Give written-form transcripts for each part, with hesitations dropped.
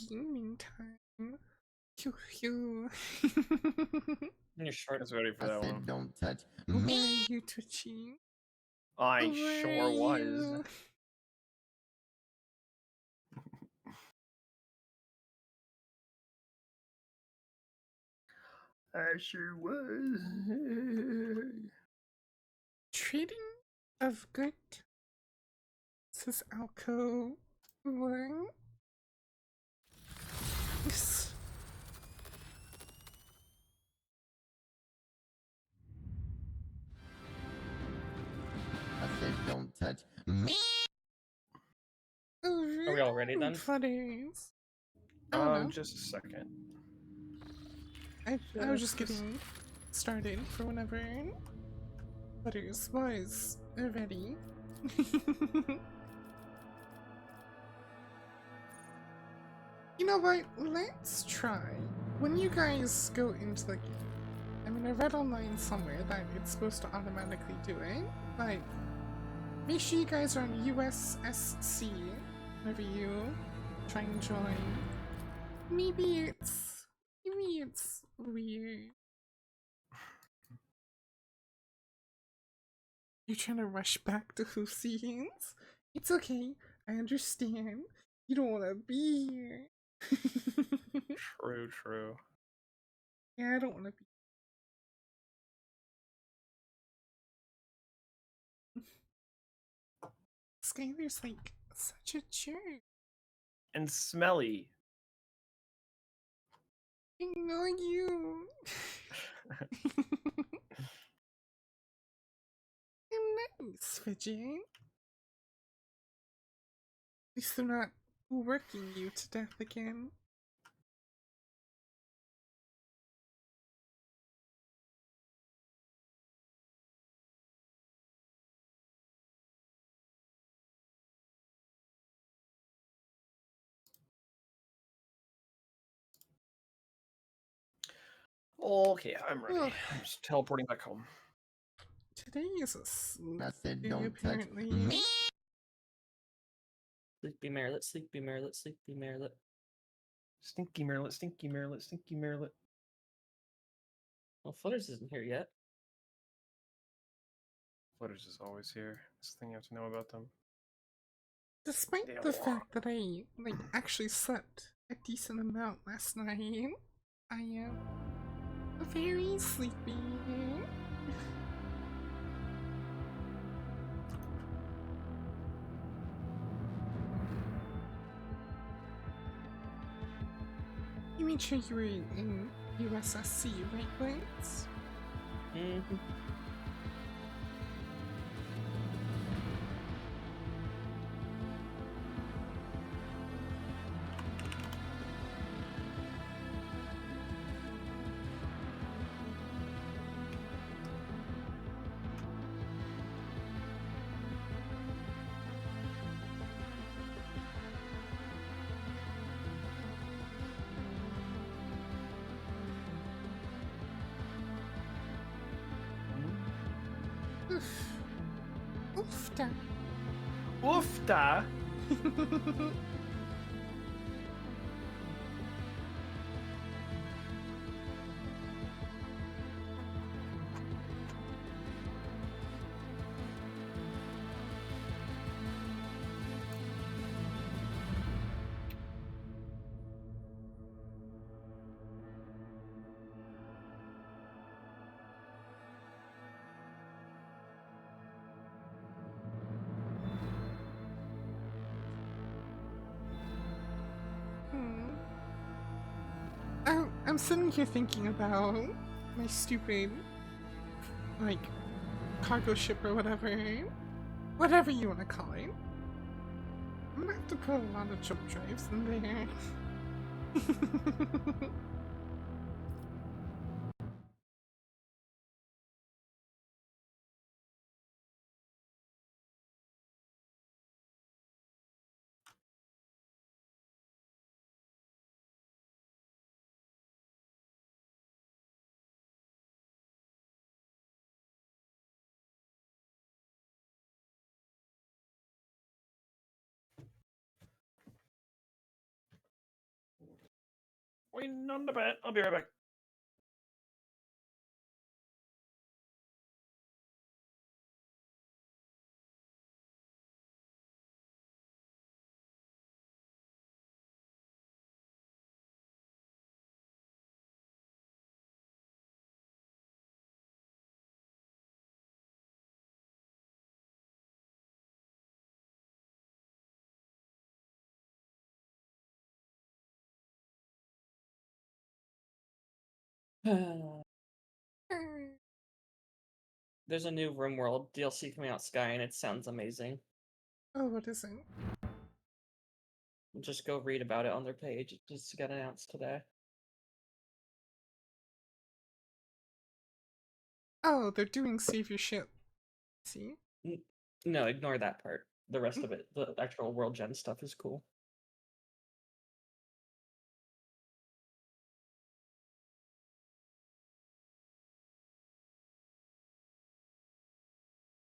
gaming time. Phew, phew. You're short. I was ready for I that said, one. don't touch Why me. are you twitching? I Why sure are was. you? I sure was. Trading of good. Says Alco. What? Yes. I said, don't touch me. Are we all ready then? Butters. I don't know. Just a second. I was just getting started for whenever Butters was ready. You know what? Let's try. When you guys go into the game, I mean, I read online somewhere that it's supposed to automatically do it, but make sure you guys are on USSC whenever you try and join. Maybe it's weird. You're trying to rush back to who scenes? It's okay. I understand. You don't want to be here. True. Yeah, I don't want to be. Skylar's like such a jerk. And smelly. I know you. I'm nice, Fidget. At least they're not working you to death again. Okay, I'm ready. Ugh. I'm just teleporting back home. Today is a sleep I said, day, don't apparently. touch me. Sleepy Marelet, sleepy Marelet, sleepy Marelet. Stinky Marelet, stinky Marelet, stinky Marelet. Well, Flutters isn't here yet. Flutters is always here. That's the thing you have to know about them. Despite the fact that I actually slept a decent amount last night, I am very sleepy. You made sure you were in USSC, right, Lance? Mm-hmm. Oofta. Oofta! I'm sitting here thinking about my stupid, cargo ship or whatever you want to call it. I'm gonna have to put a lot of jump drives in there. Waiting on the bat. I'll be right back. There's a new RimWorld DLC coming out Sky, and it sounds amazing. Oh, what is it? Just go read about it on their page. It just got announced today. Oh, they're doing Save Your Ship. See? No, ignore that part. The rest of it, the actual World Gen stuff is cool.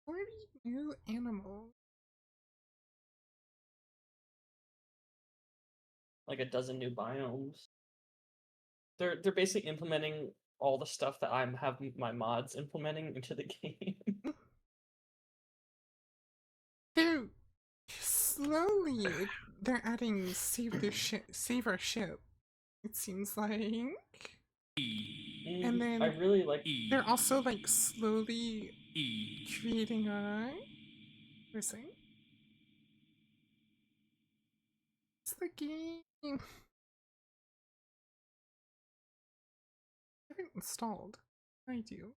Where do you new animals? Like a dozen new biomes. They're basically implementing all the stuff that I'm have my mods implementing into the game. They're slowly they're adding save our ship. It seems like. And then I really like. they're also like slowly creating a. What is it? It's the game. I haven't installed. I do.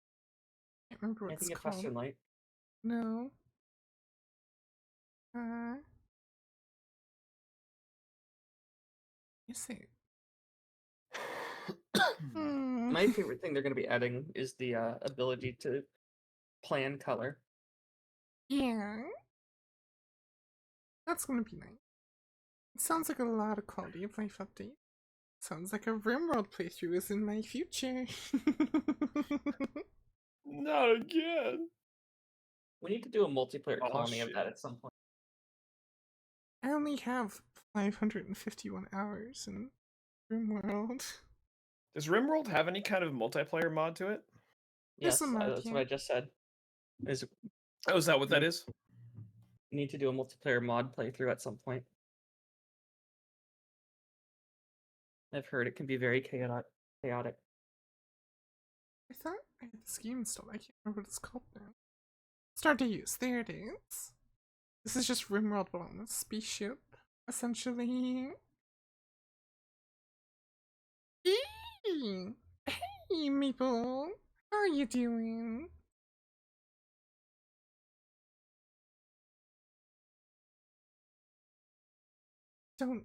Can't remember what I it's think it called. faster than light. No. Is it? My favorite thing they're going to be adding is the ability to plan color. Yeah. That's gonna be nice. It sounds like a lot of quality of life update. Sounds like a RimWorld playthrough is in my future. Not again. We need to do a multiplayer Oh, colony of shit. that at some point. I only have 551 hours in RimWorld. Does RimWorld have any kind of multiplayer mod to it? There's Yes, a mod, that's yeah. what I just said. Is Oh, is that what that is? we need to do a multiplayer mod playthrough at some point. I've heard it can be very chaotic. I thought I had this game installed. I can't remember what it's called now. Start to use. There it is. This is just RimWorld but on a spaceship, essentially. Hey! Hey, Maple! How are you doing? Don't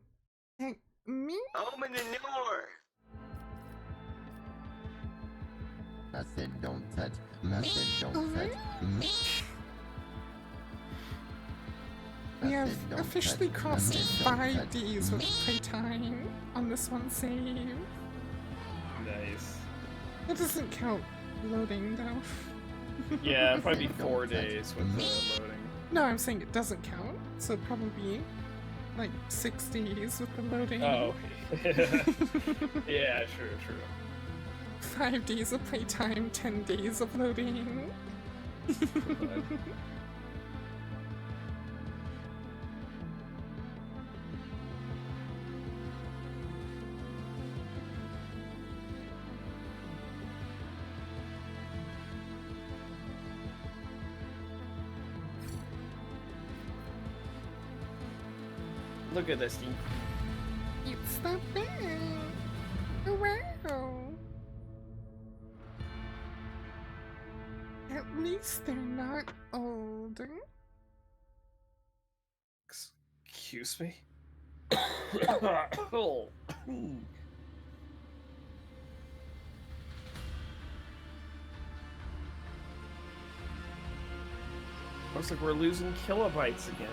thank me? Open the door. I said don't touch. I said don't touch. We have officially crossed 5 days with playtime on this one save. Nice. That doesn't count loading though. Yeah, it'd probably be 4 days with the loading. No, I'm saying it doesn't count, so it'd probably be like 6 days with the loading. Oh. Yeah, true. 5 days of playtime, 10 days of loading. Look at this thing. It's the band. Wow. At least they're not old. Excuse me? Oh. Looks like we're losing kilobytes again.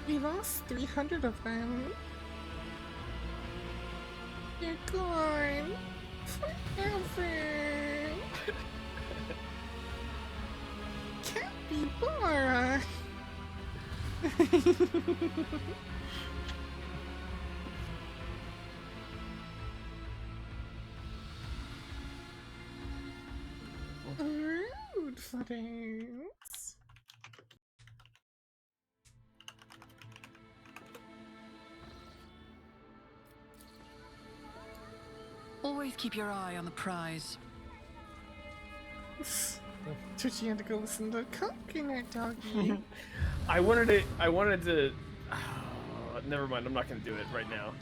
We lost 300 of them. You're gone forever. Capybara. flutters. Always keep your eye on the prize. Twitchy had to go listen to Coconut Doggy. I wanted to. Never mind. I'm not gonna do it right now.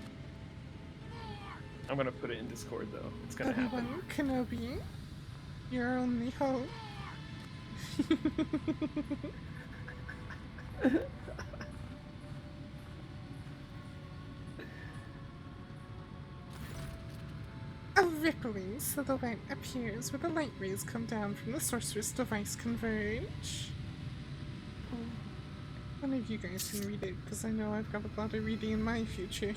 I'm gonna put it in Discord though. It's gonna happen. Obi-Wan Kenobi, your only hope. A rippling silhouette appears where the light rays come down from the sorceress device converge. Oh, one of you guys can read it, because I know I've got a lot of reading in my future.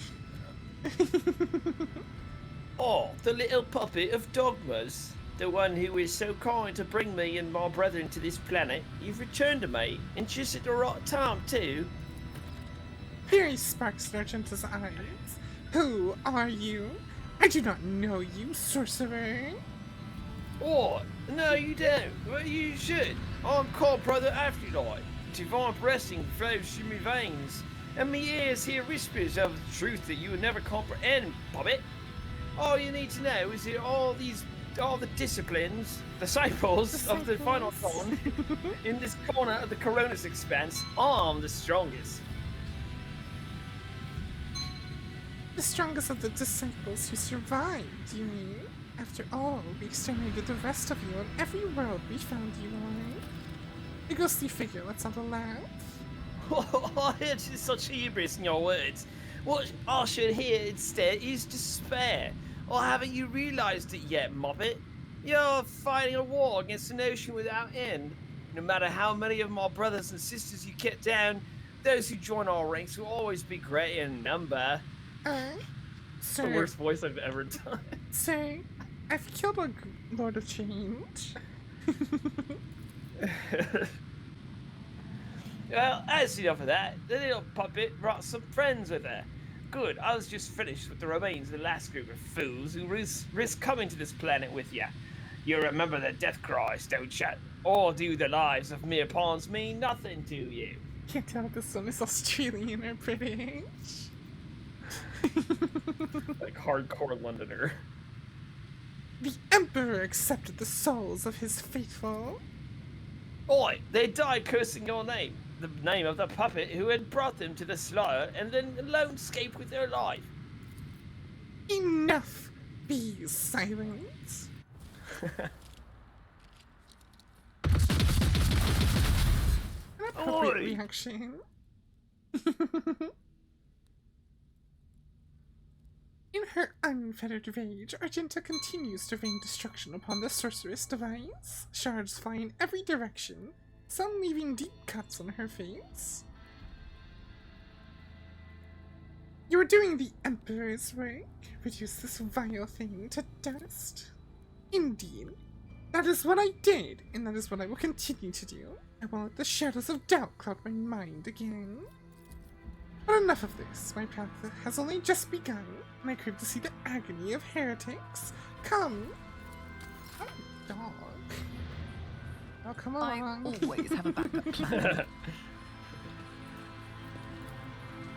Oh, the little puppet of Dogmas. The one who is so kind to bring me and my brethren to this planet. You've returned to me, and just at the right time, too. Fury sparks in Argenta's eyes. Who are you? I do not know you, sorcerer. Oh, no you don't. Well, you should. I'm called Brother Afterlight. Divine blessing flows through my veins, and my ears hear whispers of the truth that you will never comprehend, puppet. All you need to know is that all the disciplines, disciples of the final dawn, in this corner of the Corona's expanse, I'm the strongest. The strongest of the disciples who survived, you mean? After all, we exterminated the rest of you on every world we found you on. The ghostly figure lets out a laugh. It's just such hubris in your words. What I should hear instead is despair. Or haven't you realized it yet, Moppet? You're fighting a war against an ocean without end. No matter how many of my brothers and sisters you cut down, those who join our ranks will always be great in number. It's the Sir, worst voice I've ever done. sir, I've killed a Lord of Change. Well, that's enough of that. The little puppet brought some friends with her. Good, I was just finished with the remains of the last group of fools who risked coming to this planet with you. You remember the death cries, don't you? Or do the lives of mere pawns mean nothing to you? Can't tell if this one is Australian or British. Like hardcore Londoner. The Emperor accepted the souls of his faithful. Oi, they died cursing your name, the name of the puppet who had brought them to the slaughter and then alone escaped with their life. Enough! Be silent. An appropriate Oi. reaction. In her unfettered rage, Argenta continues to rain destruction upon the sorceress device, shards flying in every direction, some leaving deep cuts on her face. You are doing the Emperor's work. Reduce this vile thing to dust. Indeed. That is what I did, and that is what I will continue to do. I won't let the shadows of doubt cloud my mind again. But enough of this. My path has only just begun, and I crave to see the agony of heretics. Come! Oh, dog. Oh, come I on. always have a backup plan.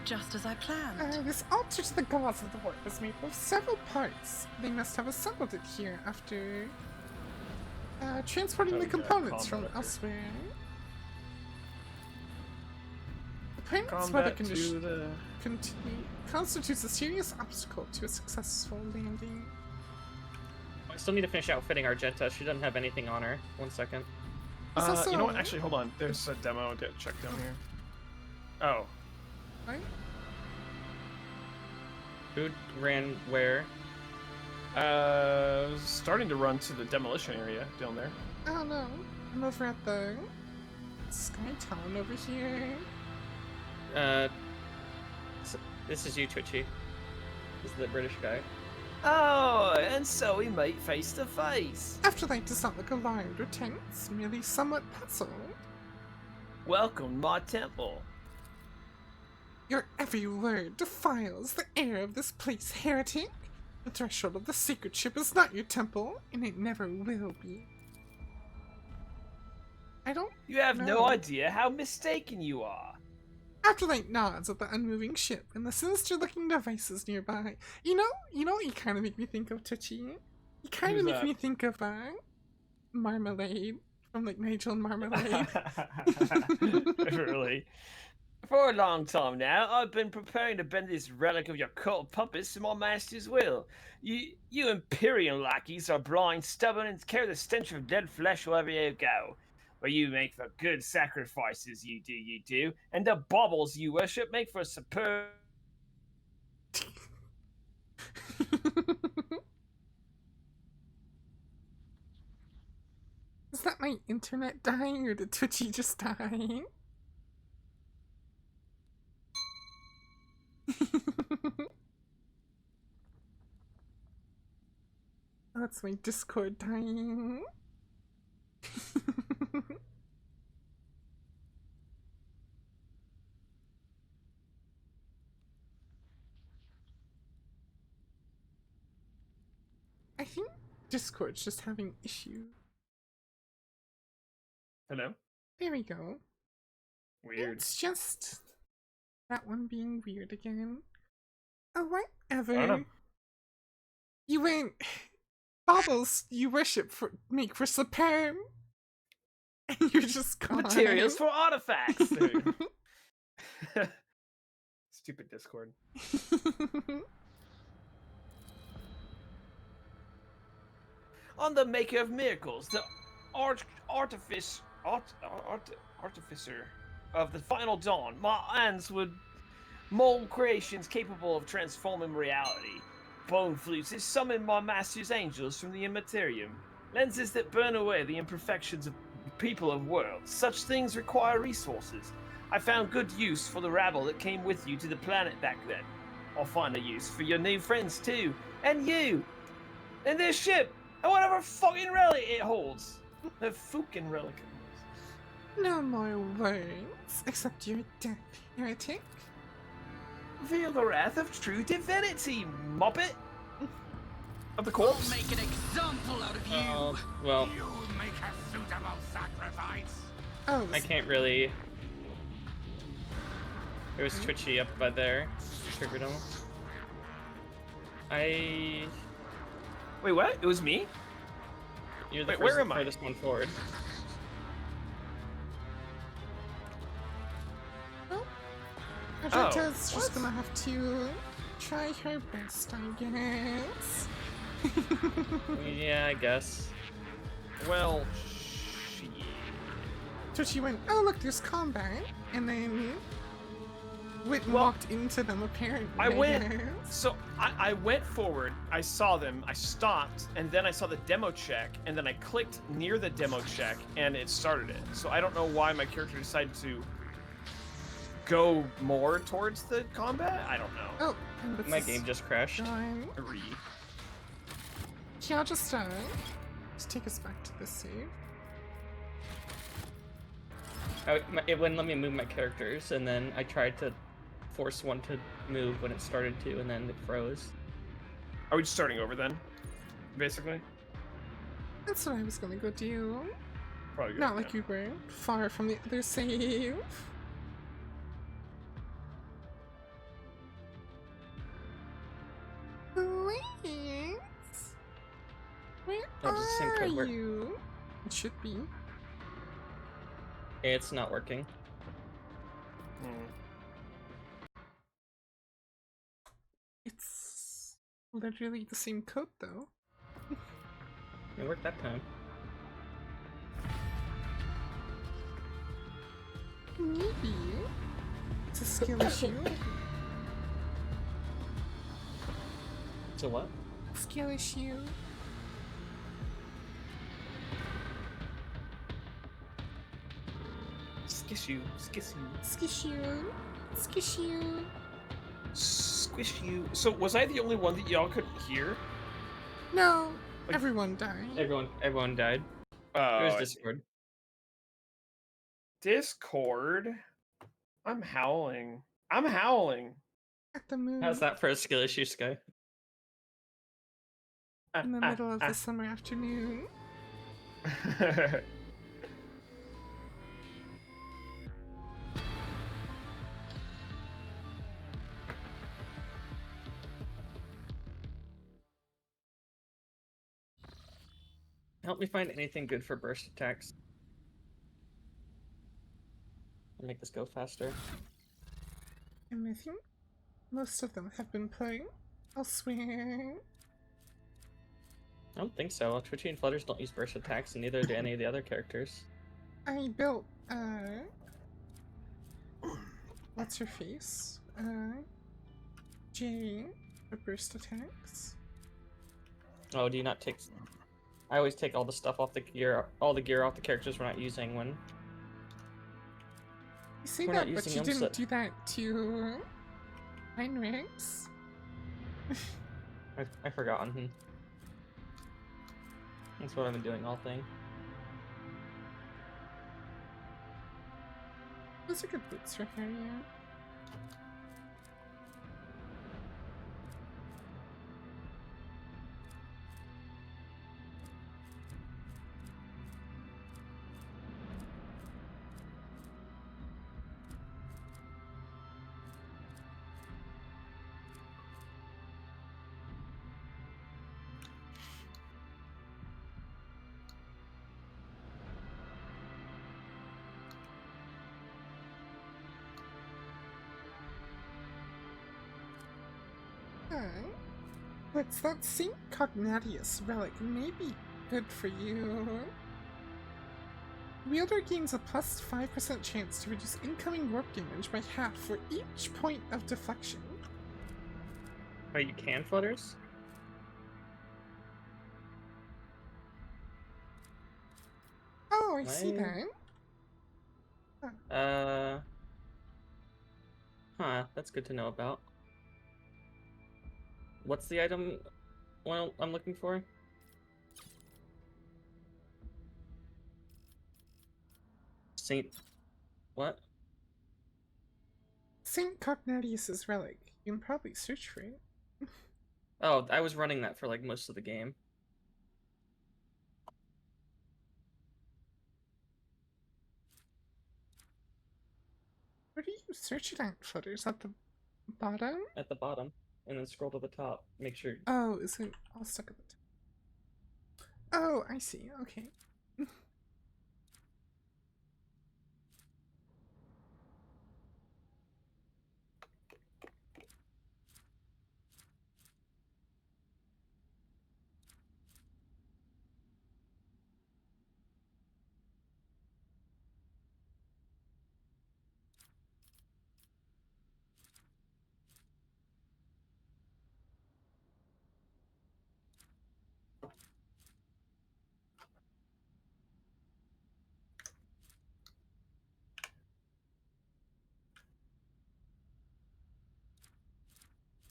Just as I planned. This altar to the gods of the work was made of several parts. They must have assembled it here after transporting Oh, the yeah, components from combat. elsewhere. The planet's weather Combat to condition the... constitutes a serious obstacle to a successful landing. I still need to finish outfitting Argenta. She doesn't have anything on her. 1 second. It's also- You know what? Actually, hold on. There's a demo to check down here. Oh. Right? Who ran where? Starting to run to the demolition area down there. I don't know. I'm over at the Sky Town over here. This is you, Twitchy. This is the British guy. Oh, and so we meet face to face. Afterlife does not look alarmed or tense, merely somewhat puzzled. Welcome to my temple. Your every word defiles the air of this place, heretic. The threshold of the sacred ship is not your temple, and it never will be. I don't You have No. no idea how mistaken you are. Afterlight nods at the unmoving ship and the sinister-looking devices nearby. You know what you kind of make me think of, Touchy? You kind of Who's make that? me think of, Marmalade from, like, Nigel and Marmalade. Really? For a long time now, I've been preparing to bend this relic of your cult puppets to my master's will. You Imperial lackeys are blind, stubborn, and carry the stench of dead flesh wherever you go. But you make for good sacrifices, you do, and the baubles you worship make for a superb. Is that my internet dying or did Twitchy just die? That's my Discord dying. I think Discord's just having issues. Hello? There we go. Weird. It's just that one being weird again. Oh, I don't know. whatever. You went baubles you worship for make for superb, and you're just gone. Materials for artifacts. Stupid Discord. On the maker of miracles, the artificer of the final dawn, my hands would mold creations capable of transforming reality. Bone flutes that summon my master's angels from the immaterium. Lenses that burn away the imperfections of people of worlds. Such things require resources. I found good use for the rabble that came with you to the planet back then. I'll find a use for your new friends too, and you, and this ship, and whatever fucking relic it holds. The fucking relic it holds. No more words, except you're dead, heretic. Feel the wrath of true divinity, Muppet. Of the I'll corpse? make an example out of you. Well, You make a suitable sacrifice. Oh, I can't really. It was twitchy up by there. Triggered him. Wait, what? It was me? You're the Wait, where am I? furthest one forward. Argenta's just what? gonna have to try her best, I guess. Yeah, I guess. Well, shit. So she went, oh look, there's combat, and then went and walked into them apparently. I went. guess. So I went forward. I saw them. I stopped, and then I saw the demo check, and then I clicked near the demo check, and it started it. So I don't know why my character decided to go more towards the combat. I don't know. Oh, and this My is game just crashed. done. Three. Yeah, I'll just take us back to the save. It wouldn't let me move my characters, and then I tried to force one to move when it started to, and then it froze. Are we just starting over then? Basically? That's what I was gonna go do. Probably good. Not like you were far from the other save. Please? Where Oh, does the same are code work? you? It should be. It's not working. Hmm. It's literally the same code though. It worked that time. Maybe. It's a skill issue. So what? Skill issue. Skish you. Skish you. Skish you. Squish you. So was I the only one that y'all couldn't hear? No, Like- everyone died. Everyone died. Oh, It was I see. Discord. Discord. I'm howling. At the moon. How's that for a skill issue, Sky? In the middle of the summer afternoon. Help me find anything good for burst attacks. I'll make this go faster. And I think most of them have been playing elsewhere. I don't think so. Twitchy and Flutters don't use burst attacks, and neither do any of the other characters. I built, what's her face? Jay for burst attacks. Oh, do you not take... I always take all the stuff off the gear, all the gear off the characters we're not using when... You say We're that, not but using you them, didn't so- do that to Heinrichs. I've forgotten. That's what I've been doing all thing. Those are good boots for Harriet. What's that St. Cognatius relic? Maybe good for you. Wielder gains a plus 5% chance to reduce incoming warp damage by half for each point of deflection. Oh, you can Flutters? Oh, I see Right. that. Huh, that's good to know about. What's the item I'm looking for? Saint... What? St. Cognatius's relic. You can probably search for it. Oh, I was running that for like most of the game. Where do you search it at, Flutters? At the bottom? At the bottom. And then scroll to the top. Make sure... Oh, is it all stuck at the top? Oh, I see. Okay.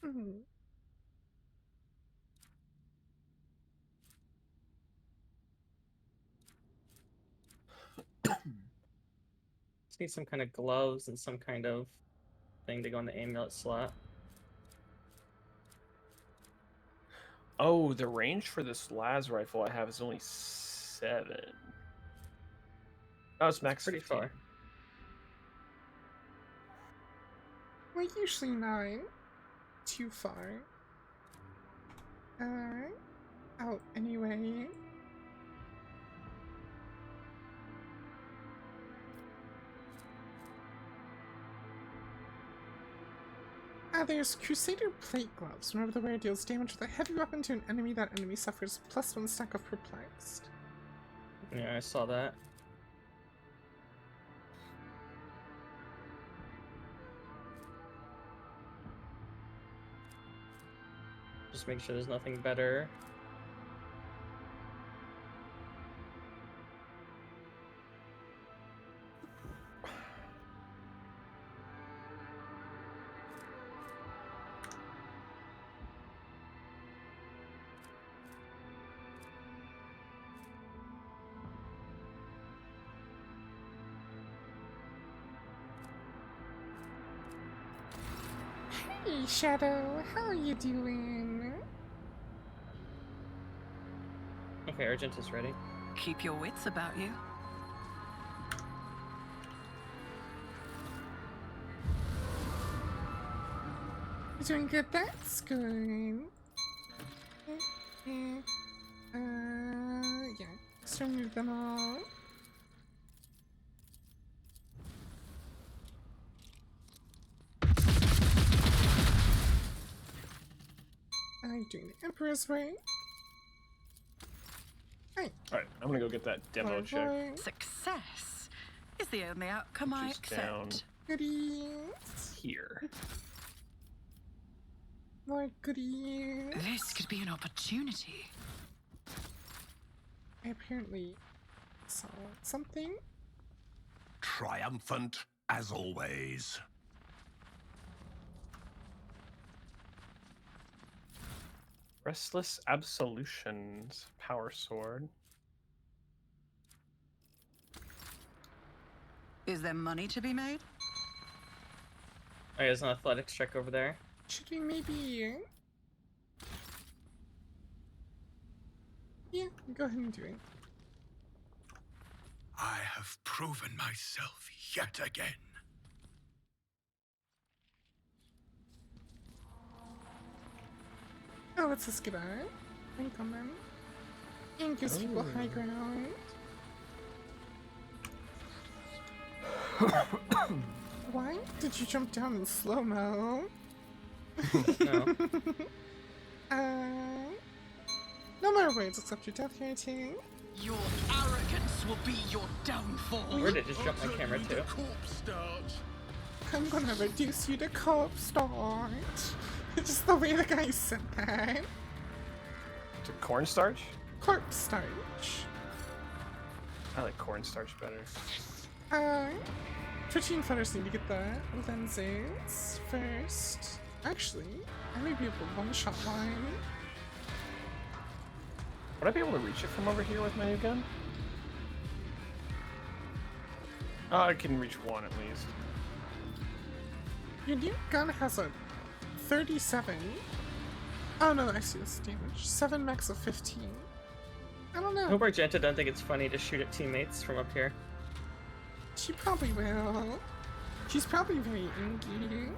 Hmm. Just need some kind of gloves and some kind of thing to go in the amulet slot. Oh, the range for this las rifle I have is only 7. Oh, it's max Pretty 15. far. We're usually not too far. Out anyway. There's Crusader Plate Gloves. Whenever the wearer deals damage with a heavy weapon to an enemy, that enemy suffers +1 stack of Perplexed. Yeah, I saw that. Just make sure there's nothing better. Hey, Shadow, how are you doing? Okay, Urgent is ready. Keep your wits about you. You're doing good, that's good. Yeah. Turn them all. I'm doing the Emperor's way. Hey, Alright, I'm gonna go get that demo check. boy. Success is the only outcome I Just down. accept. Goodies. Here. More goodies. This could be an opportunity. I apparently saw something. Triumphant as always. Restless Absolutions. Power Sword. Is there money to be made? Oh, there's an athletics check over there. Should we maybe... Yeah, go ahead and do it. I have proven myself yet again. Oh, it's a skidder. Incoming. And gives people high ground. Why did you jump down in slow-mo? No. No more words except your death rating. Your arrogance will be your downfall. Where did it just jump my camera to? I'm gonna reduce you to corpse start. Just the way the guy said that. To cornstarch? Corpse starch. I like cornstarch better. Twitchy and Flutters need to get the lenses first. Actually, I may be able to one-shot line. Would I be able to reach it from over here with my new gun? Oh, I can reach one at least. Your new gun has a 37. Oh no, I see this damage. 7 max of 15. I don't I know. hope Argenta don't think it's funny to shoot at teammates from up here. She probably will. She's probably very ingy.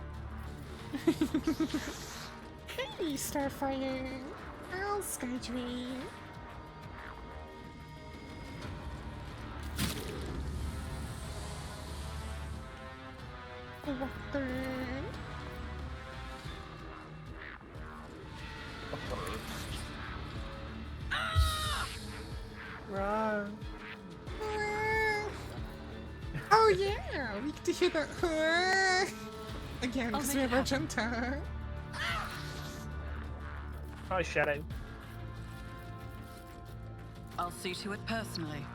Hey, Starfire. I'll Skydream. Blackbird. Run. Oh yeah, we get to hear that again because we make have it happen. Argenta. Hi, Shadow. I'll see to it personally.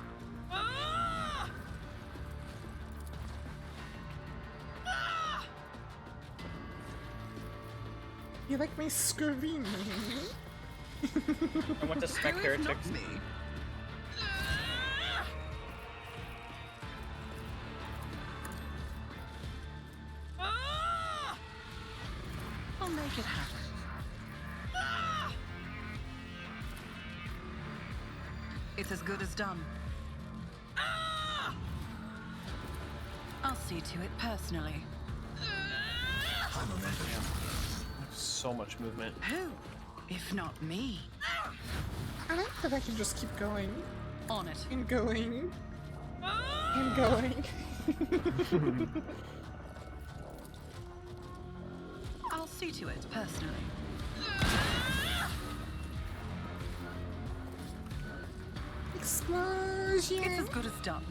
You like my screaming? I want to spec Who if heretics. not me? I'll make it happen. It's as good as done. I'll see to it personally. So much movement. Who, if not me? I like that I can just keep going On it. and going and going. I'll see to it personally. Explosion! It's as good as done.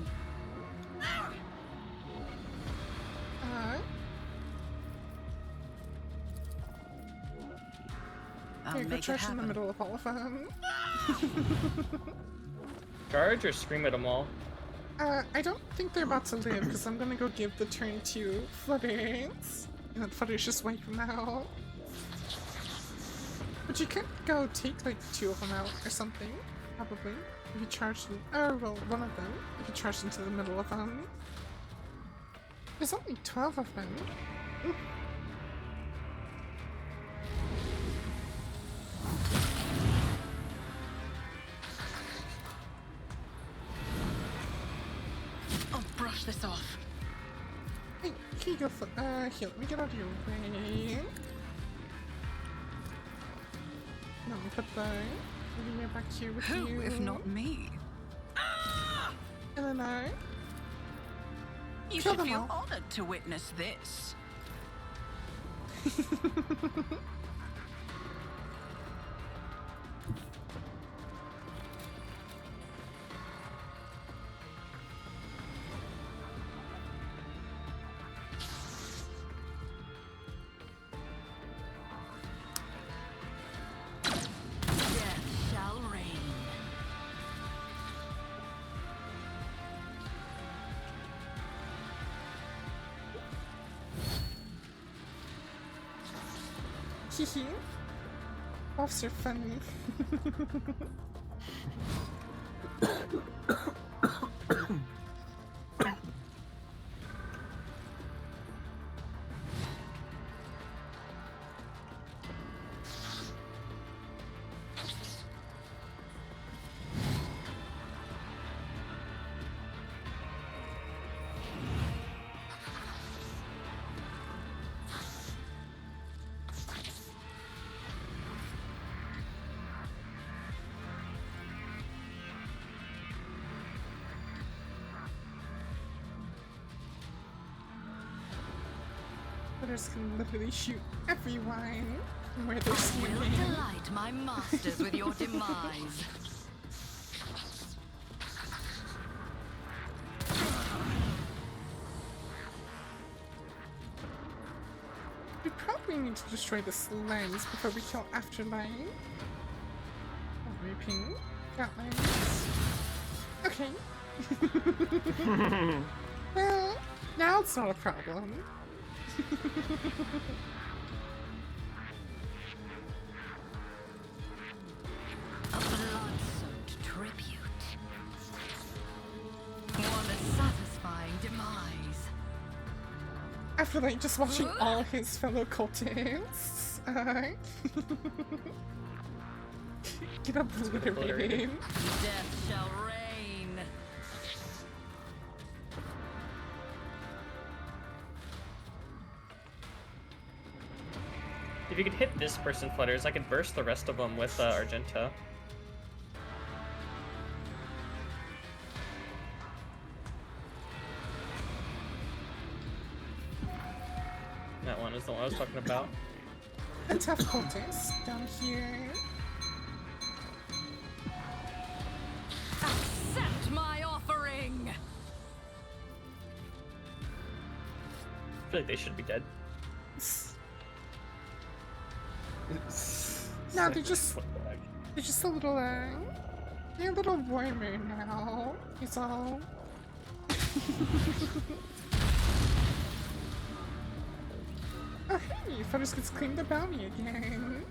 I'll Okay, go make it charge in the happen. middle of all of them. Charge or scream at them all? I don't think they're about to live because I'm gonna go give the turn to Flutters. And then Flutters just wipe them out. But you could go take like 2 of them out or something, probably. If you charge them, oh well, one of them. If you charge into the middle of them. There's only 12 of them. Ooh. I'll brush this off. Hey, here you go, here, let me get out of your way. No, let me put the mirror back here with Who, you. if not me? no. You Kill should them feel all. honored to witness this. Death shall reign. Hehe. Offs are funny. Butters can literally shoot everyone from where they're Will standing. delight my masters with your demise. We probably need to destroy this lens before we kill Afterlife. Oh, raping. Got lens. Okay. Well, now it's not a problem. A blood-soaked tribute. One a satisfying demise. After like just watching all his fellow cultists get obliterated. Death shall reign. If you could hit this person, Flutters, I could burst the rest of them with Argenta. That one is the one I was talking about. A tough cultist down here. Accept my offering. I feel like they should be dead. No, they're just a little they're a little warmer now. It's all. Oh hey, Futters gets claimed the bounty again.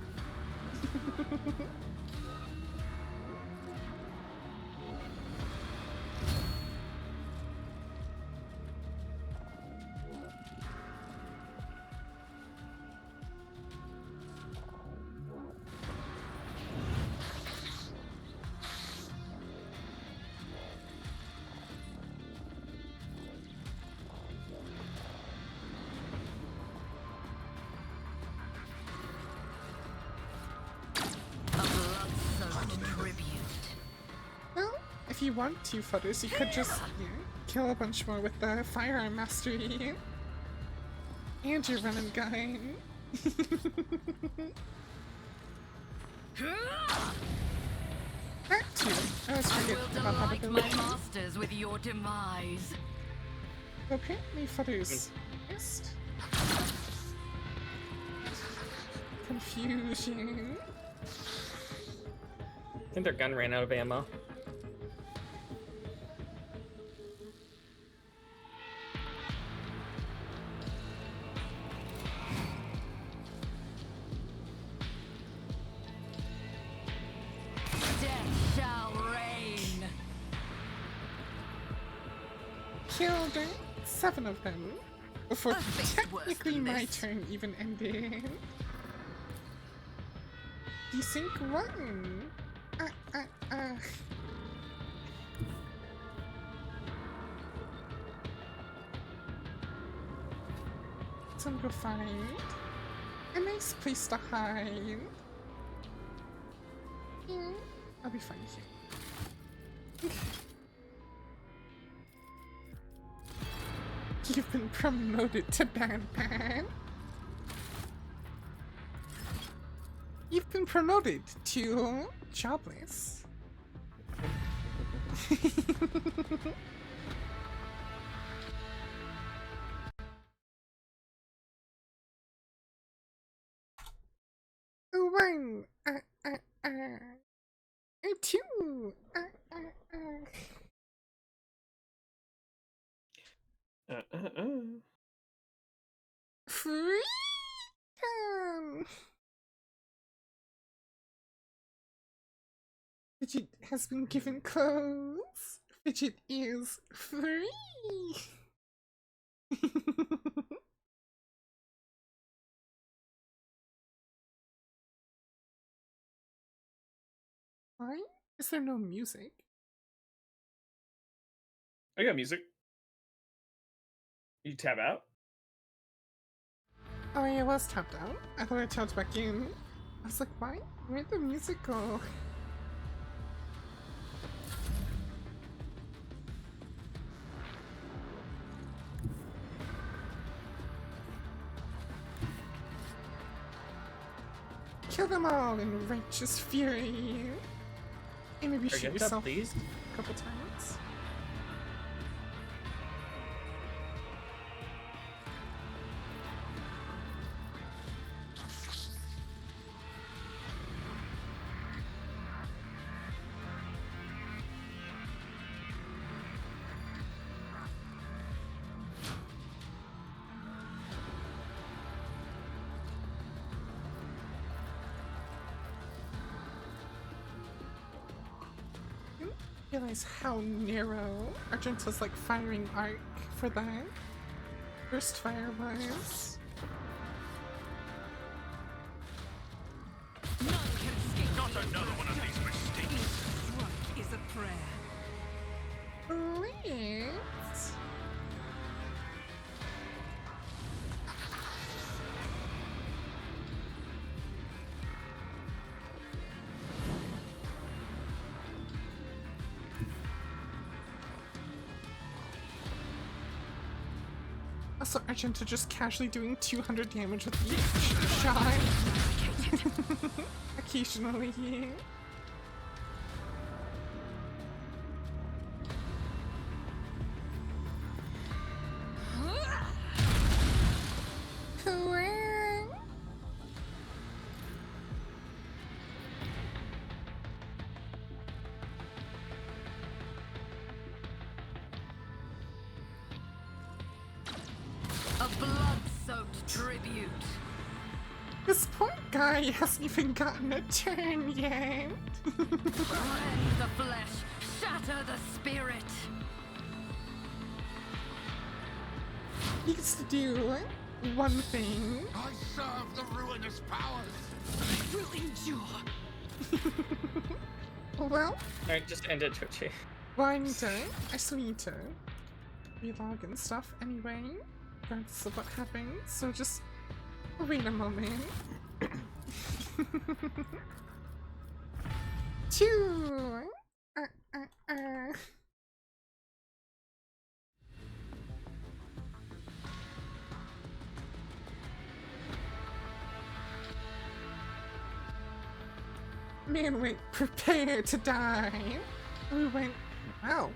If you want to, Futters, you could just kill a bunch more with the firearm mastery. And your run and gun. That too. I always I forget will about that delight my ability. masters with your demise. Apparently Futters missed. Confusion. I think their gun ran out of ammo. Death shall reign. Killed 7 of them before A fate worse technically than my this. turn even ended. Desync 1. So I'm gonna find a nice place to hide. Yeah, I'll be fine here. You've been promoted to bad bad. You've been promoted to jobless. One, two, freedom. Fidget has been given clothes. Fidget is free. Why is there no music? I got music. You tab out? Oh, yeah, I was tapped out. I thought I tapped back in. I was like, why? Where'd the music go? Kill them all in righteous fury. And maybe shoot yourself please? a couple times. Realize how narrow Argenta's like firing arc for that first fire was. None can escape. Not another one of these mistakes. Each stroke is a prayer. Lit. Also, Argenta just casually doing 200 damage with each shot. Occasionally, yeah. A blood-soaked tribute. This poor guy hasn't even gotten a turn yet. Rend the flesh, shatter the spirit. He gets to do one thing. I serve the ruinous powers. Will endure. Well, Alright, just end it, Twitchy. well, I still need to relog and stuff anyway, regardless of what happens, so just wait a moment. Two. Man went, prepare to die. We went, wow,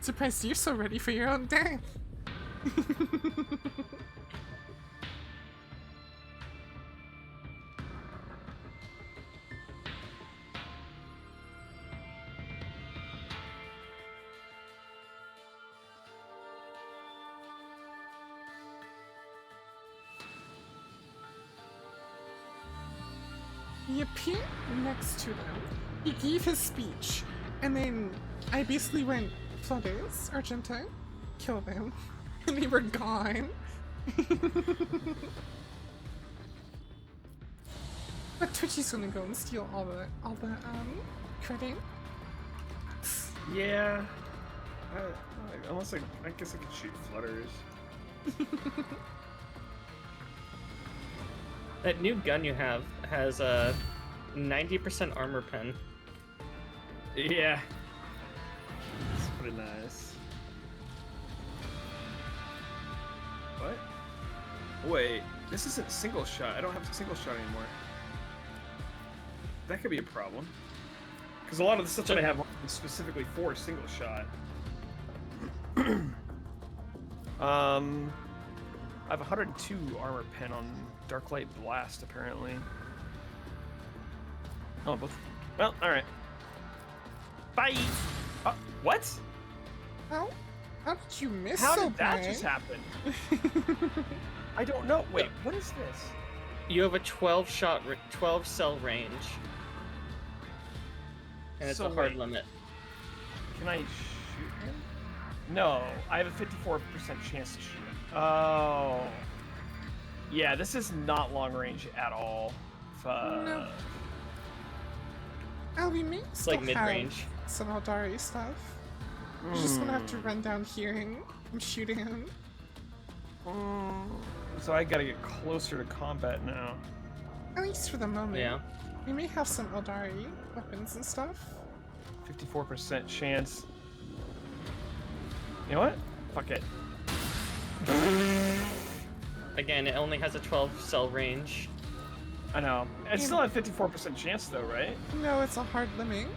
surprised you're so ready for your own death. He appeared next to them. He gave his speech, and then I basically went, Flooders, Argenta, kill them, and they were gone. But Twitchy's gonna go and steal all the credit. Yeah. Unless I guess I could shoot flutters. That new gun you have has a 90% armor pen. Yeah. It's pretty nice. Wait, this isn't single shot. I don't have a single shot anymore. That could be a problem. Because a lot of the stuff that I have is specifically for single shot. I have 102 armor pen on Darklight Blast, apparently. Oh, both. Well, alright. Bye! What? How did you miss How so did that bad? just happen? I don't know. Wait, what is this? You have a 12 cell range. And it's So a hard wait. limit. Can I shoot him? No, I have a 54% chance to shoot him. Oh. Yeah, this is not long range at all. Fuck. No. Oh, we may It's still like mid-range. have some Aldari stuff. You're just gonna have to run down here and shoot him. So I gotta get closer to combat now. At least for the moment. Yeah. We may have some Aldari weapons and stuff. 54% chance. You know what? Fuck it. Again, it only has a 12 cell range. I know. It's still at 54% chance though, right? No, it's a hard limit.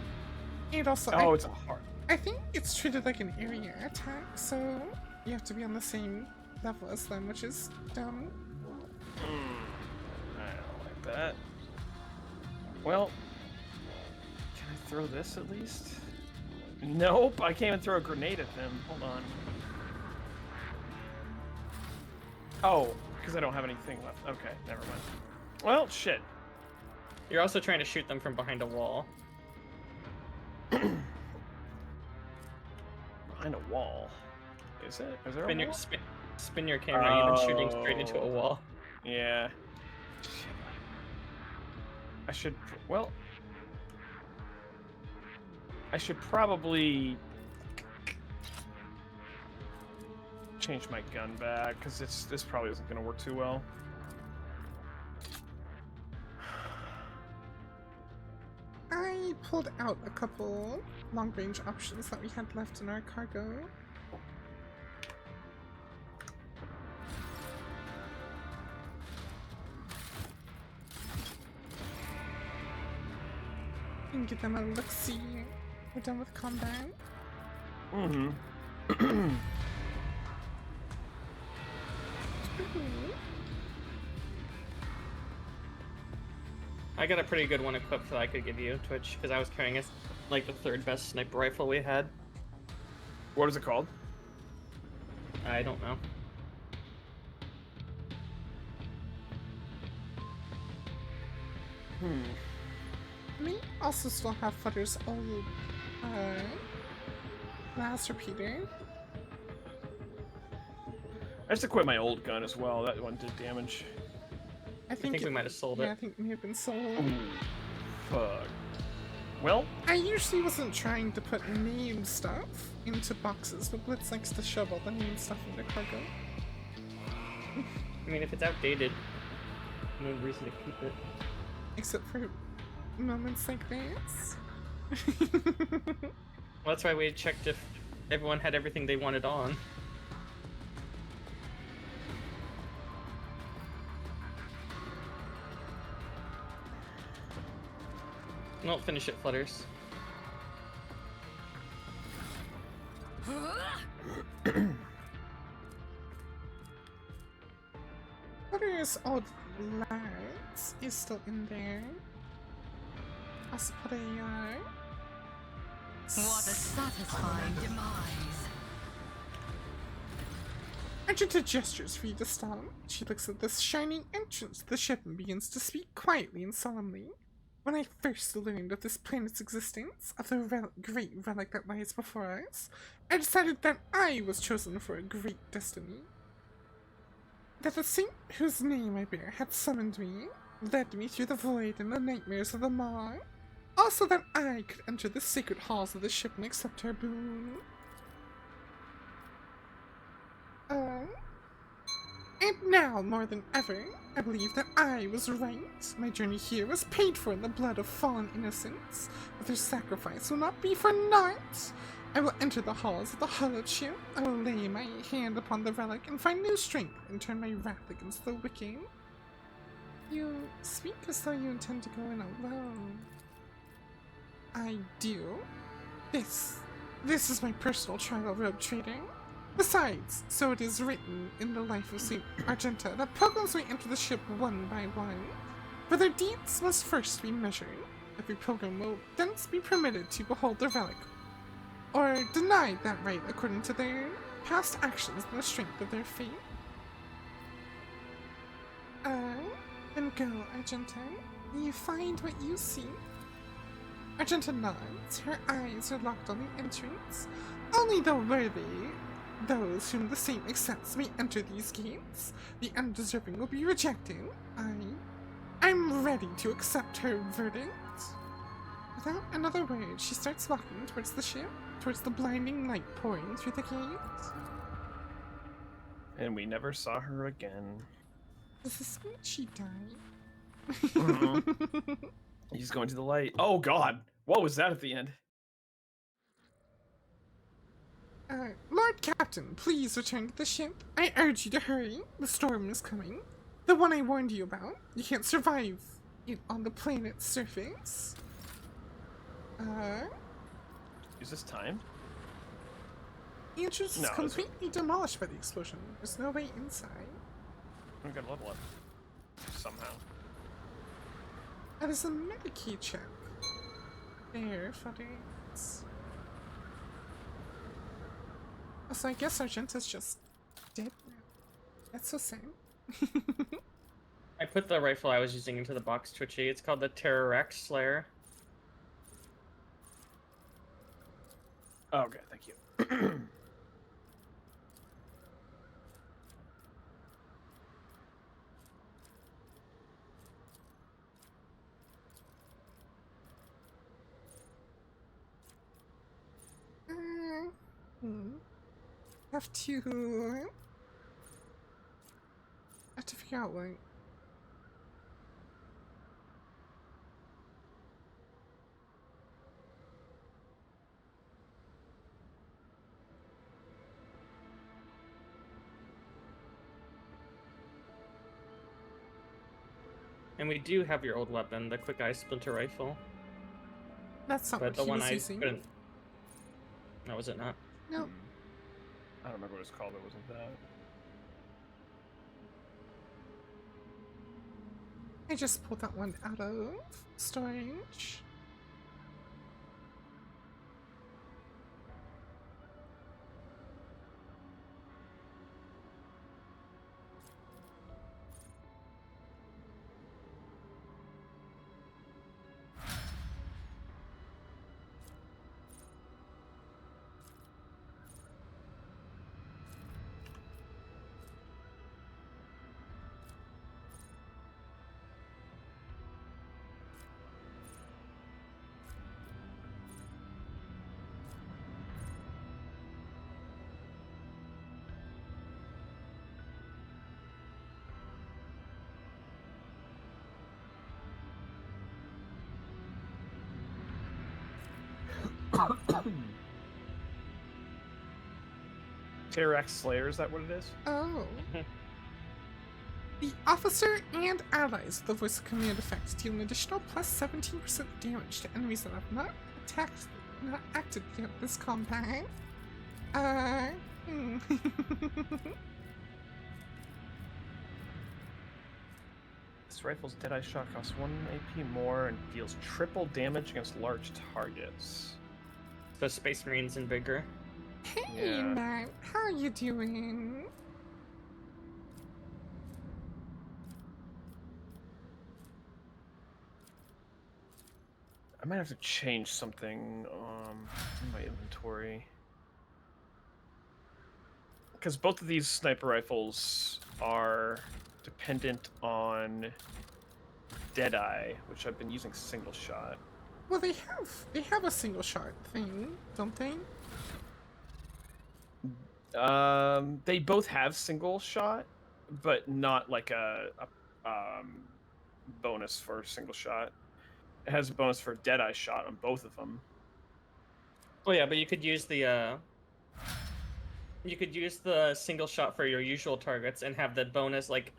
And also, Oh, it's a hard. I think it's treated like an area attack, so you have to be on the same level as them, which is dumb. I don't like that. Well, can I throw this at least? Nope, I can't even throw a grenade at them. Hold on. Oh, because I don't have anything left. Okay, never mind. Well, shit. You're also trying to shoot them from behind a wall. Behind a wall. Is it? Is there a Spin your, wall? spin your camera, you've been shooting straight into a wall. Yeah. I should. Well. I should probably change my gun back because this probably isn't going to work too well. I pulled out a couple long-range options that we had left in our cargo. And give them a look-see. We're done with combat. Mm-hmm. I got a pretty good one equipped that I could give you, Twitch, because I was carrying it like the third best sniper rifle we had. What is it called? I don't know. We also still have Flutter's old blast repeater. I just equipped my old gun as well. That one did damage. I think, we might have sold yeah, I it. think it may have been sold. Ooh, fuck. Well, I usually wasn't trying to put name stuff into boxes, but Blitz likes to shove all the name stuff into cargo. I mean, if it's outdated, no reason to keep it. Except for moments like this. Well, that's why we checked if everyone had everything they wanted on. No, finish it, Flutters. Flutter's old lights is still in there. Also put a What a satisfying demise. Argenta gestures for you to stop. She looks at this shining entrance to the ship and begins to speak quietly and solemnly. When I first learned of this planet's existence, of the great relic that lies before us, I decided that I was chosen for a great destiny. That the saint whose name I bear had summoned me, led me through the void and the nightmares of the maw. Also that I could enter the sacred halls of the ship and accept her boon. And now, more than ever, I believe that I was right. My journey here was paid for in the blood of fallen innocents, but their sacrifice will not be for naught. I will enter the halls of the hallowed ship. I will lay my hand upon the relic and find new strength and turn my wrath against the wicked. You speak as though you intend to go in alone. I do. This is my personal trial road trading. Besides, so it is written in the life of Saint Argenta that pilgrims may enter the ship one by one, for their deeds must first be measured. Every pilgrim will thence be permitted to behold the relic, or denied that right according to their past actions and the strength of their faith. Then go, Argenta. You find what you seek. Argenta nods. Her eyes are locked on the entrance. Only the worthy, those whom the saint accepts, may enter these gates. The undeserving will be rejected. I'm ready to accept her verdict. Without another word, she starts walking towards the ship, towards the blinding light pouring through the gate. And we never saw her again. Does this mean she died? He's going to the light. Oh god! What was that at the end? Lord Captain, please return to the ship. I urge you to hurry. The storm is coming. The one I warned you about. You can't survive it on the planet's surface. Is this time? The entrance is No, completely demolished by the explosion. There's no way inside. I'm gonna level up. Somehow. That is a Medicaid check. There, Fuddies. Also, I guess Argenta's just dead now. That's so sad. I put the rifle I was using into the box, Twitchy. It's called the Terrorex Slayer. Oh, okay, thank you. Have to figure out what. And we do have your old weapon, the Quick Eye Splinter Rifle. That's not But what the he one was I using. couldn't... No, was it not? No. I don't remember what it's called, it wasn't that. I just pulled that one out of storage. Terrax Slayer, is that what it is? Oh. The officer and allies with the voice of command effect deal an additional plus 17% damage to enemies that have not acted yet this combat. This rifle's Deadeye shot costs 1 AP more and deals triple damage against large targets. The Space Marines in bigger. Hey, Yeah. Matt, how are you doing? I might have to change something in my inventory. Because both of these sniper rifles are dependent on Deadeye, which I've been using single shot. Well, they have a single shot thing, don't they? They both have single shot, but not like a bonus for single shot. It has a bonus for Deadeye shot on both of them. Oh yeah, but you could use the single shot for your usual targets and have the bonus, like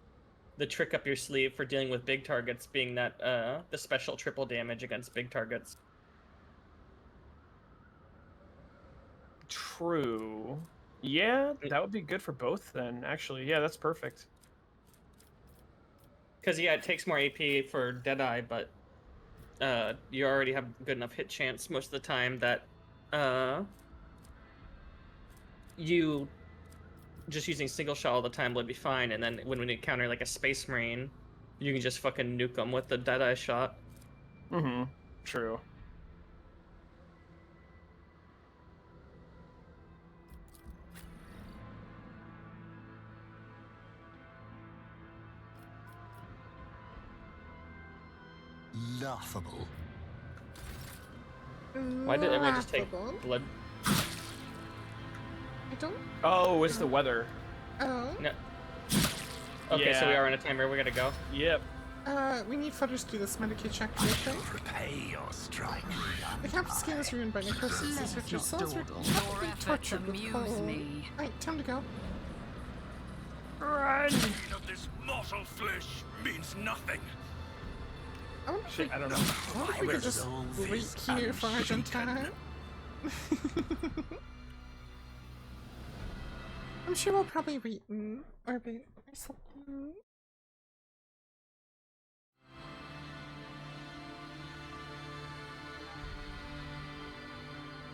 the trick up your sleeve for dealing with big targets, being that the special triple damage against big targets. True. Yeah, that would be good for both then. Actually, yeah, that's perfect. Because yeah, it takes more AP for Deadeye, but you already have good enough hit chance most of the time that you just using single shot all the time would be fine. And then when we encounter like a Space Marine, you can just fucking nuke them with the Deadeye shot. Mm-hmm. True. Laughable. Why did everyone just take Laughable. blood? I don't. Oh, it's the weather. Oh. No. Okay, so we Yeah. are on a timer. We gotta go. Yep. We need photos to do this Medicaid check real quick. Repay your strike. The captain's skin is ruined by necrosis. Researchers' souls were Your probably efforts tortured with amuse cold. me. Alright, time to go. Run! Of this mortal flesh means nothing. I wonder if Shit, we, I don't know. I wonder if we could just Resolve wait is here for Argentine. I'm sure we'll probably wait in orbit or something.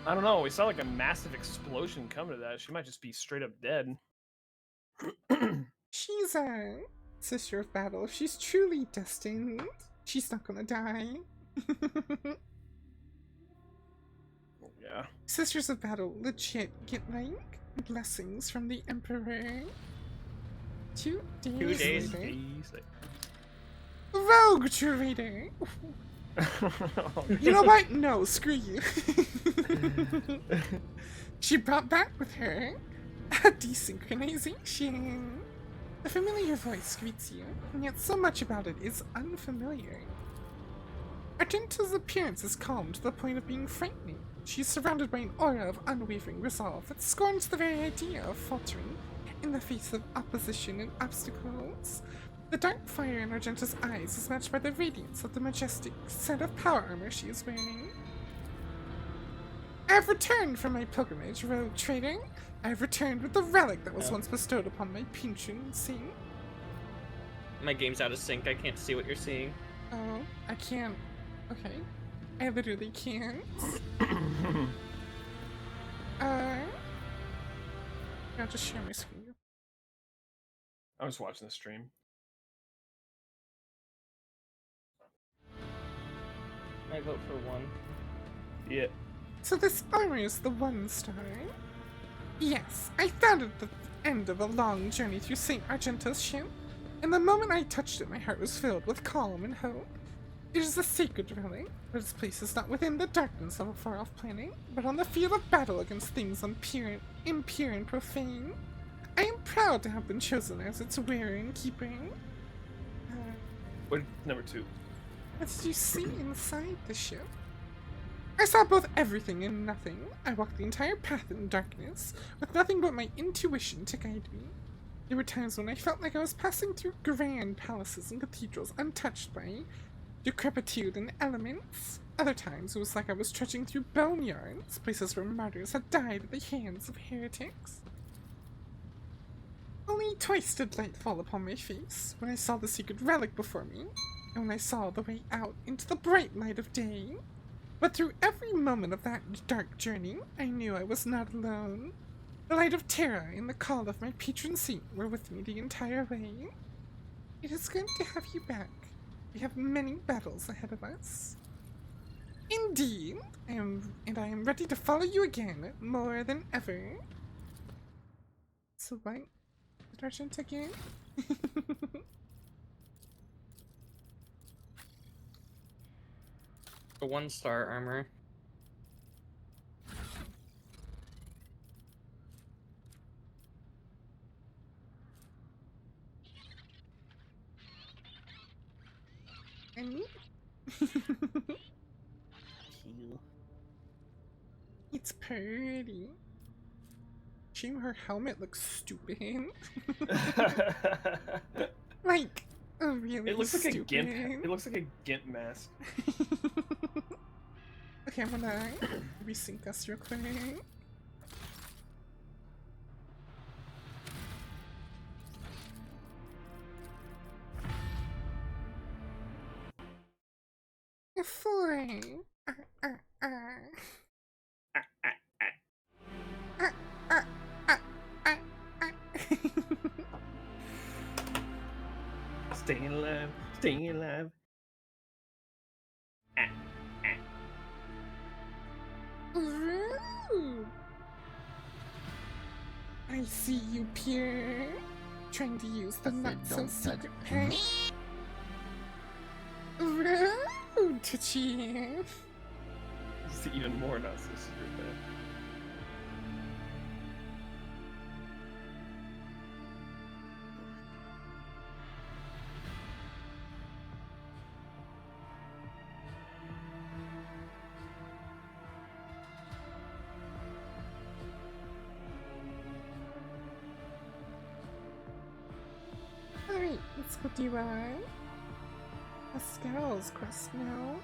I don't know. We saw like a massive explosion come to that. She might just be straight up dead. She's a sister of battle. If she's truly destined, she's not gonna die. Yeah. Sisters of battle legit get like blessings from the Emperor. 2 days, 2 days. later. He's like- Rogue Trader! You know what? No, screw you. She brought back with her a desynchronization. A familiar voice greets you, and yet so much about it is unfamiliar. Argenta's appearance is calm to the point of being frightening. She is surrounded by an aura of unwavering resolve that scorns the very idea of faltering in the face of opposition and obstacles. The dark fire in Argenta's eyes is matched by the radiance of the majestic set of power armor she is wearing. I have returned from my pilgrimage, rogue trader. I have returned with the relic that was once bestowed upon my patron saint. My game's out of sync. I can't see what you're seeing. Oh, I can't. Okay. I literally can't. I'll just share my screen. I was watching the stream. I vote for 1. Yeah. So this armor is the 1 star? Yes, I found it at the end of a long journey through St. Argenta's ship, and the moment I touched it, my heart was filled with calm and hope. It is a sacred relic, but its place is not within the darkness of a far-off planet, but on the field of battle against things impure and profane. I am proud to have been chosen as its wearer and keeper. What number 2? What did you see inside the ship? I saw both everything and nothing. I walked the entire path in darkness, with nothing but my intuition to guide me. There were times when I felt like I was passing through grand palaces and cathedrals untouched by decrepitude and elements. Other times it was like I was trudging through boneyards, places where martyrs had died at the hands of heretics. Only twice did light fall upon my face, when I saw the secret relic before me, and when I saw the way out into the bright light of day. But through every moment of that dark journey, I knew I was not alone. The light of terror and the call of my patron saint were with me the entire way. It is good to have you back. We have many battles ahead of us. Indeed, I am ready to follow you again, more than ever. So what? Sergeant again? The 1-star armor. And Heal. it's pretty. Shame her helmet looks stupid. Like, really It looks like stupid. a gimp. It looks like a gimp mask. Okay, I'm gonna resync us real quick. Four. Uh, uh. Staying alive. Staying alive. Rude. I see you, Pierre. Trying to use the I said not so don't touch secret pen. Rude to cheat. It's even more not so secret there. Alright, let's go do Pascal's quest now.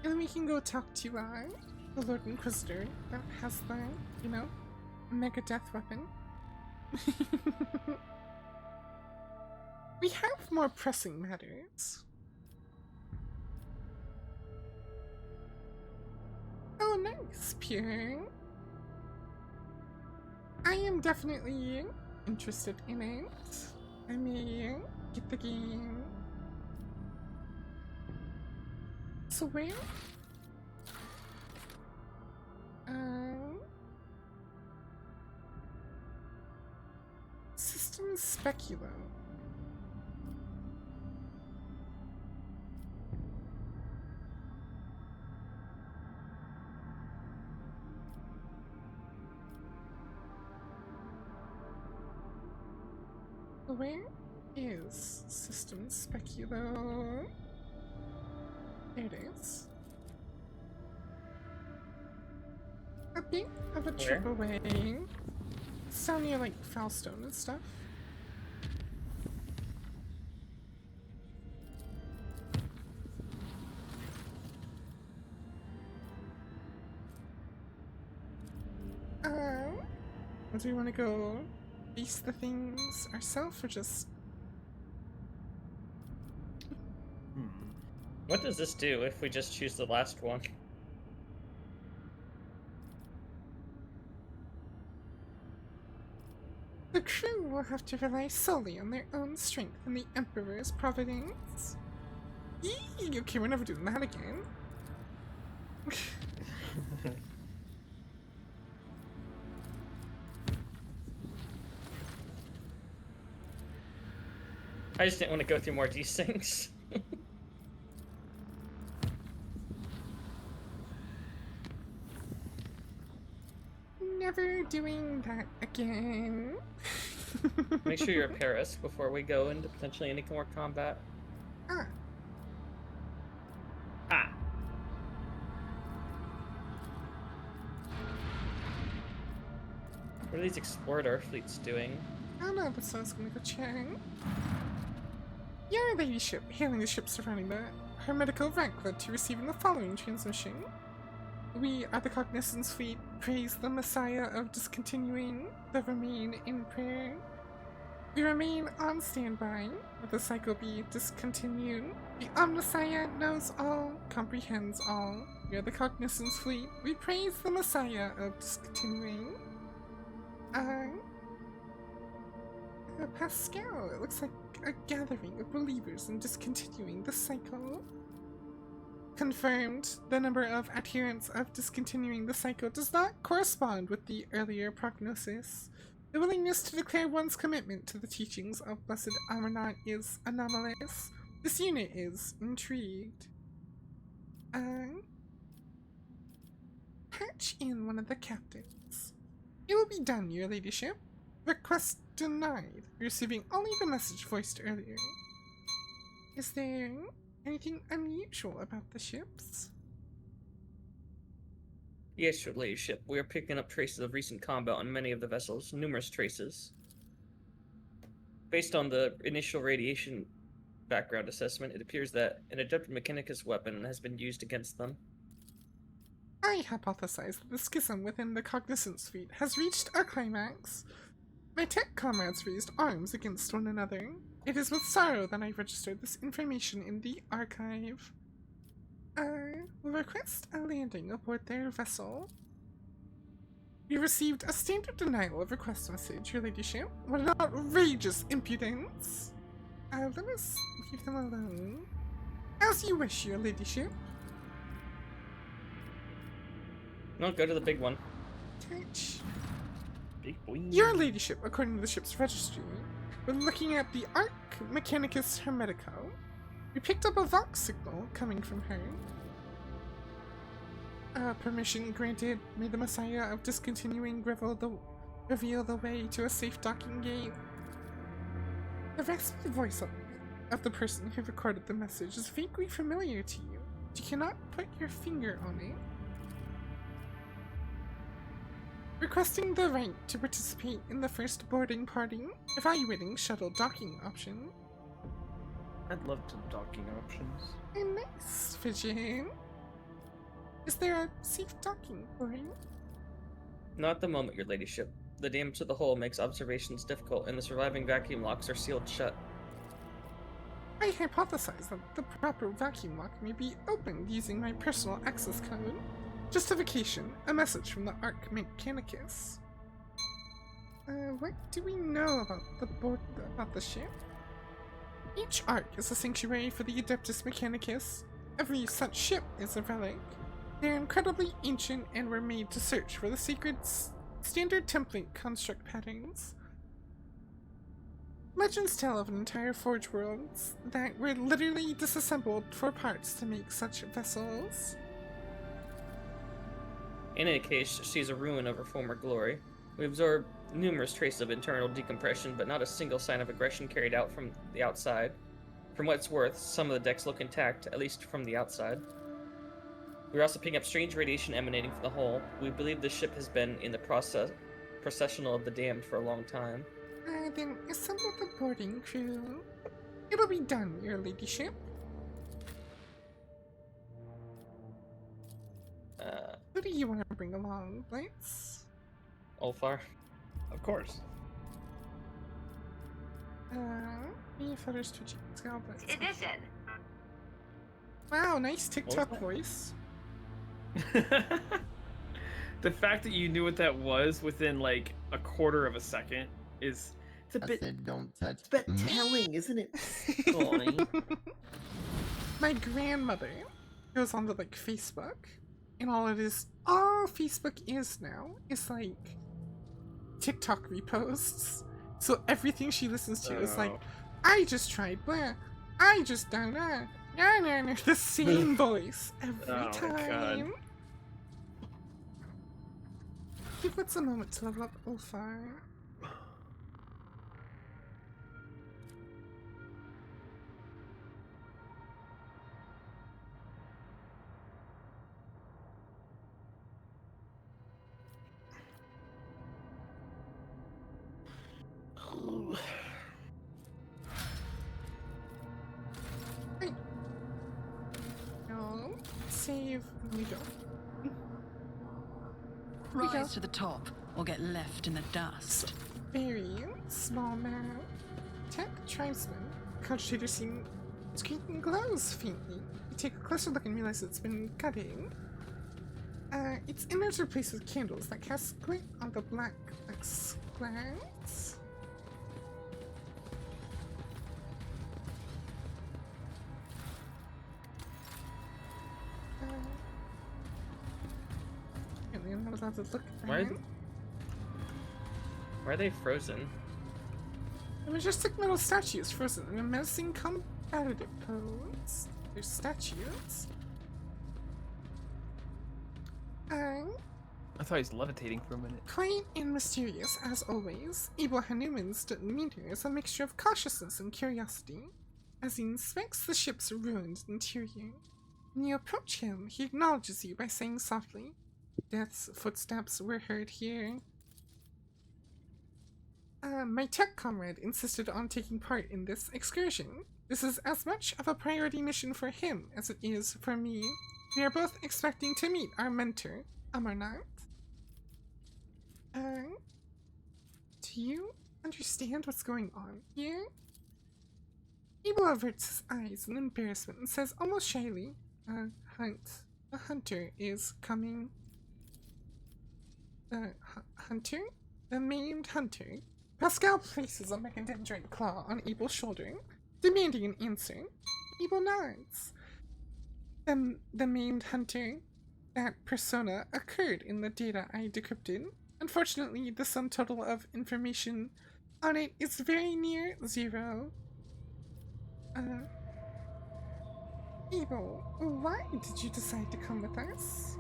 And then we can go talk to the Lord Inquisitor that has the, you know, mega death weapon. We have more pressing matters. Oh, nice, Pierre. I am definitely interested in it. I may get the game. So where? System Speculo. Where is System Speculo? There it is. A bit of a trip away. It's down near like Falstone and stuff. Do we want to go beast the things ourselves or just... What does this do if we just choose the last one? The crew will have to rely solely on their own strength and the Emperor's providence. Yee! Okay, we're never doing that again. I just didn't want to go through more of these things. Never doing that again. Make sure you're Paris before we go into potentially any more combat. Ah. Ah. What are these explorer fleets doing? I don't know, but so I was gonna go check. Your ladyship, hailing the ship surrounding the Hermetical rank led to receiving the following transmission. We are the Cognizance Fleet, praise the Messiah of discontinuing the remain in prayer. We remain on standby, with the cycle be discontinued. The Omnissiah knows all, comprehends all. We are the Cognizance Fleet, we praise the Messiah of discontinuing. Pascal, it looks like a gathering of believers in discontinuing the cycle. Confirmed, the number of adherents of discontinuing the cycle does not correspond with the earlier prognosis. The willingness to declare one's commitment to the teachings of Blessed Amarnat is anomalous. This unit is intrigued. patch in one of the captains. It will be done, your ladyship. Request denied. Receiving only the message voiced earlier. Is there anything unusual about the ships? Yes, your ladyship. We are picking up traces of recent combat on many of the vessels, numerous traces. Based on the initial radiation background assessment, it appears that an adapted Mechanicus weapon has been used against them. I hypothesize that the schism within the Cognizance fleet has reached a climax. My tech comrades raised arms against one another. It is with sorrow that I registered this information in the archive. Will request a landing aboard their vessel. We received a standard denial of request message, your ladyship. What an outrageous impudence! Let us leave them alone. As you wish, your ladyship. No, go to the big one. Touch. Big boy. Your ladyship, according to the ship's registry, we're looking at the Arc Mechanicus Hermetico. We picked up a Vox signal coming from her. Permission granted. May the Messiah of Discontinuing reveal the way to a safe docking gate. The raspy voice of the person who recorded the message is vaguely familiar to you. You cannot put your finger on it. Requesting the right to participate in the first boarding party. Evaluating shuttle docking option. I'd love to docking options. A nice vision. Is there a safe docking point? Not at the moment, your ladyship. The damage to the hull makes observations difficult, and the surviving vacuum locks are sealed shut. I hypothesize that the proper vacuum lock may be opened using my personal access code. Justification, a message from the Arc Mechanicus. What do we know about the ship? Each Arc is a sanctuary for the Adeptus Mechanicus. Every such ship is a relic. They're incredibly ancient and were made to search for the sacred standard template construct patterns. Legends tell of entire forge worlds that were literally disassembled for parts to make such vessels. In any case, she is a ruin of her former glory. We absorbed numerous traces of internal decompression, but not a single sign of aggression carried out from the outside. From what it's worth, some of the decks look intact, at least from the outside. We're also picking up strange radiation emanating from the hull. We believe the ship has been in the processional of the damned for a long time. Then assemble the boarding crew. It'll be done, your ladyship. Who do you want to bring along, Blitz? Ulfar. Of course. Me photos to Scale Blitz. Edition. Wow, nice TikTok voice. The fact that you knew what that was within like a quarter of a second is it's a I bit said don't touch it's a bit me. telling, isn't it? Boy. My grandmother goes onto like Facebook, and all Facebook is now is like TikTok reposts. So everything she listens to is like, I just tried blah, I just done that, nah, the same voice every time. Give us a moment to level up Ulfar. No, save. There we go. Rise to the top, or get left in the dust. Very small map. Tech tribesman. Concentrator screen glows faintly. You take a closer look and realize it's been gutted. Its innards are replaced with candles that cast glint on the black glance. I'm not allowed to look at Why that. are they frozen? They were just like metal statues frozen in a menacing combative pose. They're statues. I thought he was levitating for a minute. Quiet and mysterious as always, Abel Hanuman's demeanor is a mixture of cautiousness and curiosity as he inspects the ship's ruined interior. When you approach him, he acknowledges you by saying softly, "Death's footsteps were heard here." My tech comrade insisted on taking part in this excursion. This is as much of a priority mission for him as it is for me. We are both expecting to meet our mentor, Amarnath. Do you understand what's going on here? Abel averts his eyes in embarrassment and says almost shyly, a hunter is coming. Hunter? The maimed hunter? Pascal places a mechadendrite claw on Abel's shoulder, demanding an answer. Abel nods. The maimed hunter, that persona occurred in the data I decrypted. Unfortunately, the sum total of information on it is very near 0. Abel, why did you decide to come with us?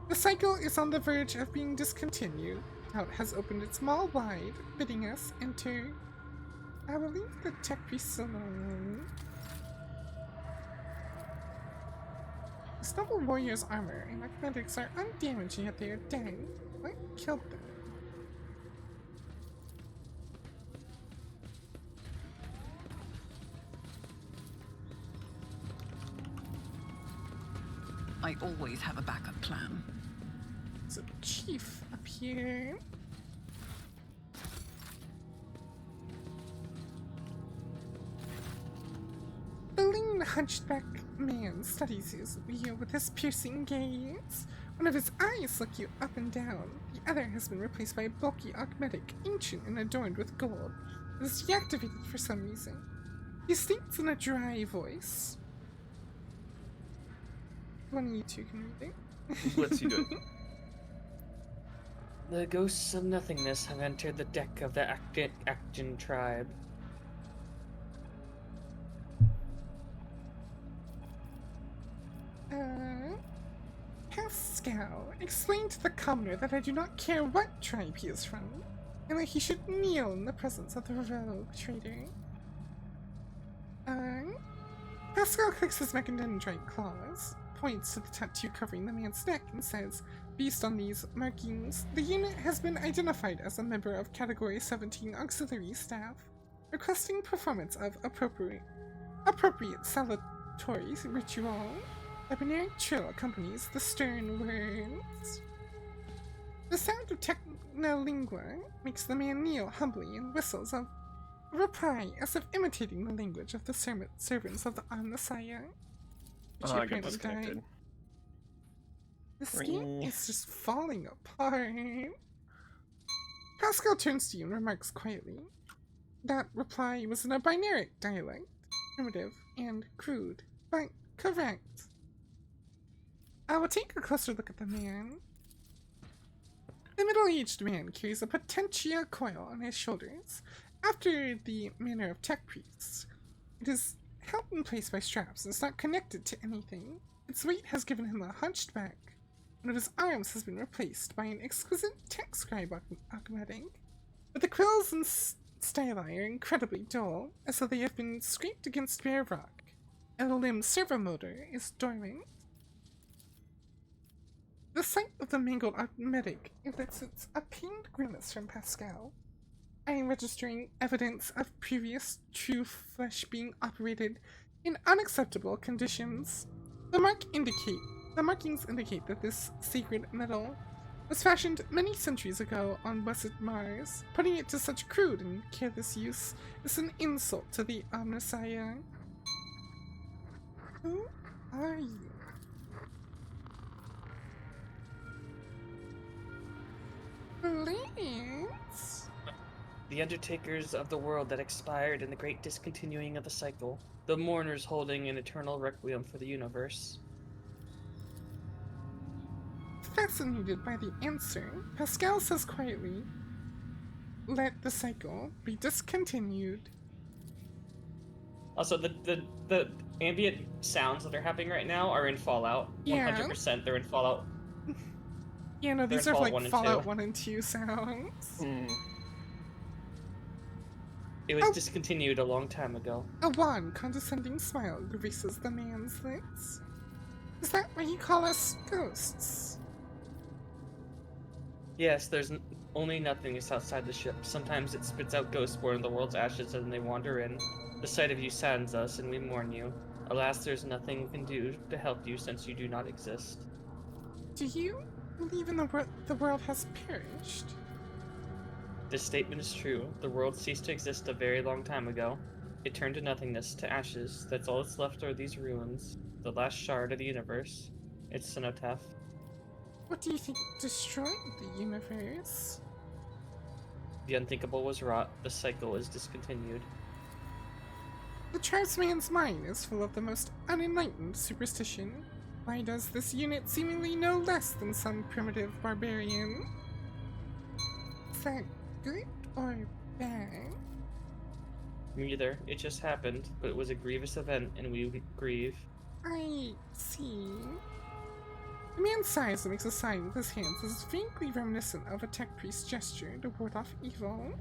The cycle is on the verge of being discontinued. Doubt has opened its maw wide, bidding us enter. I will leave the tech priests alone. The Stubble Warrior's armor and mathematics are undamaged, yet they are dead. What killed them? I always have a backup plan. There's a chief up here. The lean, hunchback man studies you with his piercing gaze. One of his eyes look you up and down. The other has been replaced by a bulky augmetic, ancient and adorned with gold. It is deactivated for some reason. He states in a dry voice. One of you two can read it. What's he doing? The ghosts of nothingness have entered the deck of the Acton tribe. Pascal, explain to the commoner that I do not care what tribe he is from, and that he should kneel in the presence of the rogue traitor. Pascal clicks his mechadendrite claws, points to the tattoo covering the man's neck, and says, based on these markings, the unit has been identified as a member of Category 17 Auxiliary Staff, requesting performance of appropriate salutatory ritual. A barbaric trill accompanies the stern words. The sound of technolingua makes the man kneel humbly and whistles a reply as if imitating the language of the servants of the Messiah. I got disconnected. This game is just falling apart. Pascal turns to you and remarks quietly. That reply was in a binaric dialect, primitive and crude, but correct. I will take a closer look at the man. The middle-aged man carries a potentia coil on his shoulders, after the manner of tech priests. It is held in place by straps and is not connected to anything. Its weight has given him a hunched back. One of his arms has been replaced by an exquisite tech scribe augmetic, but the quills and styli are incredibly dull, as though they have been scraped against bare rock, and the limb servomotor is dormant. The sight of the mangled augmetic elicits a pained grimace from Pascal. I am registering evidence of previous true flesh being operated in unacceptable conditions. The markings indicate that this sacred metal was fashioned many centuries ago on blessed Mars. Putting it to such crude and careless use is an insult to the Messiah. Who are you? Lance? The undertakers of the world that expired in the great discontinuing of the cycle. The mourners holding an eternal requiem for the universe. Fascinated by the answer, Pascal says quietly, "Let the cycle be discontinued." Also, the ambient sounds that are happening right now are in Fallout. Yeah. 100% they're in Fallout. Yeah, no, They're these in are Fallout like 1 and Fallout 2. 1 and 2 sounds. Hmm. It was Oh. discontinued a long time ago. A wan, condescending smile graces the man's lips. Is that why you call us ghosts? Yes, there's only nothingness outside the ship. Sometimes it spits out ghosts born of the world's ashes and they wander in. The sight of you saddens us and we mourn you. Alas, there's nothing we can do to help you since you do not exist. Do you believe in the world has perished? This statement is true. The world ceased to exist a very long time ago. It turned to nothingness, to ashes. That's all that's left are these ruins. The last shard of the universe. It's cenotaph. What do you think destroyed the universe? The unthinkable was wrought. The cycle is discontinued. The tribesman's mind is full of the most unenlightened superstition. Why does this unit seemingly know less than some primitive barbarian? Is that good or bad? Neither. It just happened, but it was a grievous event, and we grieve. I see. The man sighs and makes a sign with his hands as vaguely reminiscent of a tech priest's gesture to ward off evil.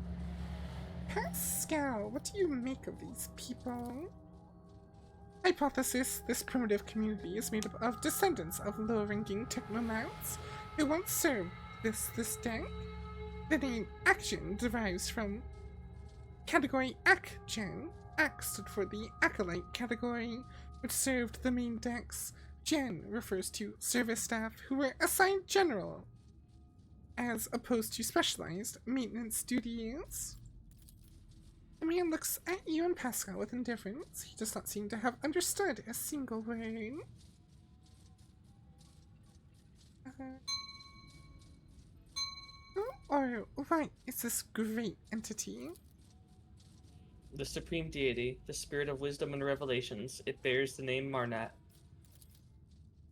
Pascal, what do you make of these people? Hypothesis: this primitive community is made up of descendants of low-ranking technomouts who once served this deck. The name Action derives from category Ac-Gen. Ac stood for the Acolyte category, which served the main decks. Gen refers to service staff who were assigned general, as opposed to specialized maintenance duties. The man looks at you and Pascal with indifference. He does not seem to have understood a single word. Who or what is this great entity? The supreme deity, the spirit of wisdom and revelations, it bears the name Marnat.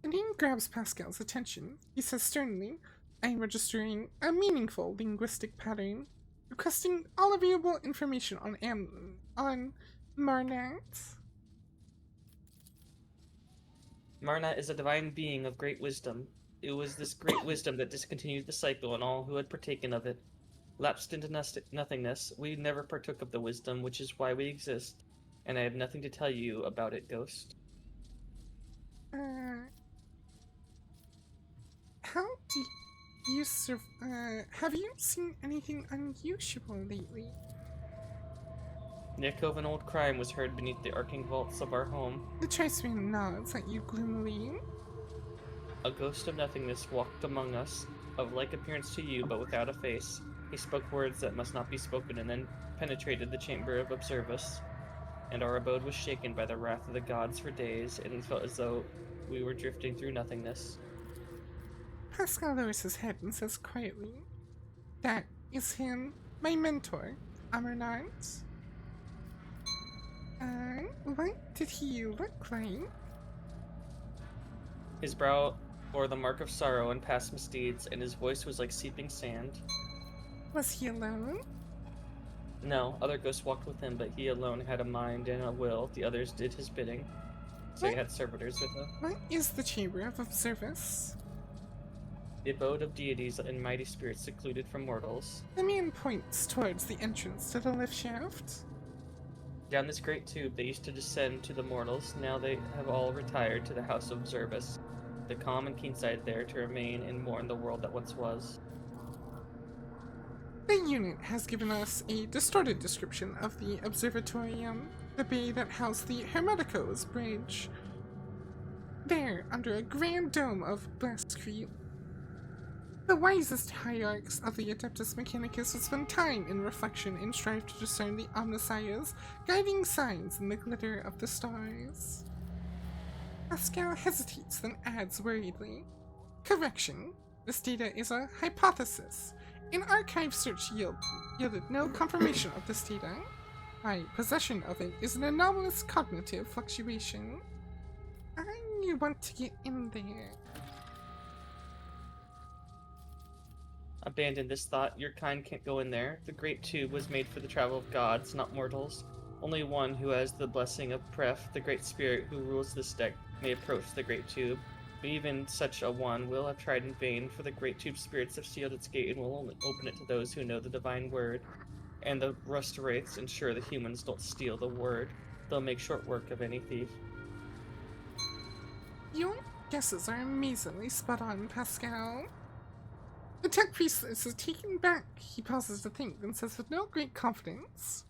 The name grabs Pascal's attention. He says sternly, I am registering a meaningful linguistic pattern, requesting all available information on Marnat. Marnat is a divine being of great wisdom. It was this great wisdom that discontinued the cycle and all who had partaken of it. Lapsed into nothingness, we never partook of the wisdom, which is why we exist, and I have nothing to tell you about it, Ghost. How do you have you seen anything unusual lately? The echo of an old crime was heard beneath the arcing vaults of our home. The tribesman nods at you gloomily. A ghost of nothingness walked among us, of like appearance to you, but without a face. He spoke words that must not be spoken, and then penetrated the chamber of Observus. And our abode was shaken by the wrath of the gods for days, and it felt as though we were drifting through nothingness. Pascal lowers his head and says quietly, that is him, my mentor, Amarnat. What did he look like? His brow bore the mark of sorrow and past misdeeds, and his voice was like seeping sand. Was he alone? No, other ghosts walked with him, but he alone had a mind and a will. The others did his bidding. So he What? had servitors with him. What is the Chamber of Observus? The abode of deities and mighty spirits secluded from mortals. The man points towards the entrance to the lift shaft. Down this great tube they used to descend to the mortals. Now they have all retired to the house of Observus. The calm and keen sight there to remain and mourn the world that once was. The unit has given us a distorted description of the observatorium, the bay that housed the Hermeticos Bridge. There, under a grand dome of Blastcrete, the wisest hierarchs of the Adeptus Mechanicus would spend time in reflection and strive to discern the Omnissiah's guiding signs in the glitter of the stars. Pascal hesitates, then adds worriedly, correction, this data is a hypothesis. An archive search yielded no confirmation of this data. My possession of it is an anomalous cognitive fluctuation. I want to get in there. Abandon this thought. Your kind can't go in there. The great tube was made for the travel of gods, not mortals. Only one who has the blessing of Pref, the great spirit who rules this deck, may approach the great tube. Even such a one will have tried in vain, for the great tube spirits have sealed its gate and will only open it to those who know the divine word. And the rust wraiths ensure the humans don't steal the word. They'll make short work of any thief. Your guesses are amazingly spot on, Pascal. The tech priestess is taken back. He pauses to think, then says with no great confidence,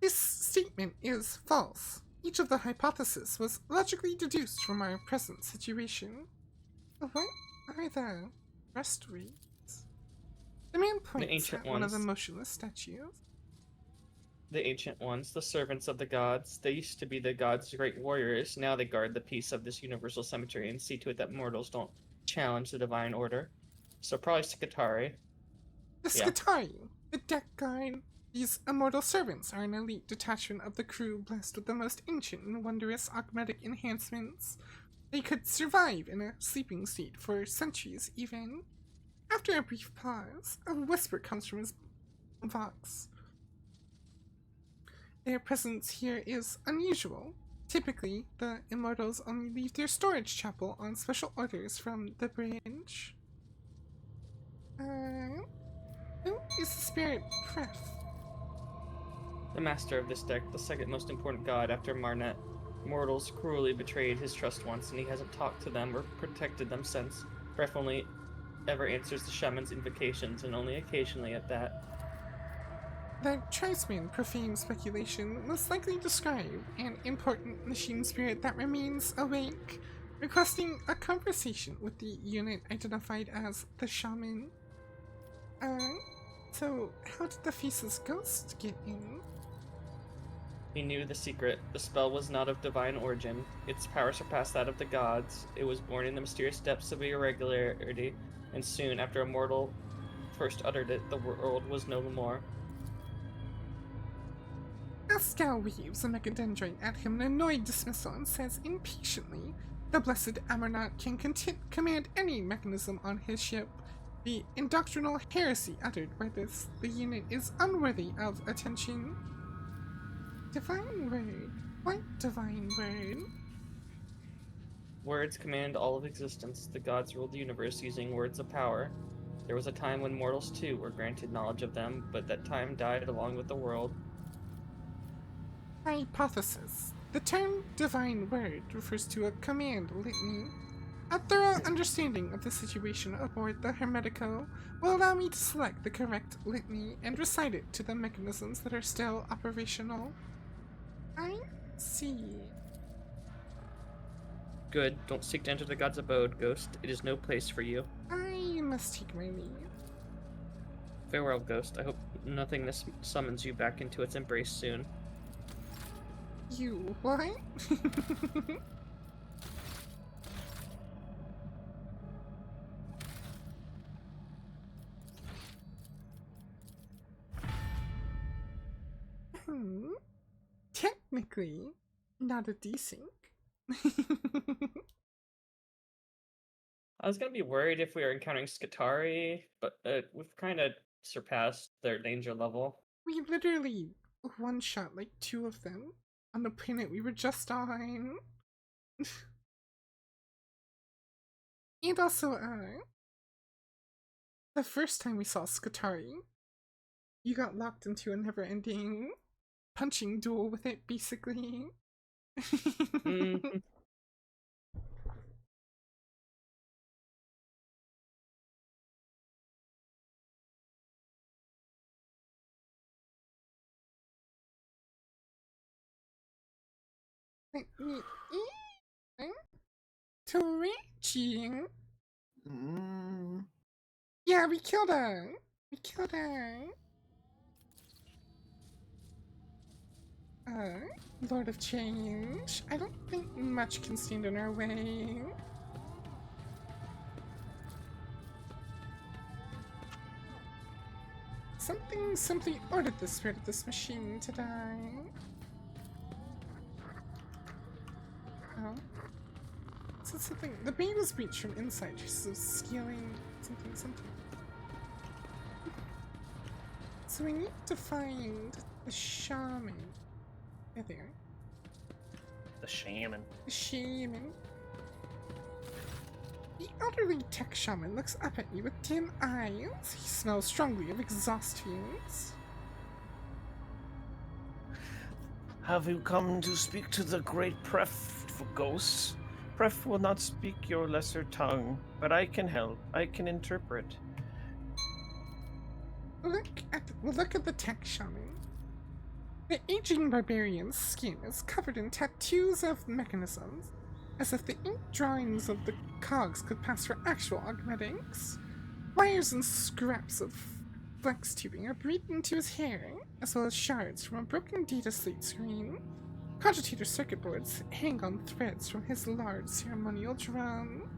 this statement is false. Each of the hypotheses was logically deduced from our present situation. What are the rust wraiths? The man points ancient at one of the ones. motionless statues. The ancient ones, the servants of the gods. They used to be the gods' great warriors. Now they guard the peace of this universal cemetery and see to it that mortals don't challenge the divine order. So probably Skitari. The Yeah. Skitari, the deck guard. These immortal servants are an elite detachment of the crew blessed with the most ancient and wondrous augmetic enhancements. They could survive in a sleeping state for centuries even. After a brief pause, a whisper comes from his vox. Their presence here is unusual. Typically, the immortals only leave their storage chapel on special orders from the bridge. Who is the spirit Pref? The master of this deck, the second most important god after Marelet. Mortals cruelly betrayed his trust once, and he hasn't talked to them or protected them since. Bref only ever answers the shaman's invocations, and only occasionally at that. The tribesman profane speculation most likely describe an important machine spirit that remains awake, requesting a conversation with the unit identified as the shaman. So how did the Faceless Ghost get in? He knew the secret. The spell was not of divine origin. Its power surpassed that of the gods. It was born in the mysterious depths of irregularity, and soon after a mortal first uttered it, the world was no more. Pascal waves a mechadendrite at him in annoyed dismissal and says impatiently, the blessed Amarnot can command any mechanism on his ship. The indoctrinal heresy uttered by the unit is unworthy of attention. Divine word? What divine word? Words command all of existence. The gods ruled the universe using words of power. There was a time when mortals too were granted knowledge of them, but that time died along with the world. Hypothesis. The term divine word refers to a command litany. A thorough understanding of the situation aboard the Hermetico will allow me to select the correct litany and recite it to the mechanisms that are still operational. I see. Good. Don't seek to enter the god's abode, Ghost. It is no place for you. I must take my leave. Farewell, Ghost. I hope nothingness summons you back into its embrace soon. You what? Technically, not a desync. I was gonna be worried if we were encountering Skitari, but we've kind of surpassed their danger level. We literally one-shot like 2 of them on the planet we were just on. And also, the first time we saw Skitari, you got locked into a never-ending punching duel with it, basically. Mhm. Let me in to reaching. Yeah, we killed her. We killed her. Lord of Change. I don't think much can stand in our way. Something simply ordered the spirit of this machine to die. Oh. So something. The bane was breached from inside, so scaling something. So we need to find the shaman. There. The shaman. The shaman. The elderly tech shaman looks up at you with dim eyes. He smells strongly of exhaust fumes. Have you come to speak to the great Pref for ghosts? Pref will not speak your lesser tongue, but I can help. I can interpret. Look at the tech shaman. The aging barbarian's skin is covered in tattoos of mechanisms, as if the ink drawings of the cogs could pass for actual augmetics. Wires and scraps of flex tubing are breathed into his hair, as well as shards from a broken data slate screen. Cogitator circuit boards hang on threads from his large ceremonial drum.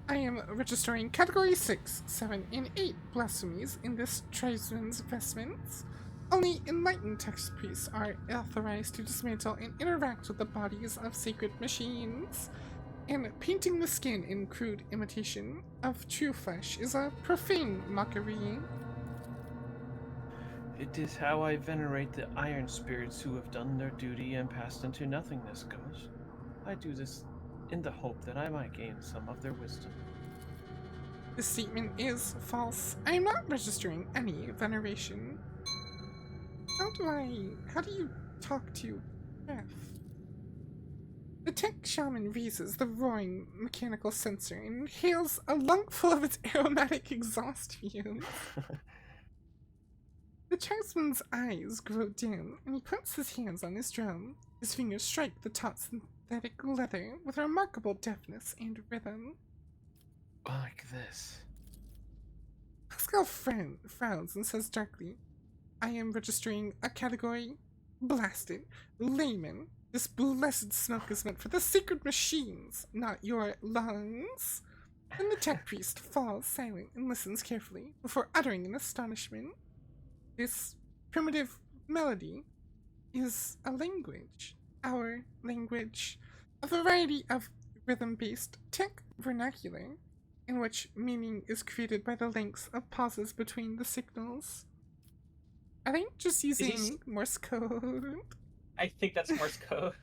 I am registering Category 6, 7, and 8 blasphemies in this tribesman's vestments. Only enlightened text priests are authorized to dismantle and interact with the bodies of sacred machines, and painting the skin in crude imitation of true flesh is a profane mockery. It is how I venerate the iron spirits who have done their duty and passed into nothingness, Ghost. I do this in the hope that I might gain some of their wisdom. This statement is false. I am not registering any veneration. How do you talk to F? The tech shaman raises the roaring mechanical sensor and inhales a lungful of its aromatic exhaust fumes. The tribesman's eyes grow dim, and he puts his hands on his drum. His fingers strike the taut synthetic leather with remarkable deftness and rhythm. Like this. Pascal frowns and says darkly, I am registering a category blasted layman. This blessed smoke is meant for the sacred machines, not your lungs. Then the tech priest falls silent and listens carefully before uttering in astonishment. This primitive melody is a language, our language, a variety of rhythm-based tech vernacular, in which meaning is created by the lengths of pauses between the signals. I think just using Morse code. I think that's Morse code.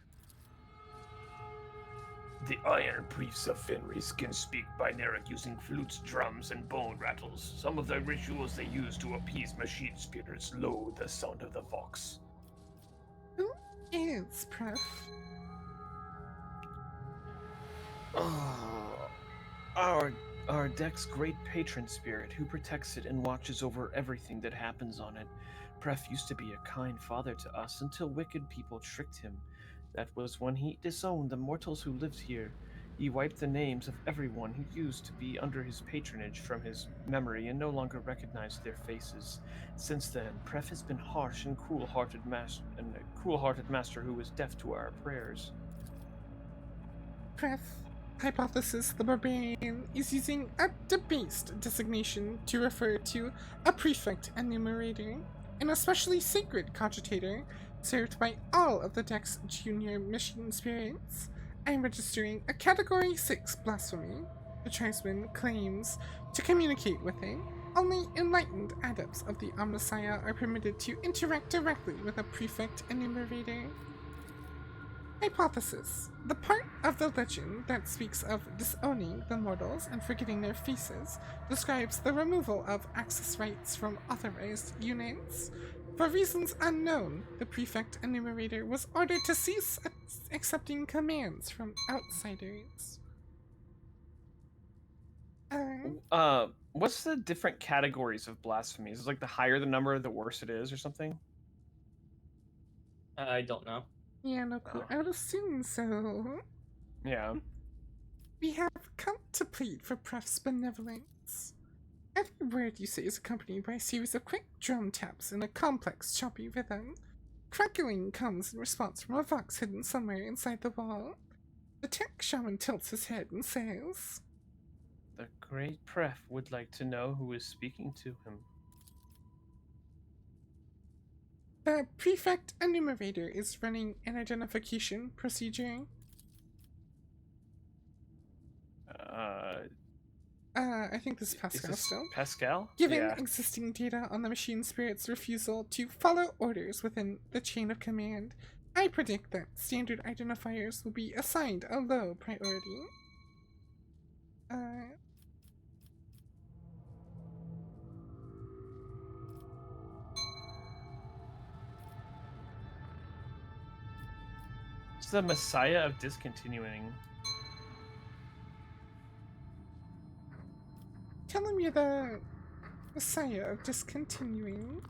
The iron priests of Fenris can speak binary using flutes, drums, and bone rattles. Some of the rituals they use to appease machine spirits loathe the sound of the vox. Who is Pref? Our deck's great patron spirit who protects it and watches over everything that happens on it. Pref used to be a kind father to us until wicked people tricked him. That was when he disowned the mortals who lived here. He wiped the names of everyone who used to be under his patronage from his memory and no longer recognized their faces. Since then, Pref has been harsh and cruel-hearted master who is deaf to our prayers. Pref, hypothesis the barbarian is using a debased designation to refer to a prefect enumerator, an especially sacred cogitator served by all of the deck's junior machine spirits. I am registering a Category 6 blasphemy. The tribesman claims to communicate with it. Only enlightened adepts of the Omnissiah are permitted to interact directly with a prefect enumerator. Hypothesis. The part of the legend that speaks of disowning the mortals and forgetting their faces describes the removal of access rights from authorized units. For reasons unknown, the prefect enumerator was ordered to cease accepting commands from outsiders. What's the different categories of blasphemies? Is like the higher the number, the worse it is, or something? I don't know. Yeah, no clue. I would assume so. Yeah. We have come to plead for Pref's benevolence. Every word you say is accompanied by a series of quick drum taps in a complex, choppy rhythm. Crackling comes in response from a vox hidden somewhere inside the wall. The tech shaman tilts his head and says, The great Pref would like to know who is speaking to him. The prefect enumerator is running an identification procedure. I think this is Pascal still. Pascal? Given Yeah. existing data on the machine spirit's refusal to follow orders within the chain of command, I predict that standard identifiers will be assigned a low priority. It's the Messiah of discontinuing. Tell him you're the Messiah of discontinuing.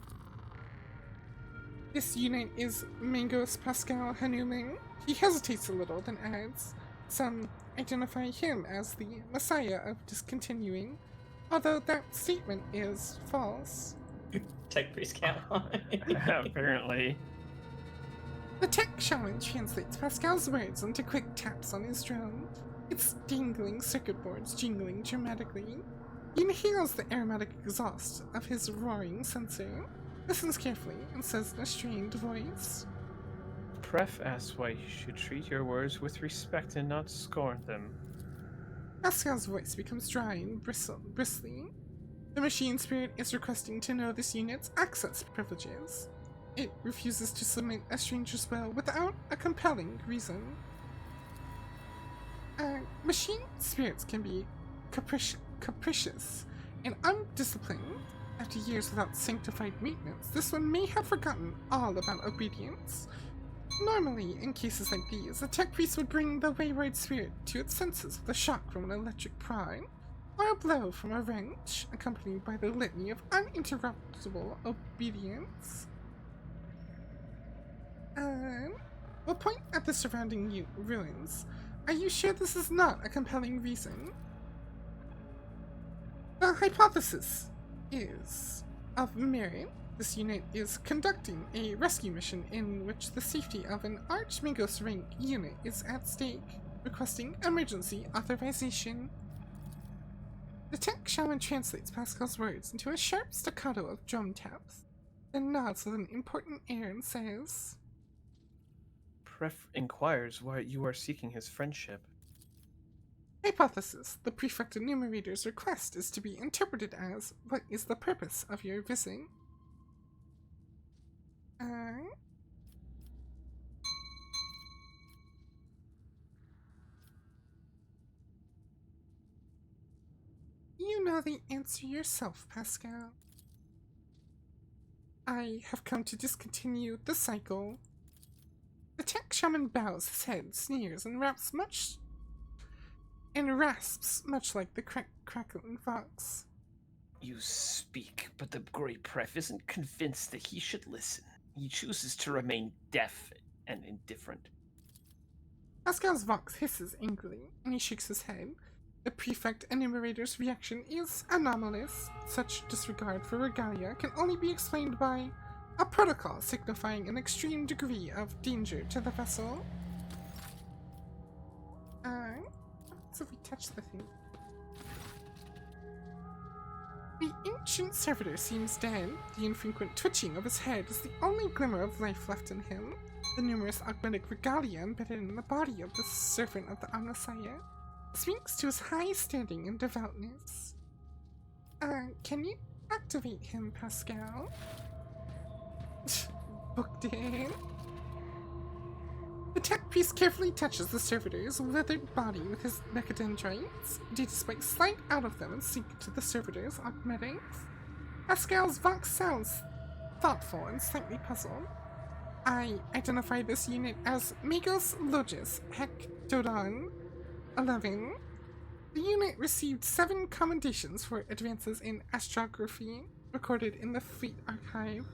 This unit is Mangos Pascal Hanuman. He hesitates a little, then adds, some identify him as the Messiah of discontinuing, although that statement is false. Tech priest count on. Apparently. The tech shaman translates Pascal's words into quick taps on his drone, its dangling circuit boards jingling dramatically. He inhales the aromatic exhaust of his roaring sensor, listens carefully, and says in a strained voice, Pref asks why you should treat your words with respect and not scorn them. Pascal's voice becomes dry and bristly. The machine spirit is requesting to know this unit's access privileges. It refuses to submit a stranger's will without a compelling reason. Machine spirits can be capricious and undisciplined. After years without sanctified maintenance, this one may have forgotten all about obedience. Normally, in cases like these, a tech priest would bring the wayward spirit to its senses with a shock from an electric prod, or a blow from a wrench, accompanied by the litany of uninterruptible obedience. We'll point at the surrounding ruins. Are you sure this is not a compelling reason? The hypothesis is of merit. This unit is conducting a rescue mission in which the safety of an Archmagos rank unit is at stake, requesting emergency authorization. The tech shaman translates Pascal's words into a sharp staccato of drum taps, then nods with an important air and says, Pref inquires why you are seeking his friendship. Hypothesis. The prefect enumerator's request is to be interpreted as, what is the purpose of your visit? You know the answer yourself, Pascal. I have come to discontinue the cycle. The tech shaman bows his head, sneers, and rasps much like the crackling fox. You speak, but the great Pref isn't convinced that he should listen. He chooses to remain deaf and indifferent. Pascal's vox hisses angrily, and he shakes his head. The prefect enumerator's reaction is anomalous. Such disregard for regalia can only be explained by a protocol signifying an extreme degree of danger to the vessel. So if we touch the thing. The ancient servitor seems dead. The infrequent twitching of his head is the only glimmer of life left in him. The numerous augmented regalia embedded in the body of the servant of the Omnissiah speaks to his high standing and devoutness. Can you activate him, Pascal? Booked in. The tech priest carefully touches the servitor's withered body with his mechadendrites. Data spikes slide out of them and sink to the servitor's augmetics. Pascal's vox sounds thoughtful and slightly puzzled. I identify this unit as Magos Logis Hectodon 11. The unit received 7 commendations for advances in astrography, recorded in the Fleet Archive.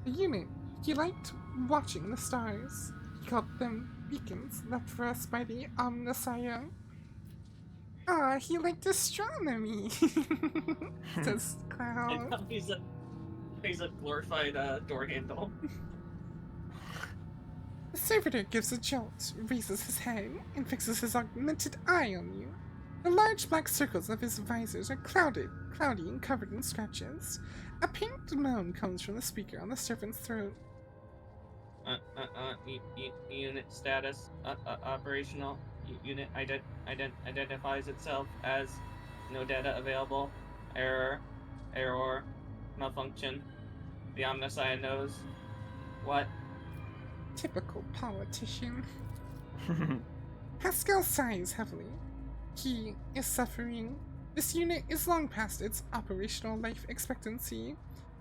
The unit, he liked watching the stars. He called them beacons left for us by the Omnissiah. He liked astronomy, says Cloud. He's a glorified door handle. The servitor gives a jolt, raises his head, and fixes his augmented eye on you. The large black circles of his visors are cloudy and covered in scratches. A faint moan comes from the speaker on the servant's throat. Unit status, operational. Unit identifies itself as no data available. Error, malfunction. The Omnissiah knows. What? Typical politician. Pascal sighs heavily. He is suffering. This unit is long past its operational life expectancy,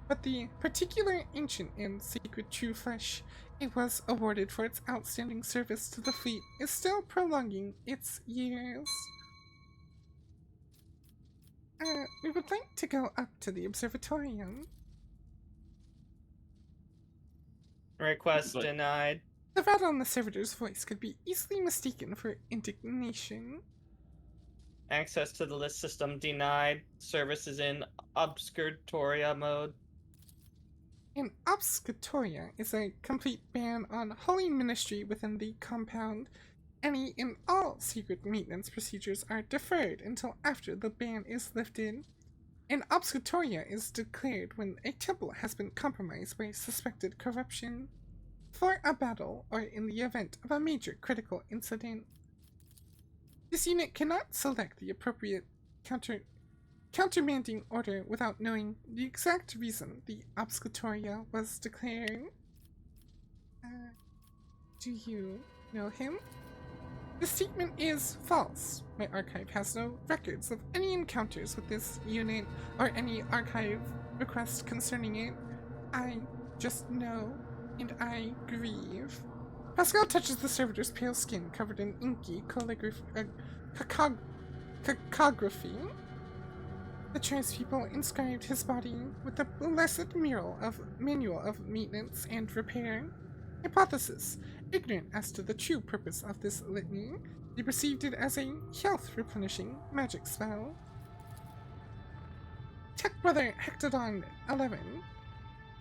but the particular ancient and sacred true flesh it was awarded for its outstanding service to the fleet is still prolonging its years. We would like to go up to the observatorium. Request But- denied. The rattle in the servitor's voice could be easily mistaken for indignation. Access to the list system denied. Service is in obscuratoria mode. An obscuratoria is a complete ban on holy ministry within the compound. Any and all secret maintenance procedures are deferred until after the ban is lifted. An obscuratoria is declared when a temple has been compromised by suspected corruption, for a battle, or in the event of a major critical incident. This unit cannot select the appropriate countermanding order without knowing the exact reason the obscuratoria was declared. Do you know him? This statement is false. My archive has no records of any encounters with this unit or any archive request concerning it. I just know, and I grieve. Pascal touches the servitor's pale skin covered in inky cacography. The tribespeople inscribed his body with the blessed manual of maintenance and repair. Hypothesis: ignorant as to the true purpose of this litany, they perceived it as a health-replenishing magic spell. Tech Brother Hectodon 11.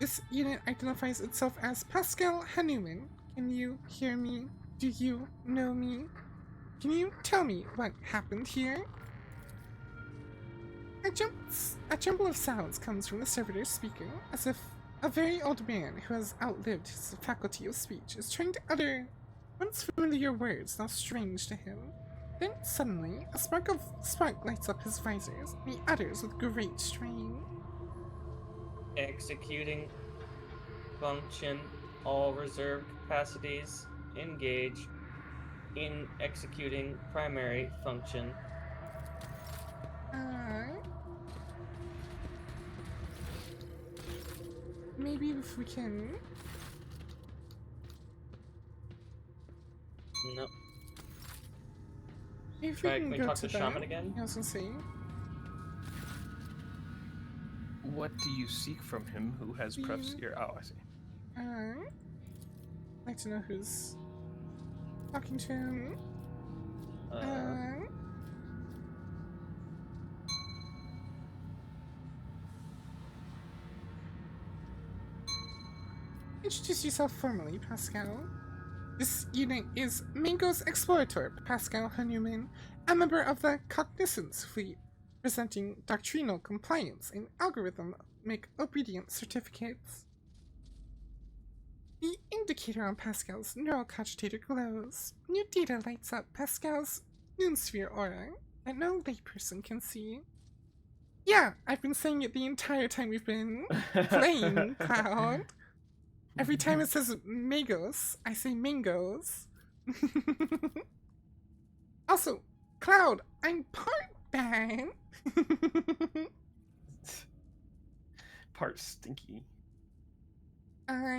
This unit identifies itself as Pascal Hanuman. Can you hear me? Do you know me? Can you tell me what happened here? A jumble of sounds comes from the servitor's speaker, as if a very old man who has outlived his faculty of speech is trying to utter once familiar words now strange to him. Then suddenly, a spark lights up his visors, and he utters with great strain. Executing function. All reserved capacities engage in executing primary function. Maybe if we can... Nope. If we Right, can can we go talk to to that. Shaman again? I was gonna say. What do you seek from him who has prefs here? Oh, I see. I'd like to know who's talking to him. Introduce yourself formally, Pascal. This unit is Mingo's Explorator, Pascal Hanuman, a member of the Cognizance Fleet, presenting doctrinal compliance and algorithmic obedience certificates. The indicator on Pascal's neural cogitator glows. New data lights up Pascal's noonsphere aura that no layperson can see. Yeah, I've been saying it the entire time we've been playing, Cloud. Every time it says Magos, I say Mingos. Also, Cloud, I'm part bad. Part stinky.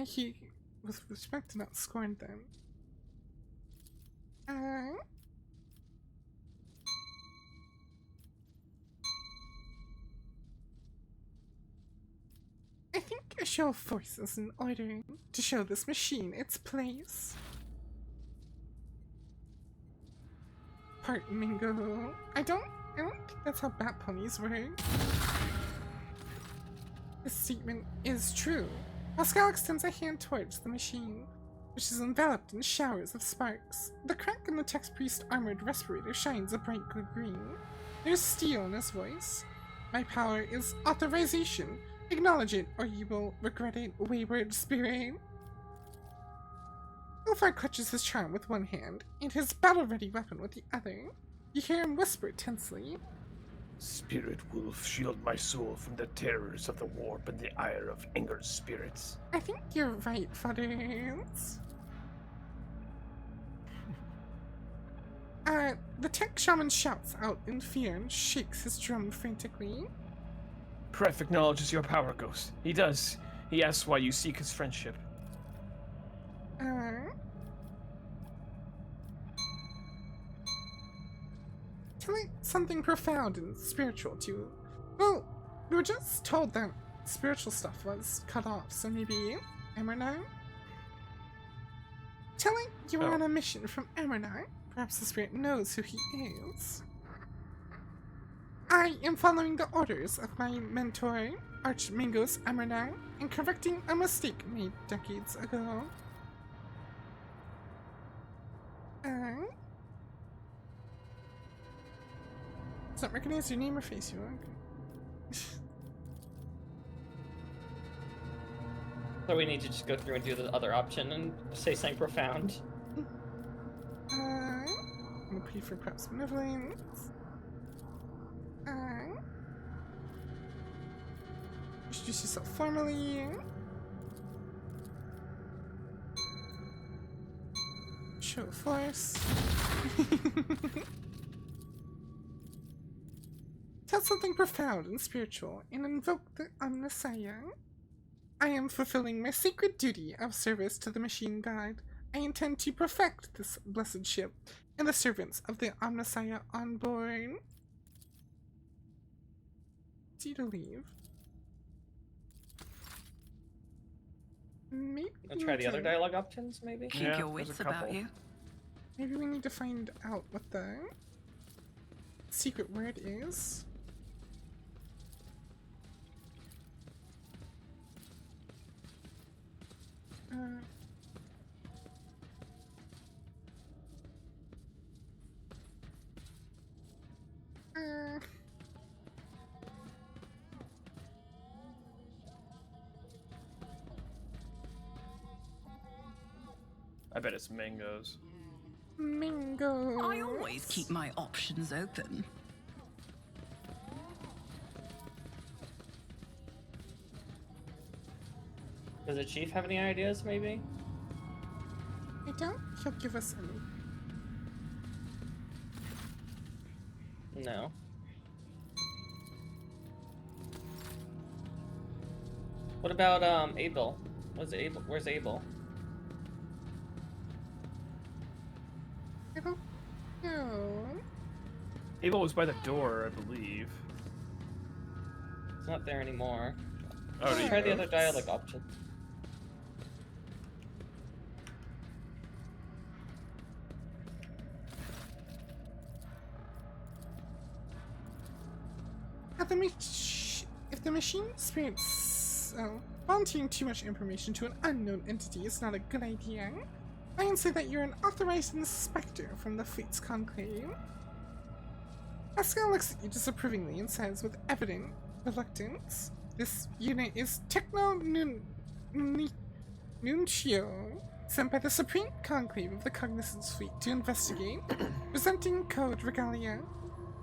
He, with respect, to not scorn them. I think a show of force is in order to show this machine its place. Part Mingo. I don't think that's how bat ponies work. This statement is true. Pascal extends a hand towards the machine, which is enveloped in showers of sparks. The crack in the Tex Priest armored respirator shines a bright good green. There's steel in his voice. My power is authorization. Acknowledge it, or you will regret it, wayward spirit. Ulfar clutches his charm with one hand, and his battle-ready weapon with the other. You hear him whisper tensely. Spirit Wolf, shield my soul from the terrors of the warp and the ire of angered spirits. I think you're right, Fudders. The tech shaman shouts out in fear and shakes his drum frantically. Pref acknowledges your power, Ghost. He does. He asks why you seek his friendship. Tell me something profound and spiritual to you. Well, we were just told that spiritual stuff was cut off, so maybe Emmernight? Telling you are on a mission from Emmernight. Perhaps the spirit knows who he is. I am following the orders of my mentor, Archmingos Emmernight, and correcting a mistake made decades ago. Does not recognize your name or face you. Okay. So we need to just go through and do the other option and say something profound. I'm gonna plead for perhaps benevolence. Introduce yourself formally. Show force. Tell something profound and spiritual and invoke the Omnissiah. I am fulfilling my sacred duty of service to the machine god. I intend to perfect this blessed ship and the servants of the Omnissiah on board. See to leave. Maybe I'll try the other dialogue options, maybe? Keep Yeah, your there's a wits about couple. you. Maybe we need to find out what the secret word is. I bet it's mangoes. Mingo. I always keep my options open. Does the chief have any ideas, maybe? I doubt he'll give us any. No. What about Abel? Where's Abel? Where's Abel? I don't know. Abel was by the door, I believe. It's not there anymore. Oh, do you Try the know? other dialogue option. If the machine spirits volunteering too much information to an unknown entity is not a good idea, I can say that you're an authorized inspector from the fleet's conclave. Pascal looks at you disapprovingly and says with evident reluctance, "This unit is Nuncio, sent by the Supreme Conclave of the Cognizance Fleet to investigate, presenting Code Regalia."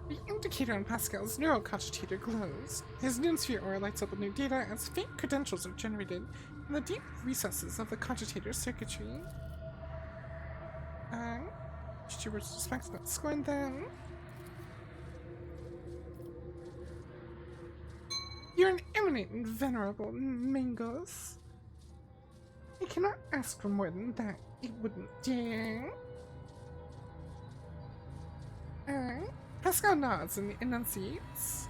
The indicator on Pascal's neurocogitator glows. His noonsphere aura lights up with new data as fake credentials are generated in the deep recesses of the cogitator's circuitry. Stewards suspects not scorn them. You're an eminent and venerable Mingos. I cannot ask for more than that. It wouldn't dare. Pascal nods and enunciates.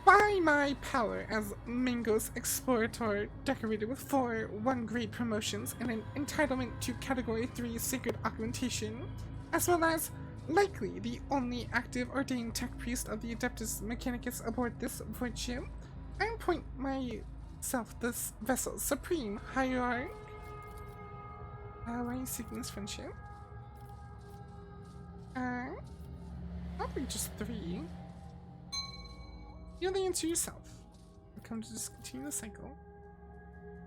By my power as Mingos Explorator, decorated with 4 1-grade promotions and an entitlement to Category 3 Sacred Augmentation, as well as likely the only active ordained tech priest of the Adeptus Mechanicus aboard this void ship, I appoint myself this vessel's supreme hierarch. Why are you seeking this friendship? Probably just 3. You know the answer yourself. I've come to discontinue the cycle.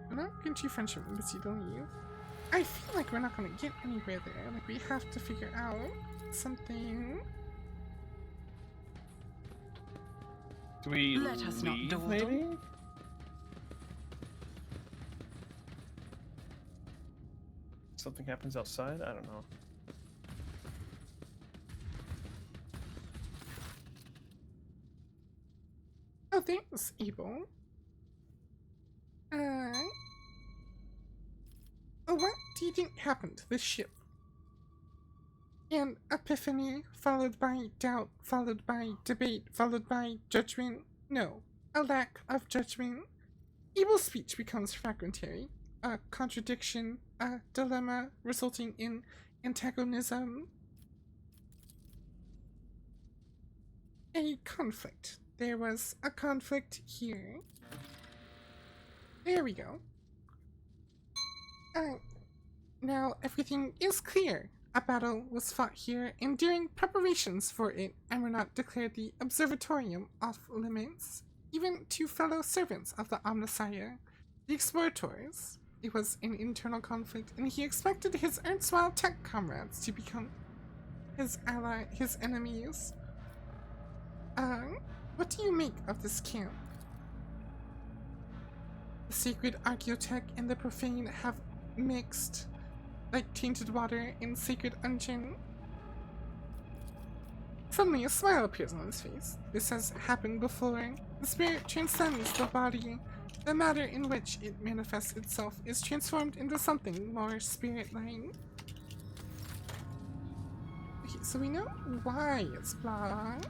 I'm not going to your friendship embassy to leave. I feel like we're not going to get anywhere there. Like, we have to figure out something. Do we Let us not leave, dawdle. maybe? Something happens outside? I don't know. was able. What do you think happened to this ship? An epiphany, followed by doubt, followed by debate, followed by judgment? No, a lack of judgment. Evil speech becomes fragmentary, a contradiction, a dilemma resulting in antagonism. A conflict. There was a conflict here. There we go. Now everything is clear. A battle was fought here, and during preparations for it, Amernot declared the Observatorium off limits, even to fellow servants of the Omnissiah, the Explorators. It was an internal conflict, and he expected his erstwhile tech comrades to become his enemies. What do you make of this camp? The sacred archaeotech and the profane have mixed, like tainted water in sacred unction. Suddenly a smile appears on his face. This has happened before. The spirit transcends the body. The matter in which it manifests itself is transformed into something more spirit-like. Okay, so we know why it's blocked.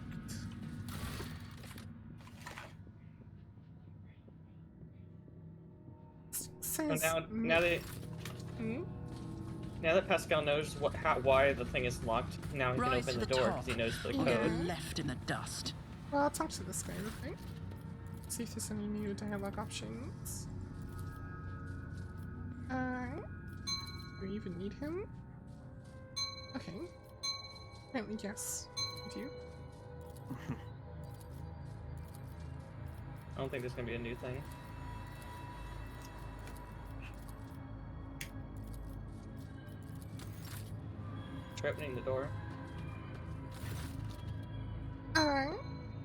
So now that Pascal knows why the thing is locked, now he can Rise open to the door because he knows the or get code. left in the dust. Well, I'll talk to this guy real quick. See if there's any new dialogue options. Do we even need him? Okay. Apparently, yes. We do. I don't think there's gonna be a new thing. Try opening the door.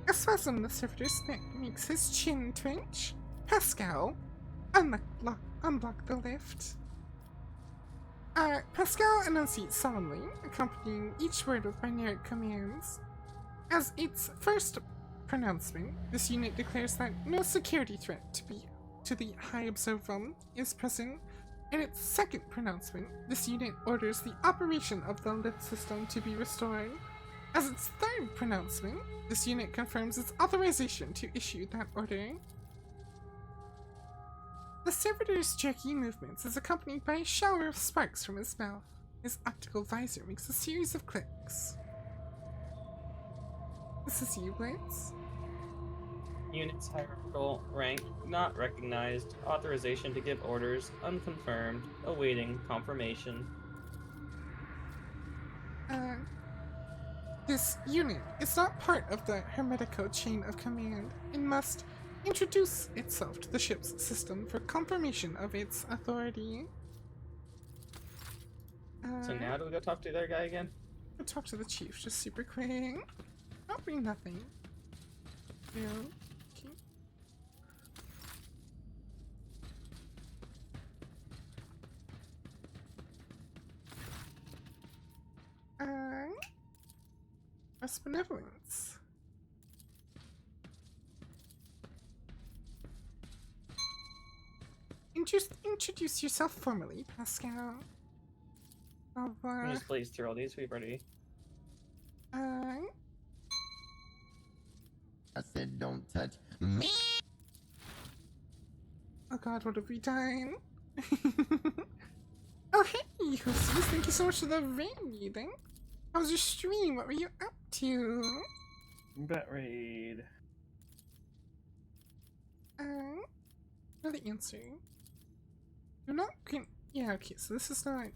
A spasm in the servitor's neck makes his chin twitch. Pascal, unblock the lift. Pascal enunciates solemnly, accompanying each word with binary commands. As its first pronouncement, this unit declares that no security threat to the High Observum is present. In its second pronouncement, this unit orders the operation of the lift system to be restored. As its third pronouncement, this unit confirms its authorization to issue that order. The servitor's jerky movements is accompanied by a shower of sparks from his mouth. His optical visor makes a series of clicks. This is you, Blitz. Unit's hierarchical rank not recognized. Authorization to give orders unconfirmed. Awaiting confirmation. This unit is not part of the Hermetico chain of command and must introduce itself to the ship's system for confirmation of its authority. So now do we go talk to their guy again? I'll talk to the chief just super quick. Probably nothing. Yeah. Okay. Us benevolence. Introduce yourself formally, Pascal. We just blaze through all these. We've already. I said don't touch me. Oh god, what have we done? Oh hey, Hostess, thank you so much for the raid. How was your stream? What were you up to? Bet raid. Know the answer. You're not going. Yeah, okay, so this is not.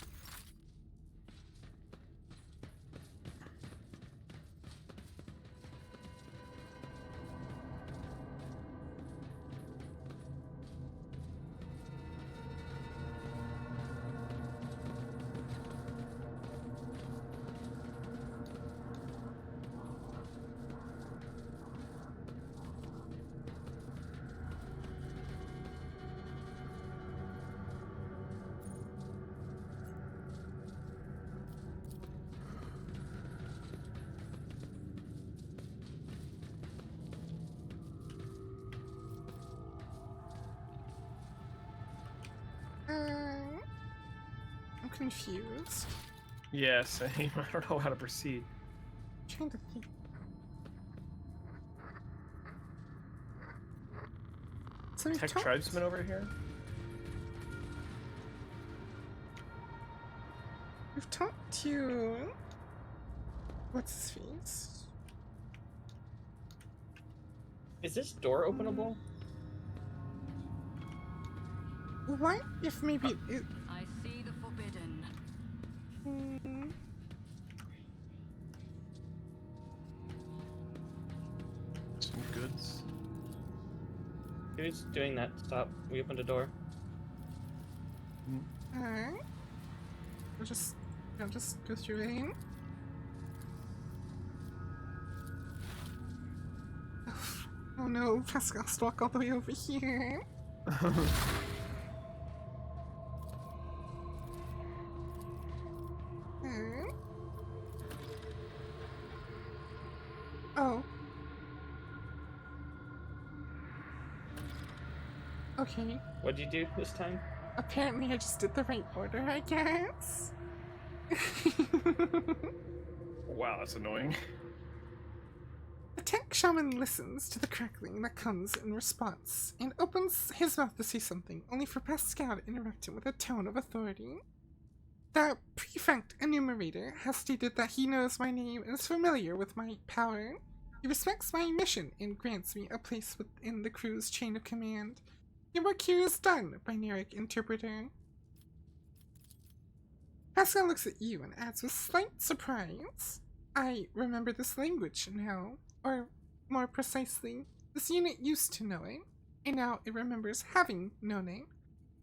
I'm confused. Yeah, same. I don't know how to proceed. I'm trying to think. So we've Tech talked- tribesman over here? We've talked to... What's his face? Is this door openable? What if maybe it... I see the forbidden. Hmm, Some goods. Who's doing that? Stop. We opened a door. alright. I'll just go through it. Oh no, Pascal has to walk all the way over here. Alright. Oh. Okay. What'd you do this time? Apparently I just did the right order, I guess. Wow, that's annoying. The tech shaman listens to the crackling that comes in response and opens his mouth to say something, only for Pascal to interrupt him with a tone of authority. The prefect enumerator has stated that he knows my name and is familiar with my power. He respects my mission and grants me a place within the crew's chain of command. Your work here is done, binaric interpreter. Pascal looks at you and adds with slight surprise. I remember this language now, or more precisely, this unit used to know it, and now it remembers having known it.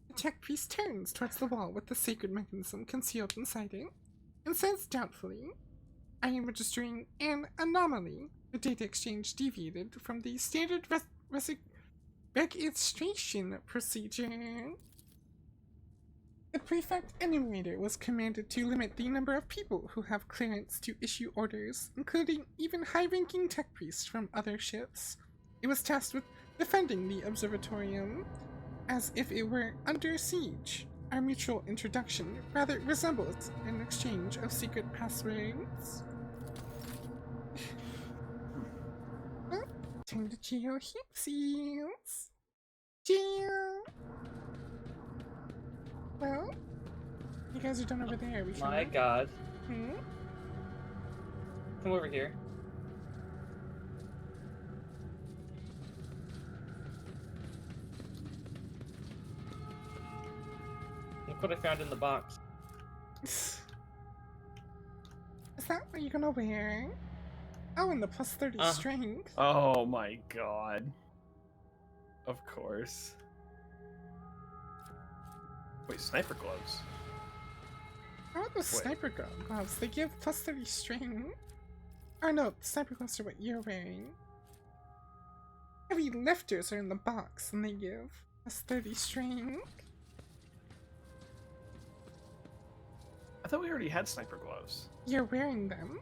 The tech priest turns towards the wall with the sacred mechanism concealed inside it, and says doubtfully, I am registering an anomaly. The data exchange deviated from the standard registration procedure. The prefect enumerator was commanded to limit the number of people who have clearance to issue orders, including even high-ranking tech priests from other ships. It was tasked with defending the observatorium, as if it were under siege. Our mutual introduction rather resembles an exchange of secret passwords. Well, time to chill hipsies. Chill. Well, you guys are done over there. We can. My god. Hmm? Come over here. Look what I found in the box. Is that what you're gonna wear? Oh, and the plus 30 strength. Oh my god. Of course. Wait, sniper gloves? How about those Wait. sniper gloves? They give plus 30 strength. Oh no, the sniper gloves are what you're wearing. Heavy lifters are in the box and they give plus 30 strength. I thought we already had sniper gloves. You're wearing them.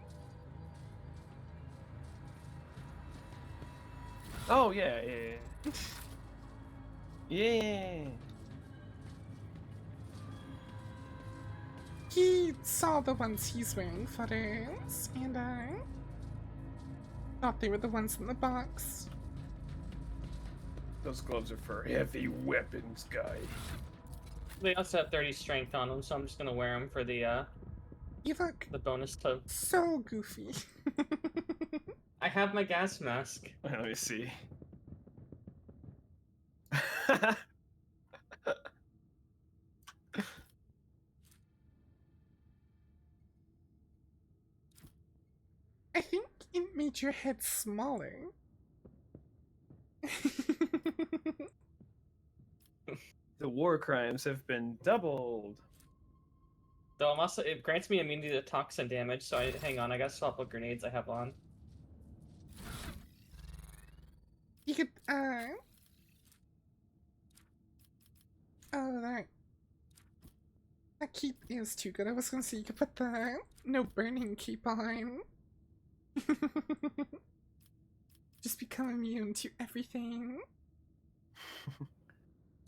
Oh, yeah. Yeah. He saw the ones he's wearing photos, and I thought they were the ones in the box. Those gloves are for heavy weapons, guy. They also have 30 strength on them, so I'm just gonna wear them for the You look bonus to. so goofy. I have my gas mask. Let me see. I think it made your head smaller. The war crimes have been doubled. Though I'm also, it grants me immunity to toxin damage, so hang on, I gotta swap what grenades I have on. You could, oh, that cape is too good. I was gonna say you could put the no burning cape on. Just become immune to everything.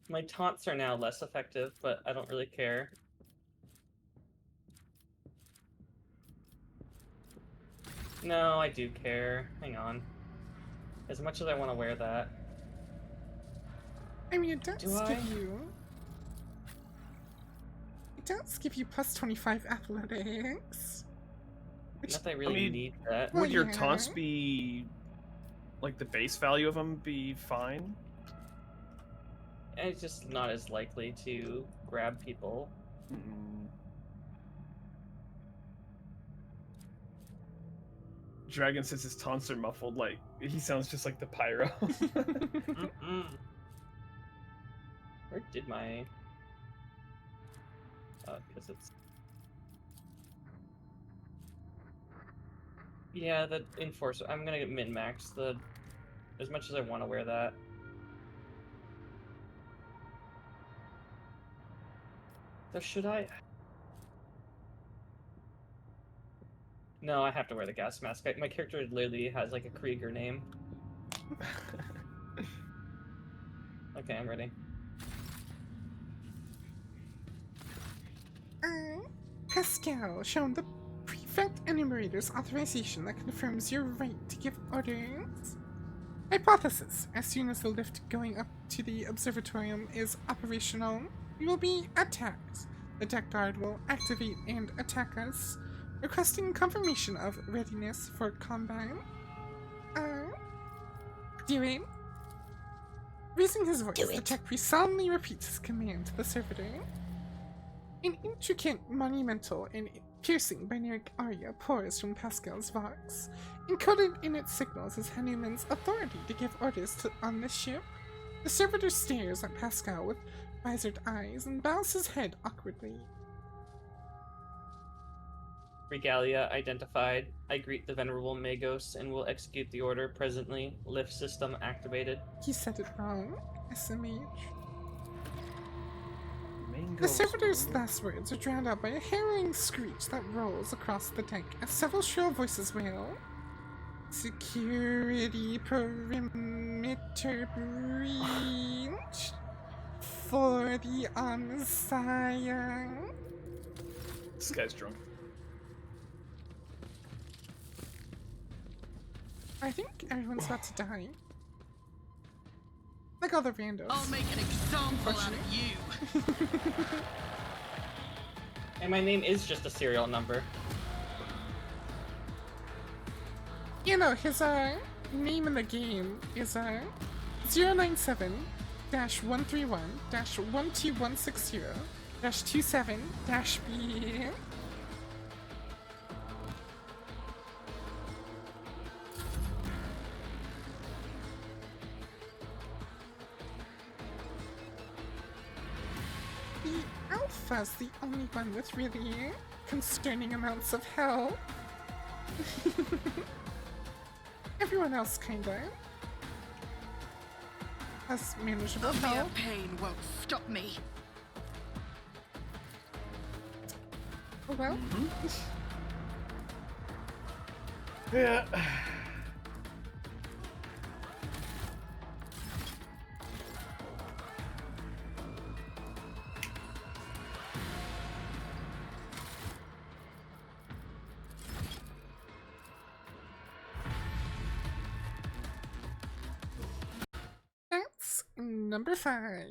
My taunts are now less effective, but I don't really care. No, I do care. Hang on. As much as I want to wear that. I mean, it does Do I? give you. It does give you plus 25 athletics. Which, Not that I really mean, need that. Well, Would your yeah. taunts be like the base value of them be fine? It's just not as likely to grab people. Mm. Dragon says his taunts are muffled, like he sounds just like the pyro. Mm-mm. Where did my... because it's... Yeah, the Enforcer. I'm gonna get min-max the... As much as I want to wear that. So should I... No, I have to wear the gas mask. My character literally has like a Krieger name. Okay, I'm ready. Pascal, shown the Prefect Enumerator's authorization that confirms your right to give orders. Hypothesis: as soon as the lift going up to the observatorium is operational, we will be attacked. The deck guard will activate and attack us, requesting confirmation of readiness for combat. Do it. Raising his voice, the tech priest solemnly repeats his command to the servitor. An intricate, monumental, and piercing binary aria pours from Pascal's vox. Encoded in its signals is Hanuman's authority to give orders on the ship. The servitor stares at Pascal with visored eyes and bows his head awkwardly. Regalia identified. I greet the venerable Magos and will execute the order presently. Lift system activated. He said it wrong. SMH. The Mangoes, servitor's man. last words are drowned out by a harrowing screech that rolls across the deck as several shrill voices wail. Security perimeter breached for the Messiah. This guy's drunk. I think everyone's about to die. Like all the randos. I'll make an example out of you. And my name is just a serial number. You know, his name in the game is 097-131-12160-27-B. The Alpha's the only one with really concerning amounts of health. Everyone else kinda has manageable Mere health. pain won't stop me. Oh well. Yeah. That's number 5.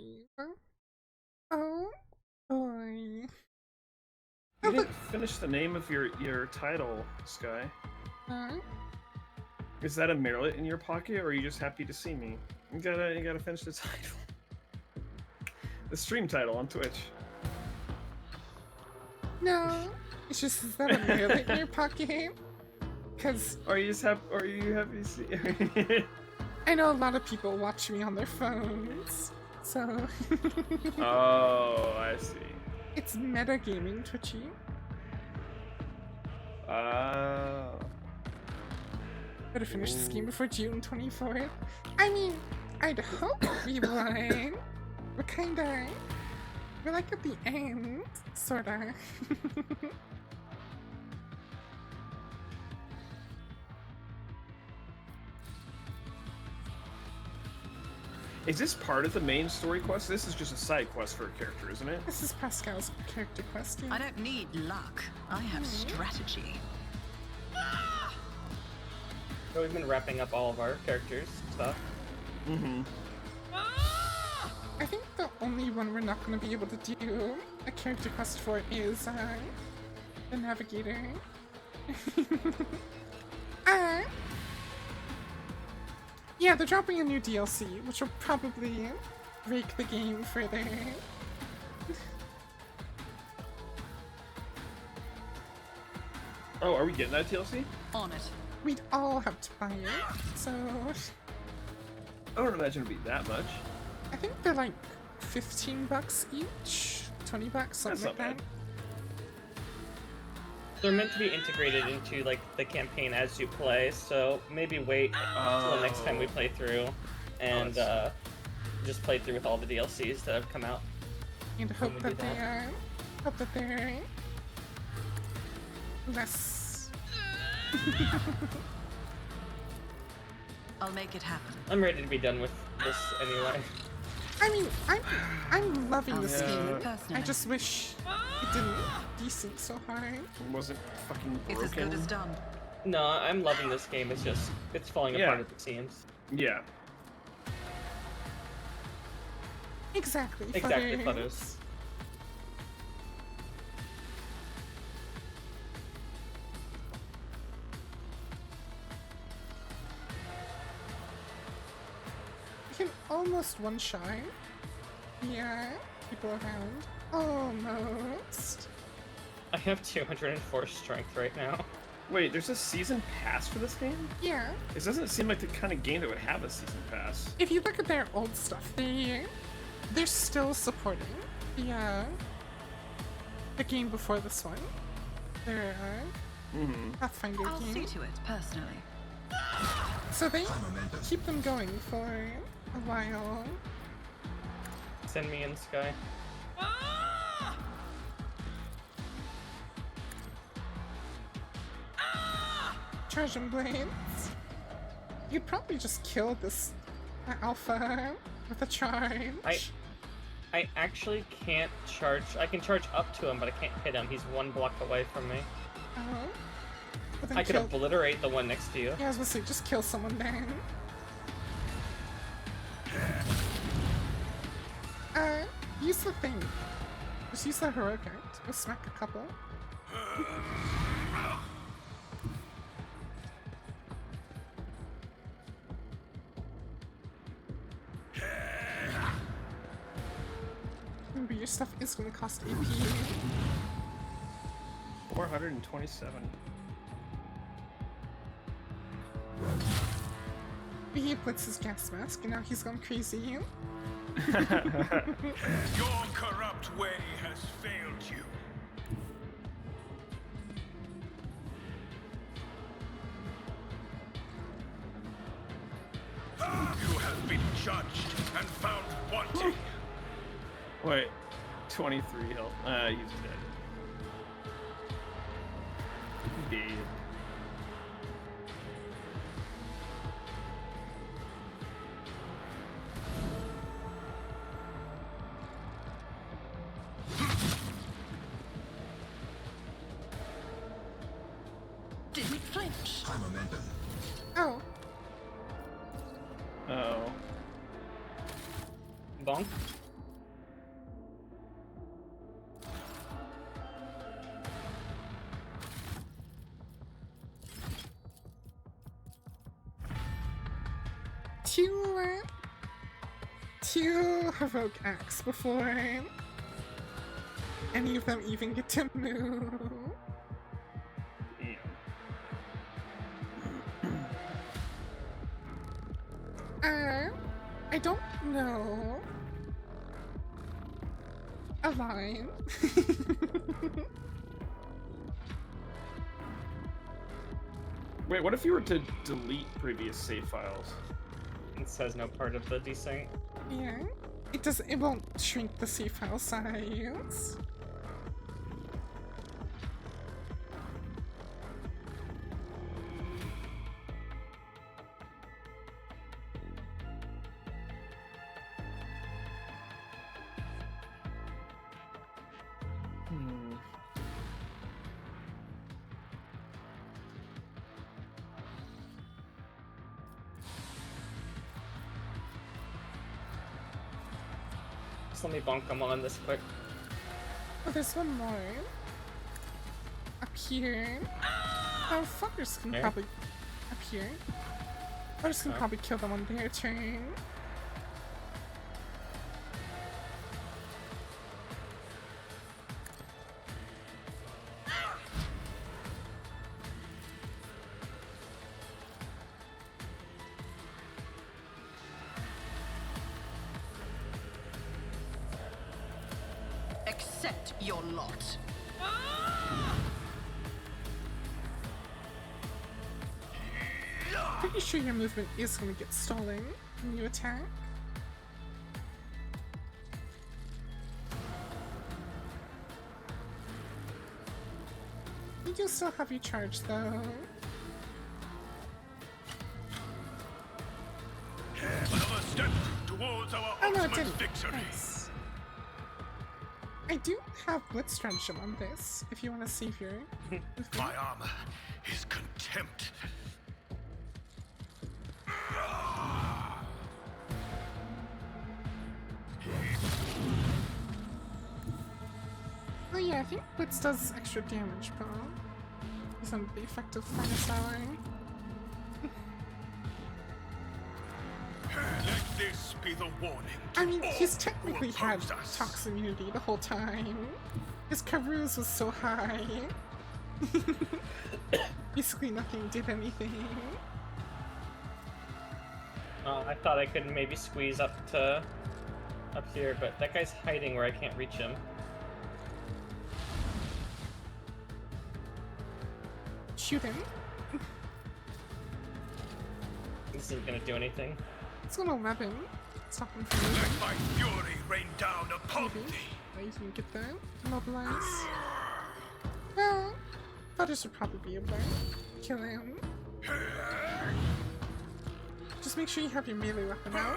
Oh boy. You didn't finish the name of your title, Sky. Is that a Marelet in your pocket, or are you just happy to see me? You gotta finish the title. The stream title on Twitch. No, it's just is that a Marelet in your pocket? Cause Are you happy to see? I know a lot of people watch me on their phones, so Oh, I see. it's metagaming Twitchy. Better finish this game before June 24th. I mean, I'd hope we would. We're like at the end, sorta. Is this part of the main story quest? This is just a side quest for a character, isn't it? This is Pascal's character quest. I don't need luck. I have strategy. So we've been wrapping up all of our characters stuff. Mm-hmm. I think the only one we're not going to be able to do a character quest for is the Navigator. Yeah, they're dropping a new DLC, which will probably break the game further. Oh, are we getting that DLC? On it. We'd all have to buy it, so I don't imagine it'd be that much. I think they're like $15 each, $20, something That's like not that. bad. They're meant to be integrated into like the campaign as you play, so maybe wait until the next time we play through and just play through with all the DLCs that have come out. And When hope we that do that. they're less. I'll make it happen. I'm ready to be done with this anyway. I mean, I'm loving this Yeah. game. I Personally. just wish it didn't desync so hard. It wasn't fucking It's as good broken. as done. No, I'm loving this game. It's just it's falling Yeah. apart at the seams. Yeah. Exactly. Exactly, Fudders. Fudders. You can almost one-shot. Yeah, people around. Almost. I have 204 strength right now. Wait, there's a season pass for this game? Yeah. It doesn't seem like the kind of game that would have a season pass. If you look at their old stuff, they're still supporting the game before this one. Their Pathfinder I'll see game. to it personally. So they keep them going for a while. Send me in, Sky. Treasure blades. You'd probably just kill this alpha with a charge. I actually can't charge. I can charge up to him, but I can't hit him. He's one block away from me. Oh. But then I could kill- obliterate the one next to you. Yeah, I was gonna say, just kill someone then. Use the thing. Just use the heroic act. Go smack a couple. Remember, your stuff is gonna cost AP. 427. He puts his gas mask and now he's gone crazy. Your corrupt way has failed you. You have been judged and found wanting. Wait, 23 health. He's dead. Dead. Didn't flinch. Oh, Oh. Bonk. two heroic acts before any of them even get to move. I don't know. A line. Wait, what if you were to delete previous save files? It says no part of the desync. Yeah. It won't shrink the C file size. Just let me bonk them on this quick. Oh, there's one more. Up here. Oh, fuckers can There? probably... Up here. Fuckers can probably kill them on their turn. Accept your lot. Pretty sure your movement is gonna get stalling when you attack. You do still have your charge though. Another step towards our Oh no, it ultimate didn't. victory. Nice. I do have Blitz Stratagem on this, if you want to save your movement. My armor is contempt. Oh yeah, I think Blitz does extra damage, but isn't the effective furnace hour. Let this be the warning. I mean, to he's all technically who had oppose us. Tox immunity the whole time. His Carouse was so high. Basically nothing did anything. I thought I could maybe squeeze up here, but that guy's hiding where I can't reach him. Shoot him. This isn't gonna do anything. It's gonna 11. Stop him from Let moving. my fury rain down upon Maybe. thee. I can get that. Mobilize. Well, Butters should probably be able to kill him. Just make sure you have your melee weapon out.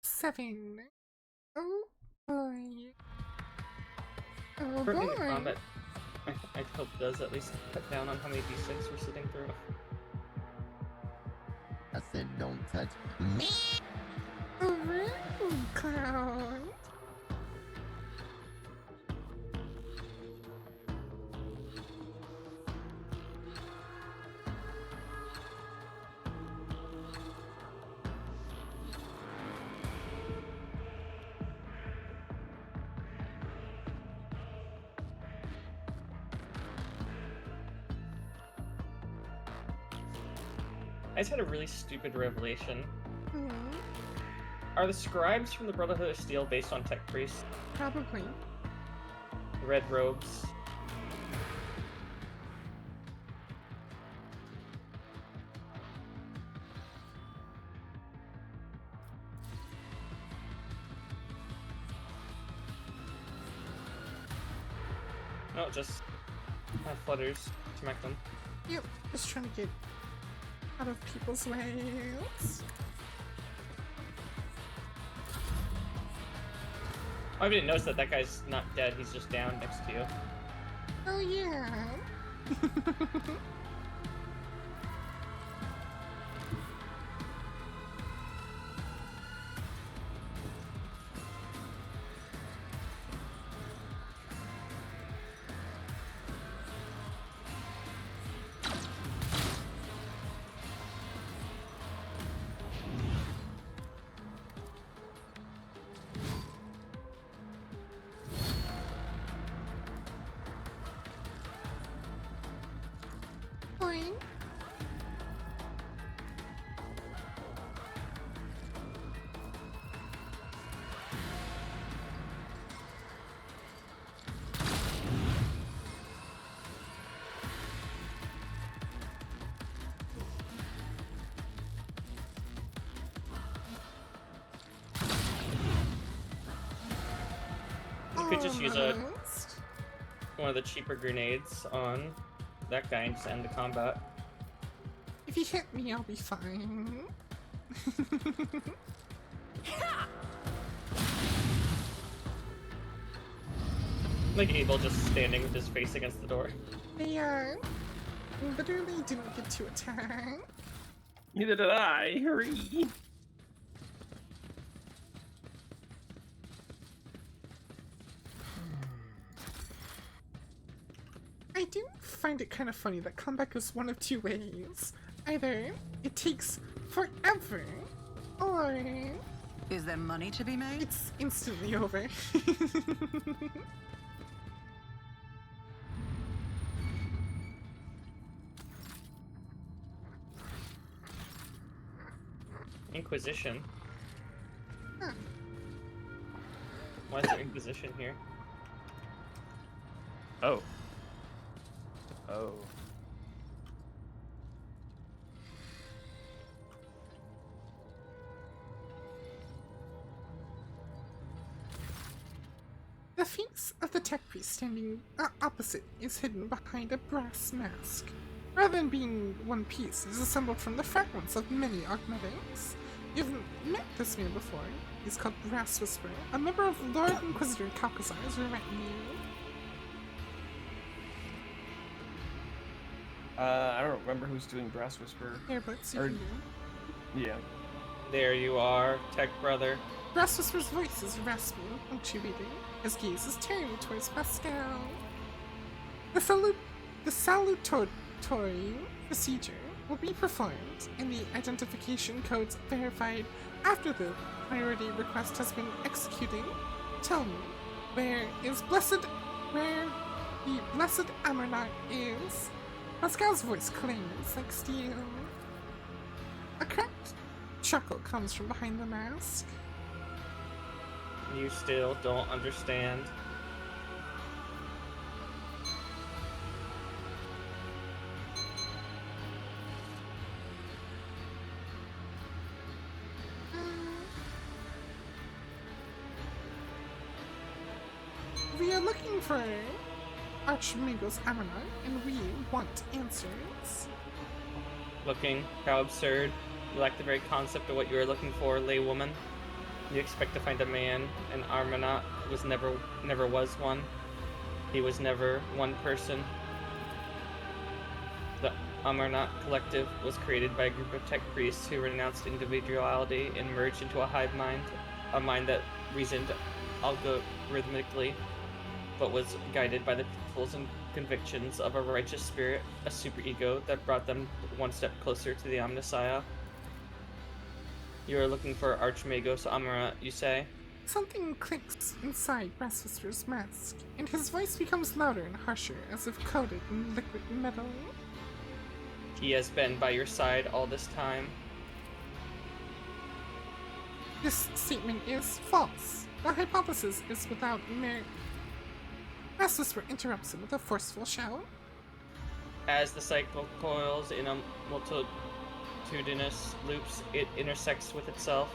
Seven. Oh boy. Oh Currently boy. the combat, I hope does at least cut down on how many d6 we're sitting through. I said don't touch me. Oh, rude clown. I just had a really stupid revelation. Hmm, Are the scribes from the Brotherhood of Steel based on tech priests? probably. Red robes. No, just have flutters. Smack them. Yep, just trying to get out of people's ways. I didn't notice that guy's not dead, he's just down next to you. Oh yeah. could just use a Almost. one of the cheaper grenades on that guy and just end the combat. If you hit me, I'll be fine. Like Abel just standing with his face against the door. They literally didn't get to attack. Neither did I. Hurry. I do find it kind of funny that comeback goes one of two ways. Either it takes forever, or Is there money to be made? it's instantly over. Inquisition. Huh. Why is there Inquisition here? Oh. Oh. The face of the tech priest standing opposite is hidden behind a brass mask. Rather than being one piece, it is assembled from the fragments of many augmentics. You've met this man before. He's called Brass Whisperer, a member of Lord Inquisitor Calcazar's retinue. I don't remember who's doing Brass Whisper. There, books you Or- can do. Yeah. There you are, tech brother. Brass Whisperer's voice is raspy, punctuating. His gaze is turned towards Pascal. The salutatory procedure will be performed and the identification codes verified after the priority request has been executed. Tell me, where the blessed Amarnak is? Pascal's voice clings like steel. A cracked chuckle comes from behind the mask. You still don't understand. We are looking for Archmagos Amarnak, and we want answers. Looking, how absurd. You lack the very concept of what you are looking for, laywoman. You expect to find a man, and Armanat never was one. He was never one person. The Amarnat Collective was created by a group of tech priests who renounced individuality and merged into a hive mind, a mind that reasoned algorithmically, but was guided by the principles and convictions of a righteous spirit, a superego that brought them one step closer to the Omnissiah. You are looking for Archmagos Amarnat, you say? Something clicks inside Brass Whisperer's mask, and his voice becomes louder and harsher, as if coated in liquid metal. He has been by your side all this time. This statement is false. The hypothesis is without merit. Brass Whisperer interrupts him with a forceful shout. As the cycle coils in a multitudinous loops, it intersects with itself.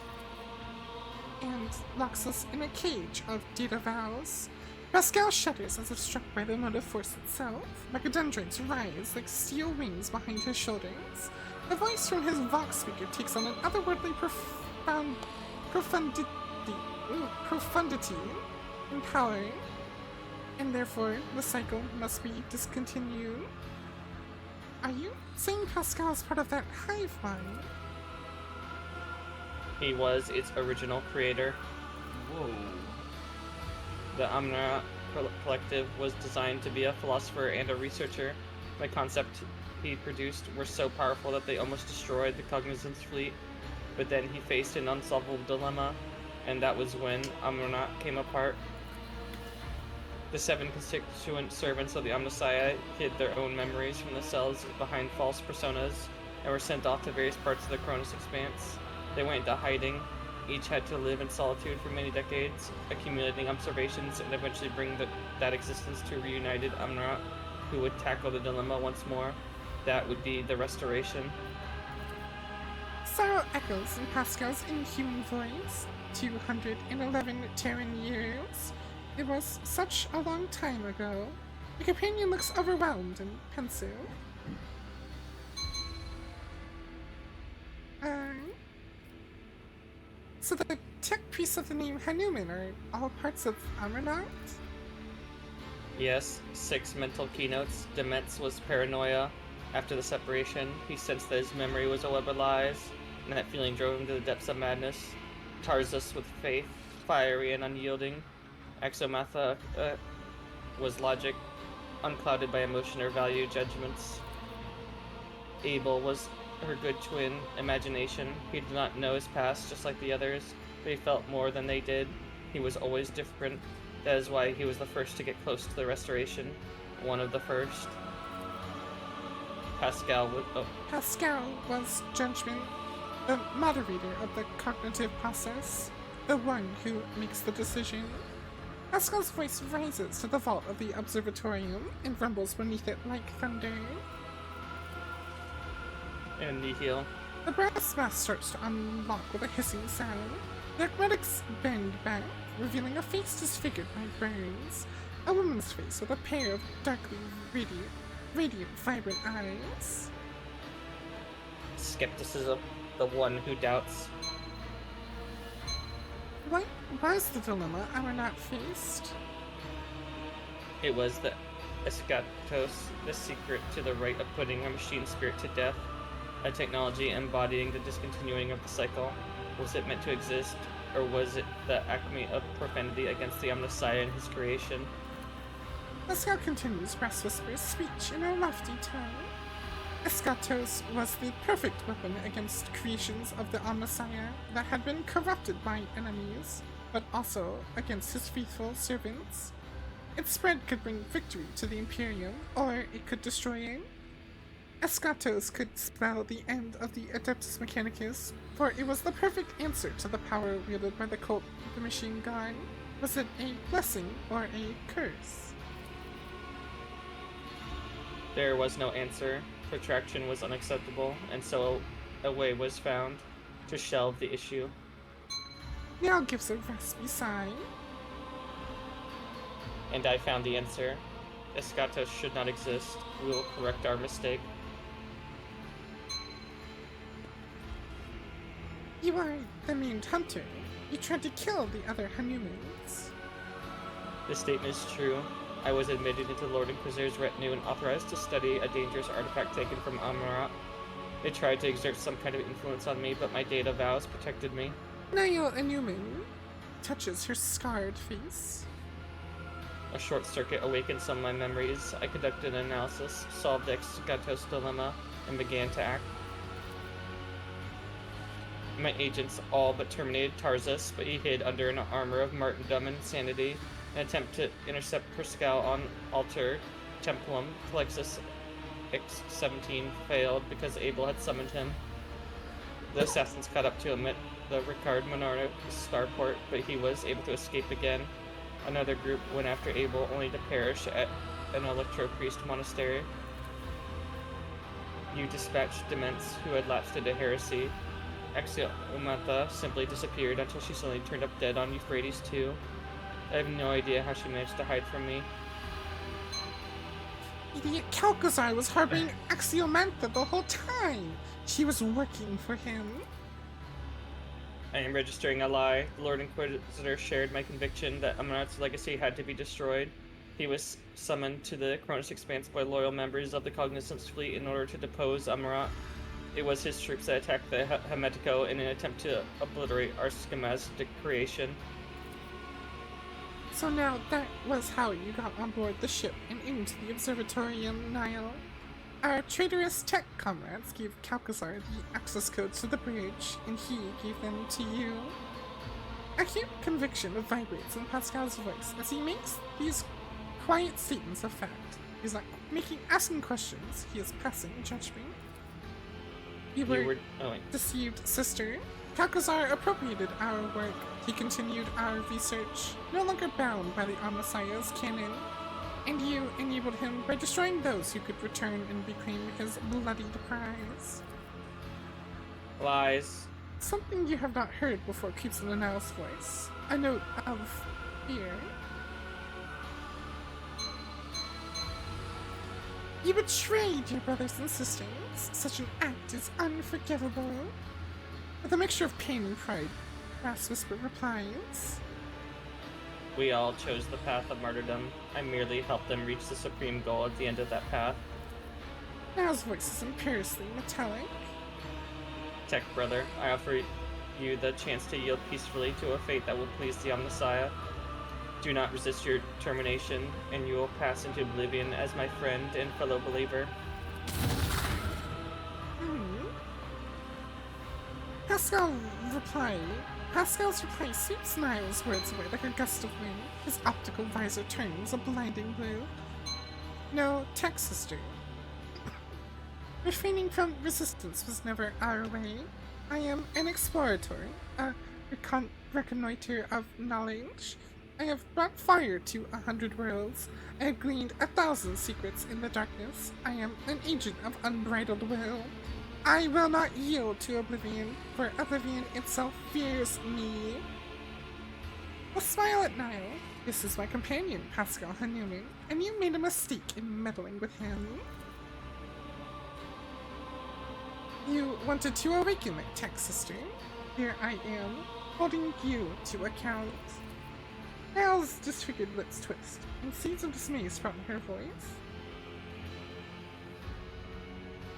And locks us in a cage of data vows. Pascal shudders as if struck by the motive force itself. Macadendrons rise like steel wings behind his shoulders. The voice from his Vox speaker takes on an otherworldly profundity and power, and therefore the cycle must be discontinued. Are you saying Pascal's part of that hive mind? He was its original creator. Whoa. The Amna Collective was designed to be a philosopher and a researcher. The concepts he produced were so powerful that they almost destroyed the Cognizance fleet, but then he faced an unsolvable dilemma, and that was when Amna came apart. The 7 constituent servants of the Omnissiah hid their own memories from the cells behind false personas and were sent off to various parts of the Cronus Expanse. They went into hiding. Each had to live in solitude for many decades, accumulating observations and eventually bring that existence to a reunited Amnat who would tackle the dilemma once more. That would be the restoration. Sorrow echoes in Pascal's inhuman voice. 211 Terran years. It was such a long time ago. Your companion looks overwhelmed and pensive. So the tech priests of the name Hanuman are all parts of Amarnath? Yes, 6 mental keynotes. Demets was paranoia. After the separation, he sensed that his memory was a web of lies, and that feeling drove him to the depths of madness. Tarzus with faith, fiery and unyielding. Axomatha was logic, unclouded by emotion or value judgments. Abel was her good twin, imagination. He did not know his past, just like the others, but he felt more than they did. He was always different. That is why he was the first to get close to the restoration. One of the first. Pascal was judgment, the moderator of the cognitive process, the one who makes the decision. Pascal's voice rises to the vault of the observatorium and rumbles beneath it like thunder. and Nihil. The brass mask starts to unlock with a hissing sound. The acmatics bend back, revealing a face disfigured by burns. A woman's face with a pair of darkly radiant, vibrant eyes. Skepticism, the one who doubts. What was the dilemma our not faced? It was the Eschatos, the secret to the right of putting a machine spirit to death, a technology embodying the discontinuing of the cycle. Was it meant to exist, or was it the acme of profanity against the Omnissiah and his creation? Pascal continues brass whisper's speech in a lofty tone. Eschatos was the perfect weapon against creations of the Omnissiah that had been corrupted by enemies, but also against his faithful servants. Its spread could bring victory to the Imperium, or it could destroy it. Eschatos could spell the end of the Adeptus Mechanicus, for it was the perfect answer to the power wielded by the cult of the Machine God. Was it a blessing or a curse? There was no answer. Protraction was unacceptable, and so a way was found to shelve the issue. Niall gives a raspy sigh. And I found the answer. Eschatos should not exist. We will correct our mistake. You are the named hunter. You tried to kill the other Hanumans. This statement is true. I was admitted into Lord Inquisitor's retinue and authorized to study a dangerous artifact taken from Amarat. They tried to exert some kind of influence on me, but my data vows protected me. Niall Hanuman touches her scarred face. A short circuit awakened some of my memories. I conducted an analysis, solved the Eschatos dilemma, and began to act. My agents all but terminated Tarzus, but he hid under an armor of martyrdom and insanity. An attempt to intercept Pascal on Alter Templum Plexus X-17 failed because Abel had summoned him. The assassins caught up to him at the Ricard Monarch starport, but he was able to escape again. Another group went after Abel, only to perish at an electro-priest monastery. You dispatched Dements, who had lapsed into heresy. Axiomatha simply disappeared until she suddenly turned up dead on Euphrates II. I have no idea how she managed to hide from me. Idiot Calcazar was harboring Axiomantha the whole time. She was working for him. I am registering a lie. The Lord Inquisitor shared my conviction that Amarat's legacy had to be destroyed. He was summoned to the Cronus Expanse by loyal members of the Cognizance fleet in order to depose Amarat. It was his troops that attacked the Hemetico in an attempt to obliterate our schematic creation. So now that was how you got on board the ship and into the observatorium, Niall. Our traitorous tech comrades gave Calcazar the access codes to the bridge, and he gave them to you. Acute conviction vibrates in Pascal's voice as he makes these quiet statements of fact. He's not asking questions, he is passing judgment. You were deceived, sister. Calcazar appropriated our work. He continued our research, no longer bound by the Omnissiah's canon. And you enabled him by destroying those who could return and reclaim his bloody prize. Lies. Something you have not heard before creeps in the Niall's voice. A note of fear. You betrayed your brothers and sisters. Such an act is unforgivable. With a mixture of pain and pride, Brass Whisper replies. We all chose the path of martyrdom. I merely helped them reach the supreme goal at the end of that path. Now's voice is imperiously metallic. Tech brother, I offer you the chance to yield peacefully to a fate that will please the Messiah. Do not resist your termination, and you will pass into oblivion as my friend and fellow believer. Pascal's reply sweeps Niall's words away like a gust of wind. His optical visor turns a blinding blue. No, Tech sister. Refraining from resistance was never our way. I am an explorator, a reconnoiter of knowledge. I have brought fire to 100 worlds. I have gleaned 1,000 secrets in the darkness. I am an agent of unbridled will. I will not yield to oblivion, for oblivion itself fears me. A smile at Niall. This is my companion, Pascal Hanuman, and you made a mistake in meddling with him. You wanted to awaken my tech sister. Here I am, holding you to account. Niall's disfigured lips twist, and seeds of dismay sprout in her voice.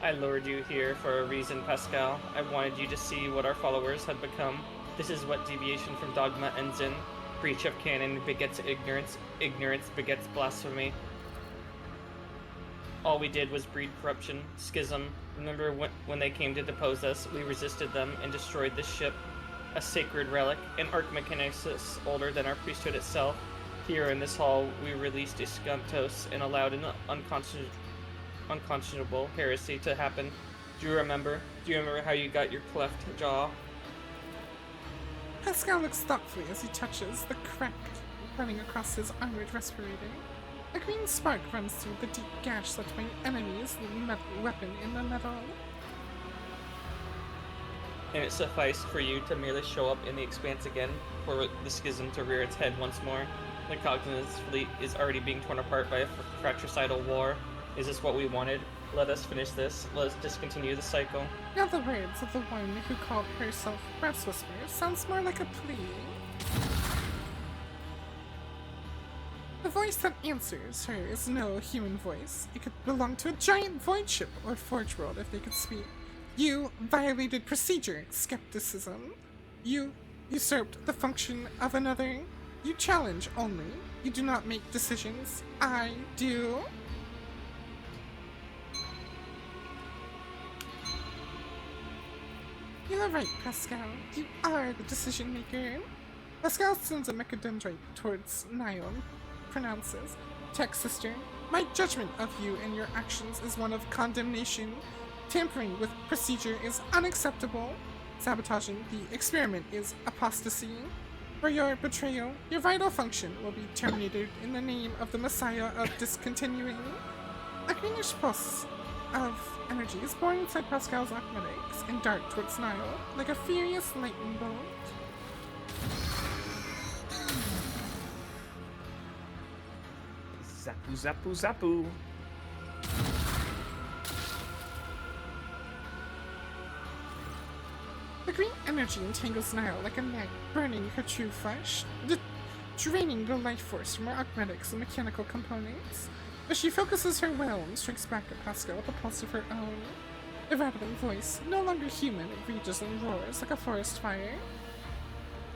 I lured you here for a reason, Pascal. I wanted you to see what our followers had become. This is what deviation from dogma ends in. Breach of canon begets ignorance. Ignorance begets blasphemy. All we did was breed corruption, schism. Remember when they came to depose us, we resisted them and destroyed this ship. A sacred relic, an archmechanicus older than our priesthood itself. Here in this hall, we released Iskantos and allowed an unconscionable heresy to happen. Do you remember? Do you remember how you got your cleft jaw? Pascal looks thoughtfully as he touches the crack running across his armored respirator. A green spark runs through the deep gash left by enemies' weapon in the metal. And it sufficed for you to merely show up in the expanse again, for the schism to rear its head once more. The Cognizant's fleet is already being torn apart by a fratricidal war. Is this what we wanted? Let us finish this. Let us discontinue the cycle. Now the words of the one who called herself Brass Whisper sounds more like a plea. The voice that answers her is no human voice. It could belong to a giant void ship or forge world if they could speak. You violated procedure, skepticism. You usurped the function of another. You challenge only. You do not make decisions. I do. You are right, Pascal. You are the decision maker. Pascal sends a mechadendrite towards Niall. Pronounces, Tech sister, my judgment of you and your actions is one of condemnation. Tampering with procedure is unacceptable. Sabotaging the experiment is apostasy. For your betrayal, your vital function will be terminated in the name of the Messiah of discontinuing. A greenish pulse of energy is born inside Pascal's archmetics and dart towards Niall like a furious lightning bolt. Zappu, zappu, zappu. The green energy entangles Niall like a net, burning her true flesh, draining the life force from her archmetics and mechanical components. As she focuses her will and strikes back at Pascal with a pulse of her own. The rattling voice, no longer human, it rages and roars like a forest fire.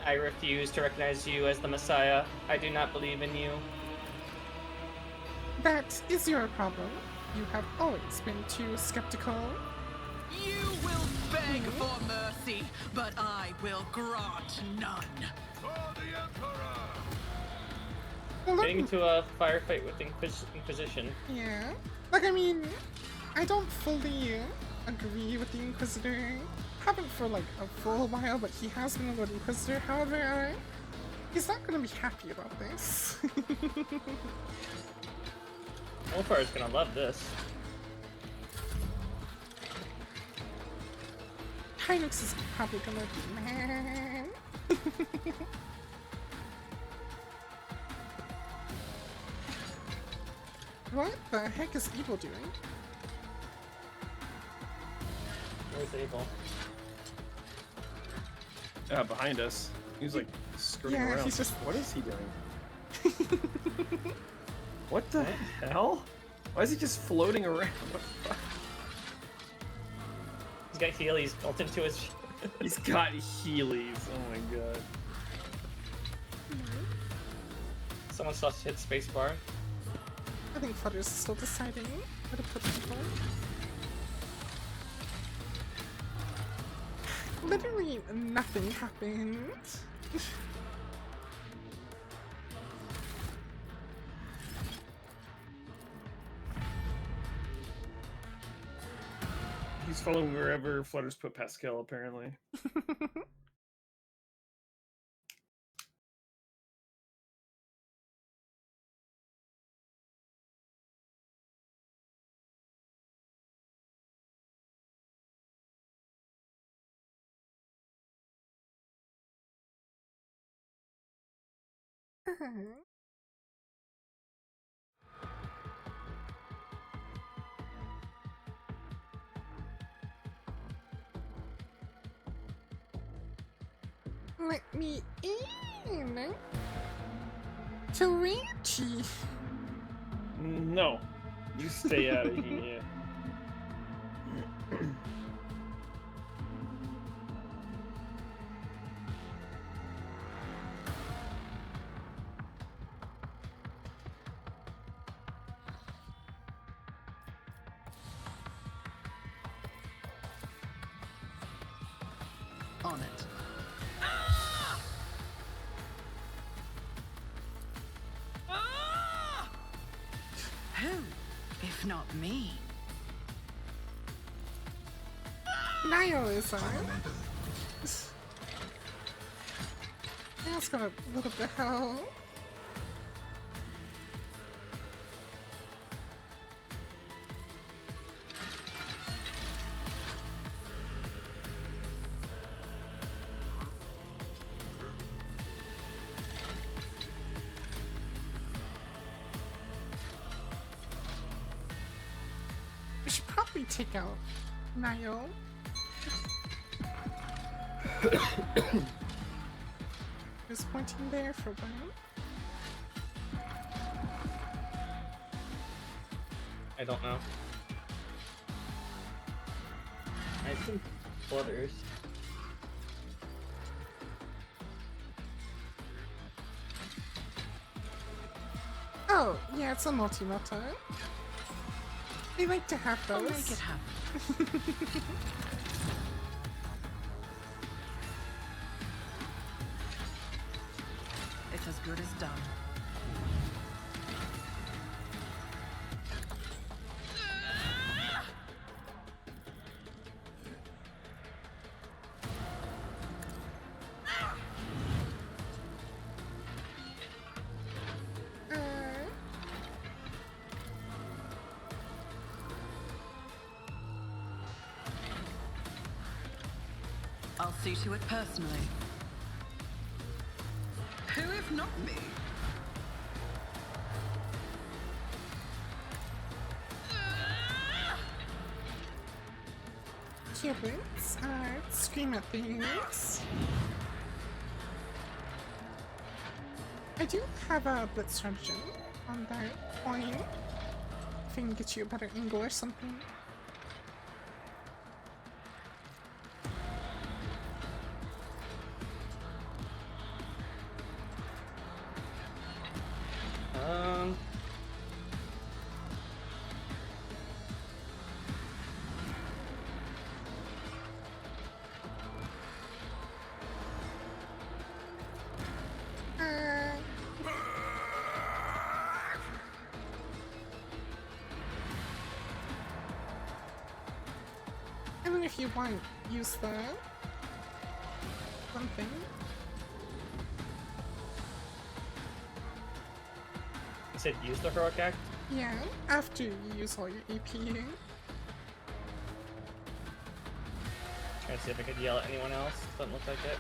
I refuse to recognize you as the Messiah. I do not believe in you. That is your problem. You have always been too skeptical. You will beg for mercy, but I will grant none. Getting into a firefight with Inquisition. Yeah. Like, I mean, I don't fully agree with the Inquisitor. Haven't for, like, a full while, but he has been a Lord Inquisitor. However, he's not gonna be happy about this. Wolfar is gonna love this. Hynix is probably gonna be mad. What the heck is Evil doing? Where's Abel? Behind us. He's like skirting Yeah, around. he's just- What is he doing? What the hell? Why is he just floating around? What the fuck? He's got Heelys built into his. He's got Heelys. Oh my god. Someone still hit spacebar. I think Flutter's still deciding how to put people. Literally nothing happened. He's following wherever Flutter's put Pascal, apparently. Let me in. To Richie. No. You stay out of here. On it. Who, if not me? Niall is on. Niall's got a little bit of help. We should probably take out Niall. Just pointing there for a while. I don't know. I think Flutters. Oh, yeah, it's a multi-motor. They like to have I'll those. make it happen. It's as good as done. I'll see to it personally. Who if not me? Cupid's scream at things. I do have a blitz strategy on that point. If I can get you a better angle or something. I mean, if you want, use the something. You said use the heroic act? Yeah, after you use all your AP. Trying to see if I could yell at anyone else. Doesn't look like it.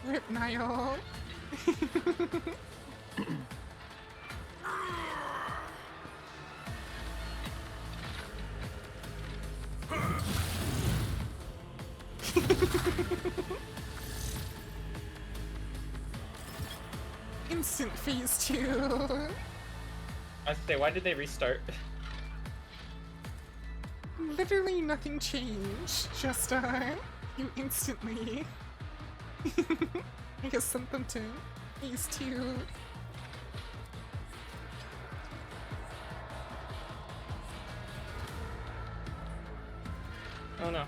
Rip Niall. Instant phase 2. I say, why did they restart? Literally nothing changed. Just, you instantly. I guess sent them to phase 2. Oh no.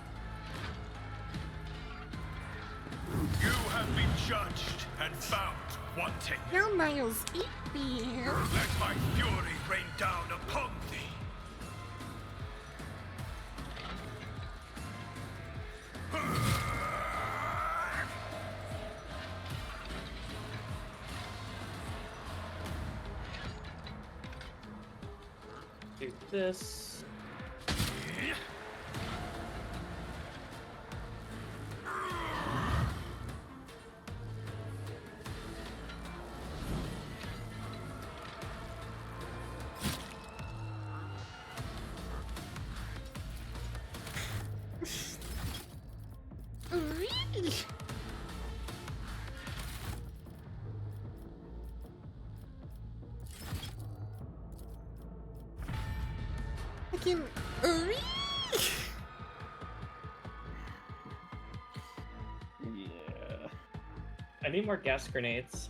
You have been judged and found wanting. Now Niall's 8-bit. Let my fury rain down upon thee. Do this. Fucking Yeah. I need more gas grenades.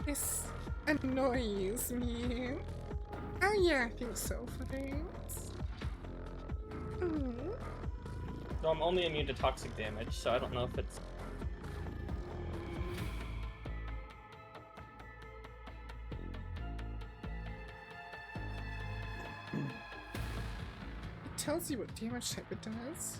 This annoys me. Oh yeah, I think so for this. No, I'm only immune to toxic damage, so I don't know if it's... It tells you what damage type it does.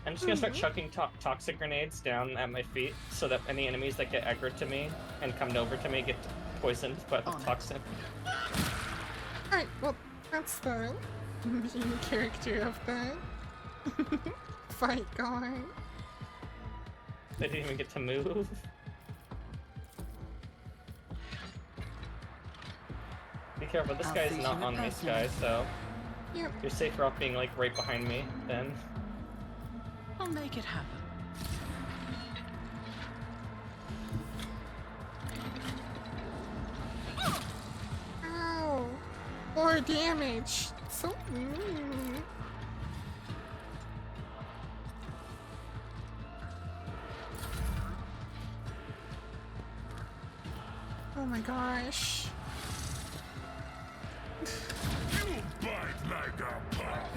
I'm just gonna start chucking toxic grenades down at my feet so that any enemies that get aggroed to me and come over to me get poisoned by the toxin. Alright, well, that's the main character of the fight going. They didn't even get to move. Be careful, this guy's not on me, Sky, so Yep. you're safer off being like right behind me then. I'll make it happen. Ow! 4 damage! So mean. Oh my gosh. You bite like a pug.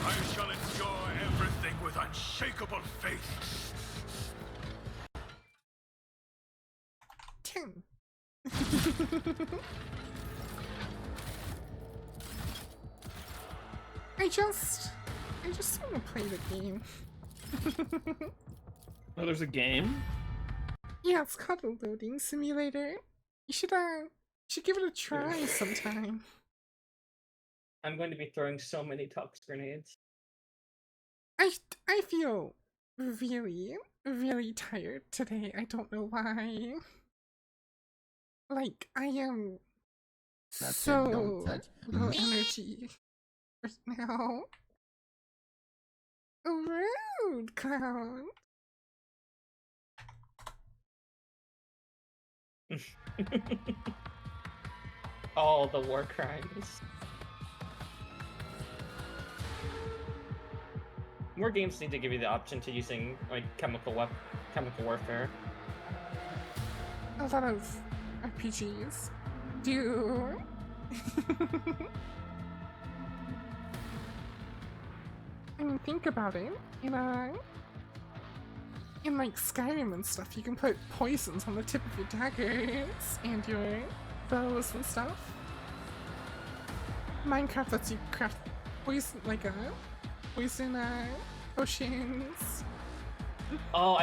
I shall enjoy everything with unshakable faith. 10. I just want to play the game. Oh, there's a game? Yeah, it's called a loading simulator. You should give it a try sometime. I'm going to be throwing so many toxic grenades. I feel really, really tired today. I don't know why. Like, I am That's it, so don't touch low me. energy right now. Rude, clown. All the war crimes. More games need to give you the option to using like chemical warfare. A lot of RPGs do. I mean, think about it. In like Skyrim and stuff, you can put poisons on the tip of your daggers and your bows and stuff. Minecraft lets you craft poison, like poison potions. Oh,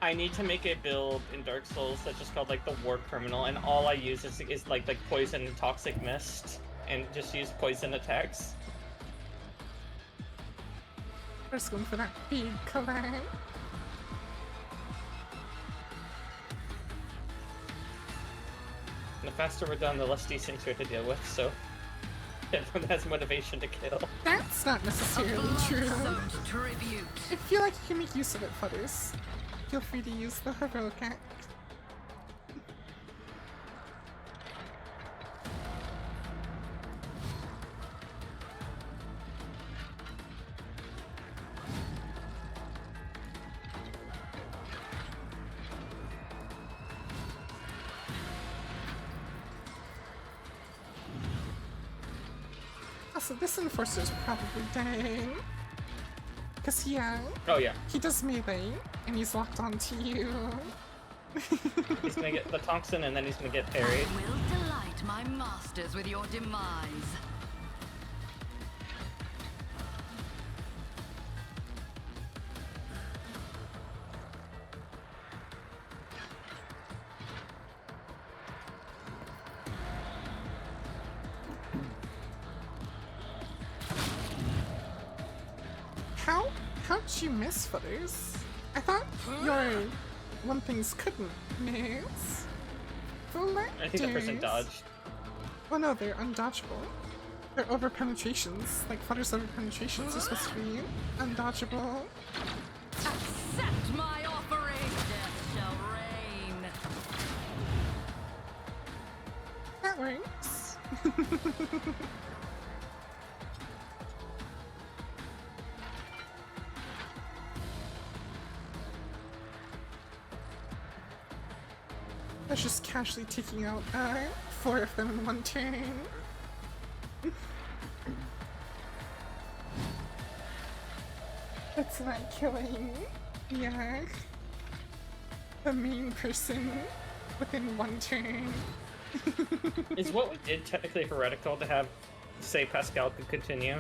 I need to make a build in Dark Souls that's just called like the War Criminal, and all I use is like poison and toxic mist, and just use poison attacks. First going for that big collab. And the faster we're done, the less these things we have to deal with, so everyone has motivation to kill. That's not necessarily true. Blood-soaked tribute. I feel like you can make use of it, Fudders. Feel free to use the heroic act. Also, this enforcer's probably dying. Cause Oh yeah, he does melee, and he's locked onto you. he's gonna get the Thompson, and then he's gonna get parried. I will delight my masters with your demise. How'd you miss, Fudders? I thought your one things couldn't miss. I think the person dodged. Oh no, they're undodgeable. They're over penetrations. Like Fudders over penetrations are supposed to be undodgeable. Accept my offering. Death shall reign. That works. I was just casually taking out 4 of them in one turn. It's like killing, the main person within one turn. Is what we did technically heretical to have, say, Pascal could continue?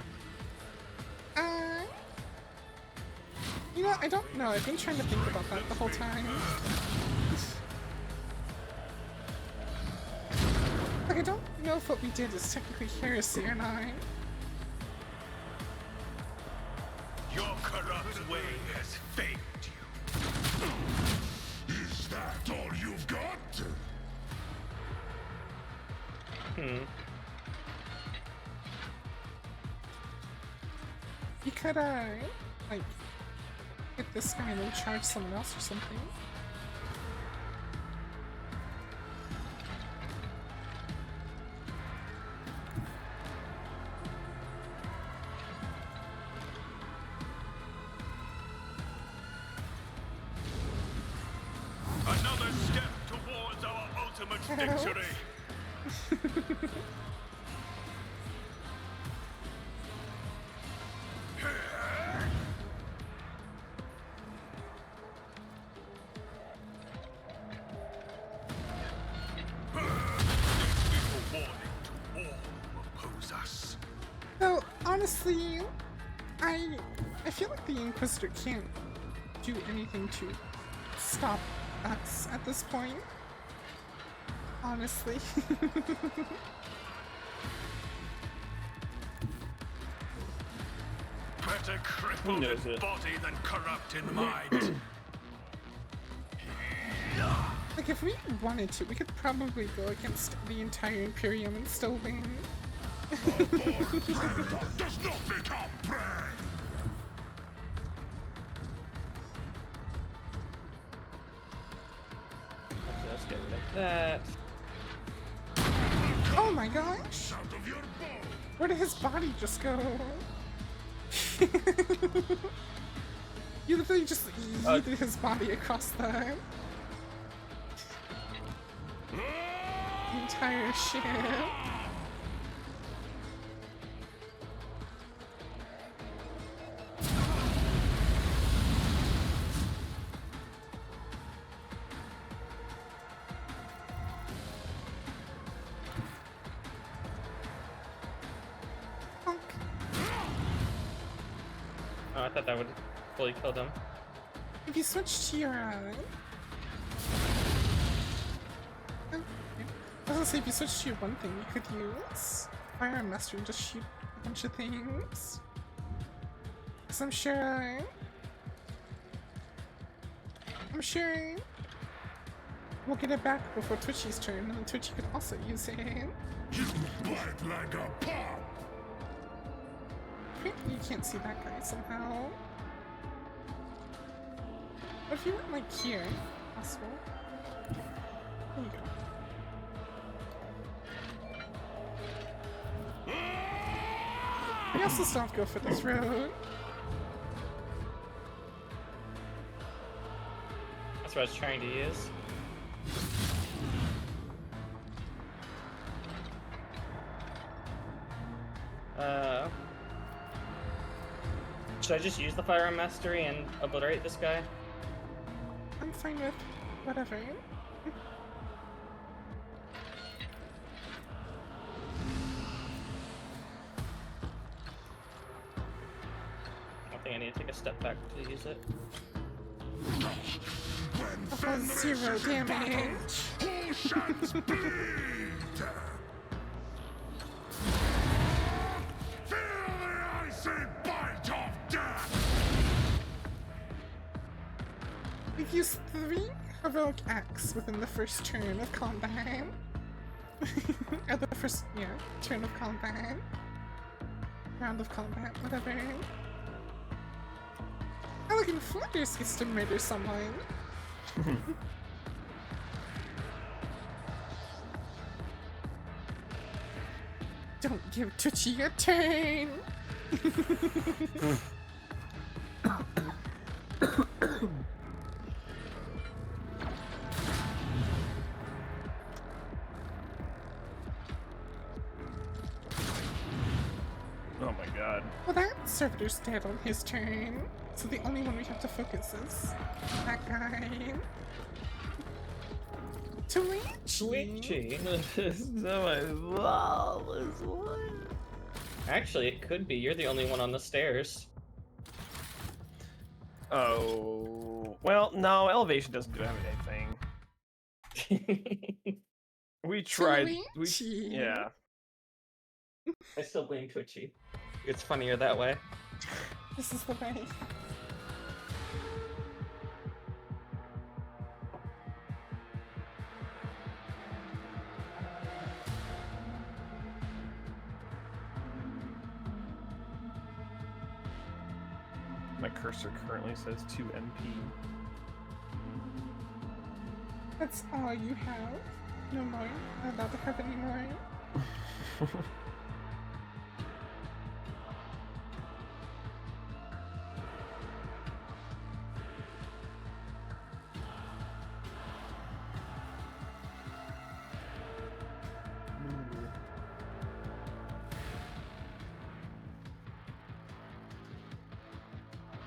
You know, I don't know. I've been trying to think about that the whole time. Like, I don't know if what we did is technically heresy or not. Your corrupt way has failed you. Is that all you've got? You could, like, hit this guy and then charge someone else or something. Another step towards our ultimate victory. So, honestly, I feel like the Inquisitor can't do anything to stop us at this point. Honestly. Better crippled knows in it? body than corrupt in mind. Like, if we wanted to, we could probably go against the entire Imperium and still win. Does not become prey. Okay, let's get rid of that. Oh my gosh! Out of your bow. Where did his body just go? You literally just yeeted his body across the entire ship. I thought that would fully kill them. If you switch to your, I was gonna say, if you switch to your one thing, you could use Firearm Master and just shoot a bunch of things. Cause I'm sure we'll get it back before Twitchy's turn, and then Twitchy could also use it. You bite like a pop. Apparently you can't see that guy somehow. What if you went like here? Possible. There you go. We also still have to go for this road. That's what I was trying to use. Should I just use the Firearm Mastery and obliterate this guy? I'm fine with whatever. I think I need to take a step back to use it. Oh, 0 damage. Potions bleed. Feel the icy bite of death. We've used 3 heroic acts within the first turn of combat. Or the first, turn of combat. Round of combat, whatever. Elegant Flutters gets to murder someone. Don't give Twitchy a turn! Oh my god. Well, that servitor's dead on his turn, so the only one we have to focus is that guy. Twitchy! Actually, it could be. You're the only one on the stairs. Oh. Well, no, elevation doesn't do anything. We tried. Twitchy. Yeah. I still blame Twitchy. It's funnier that way. This is the way. My cursor currently says 2 MP. That's all you have. No more. I'm not allowed to have any more.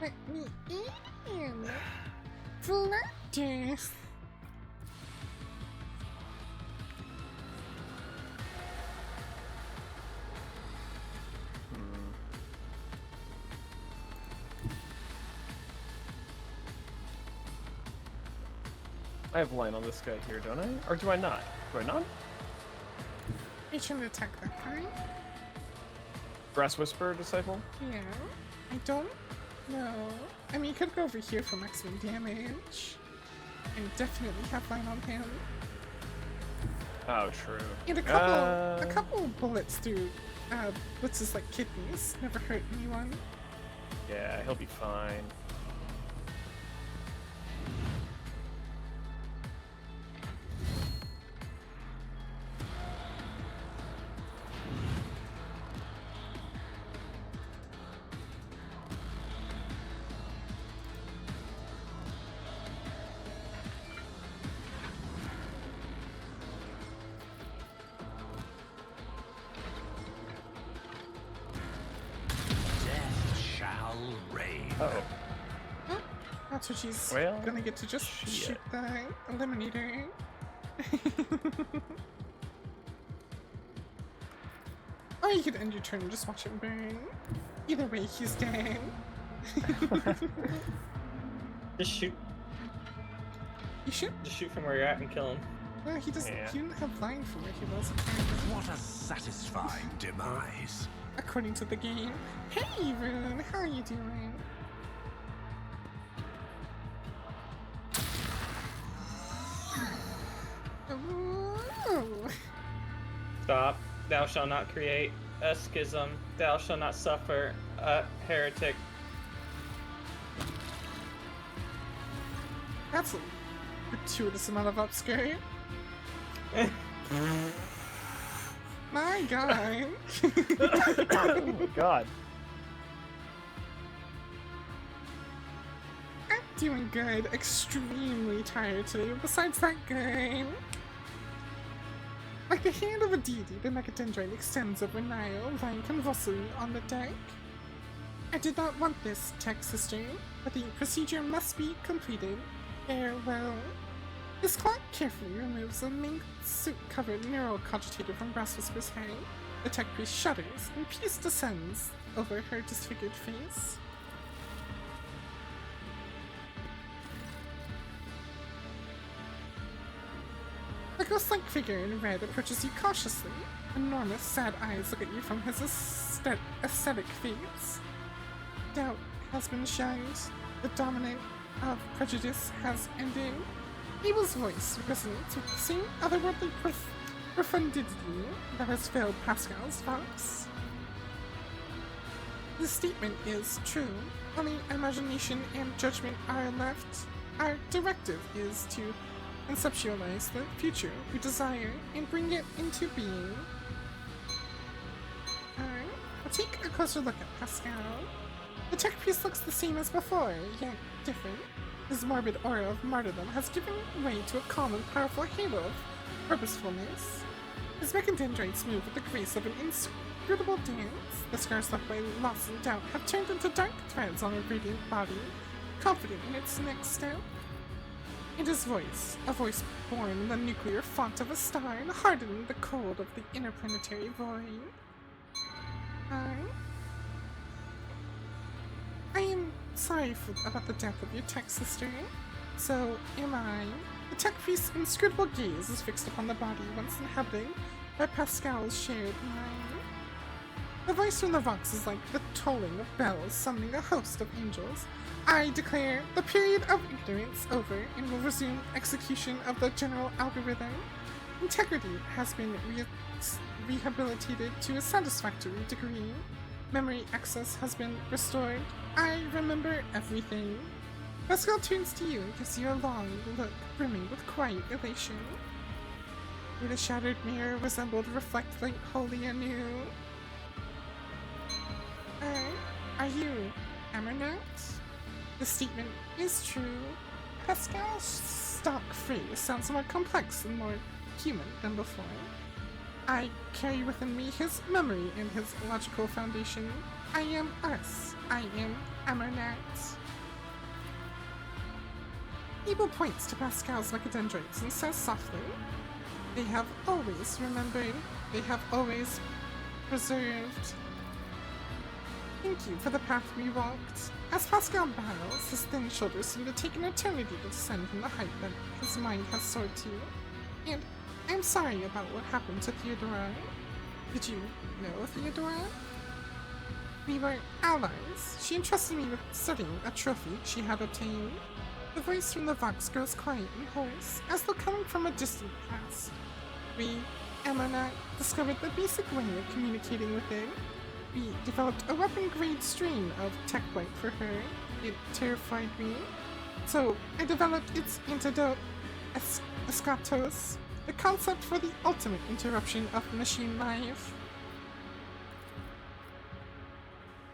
Let me in! Flutters! I have line on this guy here, don't I? Or do I not? Do I not? Are you trying to attack that guy? Brass Whisper Disciple? Yeah. I don't know. I mean, you could go over here for maximum damage. And definitely have line on him. Oh, true. And a couple bullets through Blitz's like kidneys never hurt anyone. Yeah, he'll be fine. Death shall reign. Uh-oh. That's what she's Well, gonna get to just shoot the eliminator. Or you could end your turn and just watch him burn. Either way, he's dead. Just shoot. You should. Just shoot from where you're at and kill him. No, he doesn't. Yeah. He didn't have line for it. He wasn't. What a satisfying demise. According to the game. Hey, Rune, how are you doing? Ooh. Stop. Thou shalt not create a schism. Thou shalt not suffer a heretic. That's a gratuitous amount of upskirt. My God. Oh my god. I'm doing good. Extremely tired today, but besides that, good. Like the hand of a deity, the Mechadendrite extends over Nile, lying convulsively on the deck. I did not want this, tech sister, but the procedure must be completed. Farewell. This clock carefully removes a mingled soot-covered neural cogitator from Brass Whisper's head. The tech priest shudders, and peace descends over her disfigured face. The ghost-like figure in red approaches you cautiously. Enormous, sad eyes look at you from his aesthetic face. Doubt has been shunned. The dominant of prejudice has ended. Abel's voice resonates with the same otherworldly profundity that has filled Pascal's vox. This statement is true. Only imagination and judgment are left. Our directive is to conceptualize the future we desire and bring it into being. Alright, we'll take a closer look at Pascal. The tech priest looks the same as before, yet different. His morbid aura of martyrdom has given way to a calm and powerful halo of purposefulness. His mechadendrites move with the grace of an inscrutable dance. The scars left by loss and doubt have turned into dark threads on a radiant body, confident in its next step. And his voice, a voice born in the nuclear font of a star and hardened in the cold of the interplanetary void. I am sorry about the death of your tech sister. So am I. The tech priest's inscrutable gaze is fixed upon the body once inhabited by Pascal's shared mind. The voice from the Vox is like the tolling of bells summoning a host of angels. I declare the period of ignorance over and will resume execution of the general algorithm. Integrity has been rehabilitated to a satisfactory degree. Memory access has been restored. I remember everything. Pascal turns to you and gives you a long look, brimming with quiet elation. Where the shattered mirror resembled reflect light wholly anew. Are you Amarnat? The statement is true. Pascal's stock phrase sounds more complex and more human than before. I carry within me his memory and his logical foundation. I am us. I am Amarnat. Abel points to Pascal's mechadendrites and says softly, "They have always remembered. They have always preserved." Thank you for the path we walked. As Pascal bows, his thin shoulders seem to take an eternity to descend from the height that his mind has soared to. And I'm sorry about what happened to Theodora. Did you know Theodora? We were allies. She entrusted me with studying a trophy she had obtained. The voice from the Vox grows quiet and hoarse, as though coming from a distant past. We, Amarnat, discovered the basic way of communicating with it. We developed a weapon-grade strain of tech blight for her. It terrified me. So I developed its antidote, Eschatos, the concept for the ultimate interruption of machine life.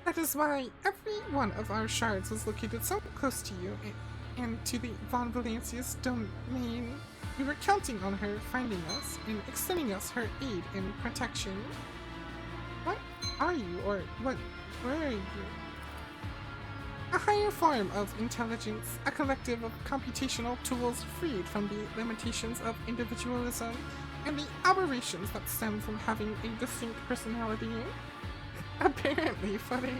That is why every one of our shards was located so close to you and to the Von Valencia's domain. We were counting on her finding us and extending us her aid and protection. What are you, or where are you? A higher form of intelligence, a collective of computational tools freed from the limitations of individualism and the aberrations that stem from having a distinct personality. Apparently, funnies.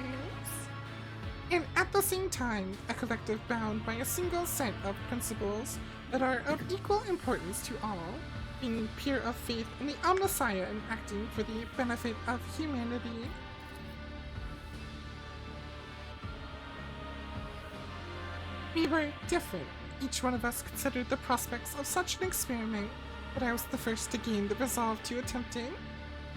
and at the same time, a collective bound by a single set of principles that are of equal importance to all, being pure of faith in the Omnissiah and acting for the benefit of humanity. We were different. Each one of us considered the prospects of such an experiment, but I was the first to gain the resolve to attempt it.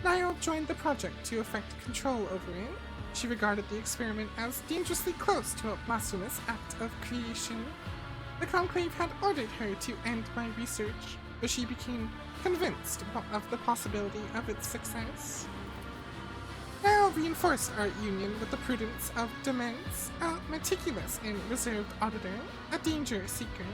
Niall joined the project to effect control over it. She regarded the experiment as dangerously close to a blasphemous act of creation. The Conclave had ordered her to end my research, but she became convinced of the possibility of its success. Niall reinforced our union with the prudence of Demence, a meticulous and reserved auditor, a danger seeker.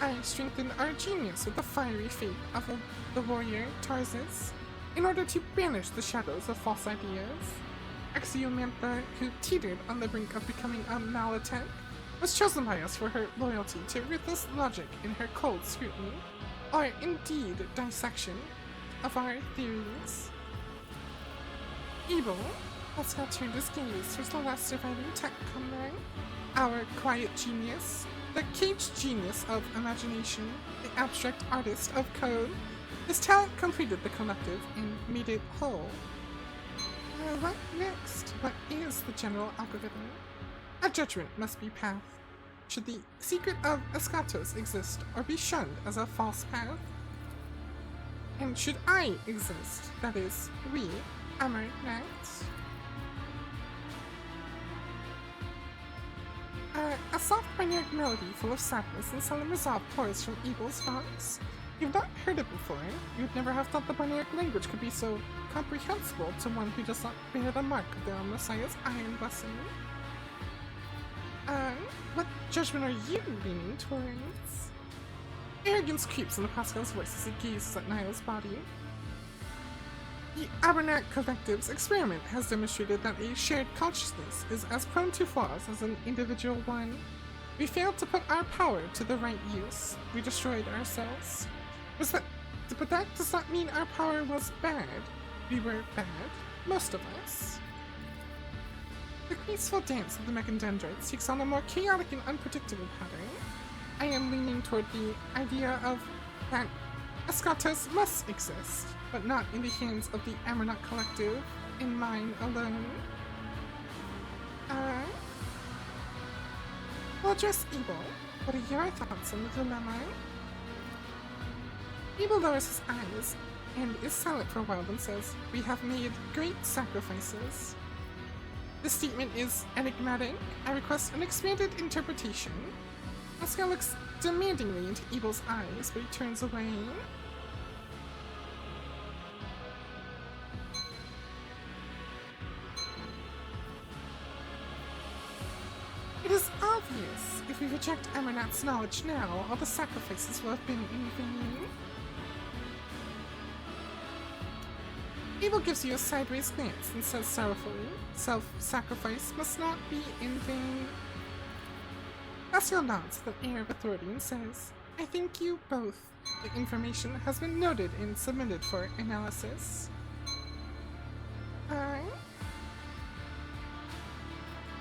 I strengthened our genius with the fiery faith of the warrior Tarsus, in order to banish the shadows of false ideas. Axiomantha, who teetered on the brink of becoming a Marelet, was chosen by us for her loyalty to ruthless logic and her cold scrutiny, or indeed dissection, of our theories. Evil, Pascal turned his gaze towards the last surviving tech comrade, our quiet genius, the caged genius of imagination, the abstract artist of code. His talent completed the collective and made it whole. What next? What is the general algorithm? A judgment must be passed. Should the secret of Eschatos exist or be shunned as a false path? And should I exist, that is, we, Amarnats? A soft binary melody full of sadness and solemn resolve pours from Eagle's box. You've not heard it before. You'd never have thought the Barnaic language could be so comprehensible to one who does not bear the mark of their Messiah's iron blessing. What judgment are you leaning towards? Arrogance creeps into Pascal's voice as he gazes at Niall's body. The Abernac Collective's experiment has demonstrated that a shared consciousness is as prone to flaws as an individual one. We failed to put our power to the right use. We destroyed ourselves. But that does not mean our power was bad. We were bad, most of us. The graceful dance of the mechandendrites takes on a more chaotic and unpredictable pattern. I am leaning toward the idea of that Eschatos must exist, but not in the hands of the Amarnat Collective, in mine alone. We'll address Evil. What are your thoughts on the dilemma? Evil lowers his eyes and is silent for a while, then says, "We have made great sacrifices." This statement is enigmatic. I request an expanded interpretation. Pascal looks demandingly into Evil's eyes, but he turns away. It is obvious. If we reject Amarnat's knowledge now, all the sacrifices will have been in vain. Evil gives you a sideways glance and says sorrowfully, "Self-sacrifice must not be in vain." Pascal nods with an air of authority and says, "I thank you both. The information has been noted and submitted for analysis."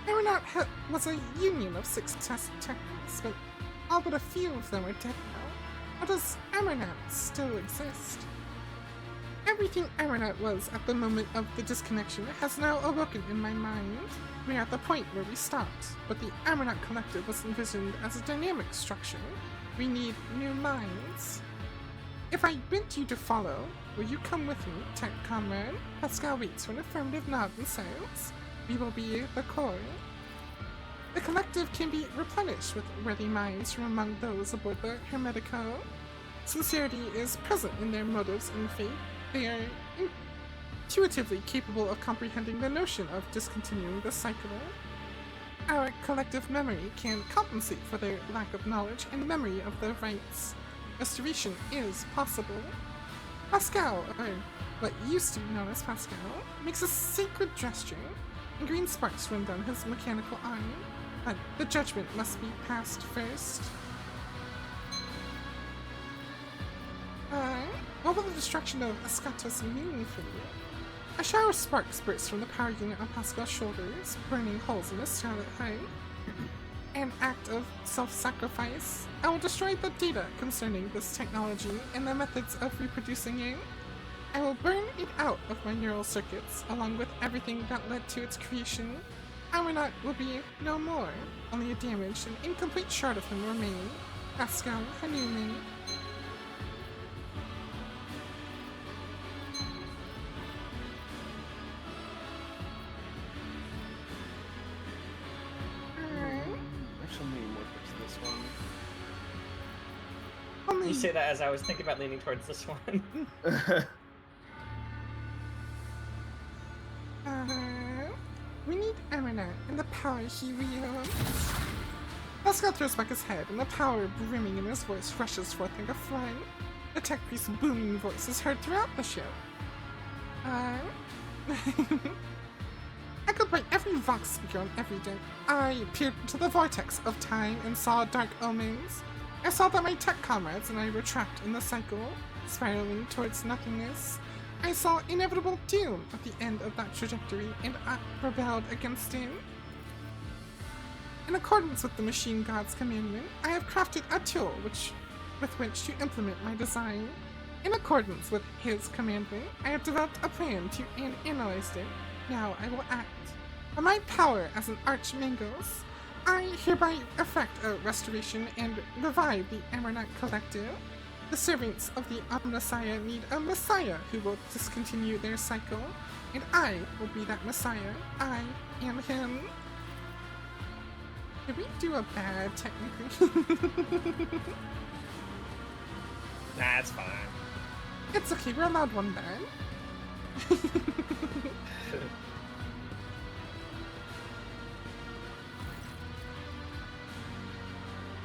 Amarnat was a union of 6 test techniques, but all but a few of them are dead now. How does Amarnat still exist? Everything Amarnat was at the moment of the disconnection has now awoken in my mind. We are at the point where we stopped, but the Amarnat Collective was envisioned as a dynamic structure. We need new minds. If I bid you to follow, will you come with me, tech comrade? Pascal waits for an affirmative nod and says, "We will be the core." The Collective can be replenished with ready minds from among those aboard the Hermetico. Sincerity is present in their motives and faith. They are intuitively capable of comprehending the notion of discontinuing the cycle. Our collective memory can compensate for their lack of knowledge and memory of their rights. Restoration is possible. Pascal, or what used to be known as Pascal, makes a sacred gesture, and green sparks run down his mechanical arm. But the judgment must be passed first. What will the destruction of Eschatos mean for you? A shower of sparks bursts from the power unit on Pascal's shoulders, burning holes in his scarlet hide. An act of self-sacrifice. I will destroy the data concerning this technology and the methods of reproducing it. I will burn it out of my neural circuits, along with everything that led to its creation. Aronnaut will be no more. Only a damaged and incomplete shard of him remain. Pascal Hanuman. Actually, I'm leaning more towards this one. Only You say that as I was thinking about leaning towards this one. We need Aronnaut and the power he wields. Pascal throws back his head, and the power brimming in his voice rushes forth like a flood. The tech priest's booming voice is heard throughout the ship. Echoed by every vox speaker on every deck, I peered into the vortex of time and saw dark omens. I saw that my tech comrades and I were trapped in the cycle, spiraling towards nothingness. I saw inevitable doom at the end of that trajectory, and I rebelled against it. In accordance with the machine god's commandment, I have crafted a tool with which to implement my design. In accordance with his commandment, I have developed a plan to analyze it. Now I will act. By my power as an Archmangos, I hereby effect a restoration and revive the Amarnak Collective. The servants of the Omnissiah need a Messiah who will discontinue their cycle, and I will be that Messiah. I am him. Did we do a bad, technically? Nah, it's fine. It's okay, we're allowed one bad.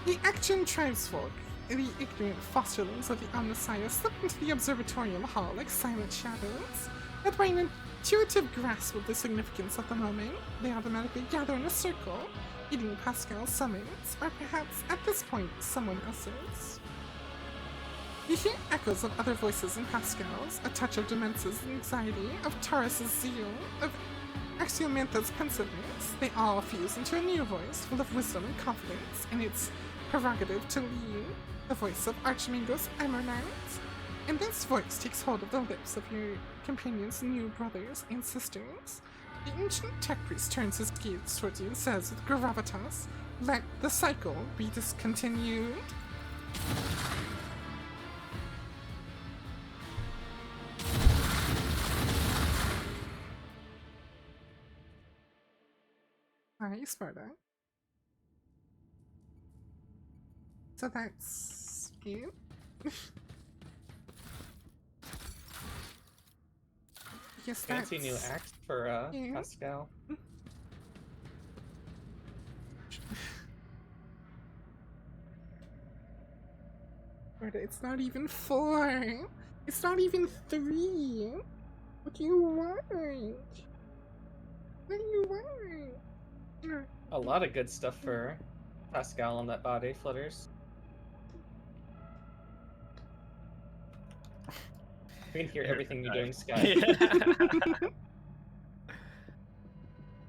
The Action Tribesfolk, the ignorant fosterlings of the Omnissiah, slip into the observatorial hall like silent shadows. Led by an intuitive grasp of the significance of the moment, they automatically gather in a circle, eating Pascal's summons, or perhaps, at this point, someone else's. You hear echoes of other voices in Pascal's, a touch of Demence's anxiety, of Taurus's zeal, of Axiomantha's pensiveness. They all fuse into a new voice, full of wisdom and confidence, and its prerogative to lead, the voice of Archmangos Amarnaut. And this voice takes hold of the lips of your companions' new brothers and sisters. The ancient tech priest turns his gaze towards you and says with gravitas, "Let the cycle be discontinued." Hi, Sparta. So that's it. Yes, Fancy new that's... axe for Yeah. Pascal. Sparta, it's not even 4. It's not even 3. What do you want? What do you want? A lot of good stuff for Pascal on that body, Flutters. We can hear everything you're doing, Sky.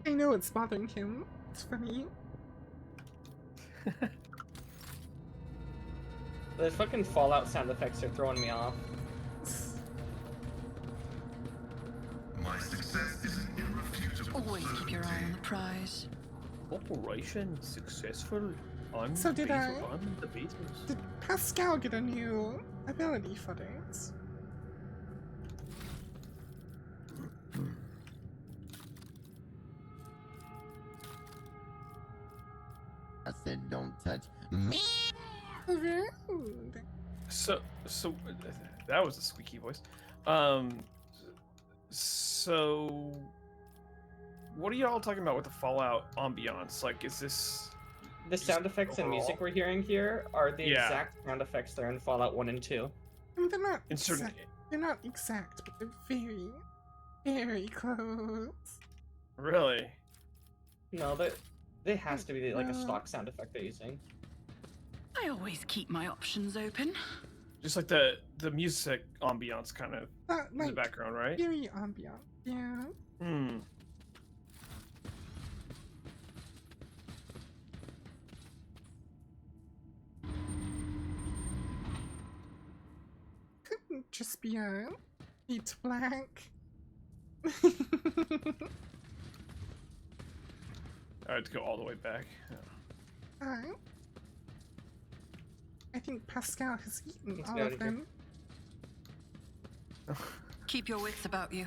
I know it's bothering him. It's funny. The fucking Fallout sound effects are throwing me off. My success is irrefutable. Always keep your eye on the prize. Operation successful. I'm So did I. I'm the Beatles. Did Pascal get a new ability for it? I said, don't touch me. Rude. So that was a squeaky voice. So what are y'all talking about with the Fallout ambiance? Like, is this The sound effects and music overall? we're hearing here are the Yeah. exact sound effects that are in Fallout 1 and 2. I mean, they're not in certain? exact, they're not exact, but they're very, very close. Really? No, that it has to be like a stock sound effect they're using. I always keep my options open. Just like the music ambiance kind of in the Like, background, right? very ambient. Yeah. Hmm. Couldn't just be a it's black. I had to go all the way back. Alright. I think Pascal has eaten Let's all get of outta here. them. Keep your wits about you.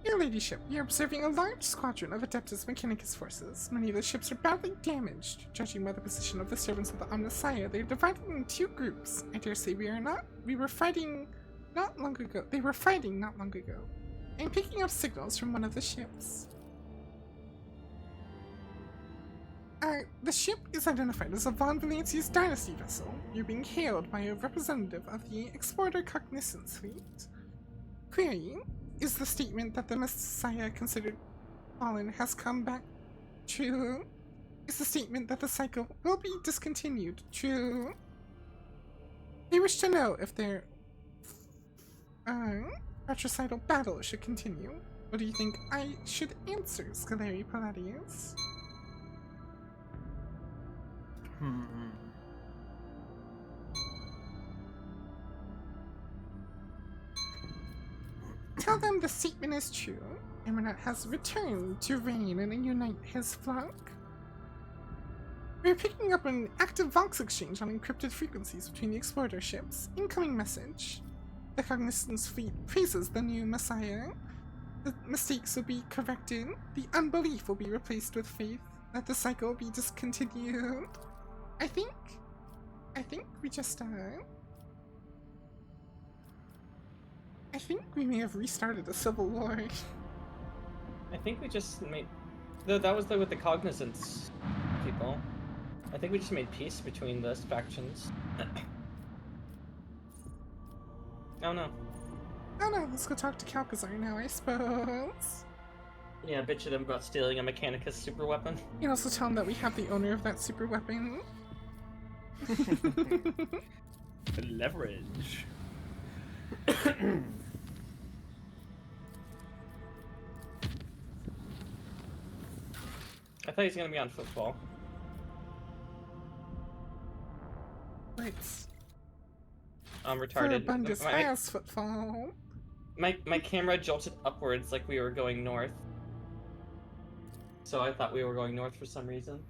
Your ladyship, you're observing a large squadron of Adeptus Mechanicus forces. Many of the ships are badly damaged. Judging by the position of the servants of the Omnissiah, they are divided into two groups. I dare say we were fighting not long ago. They were fighting not long ago. I'm picking up signals from one of the ships. The ship is identified as a Von Valancius Dynasty vessel. You're being hailed by a representative of the Explorer Cognizance fleet. Query, is the statement that the Messiah considered fallen has come back true? Is the statement that the cycle will be discontinued true? They wish to know if their fratricidal battle should continue. What do you think I should answer, Scaleri Palladius? Tell them the statement is true. Eminent has returned to reign and unite his flock. We're picking up an active Vox exchange on encrypted frequencies between the explorer ships. Incoming message. The Cognizance fleet praises the new Messiah. The mistakes will be corrected. The unbelief will be replaced with faith. That the cycle will be discontinued. I think we just, I think we may have restarted a civil war. I think we just made. No, that was with the cognizance people. I think we just made peace between those factions. Oh no. Oh no, let's go talk to Calcazar now, I suppose. Yeah, bitch at him about stealing a Mechanicus super weapon. You can also tell him that we have the owner of that super weapon. Leverage. I thought he was gonna be on football. Wait. I'm For retarded. Abundus has footfall. My camera jolted upwards like we were going north. So I thought we were going north for some reason.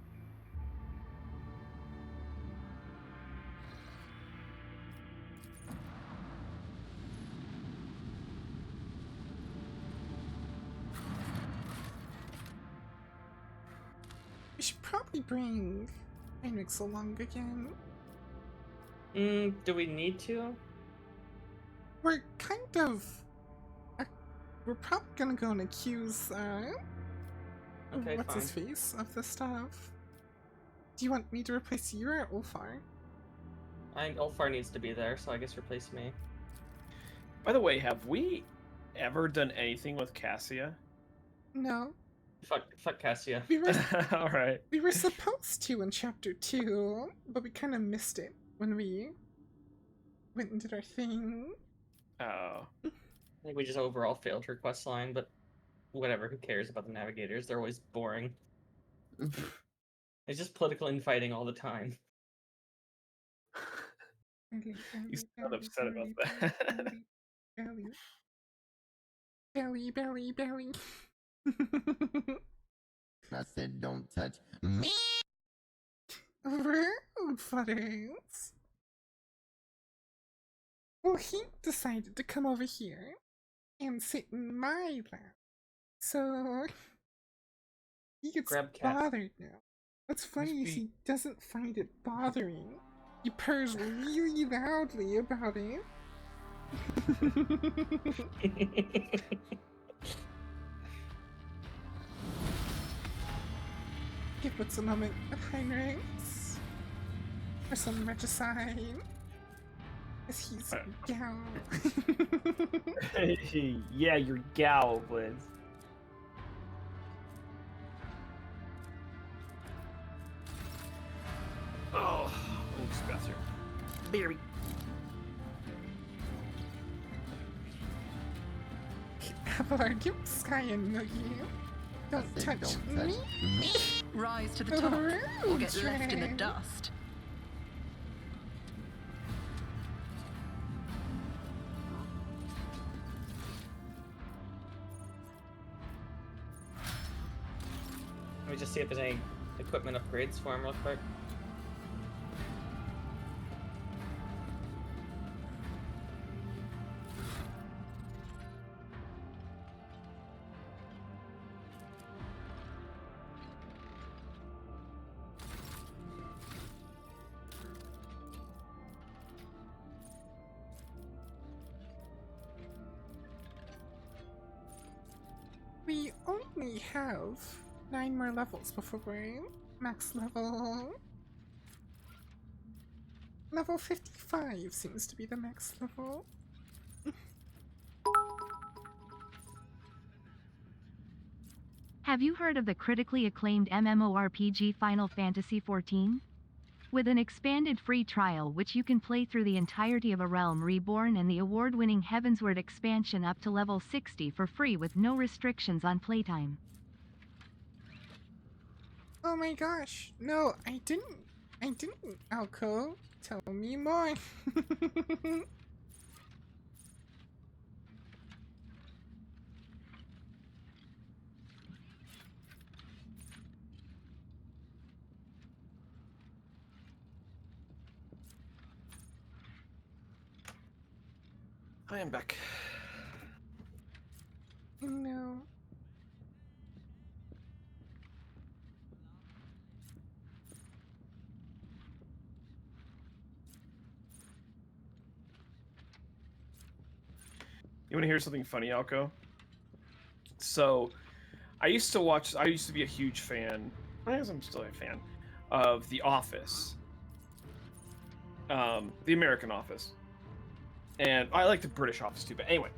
We should probably bring Heinrichs along again. Do we need to? We're kind of... we're probably gonna go and accuse, Okay, what's fine. his face of this stuff. Do you want me to replace you or Ulfar? I think Ulfar needs to be there, so I guess replace me. By the way, have we ever done anything with Cassia? No. Fuck Cassia. We were All right. we were supposed to in chapter 2, but we kind of missed it when we went and did our thing. Oh. I think we just overall failed her quest line, but whatever, who cares about the navigators? They're always boring. It's just political infighting all the time. You sound upset about that. Belly. I said, don't touch me. Rude, Flutterings. Well, he decided to come over here and sit in my lap. So he gets Grab cat. bothered now. What's funny is he doesn't find it bothering. He purrs really loudly about it. Give us a moment of Heinrichs for some regicide. 'Cause he's gal. Yeah, you're gal, Blitz. Oh, oops, bathroom. Berry. Abelard, you Sky and Noogie. Don't touch Don't me. touch me. Rise to the top or get left in the Rude. dust. Let me just see if there's any equipment upgrades for him real quick. We only have 9 more levels before we're max level. Level 55 seems to be the max level. Have you heard of the critically acclaimed MMORPG Final Fantasy XIV? With an expanded free trial which you can play through the entirety of A Realm Reborn and the award-winning Heavensward expansion up to level 60 for free with no restrictions on playtime. Oh my gosh. No, I didn't, Alco. Tell me more. I am back. No. You want to hear something funny, Alco? So, I used to be a huge fan, I guess I'm still a fan, of The Office. The American Office. And I like the British Office too, but anyway.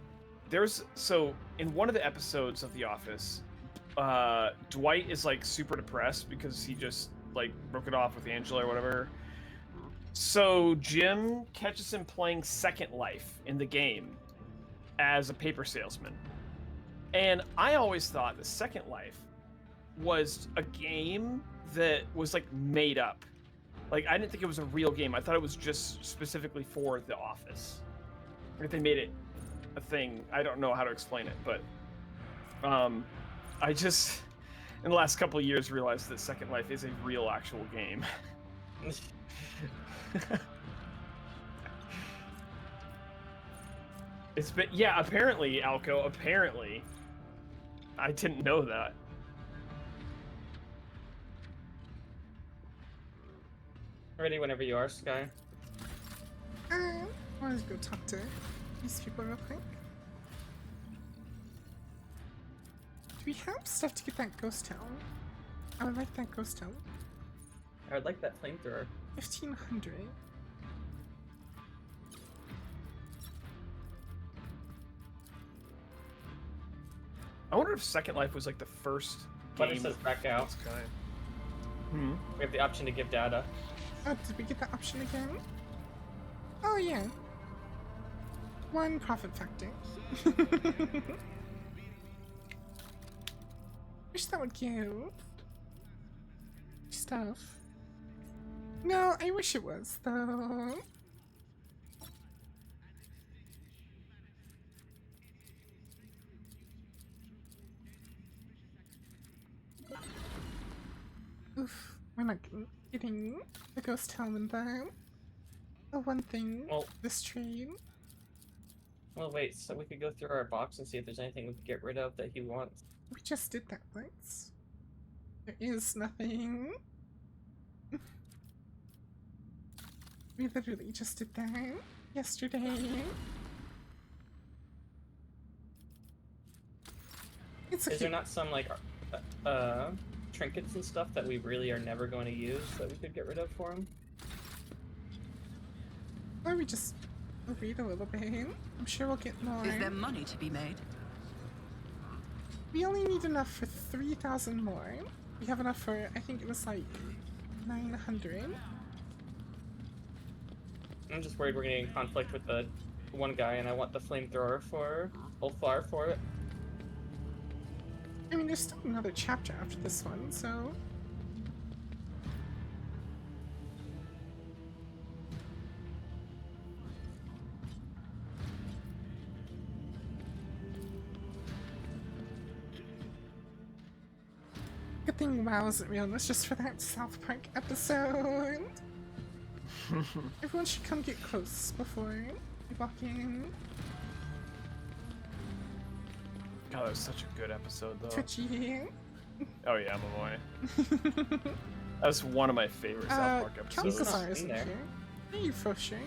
So, in one of the episodes of The Office, Dwight is like super depressed because he just like broke it off with Angela or whatever. So, Jim catches him playing Second Life in the game as a paper salesman. And I always thought the Second Life was a game that was like made up. Like, I didn't think it was a real game. I thought it was just specifically for The Office. Like, they made it a thing. I don't know how to explain it, but I just in the last couple of years realized that Second Life is a real actual game. It's been, yeah, apparently, Alco, apparently. I didn't know that. Ready whenever you are, Sky. I want to go talk to these people real quick. Do we have stuff to get that ghost town? I would like that ghost town. I would like that flamethrower. 1500. I wonder if Second Life was like the first But game it says of back out. its kind. Hmm. We have the option to give data. Oh, did we get that option again? Oh yeah. 1 profit factor. Wish that would give stuff. No, I wish it was though. Oof, we're not getting the ghost helmet though. Oh, one thing. Well- this trade. Well, wait, so we could go through our box and see if there's anything we could get rid of that he wants. We just did that once. There is nothing. We literally just did that yesterday. It's okay. Is there not some, like, trinkets and stuff that we really are never going to use that we could get rid of for him? Or we just read a little bit. I'm sure we'll get more. Is there money to be made? We only need enough for 3,000 more. We have enough for, I think it was like 900. I'm just worried we're getting in conflict with the one guy, and I want the flamethrower for Ulfar for it. I mean, there's still another chapter after this one, so. Good thing WoW isn't real, it's just for that South Park episode. Everyone should come get close before we walk in. God, that was such a good episode, though. Twitchy. Oh yeah, my boy. That's one of my favorite South Park episodes. Calcasar isn't in there. here. Are you frustrating?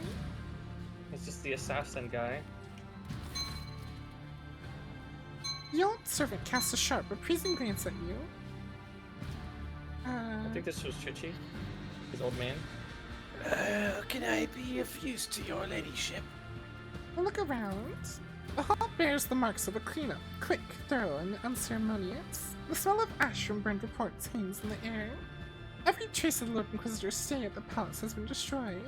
It's just the assassin guy. The old servant casts a sharp, reprising glance at you. I think this was Chichi, his old man. Can I be of use to your ladyship? Look around. The hall bears the marks of a cleanup, quick, thorough, and unceremonious. The smell of ash from burned reports hangs in the air. Every trace of the Lord Inquisitor's stay at the palace has been destroyed.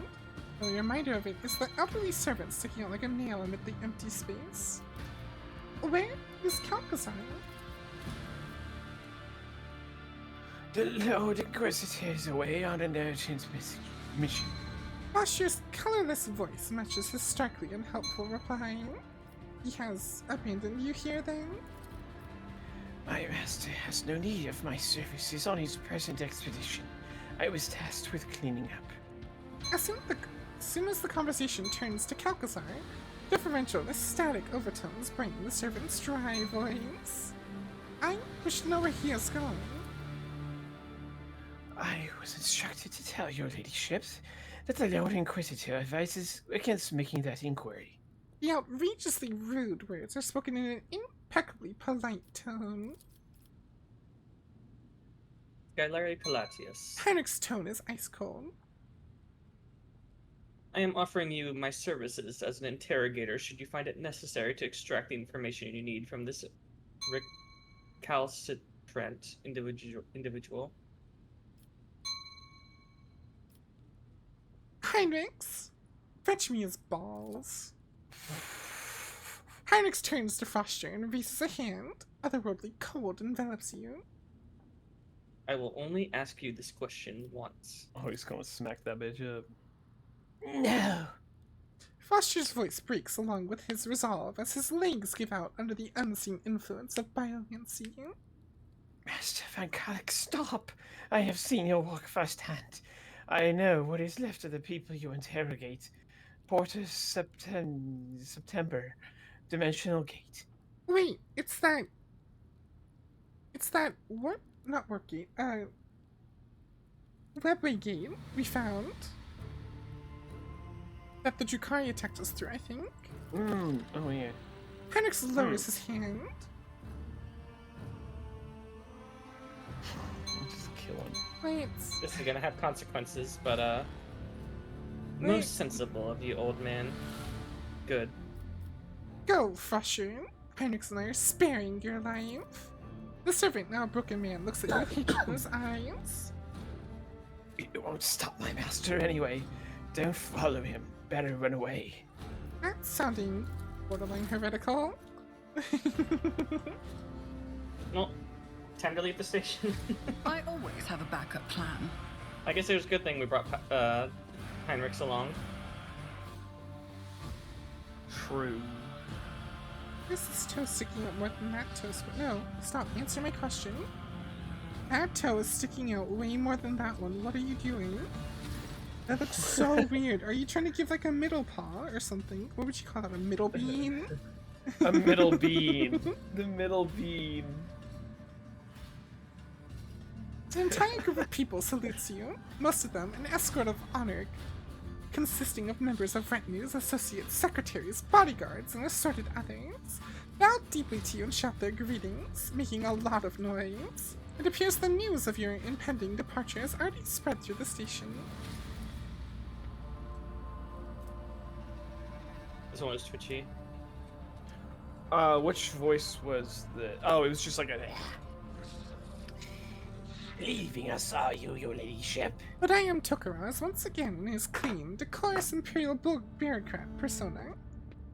The only reminder of it is the elderly servant sticking out like a nail amid the empty space. Where is Calcasar? The Lord Inquisitor is away on an urgent mission. Foster's colorless voice matches his starkly unhelpful reply. He has abandoned you here, then? My master has no need of my services on his present expedition. I was tasked with cleaning up. As soon as the conversation turns to Calcasar, differential, ecstatic overtones bring the servant's dry voice. I wish to know where he has gone. I was instructed to tell your ladyship that the Lord Inquisitor advises against making that inquiry. The outrageously rude words are spoken in an impeccably polite tone. Skylarry Palatius. Heinrich's tone is ice cold. I am offering you my services as an interrogator should you find it necessary to extract the information you need from this recalcitrant individual. Heinrichs, fetch me his balls. Heinrichs turns to Foster and raises a hand. Otherworldly cold envelops you. I will only ask you this question once. Oh, he's gonna smack that bitch up. No! Foster's voice breaks along with his resolve as his legs give out under the unseen influence of biomancy. Master Van Kalik, stop! I have seen your work firsthand. I know what is left of the people you interrogate. Portus September. Dimensional Gate. Wait, it's that... what? Not warp gate, webway gate we found. That the Drukhari attacked us through, I think. Oh yeah. Heinrichs lowers his hand. Just kill him. Wait, This is gonna have consequences, but Wait. most sensible of you, old man. Good. go, Foster. Heinrichs and I are sparing your life. The servant, now a broken man, looks at you with hatred in his eyes. You won't stop my master anyway. Don't follow him. Better run away. That's sounding borderline heretical. No, time to leave the station. I always have a backup plan. I guess it was a good thing we brought Heinrichs along. True. This is toe sticking out more than that toast, but no, stop, answer my question. That toe is sticking out way more than that one. What are you doing? That looks so weird. Are you trying to give like a middle paw or something? What would you call that? A middle bean? A middle bean. The middle bean. An entire group of people salutes you, most of them an escort of honor consisting of members of retinues, associates, secretaries, bodyguards, and assorted others, bow deeply to you and shout their greetings, making a lot of noise. It appears the news of your impending departure has already spread through the station. one was twitchy. Which voice was the? Oh, it was just like a. Leaving us, are you, your ladyship? But I am Tokaraz once again in his clean, decorous imperial bureaucrat persona.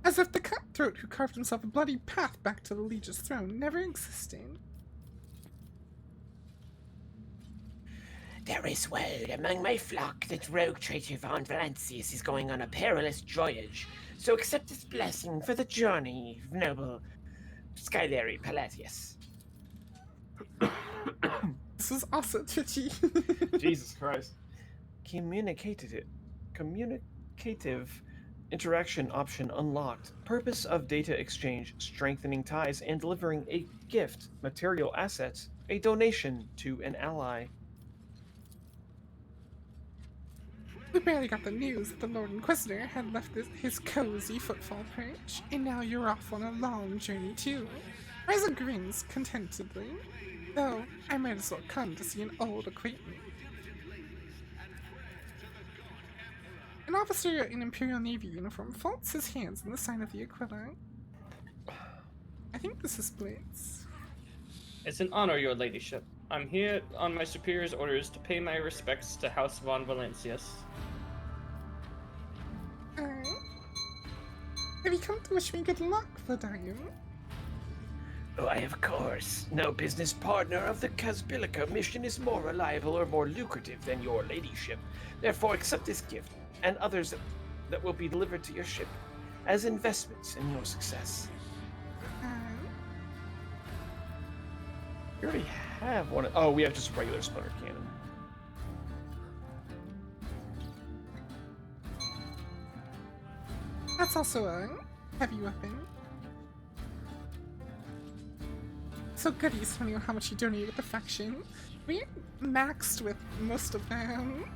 As if the cutthroat who carved himself a bloody path back to the Liege's throne never existed. There is word among my flock that rogue traitor Von Valancius is going on a perilous voyage, so accept his blessing for the journey, noble Skyleri Palatius. This is also twitchy. Jesus Christ. Communicative interaction option unlocked. Purpose of data exchange: strengthening ties and delivering a gift, material assets, a donation to an ally. We barely got the news that the Lord Inquisitor had left his cozy footfall perch, and now you're off on a long journey too. Ryza grins contentedly, though I might as well come to see an old acquaintance. An officer in Imperial Navy uniform folds his hands in the sign of the Aquila. I think this is Blitz. It's an honor, your ladyship. I'm here on my superior's orders to pay my respects to House Von Valancius. Have you come to wish me good luck, Vladayu? Why, of course. No business partner of the Kazbilica mission is more reliable or more lucrative than your ladyship. Therefore, accept this gift and others that will be delivered to your ship as investments in your success. We already have one. Oh, we have just a regular splinter cannon. That's also a heavy weapon. So goodies, telling you how much you donated with the faction. We maxed with most of them.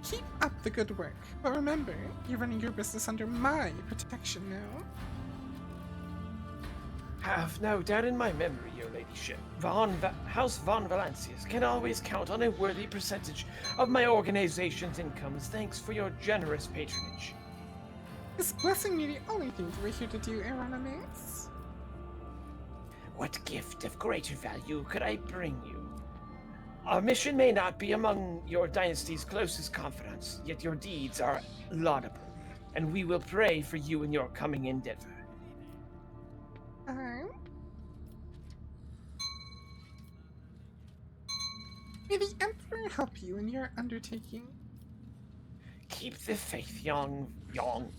Keep up the good work, but remember, you're running your business under my protection now. Have no doubt in my memory, your ladyship. House Von Valancius can always count on a worthy percentage of my organization's incomes. Thanks for your generous patronage. Is blessing me the only thing we're here to do, Eronimus? What gift of greater value could I bring you? Our mission may not be among your dynasty's closest confidants, yet your deeds are laudable, and we will pray for you in your coming endeavor. May the Emperor help you in your undertaking. Keep the faith, young Von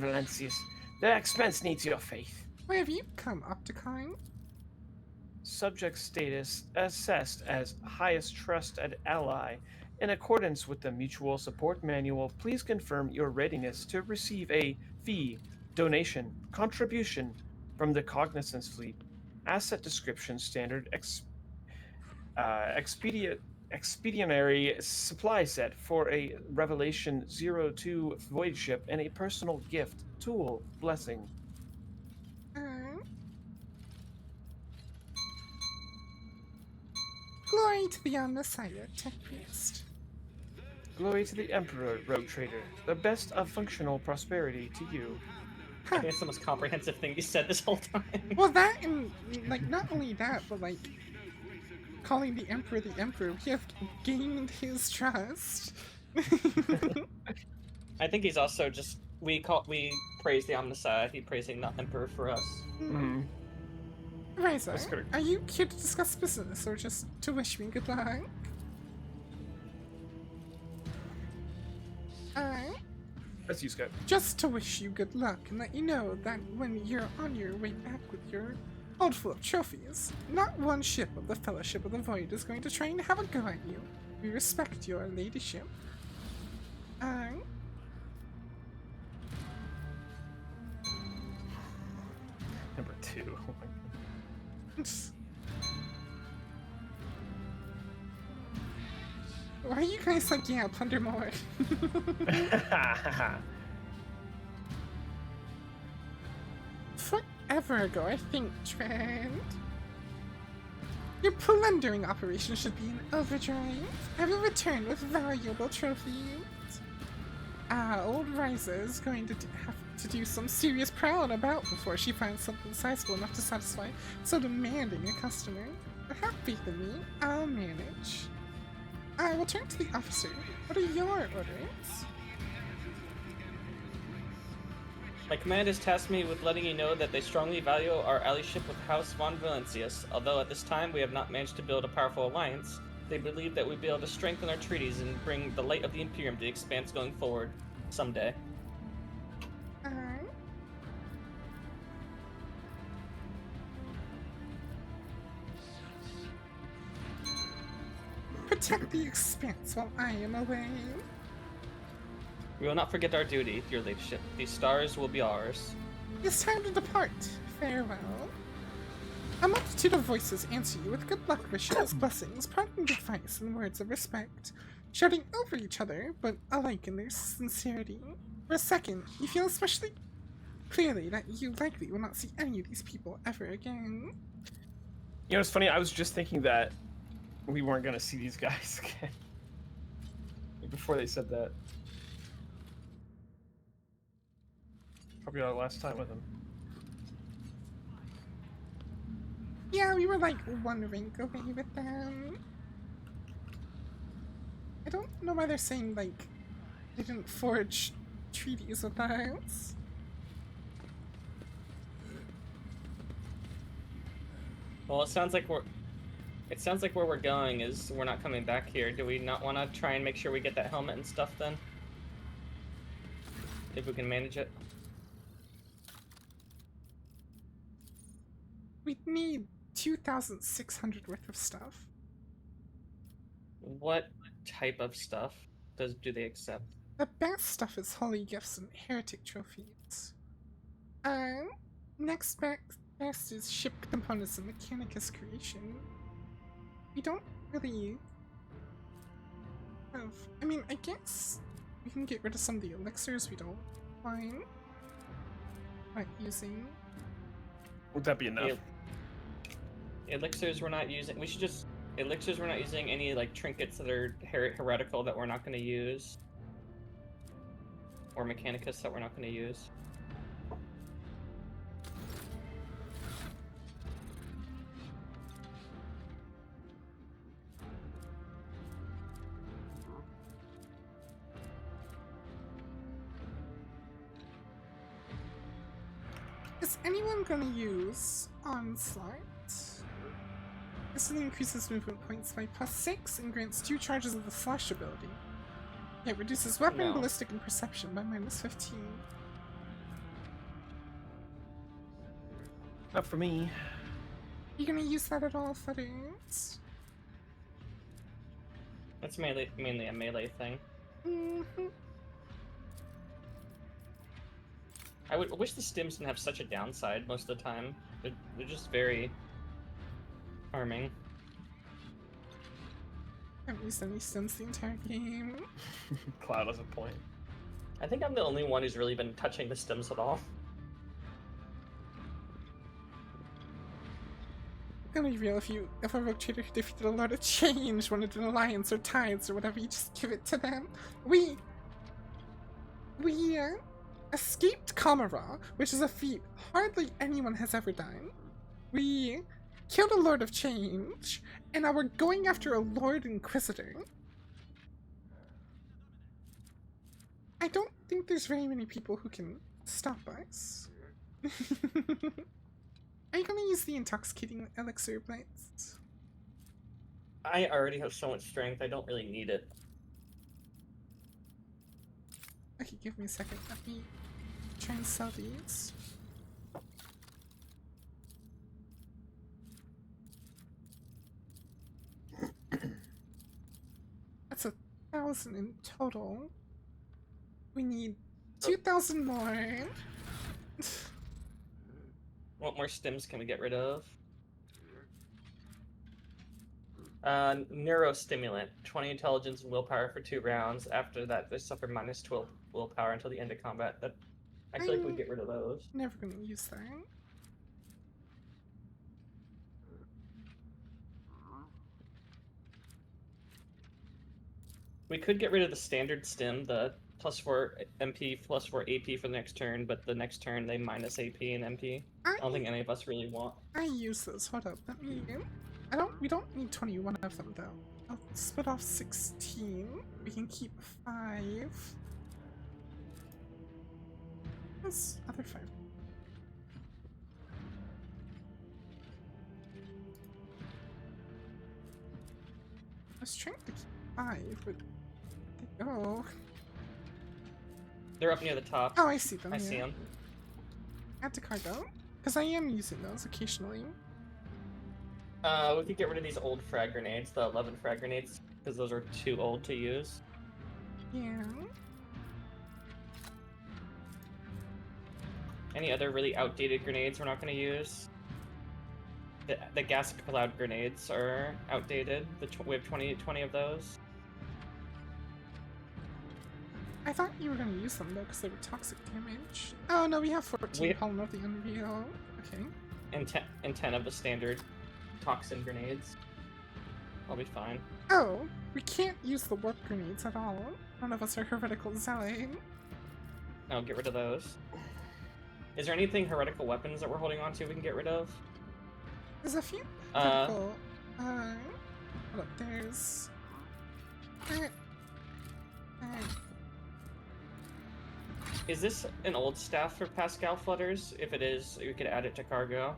Valancius. The expense needs your faith. Where have you come, Opticon? Subject status assessed as highest trusted ally. In accordance with the Mutual Support Manual, please confirm your readiness to receive a fee, donation, contribution from the Cognizance Fleet. Asset description standard expeditionary supply set for a Revelation 02 void ship and a personal gift tool blessing. Glory to the Omnissiah, Tech Priest. Glory to the Emperor, Rogue Trader. The best of functional prosperity to you. I think it's the most comprehensive thing you said this whole time. Well, that and, like, not only that, but, like, calling the Emperor, we have gained his trust. I think he's also just, we praise the Omnissiah, he's praising the Emperor for us. Mm-hmm. Ryza, are you here to discuss business or just to wish me good luck? That's you, Scott. Just to wish you good luck and let you know that when you're on your way back with your hold full of trophies, not one ship of the Fellowship of the Void is going to try and have a go at you. We respect your ladyship. Number 2. Oh my God. Why are you guys like, yeah, plunder more? Forever ago, I think, Trent. Your plundering operation should be in overdrive. I will return with valuable trophies. Old Riza is going to have to do some serious prowling about before she finds something sizable enough to satisfy so demanding a customer. But have faith in me, I'll manage. I will turn to the officer. What are your orders? My command has tasked me with letting you know that they strongly value our allyship with House von Valencius. Although at this time we have not managed to build a powerful alliance, they believe that we'd be able to strengthen our treaties and bring the light of the Imperium to the Expanse going forward someday. Protect the Expanse while I am away. We will not forget our duty, your leadership. These stars will be ours. It's time to depart. Farewell. A multitude of voices answer you with good luck wishes, blessings, parting advice, and words of respect, shouting over each other, but alike in their sincerity. For a second, you feel especially clearly that you likely will not see any of these people ever again. You know, it's funny, I was just thinking that we weren't gonna see these guys again. Before they said that. Probably our last time with them. Yeah, we were like one rank away with them. I don't know why they're saying like they didn't forge treaties with us. Well, it sounds like where we're going is we're not coming back here. Do we not want to try and make sure we get that helmet and stuff then? If we can manage it. We need 2,600 worth of stuff. What type of stuff do they accept? The best stuff is holy gifts and heretic trophies. Next best is ship components and mechanicus creation. We don't really have... I mean, I guess we can get rid of some of the elixirs we don't find. Not using. Would that be enough? Elixirs we're not using. We should just... Elixirs we're not using. Any, like, trinkets that are heretical that we're not going to use. Or mechanicus that we're not going to use. Is anyone gonna use Onslaught? This one increases movement points by +6 and grants 2 charges of the Slash ability. It reduces weapon, ballistic, and perception by -15. Not for me. You gonna use that at all, Fudders? That's mainly a melee thing. Mm-hmm. I wish the stims didn't have such a downside most of the time. They're just very harming. I haven't used any stims the entire game. Cloud has a point. I think I'm the only one who's really been touching the stims at all. Gonna be real, if a rogue trader who defeated a Lord of Change wanted an alliance or tides or whatever, you just give it to them. We escaped Kamara, which is a feat hardly anyone has ever done. We killed a Lord of Change, and now we're going after a Lord Inquisitor. I don't think there's very many people who can stop us. Are you gonna use the intoxicating elixir blades? I already have so much strength, I don't really need it. Okay, give me a second. Let me try and sell these. That's 1,000 in total. We need 2,000 more. What more stims can we get rid of? Neurostimulant. 20 intelligence and willpower for 2 rounds. After that, they suffer -12 willpower until the end of combat. I feel like we get rid of those. Never gonna use that. We could get rid of the standard stim, the +4 MP, +4 AP for the next turn, but the next turn they minus AP and MP. I don't think any of us really want. I use those. Hold up. Let me. We don't need 21 of them though. I'll split off 16. We can keep 5. That's other 5. I was trying to keep 5, but oh. They're up near the top. Oh, I see them. I yeah. see them. Add to cargo. Because I am using those occasionally. We could get rid of these old frag grenades, the 11 frag grenades, because those are too old to use. Yeah. Any other really outdated grenades we're not going to use? The gas cloud grenades are outdated. We have 20 of those. I thought you were gonna use them though, because they were toxic damage. Oh no, we have 14 Column of the Unreal. Okay. And 10 of the standard toxin grenades. I'll be fine. Oh, we can't use the warp grenades at all. None of us are heretical zealot. I'll get rid of those. Is there anything heretical weapons that we're holding on to we can get rid of? There's a few heretical. Look, there's. Is this an old staff for Pascal flutters? If it is, we could add it to cargo.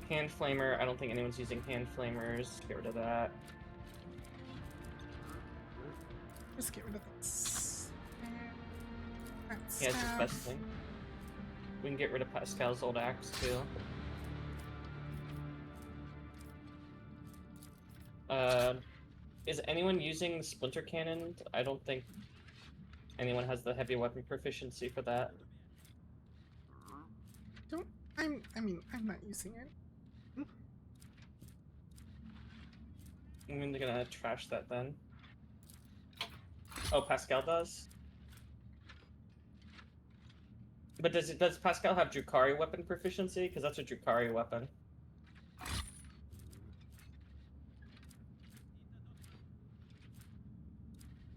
Hand flamer, I don't think anyone's using hand flamers. Get rid of that. Just get rid of this. Yeah, it's the best thing. We can get rid of Pascal's old axe too. Is anyone using Splinter Cannon? I don't think anyone has the heavy weapon proficiency for that. I'm not using it. I'm gonna trash that then. Oh, Pascal does? But does Pascal have Drukhari weapon proficiency? Because that's a Drukhari weapon.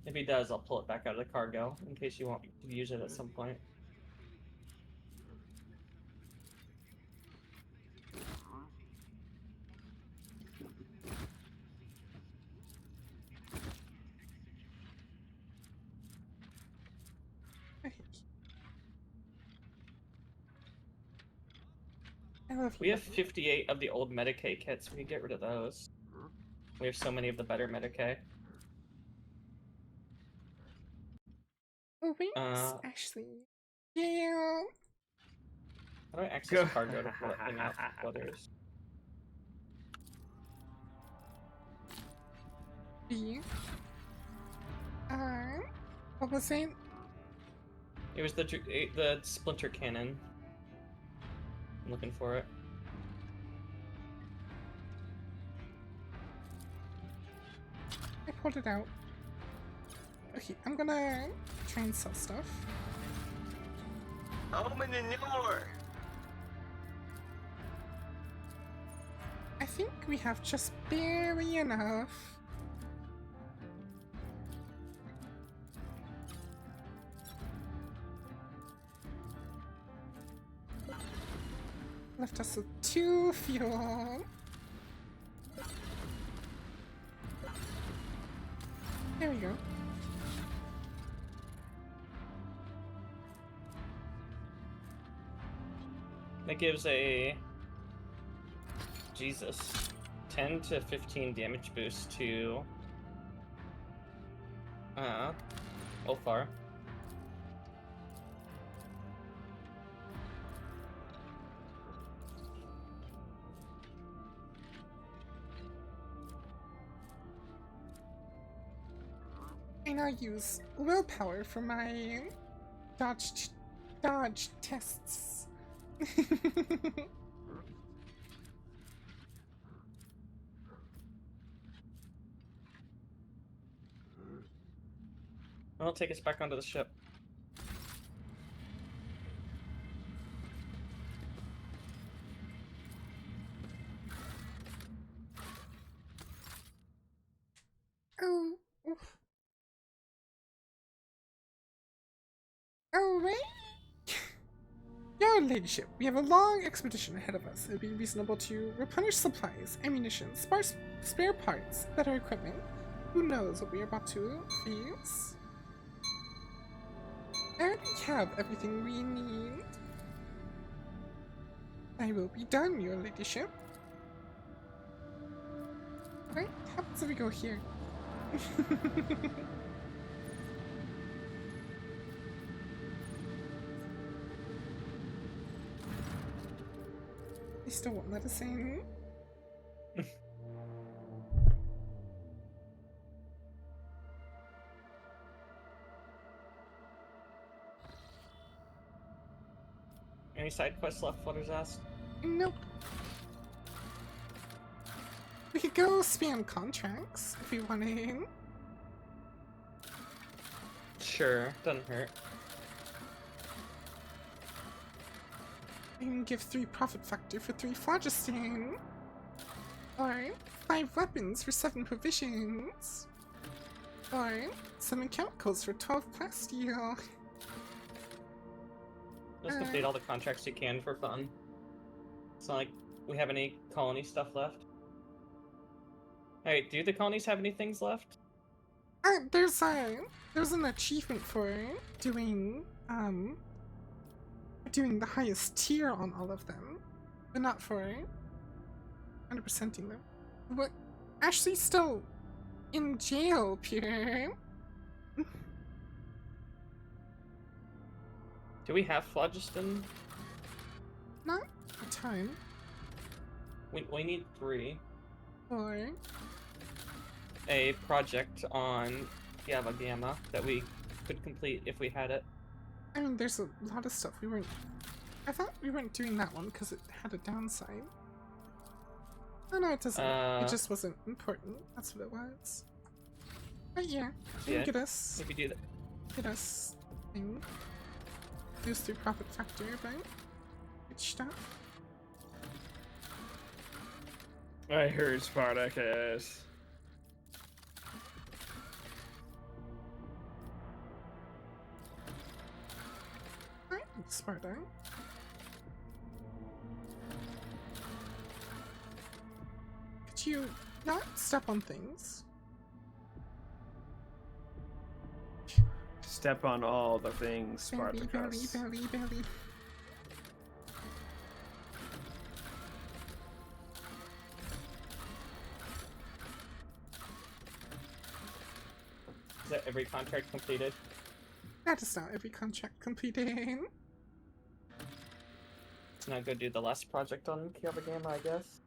If he does, I'll pull it back out of the cargo in case you want to use it at some point. We have 58 of the old Medicae kits. We can get rid of those. We have so many of the better Medicae. Oh wait, actually, yeah. How do I access cargo to bring out flutters? B. What was it? It was the Splinter Cannon. I'm looking for it. I pulled it out. Okay, I'm gonna try and sell stuff. Open the door. I think we have just barely enough. Left us with 2 fuel. There we go. That gives a 10 to 15 damage boost to Ulfar. I now use willpower for my dodge tests. I'll take us back onto the ship. Alright. Your ladyship, we have a long expedition ahead of us. It would be reasonable to replenish supplies, ammunition, spare parts, better equipment. Who knows what we are about to face? I already have everything we need. I will be done, your ladyship. Alright, what happens if we go here? They still won't let us in. Any side quests left? Flutter's asked. Nope. We could go spam contracts if we wanted. Sure, doesn't hurt. We can give 3 profit factor for 3 phlogiston. Or 5 weapons for 7 provisions. Or 7 chemicals for 12 plasteel. Just complete all the contracts you can for fun. It's not like we have any colony stuff left. Hey, do the colonies have any things left? There's an achievement for doing the highest tier on all of them, but not for 100%ing them. But Ashley's still in jail, Peter. Do we have phlogiston? Not a ton. We need 3. Or A project on Java Gamma that we could complete if we had it. I mean, there's a lot of stuff we weren't. I thought we weren't doing that one because it had a downside. Oh no, it doesn't. It just wasn't important. That's what it was. But yeah, you Yeah, get us. if you do that. Get us thing. Use through profit factor, right? Good stuff. I heard Spartacus. Alright, Sparta. Could you not step on things? Step on all the things, Belly, Spartacus. belly, belly, belly. Is that every contract completed? That is not every contract completed. Let's now go do the last project on Java Gamma, I guess.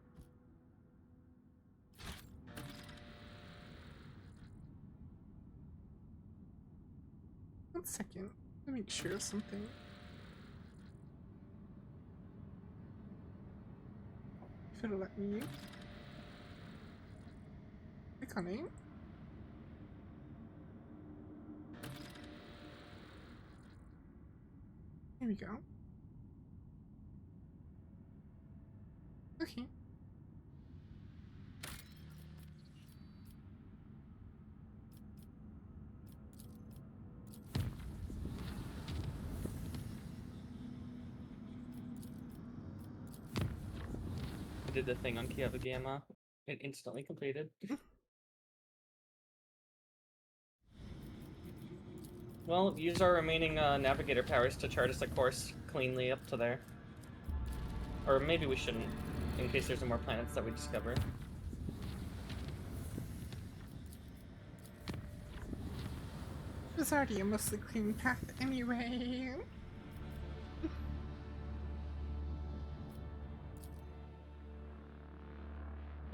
One second. Let me make sure of something. If it'll let me. Click on it. Here we go. Okay. I did the thing on Java Gamma. It instantly completed. Well, use our remaining navigator powers to chart us a course cleanly up to there. Or maybe we shouldn't, in case there's more planets that we discover. It was already a mostly clean path anyway.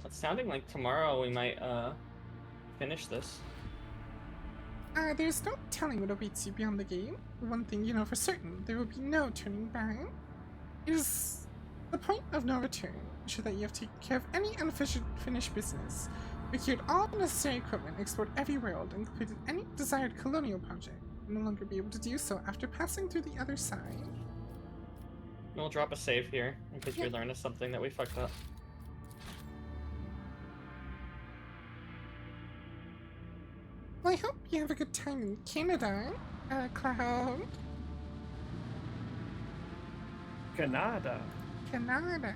It's sounding like tomorrow we might finish this. There's no telling what awaits you beyond the game. One thing you know for certain, there will be no turning back. It is the point of no return. Ensure that you have taken care of any unfinished business, procured all necessary equipment, explored every world, and completed any desired colonial project. You'll no longer be able to do so after passing through the other side. We'll drop a save here, in case we learn of something that we fucked up. Well, I hope you have a good time in Canada, Cloud. Canada. Canada.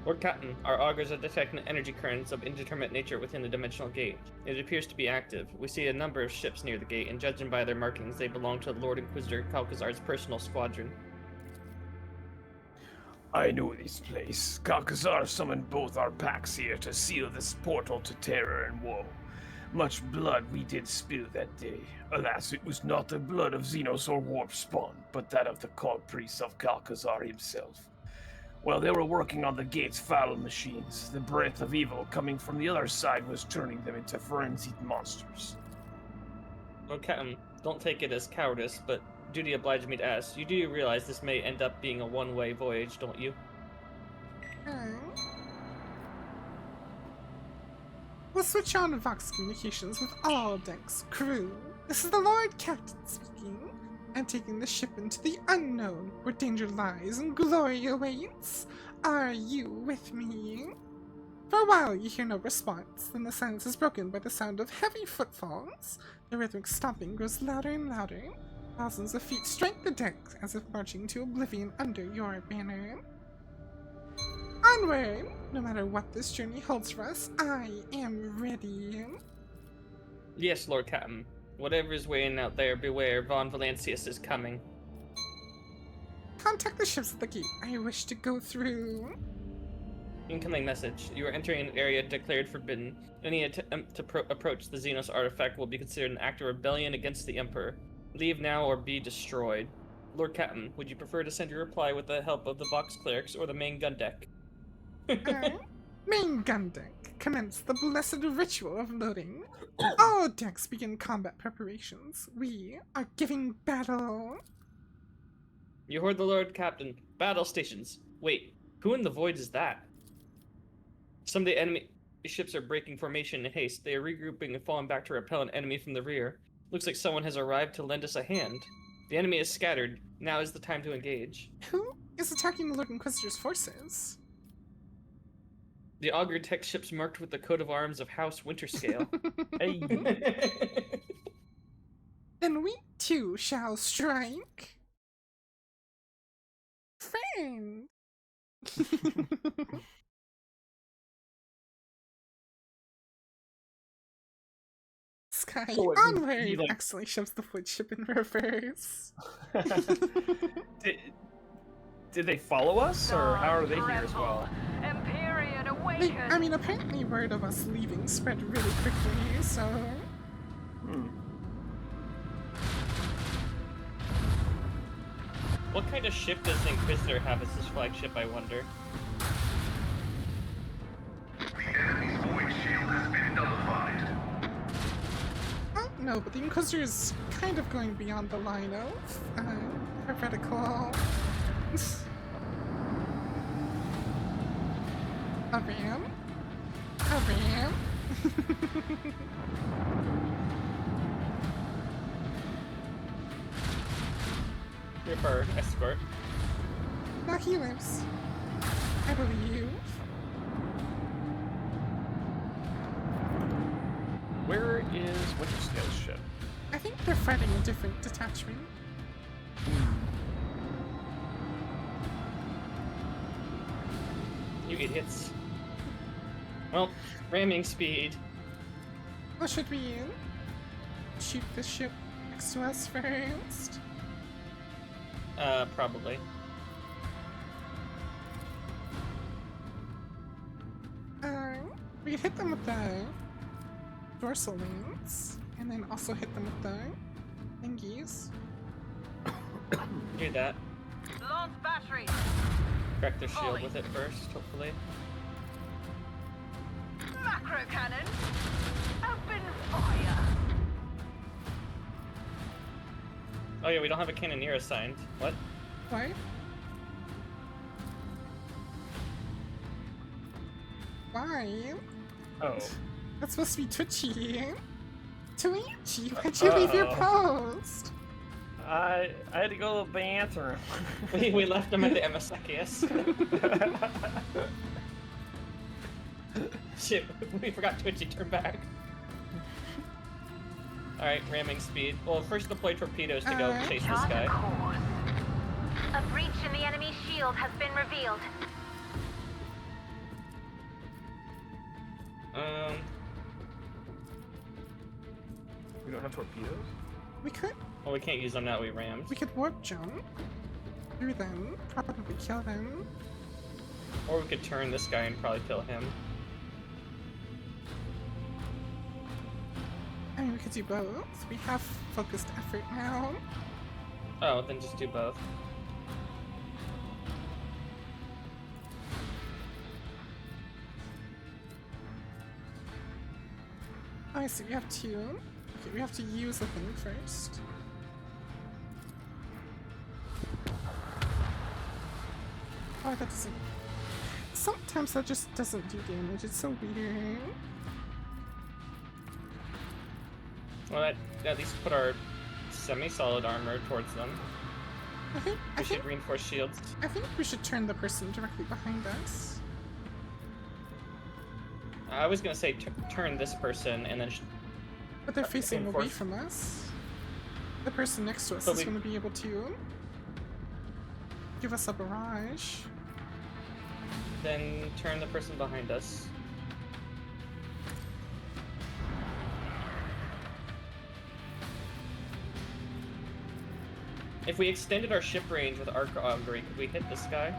Lord Captain, our augurs are detecting energy currents of indeterminate nature within the dimensional gate. It appears to be active. We see a number of ships near the gate, and judging by their markings, they belong to Lord Inquisitor Calcazar's personal squadron. I know this place. Calcazar summoned both our packs here to seal this portal to terror and woe. Much blood we did spill that day. Alas, it was not the blood of Xenos or Warp Spawn, but that of the cult priest of Calcazar himself. While they were working on the gate's foul machines, the breath of evil coming from the other side was turning them into frenzied monsters. Lord Captain, don't take it as cowardice, but duty obliged me to ask, you do realize this may end up being a one-way voyage, don't you? We'll switch on Vox communications with all decks crew. This is the Lord Captain speaking. I'm taking the ship into the unknown, where danger lies and glory awaits. Are you with me? For a while you hear no response, then the silence is broken by the sound of heavy footfalls. The rhythmic stomping grows louder and louder. Thousands of feet strike the deck as if marching to oblivion under your banner. Onward! No matter what this journey holds for us, I am ready. Yes, Lord Captain. Whatever is waiting out there, beware, Von Valancius is coming. Contact the ships at the gate. I wish to go through. Incoming message. You are entering an area declared forbidden. Any attempt to approach the Xenos artifact will be considered an act of rebellion against the Emperor. Leave now or be destroyed. Lord Captain, would you prefer to send your reply with the help of the Vox clerics or the main gun deck? Main gun deck. Commence the blessed ritual of loading. All decks begin combat preparations. We are giving battle. You heard the Lord Captain. Battle stations. Wait, who in the void is that? Some of the enemy ships are breaking formation in haste. They are regrouping and falling back to repel an enemy from the rear. Looks like someone has arrived to lend us a hand. The enemy is scattered. Now is the time to engage. Who is attacking the Lord Inquisitor's forces? The augur tech ships marked with the coat of arms of House Winterscale. Hey. Then we too shall strike. Friend. Sky So what, onward! you, like- Actually shoves the wood ship in reverse. Did they follow us, or how are they here as well? I mean, apparently word of us leaving spread really quickly, so... What kind of ship does the Inquisitor have as his flagship, I wonder? The enemy's void shield has been nullified. I don't know, but the Inquisitor is kind of going beyond the line of heretical... A ram? A ram? Your bird, escort. Now he lives. I believe. Where is Winterscale's ship? I think they're fighting a different detachment. You idiots. Well, ramming speed. Or should we shoot the ship next to us first? Probably. We could hit them with the dorsal wings, and then also hit them with the thingies. Do that. Launch battery. Crack their shield with it first, hopefully. Macro cannon. Open fire. Oh yeah, we don't have a cannoneer assigned. What? What? Why? Oh. That's supposed to be Twitchy. Twitchy, why'd you leave your post? I had to go to the bathroom. we left him at the MSIS. Shit, we forgot Twitchy, turn back. Alright, ramming speed. Well, first deploy torpedoes to go chase this guy. shield has been revealed. We don't have torpedoes? We could Well, we can't use them now. We rammed. warp jump through them, probably kill them. Or we could turn this guy and probably kill him. I mean, we could do both. We have focused effort now. Oh, then just do both. Oh, I see. We have two. Okay, we have to use the thing first. Oh, that doesn't. Sometimes that just doesn't do damage. It's so weird. Well, that at least put our semi-solid armor towards them. We should reinforce shields. I think we should turn the person directly behind us. I was gonna say turn this person and then. But they're facing away reinforce. from us. The person next to us But is going to be able to give us a barrage. Then turn the person behind us. If we extended our ship range with arc augury, could we hit this guy?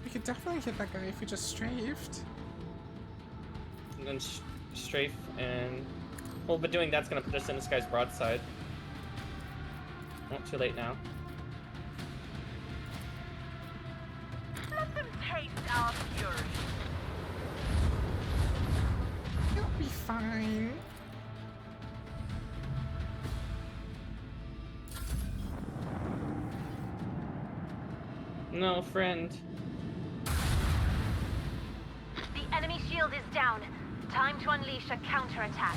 We could definitely hit that guy if we just strafed. And then strafe and... Well, but doing that's gonna put us in this guy's broadside. Not too late now. Let them taste our fury. It'll be fine. No, friend. The enemy shield is down. Time to unleash a counterattack.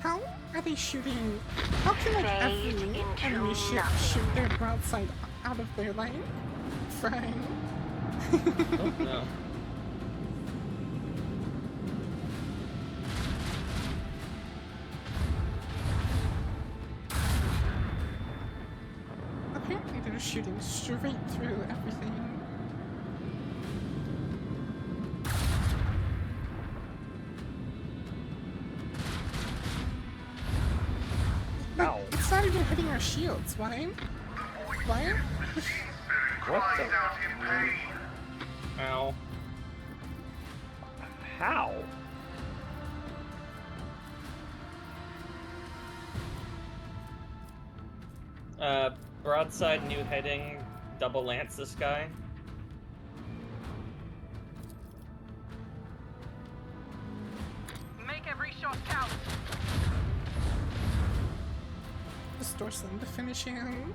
How are they shooting? How can like Fade every into enemy ship nothing. shoot their broadside out of their lane? Fine. Oh, no. Apparently they're shooting straight through everything. Look, Ow. it's not even hitting our shields. Why? Why? What the? Ow. How? Broadside, new heading, double lance this guy. Make every shot count. Just dorsal them to finish him.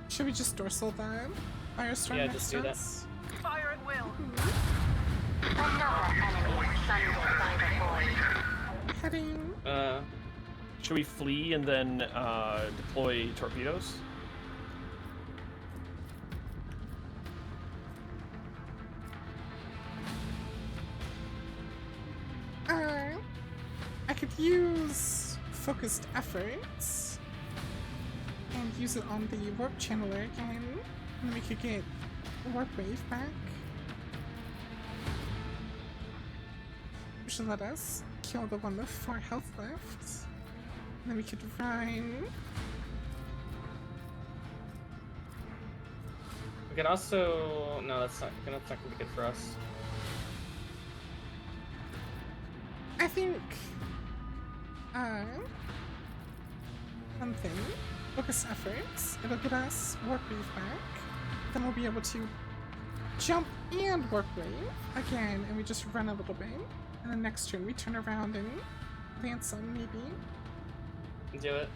Should we just dorsal them? Firestorm Yeah, next just to do that. us? Fire at will. Another enemy sundered by the void. Heading. Should we flee and then deploy torpedoes? I could use focused efforts and use it on the warp channeler again, and then we could get warp wave back, which should let us kill the one with 4 health left. And then we could run. We can also... No, that's not gonna be good for us. I think something. Focus efforts. It'll get us warp wave back. Then we'll be able to jump and warp wave again, and we just run a little bit. And then next turn we turn around and lance them, maybe. Do it.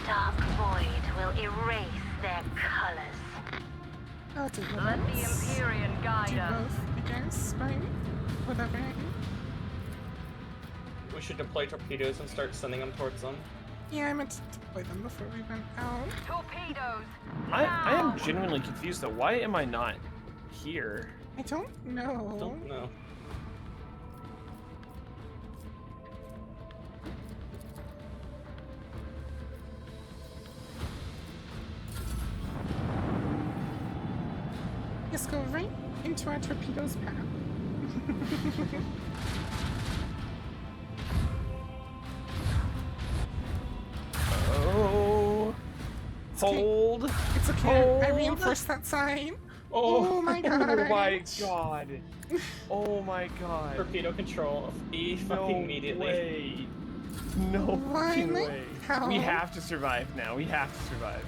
Dark void will erase their colors. I'll do Let the once. Empyrean guide Do us. both, I guess, right? Whatever. We should deploy torpedoes and start sending them towards them. Yeah, I meant to deploy them before we went out. Torpedoes. I am genuinely confused though. Why am I not here? I don't know. Don't know. Just go right into our torpedoes path. Oh. okay. Hold. It's okay. I Hold. reinforced that sign. Oh, Oh my Oh my gosh. god. Oh my god. Torpedo control. Be No fucking immediately. way. No Why fucking the way. hell? We have to survive now. We have to survive.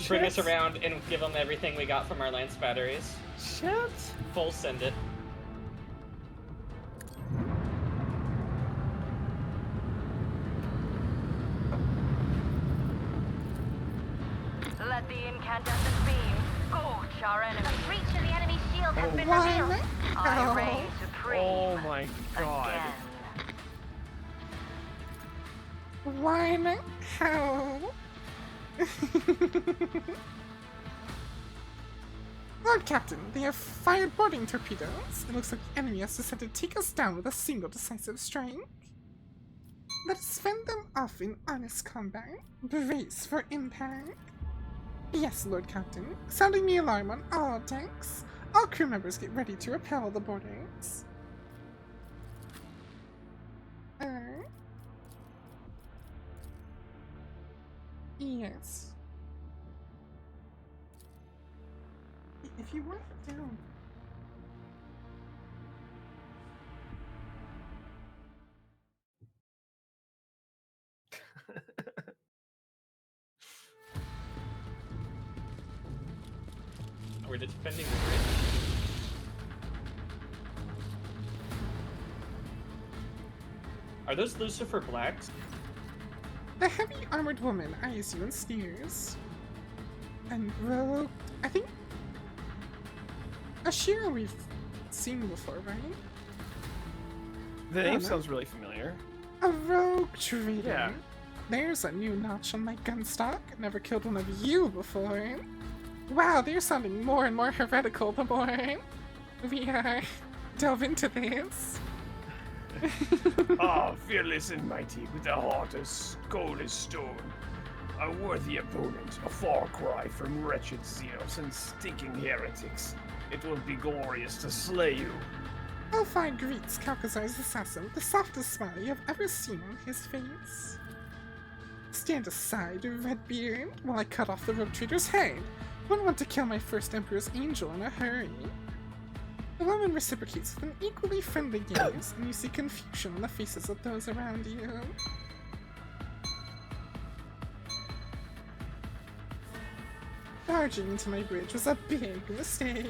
Bring us around and give them everything we got from our lance batteries. Shit. Full send it. Let the incandescent beam scorch our enemies. The breach of the enemy's shield has been Why revealed. the I hell? reign supreme. Oh my god. Again. Why the hell? Lord Captain, they have fired boarding torpedoes. It looks like the enemy has decided to take us down with a single decisive strike. Let us fend them off in honest combat. Brace for impact. Yes, Lord Captain. Sounding the alarm on all decks. All crew members get ready to repel the boarders. Yes. If you want down. We're defending the bridge. Are those Lucifer Blacks? The heavy armored woman eyes you and sneers. And rogue, I think Ashira we've seen before, right? The name no. sounds really familiar. A rogue trader. Yeah. There's a new notch on my gun stock. Never killed one of you before. Wow, they're sounding more and more heretical the more we delve into this. Ah, fearless and mighty, with a heart as cold as stone. A worthy opponent, a far cry from wretched Xenos and stinking heretics. It will be glorious to slay you. Alphine greets Calcazar's assassin with the softest smile you have ever seen on his face. Stand aside, Redbeard, while I cut off the rogue trader's head. Wouldn't want to kill my first Emperor's angel in a hurry. The woman reciprocates with an equally friendly gaze, and you see confusion on the faces of those around you. Barging into my bridge was a big mistake.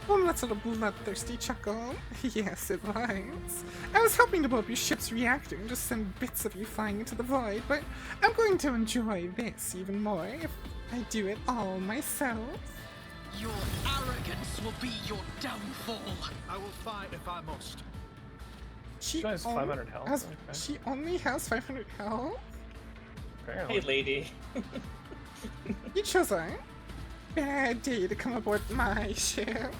One lets out a bloodthirsty chuckle. Yes, it was. I was hoping to blow up your ship's reactor and just send bits of you flying into the void, but I'm going to enjoy this even more if I do it all myself. Your arrogance will be your downfall. I will fight if I must. She has 500 health. Okay. She only has 500 health? Apparently. Hey, lady. You chose a bad day to come aboard my ship.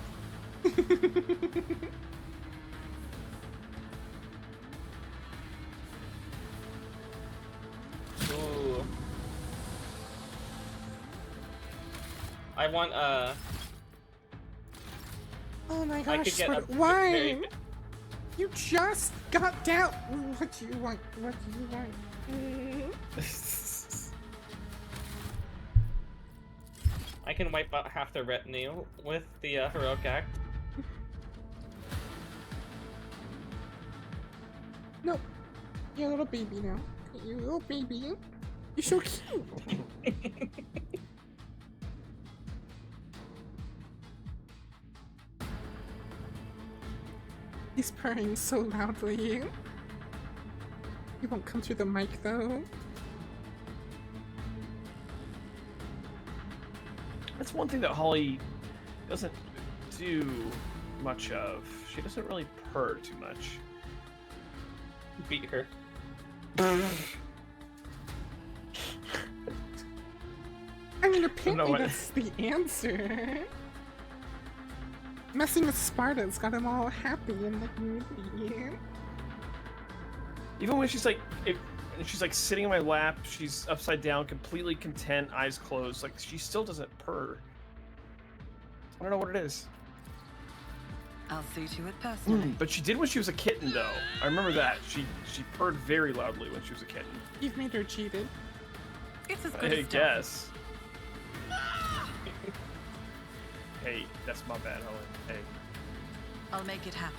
Ooh. I want Oh my I gosh, could get Squid, a why? very- You just got down. What do you want? What do you want? I can wipe out half the retinue with the heroic act. No, you're a little baby now. You little baby. You're so cute. He's purring so loudly. He won't come through the mic though. That's one thing that Holly doesn't do much of. She doesn't really purr too much. Beat her. I mean, apparently what- that's the answer. Messing with Sparta's got him all happy in the movie. Even when she's like, she's like sitting in my lap, she's upside down, completely content, eyes closed. Like she still doesn't purr. I don't know what it is. I'll see to it personally. But she did when she was a kitten, though. I remember that. She purred very loudly when she was a kitten. You've made her cheated. It's as good I as done. guess. Hey, that's my bad, Helen. Hey. I'll make it happen.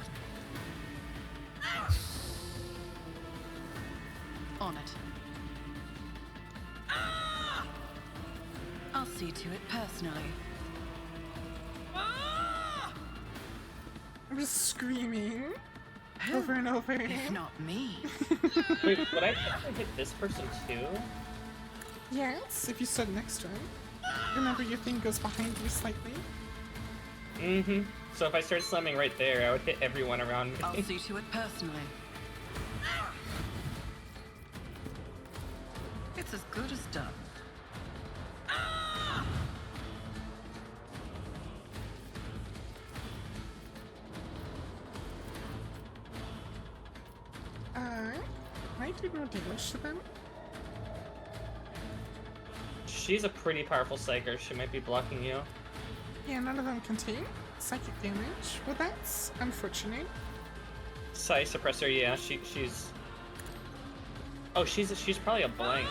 On it. I'll see to it personally. I'm just screaming over and over. If not me. Wait, would I actually hit this person too? Yes, if you stood next to him. Remember, your thing goes behind you slightly. Mm-hmm. So if I start slamming right there, I would hit everyone around me. I'll see to it personally. It's as good as done. I do no damage to them. She's a pretty powerful psyker. She might be blocking you. Yeah, none of them can take psychic damage. Well, that's unfortunate. Psi suppressor, yeah, she's. Oh, she's probably a blank.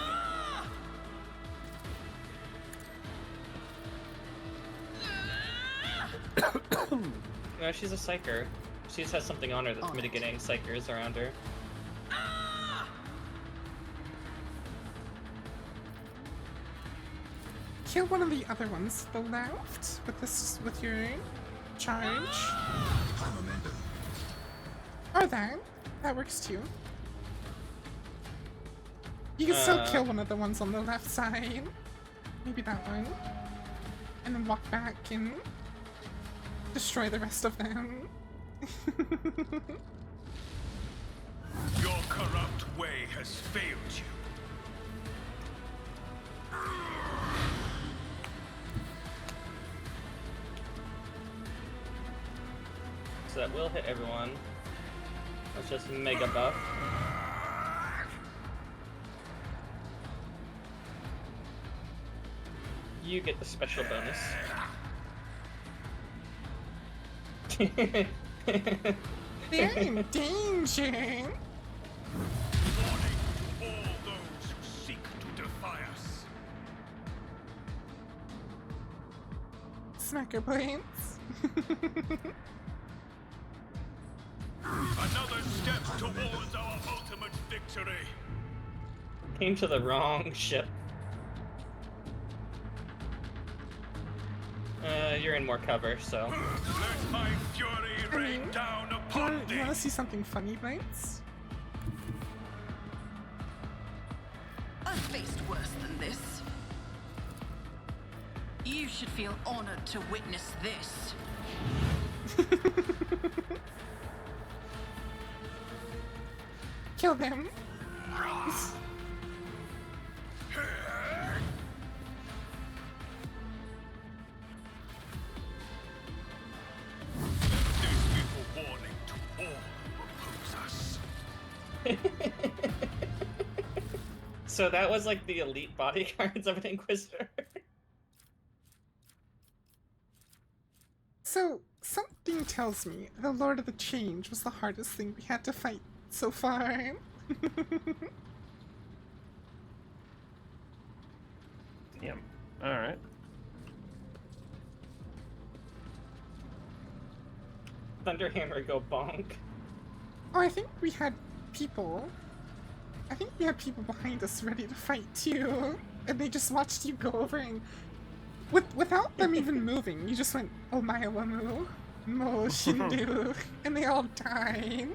No, she's a psyker. She just has something on her that's mitigating psychers around her. Kill one of the other ones to the left with your charge. Or that. That works too. You can still kill one of the ones on the left side. Maybe that one. And then walk back and destroy the rest of them. Your corrupt way has failed you. So that will hit everyone. That's just mega buff. You get the special bonus. They're in danger. Warning to all those who seek to defy us. Smacker points. Another step towards our ultimate victory. Came to the wrong ship. You're in more cover, so. Let my fury rain down upon thee. You wanna see something funny, Bites? I've faced worse than this. You should feel honored to witness this. Kill them. This be a warning to all who oppose us. So that was like the elite bodyguards of an Inquisitor. So, something tells me the Lord of the Change was the hardest thing we had to fight so far. Damn. Alright. Thunderhammer go bonk. Oh, I think we had people. I think we had people behind us ready to fight too. And they just watched you go over and without them even moving, you just went, "Oh my wamu, mo shindu," and they all died.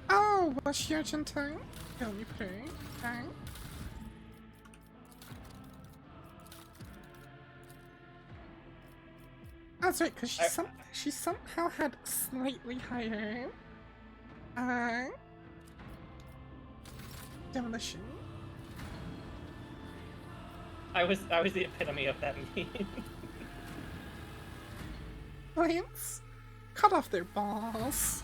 Oh, was your time? Kill me, pray. Bang. that's right, because she somehow had slightly higher demolition. I was the epitome of that meme. Lance, cut off their balls.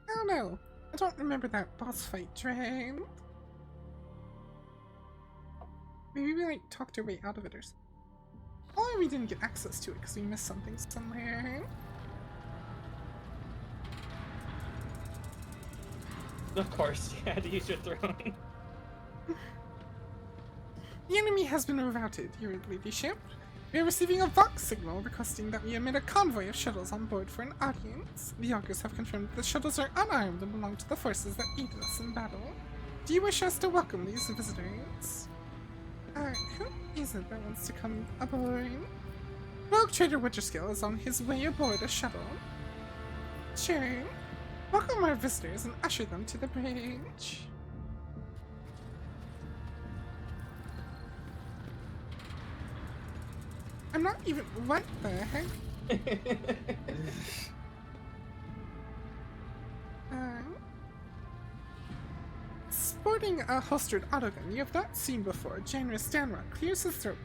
I don't know. I don't remember that boss fight, Drain. Maybe we like talked our way out of it or something. Or we didn't get access to it because we missed something somewhere. Of course, you had to use your throne. The enemy has been rerouted, your ladyship. We are receiving a Vox signal requesting that we emit a convoy of shuttles on board for an audience. The Augurs have confirmed that the shuttles are unarmed and belong to the forces that aided us in battle. Do you wish us to welcome these visitors? Who is it that wants to come aboard? Rogue Trader Witcherskill is on his way aboard a shuttle. Sure. Welcome our visitors and usher them to the bridge. I'm not even. What the heck? Sporting a holstered autogun you have not seen before, Janus Stanrock clears his throat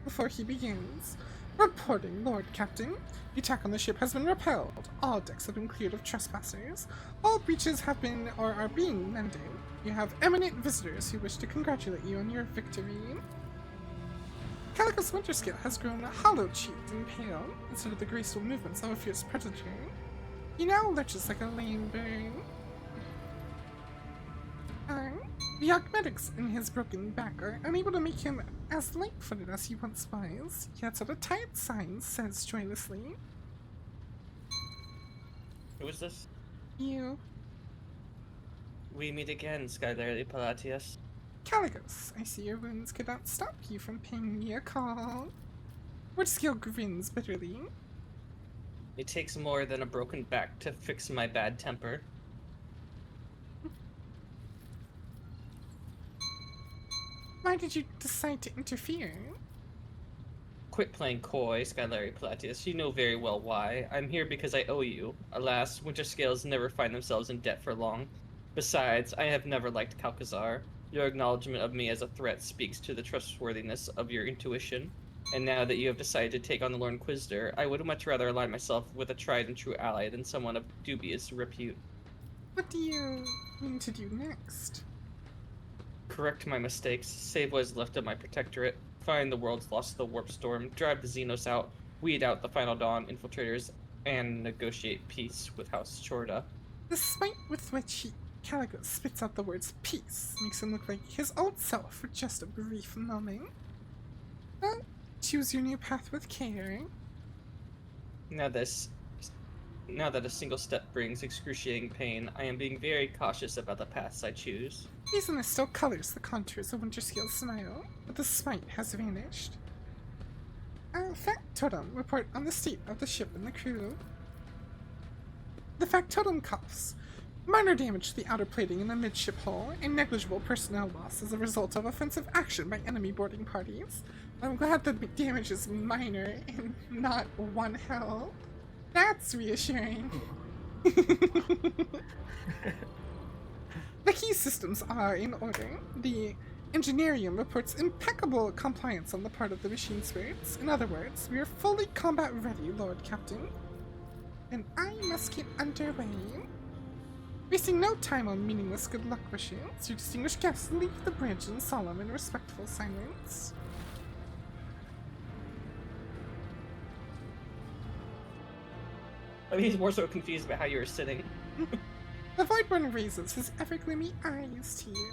before he begins. Reporting, Lord Captain. The attack on the ship has been repelled. All decks have been cleared of trespassers. All breaches have been or are being mended. You have eminent visitors who wish to congratulate you on your victory. Calico's Winterskill has grown hollow-cheeked and pale, instead of the graceful movements of a fierce predator. He now lurches like a lame bird. The Augmetics in his broken back are unable to make him as light-footed as he once was, yet at a tight sign says joylessly. Who is this? You. We meet again, Skylarity Palatius. Caligos, I see your wounds could not stop you from paying me a call. Winterskill grins bitterly. It takes more than a broken back to fix my bad temper. Why did you decide to interfere? Quit playing coy, Skylarity Palatius. You know very well why. I'm here because I owe you. Alas, Winterscales never find themselves in debt for long. Besides, I have never liked Calcazar. Your acknowledgement of me as a threat speaks to the trustworthiness of your intuition. And now that you have decided to take on the Lord Inquisitor, I would much rather align myself with a tried and true ally than someone of dubious repute. What do you mean to do next? Correct my mistakes, save what is left of my protectorate, find the world's lost to the warp storm, drive the Xenos out, weed out the Final Dawn infiltrators, and negotiate peace with House Chorda. The spite with which Caligos spits out the words peace makes him look like his old self for just a brief moment. Well, choose your new path with care. Now that a single step brings excruciating pain, I am being very cautious about the paths I choose. Reasoness still colors the contours of Winterscale's smile, but the spite has vanished. Factotum, report on the state of the ship and the crew. The Factotum coughs. Minor damage to the outer plating in the midship hull, and negligible personnel loss as a result of offensive action by enemy boarding parties. I'm glad the damage is minor and not one health. That's reassuring. The key systems are in order. The Engineerium reports impeccable compliance on the part of the machine spirits. In other words, we are fully combat ready, Lord Captain. And I must get underway. Wasting no time on meaningless good luck wishes, your distinguished guests leave the bridge in solemn and respectful silence. I mean, he's more so confused about how you were sitting. The Voidborn raises his ever-gleamy eyes to you.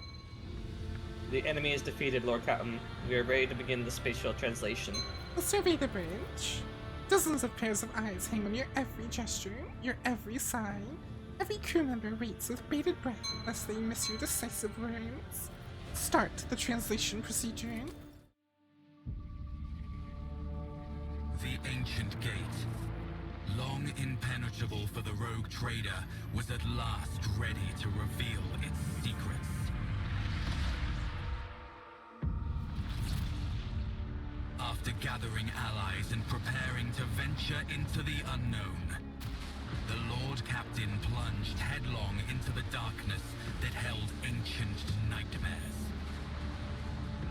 The enemy is defeated, Lord Captain. We are ready to begin the spatial translation. We'll survey the bridge. Dozens of pairs of eyes hang on your every gesture, your every sigh. Every crew member waits with bated breath lest they miss your decisive words. Start the translation procedure. ancient gate. Long impenetrable for the rogue trader, was at last ready to reveal its secrets. After gathering allies and preparing to venture into the unknown, the Lord Captain plunged headlong into the darkness that held ancient nightmares.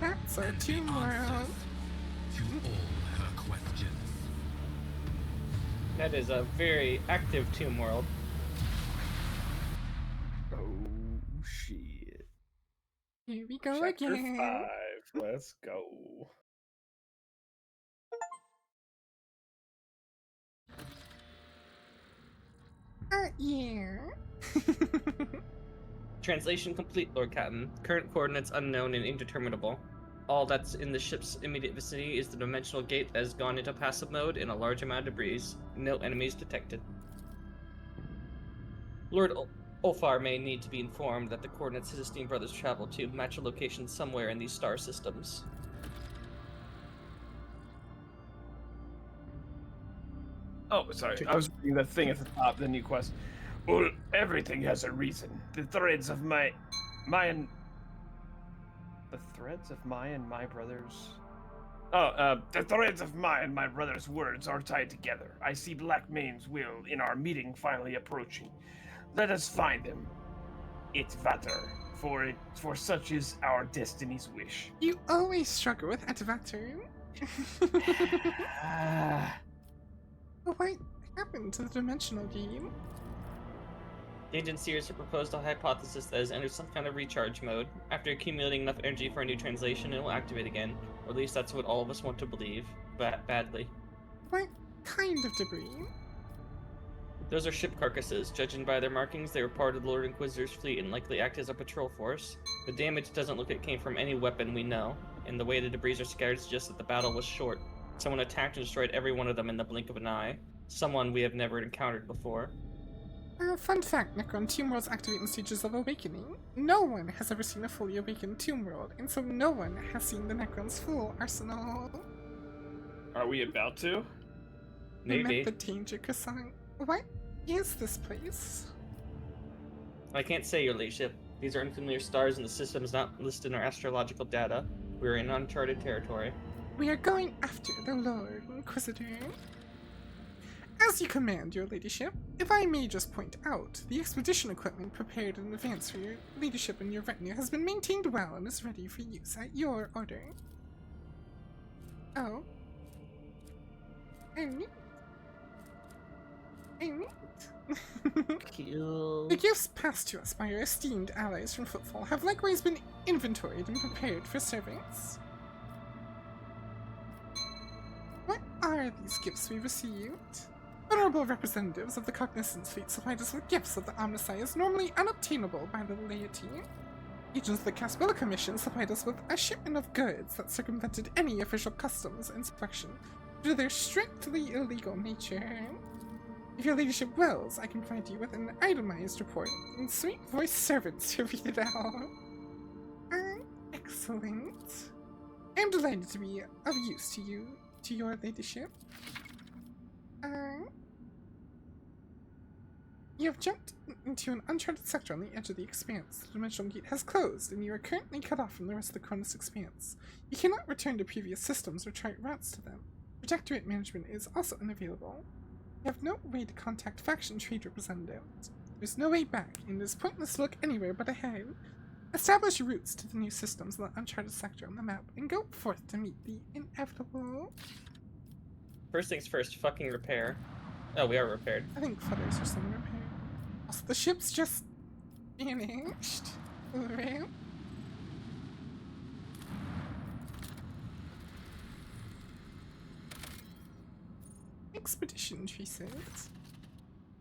That's a And the tomb world. answers to all her questions. That is a very active tomb world. Oh shit. Here we go Chapter again. 5. Let's go. Yeah. Translation complete, Lord Captain. Current coordinates unknown and indeterminable. All that's in the ship's immediate vicinity is the dimensional gate that has gone into passive mode and a large amount of debris. No enemies detected. Lord Ulfar may need to be informed that the coordinates his esteemed brothers traveled to match a location somewhere in these star systems. Oh, sorry. I was reading that thing at the top, the new quest. Well, everything has a reason. The threads of my and my brother's. The threads of my brother's words are tied together. I see Black Mane's will in our meeting finally approaching. Let us find them. It's Vater, for such is our destiny's wish. You always struggle with Advatar. What happened to the dimensional game? The Agencyers have proposed a hypothesis that has entered some kind of recharge mode. After accumulating enough energy for a new translation, it will activate again. Or at least that's what all of us want to believe. Badly. What kind of debris? Those are ship carcasses. Judging by their markings, they were part of the Lord Inquisitor's fleet and likely act as a patrol force. The damage doesn't look like it came from any weapon we know, and the way the debris are scattered suggests that the battle was short. Someone attacked and destroyed every one of them in the blink of an eye. Someone we have never encountered before. Fun fact, Necron, tomb worlds activate in stages of awakening. No one has ever seen a fully awakened tomb world, and so no one has seen the Necron's full arsenal. Are we about to? We Maybe. met the danger croissant. What is this place? I can't say, Your Ladyship. These are unfamiliar stars and the systems not listed in our astrological data. We are in uncharted territory. We are going after the Lord Inquisitor. As you command, Your Ladyship, if I may just point out, the expedition equipment prepared in advance for your Ladyship and your retinue has been maintained well and is ready for use at your order. Oh. Neat. Cool. The gifts passed to us by our esteemed allies from Footfall have likewise been inventoried and prepared for servants. What are these gifts we received? Venerable representatives of the Cognizance Fleet supplied us with gifts of the Omnissiahs normally unobtainable by the laity. Agents of the Casbella Commission supplied us with a shipment of goods that circumvented any official customs inspection due to their strictly illegal nature. If your ladyship wills, I can provide you with an itemized report and sweet voiced servants to read it out. Excellent. I am delighted to be of use to your ladyship. You have jumped into an uncharted sector on the edge of the expanse. The dimensional gate has closed, and you are currently cut off from the rest of the Cronus expanse. You cannot return to previous systems or chart routes to them. Protectorate management is also unavailable. You have no way to contact faction trade representatives. There's no way back, and it is pointless to look anywhere but ahead. Establish routes to the new systems in the uncharted sector on the map, and go forth to meet the inevitable. First things first, fucking repair. Oh, we are repaired. I think footers are still repaired. Also, the ship's just vanished. Rip. Expedition traces.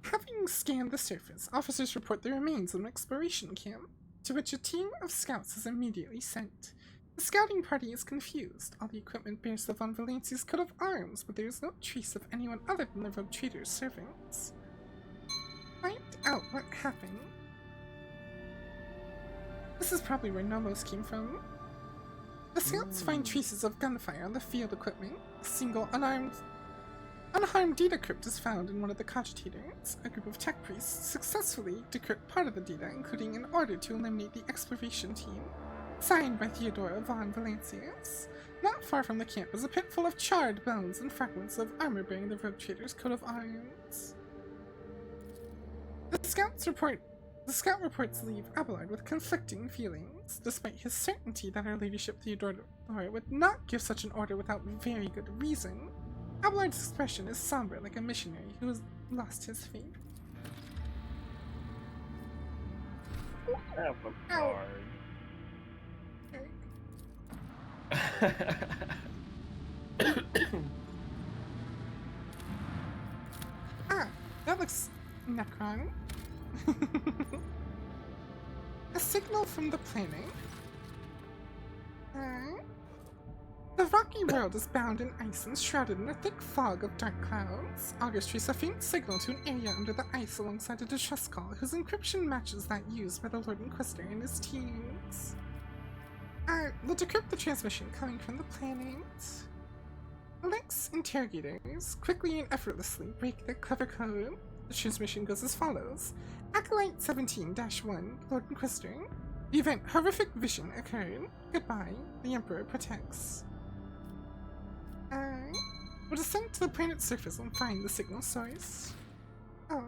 Having scanned the surface, officers report the remains of an exploration camp, to which a team of scouts is immediately sent. The scouting party is confused. All the equipment bears the Von Valencia's coat of arms, but there is no trace of anyone other than the rogue trader's servants. Find out what happened. This is probably where Nomos came from. The scouts find traces of gunfire on the field equipment. A single unarmed Unharmed data crypt is found in one of the cogitators. A group of tech priests successfully decrypt part of the data, including an order to eliminate the exploration team. Signed by Theodora von Valancius. Not far from the camp is a pit full of charred bones and fragments of armor bearing the rogue trader's coat of arms. The scout reports leave Abelard with conflicting feelings, despite his certainty that our leadership Theodora would not give such an order without very good reason. Abelard's expression is somber like a missionary who has lost his faith. Abelard. Ah, that looks Necron. A signal from the planet. The rocky world is bound in ice and shrouded in a thick fog of dark clouds. August traced a faint signal to an area under the ice alongside a distress call whose encryption matches that used by the Lord Inquisitor and his teams. We'll decrypt the transmission coming from the planet. Alex interrogators quickly and effortlessly break the clever code. The transmission goes as follows. Acolyte 17-1, Lord Inquisitor. The event horrific vision occurred. Goodbye. The Emperor protects. We'll descend to the planet's surface and find the signal source. Oh.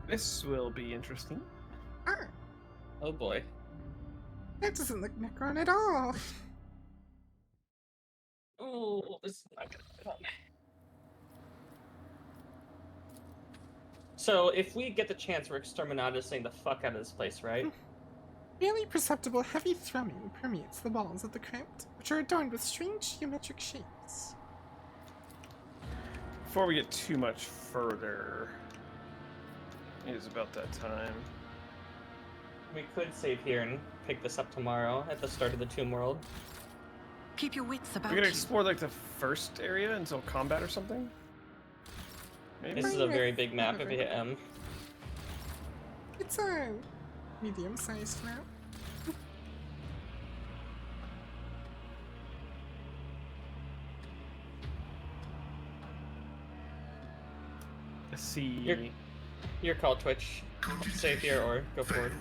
This will be interesting. Oh boy. That doesn't look Necron at all. Oh, this is not gonna be fun. So, if we get the chance, we're exterminating the fuck out of this place, right? Barely perceptible heavy thrumming permeates the walls of the crypt, which are adorned with strange geometric shapes. Before we get too much further, it is about that time. We could save here and pick this up tomorrow at the start of the Tomb World. Keep your wits about We're gonna you. explore like the first area until combat or something? Maybe? This is a very big map if you hit M. It's a medium-sized map. Let's see. Your call, Twitch. Save here or go forward.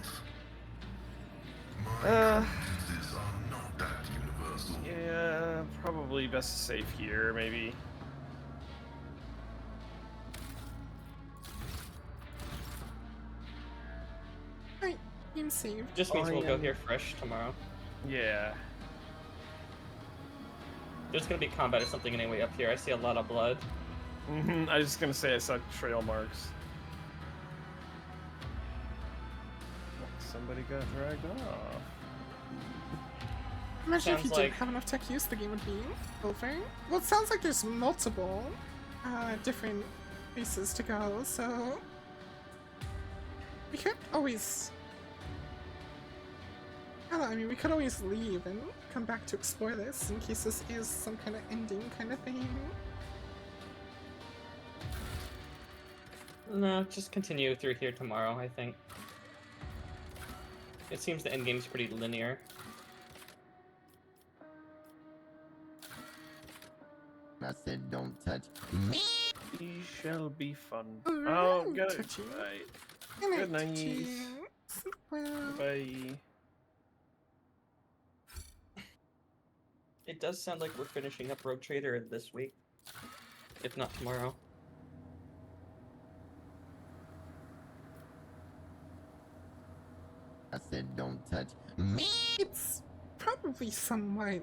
Yeah, probably best to save here, maybe. Alright, game saved. Just means we'll go here fresh tomorrow. Yeah. There's gonna be combat or something anyway up here. I see a lot of blood. I was just gonna say I saw trail marks. Somebody got dragged off. Imagine if you Sounds didn't like- have enough tech use, the game would be over. Well, it sounds like there's multiple different places to go, so we could always. I mean, we could always leave and come back to explore this in case this is some kind of ending kind of thing. No, just continue through here tomorrow, I think. It seems the endgame's pretty linear. I said don't touch me. It shall be fun. Alright, Oh, good. touchy. Right. Good night. Well, Bye. It does sound like we're finishing up Rogue Trader this week. If not tomorrow. I said don't touch me. it's probably somewhat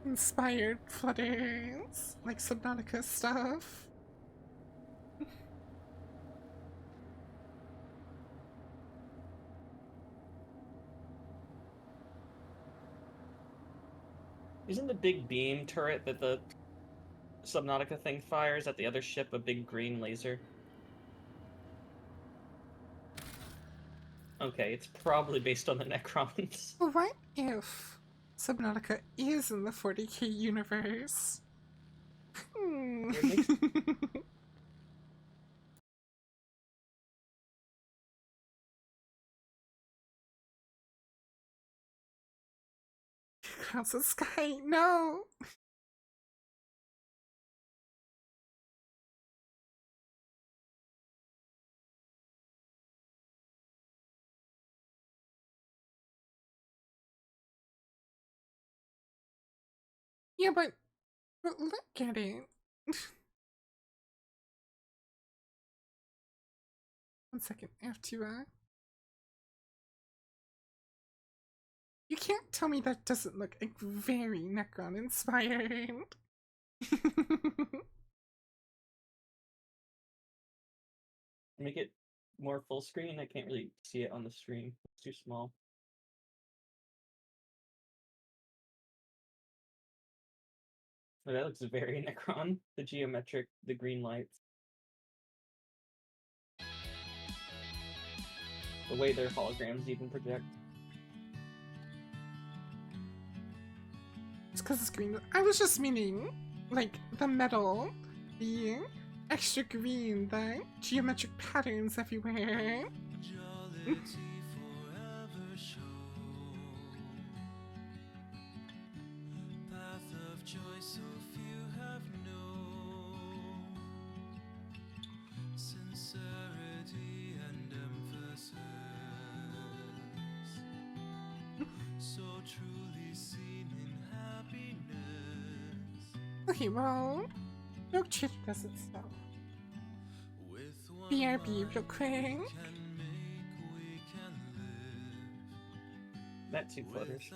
inspired flutters, like Subnautica stuff. Isn't the big beam turret that the Subnautica thing fires at the other ship a big green laser? Okay, it's probably based on the Necrons. Well, what if Subnautica is in the 40k universe? It makes- Clouds of sky, no! Yeah, but look at it. One second, I have to, you can't tell me that doesn't look like very Necron inspired. Make it more full screen. I can't really see it on the stream. It's too small. Oh, that looks very Necron. The geometric, the green lights. The way their holograms even project. It's because it's green. I was just meaning, like, the metal, the extra green, the geometric patterns everywhere. Okay, well, no chit does it stuff. BRB real quick. That two flutters.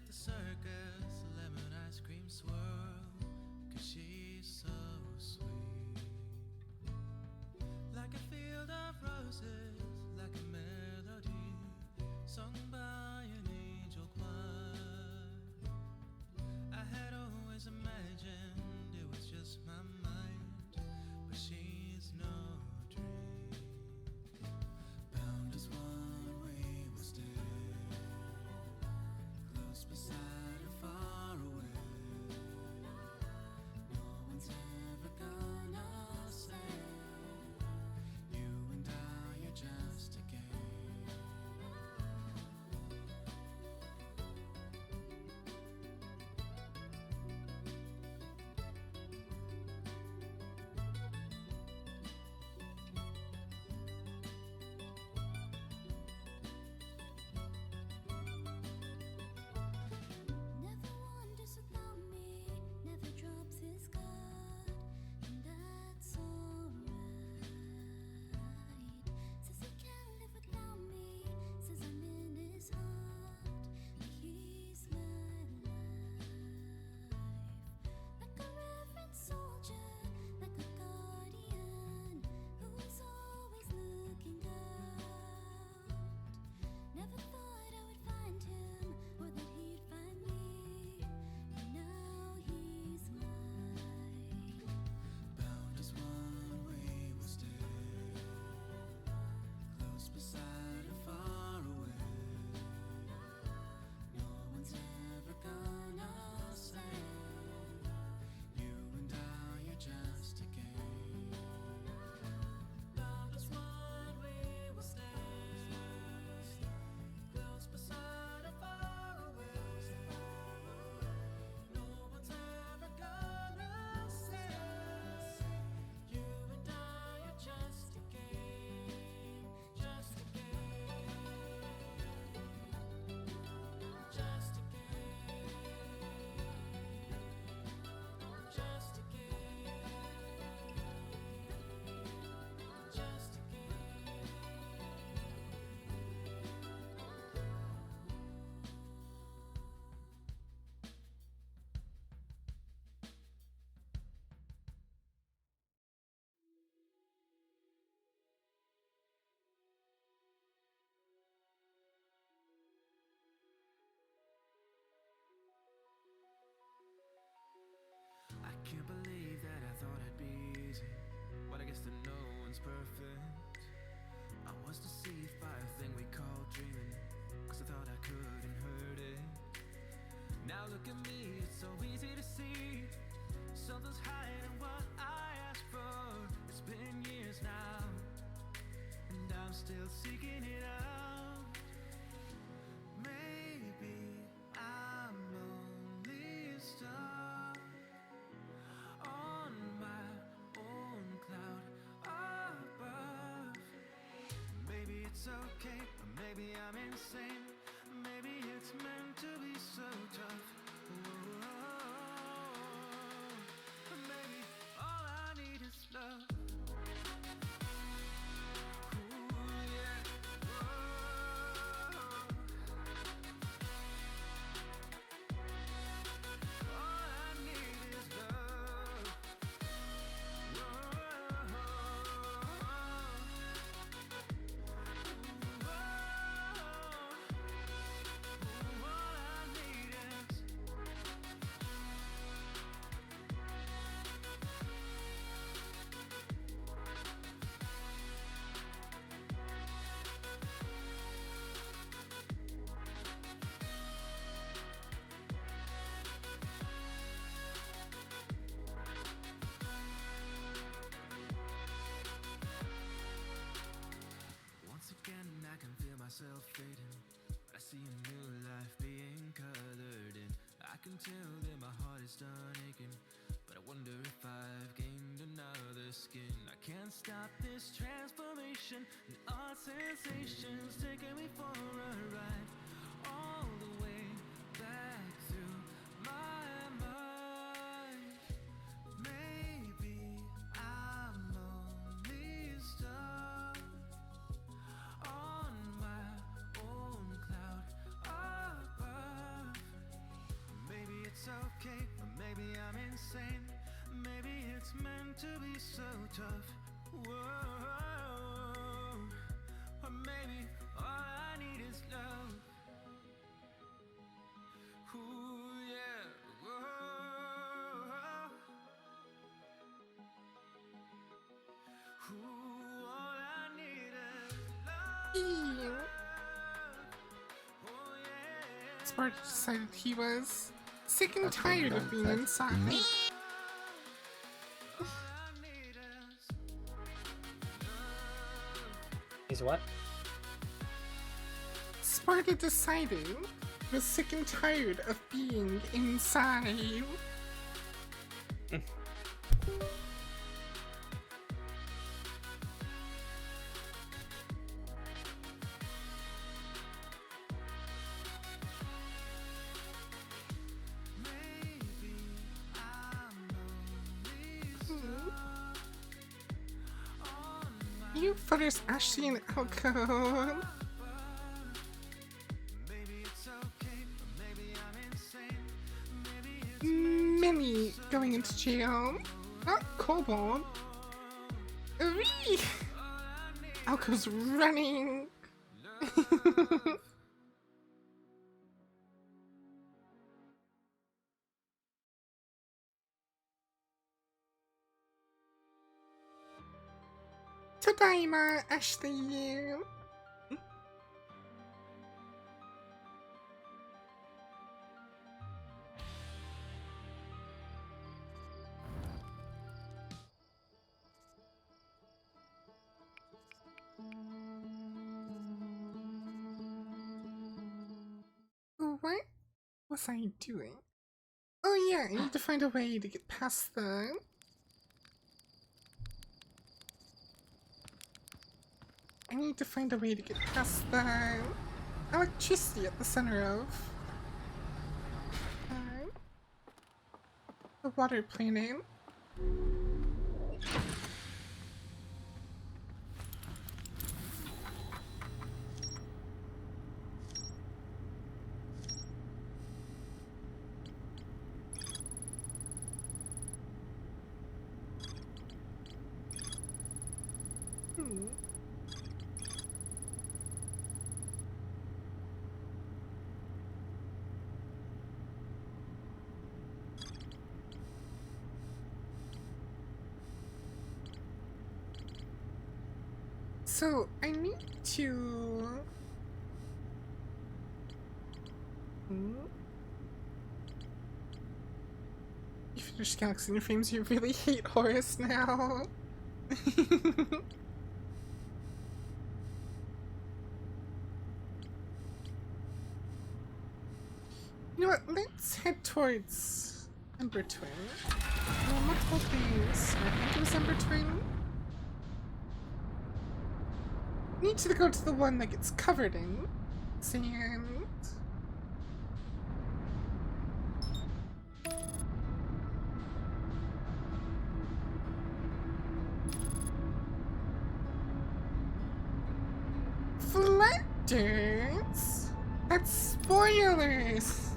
the circus, lemon ice cream swirl, 'cause she's so sweet. Like a field of roses, like a melody sung by an angel choir. I had always imagined it was just my mind, but she's no dream. Bound as one, we will stay close beside her, far away. No one's ever gonna say you and I are just a game. Never wanders without me, never drops his guard, and that's alright. Says he can't live without me, says I'm in his heart, like he's my life. Like a reverend soldier, like a guardian, who's always looking out. Never thought I would find him, or that he'd find me, and now he's mine. Bound as one, we will stay close beside her, far away. No one's ever gonna say you and I are just a game. Bound as one, we will stay close beside her, far away. No one's ever gonna say you and I are just a game, just a game, just a game, just a game, just a I can't believe that I thought it'd be easy, but I guess that no one's perfect. I was deceived by a thing we call dreaming, 'cause I thought I couldn't hurt it. Now look at me, it's so easy to see something's hiding what I asked for. It's been years now, and I'm still seeking it out. Maybe I'm only stuck on my own cloud above. Maybe it's okay, or maybe I'm insane. Maybe it's meant to be so tough. Whoa. Maybe all I need is love. Ooh, yeah. Whoa. All I need is love. Once again, I can feel myself fading, but I see a new life being colored in. I can tell that my heart is done aching, but I wonder if I've gained another skin. I can't stop this transformation, and odd sensations taking me for a ride, all the way back through my mind. Maybe I'm only stuck on my own cloud above. insane? Maybe it's meant to be so tough. Whoa, or maybe all I need is love. Ooh, yeah. Whoa. Ooh, all I need is love. Ew. Oh, yeah. Sparta decided he was sick and I think tired of don't being touch inside. me. All I need is He's what? Sparta decided he was sick and tired of being inside. maybe I'm lonely on my You fuckers Ashley and alcohol. maybe it's okay, but maybe I'm insane. Maybe it's Many going into jail. Not Kobold. Wee! Alco's running. Tadaima, Ashley. What was I doing? Oh yeah, I need to find a way to get past the... I need to find a way to get past the electricity at the center of the water planet. So I need to... You finished Galaxy and Frames, you really hate Horus now. You know what, let's head towards Ember Twin. Well, multiple things. I think it was Ember Twin. Need to go to the one that gets covered in sand. Flatters? That's spoilers!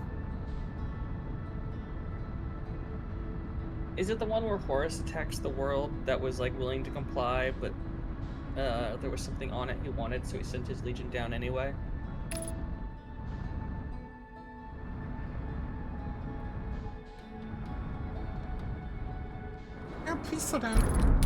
Is it the one where Horus attacks the world that was like willing to comply, but there was something on it he wanted, so he sent his legion down anyway? Oh, please slow down.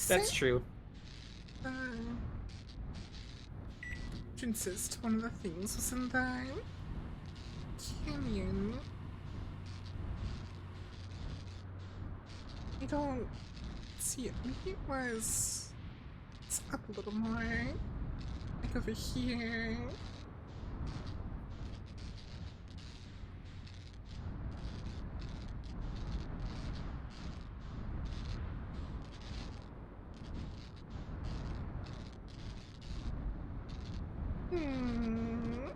That's true. Entrances to one of the things was in the canyon. I don't see it. Maybe it was... It's up a little more. Like over here. Hmm.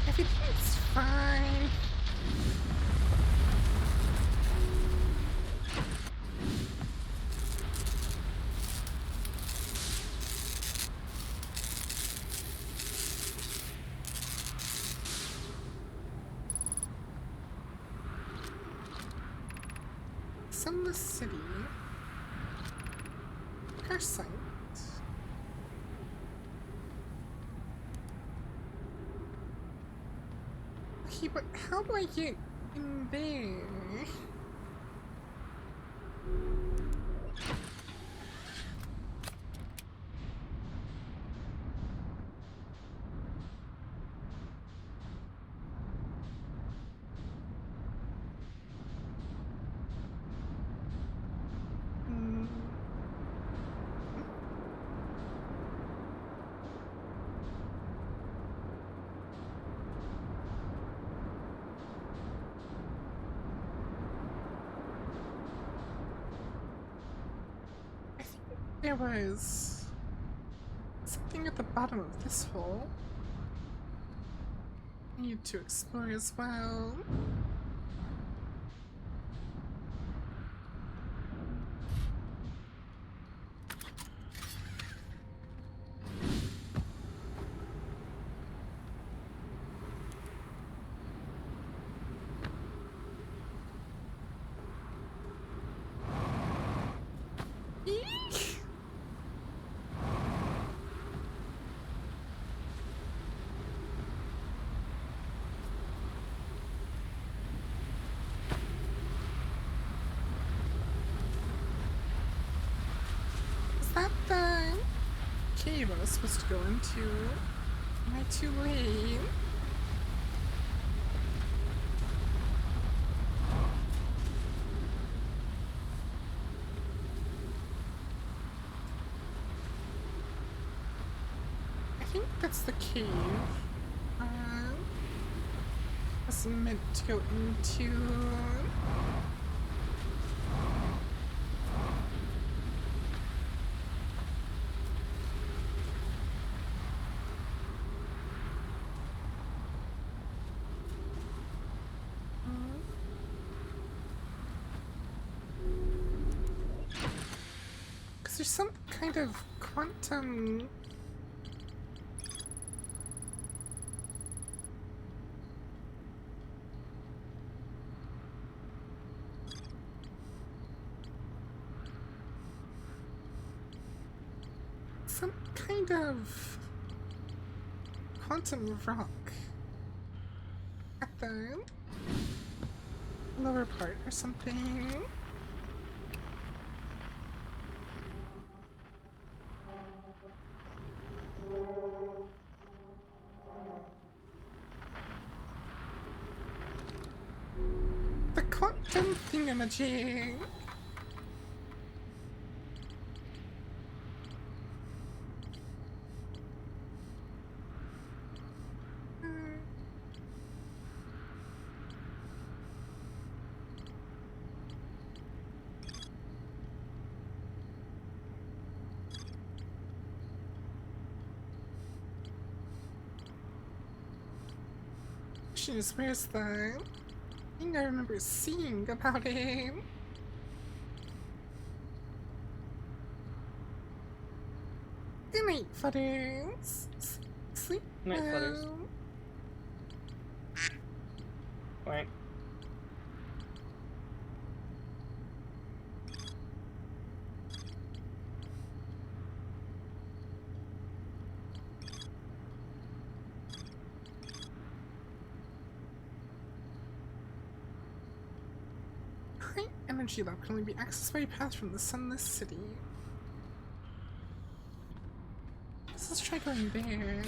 Everything's fine. Sunless City. Parasite. Okay, but how do I get in there? Hmm. I think there was something at the bottom of this hole I need to explore as well. Eek! Is that the cave I was supposed to go into? Am I too late? I think that's the cave. I was meant to go into. Because there's some kind of quantum. Some kind of quantum rock at the lower part or something. The quantum thingamajig. Question is, where's the thing I remember seeing about it? Good night, Fudders. Sleep Night, Fudders. well. Right. High energy lab can only be accessed by a path from the Sunless City. Let's try going there.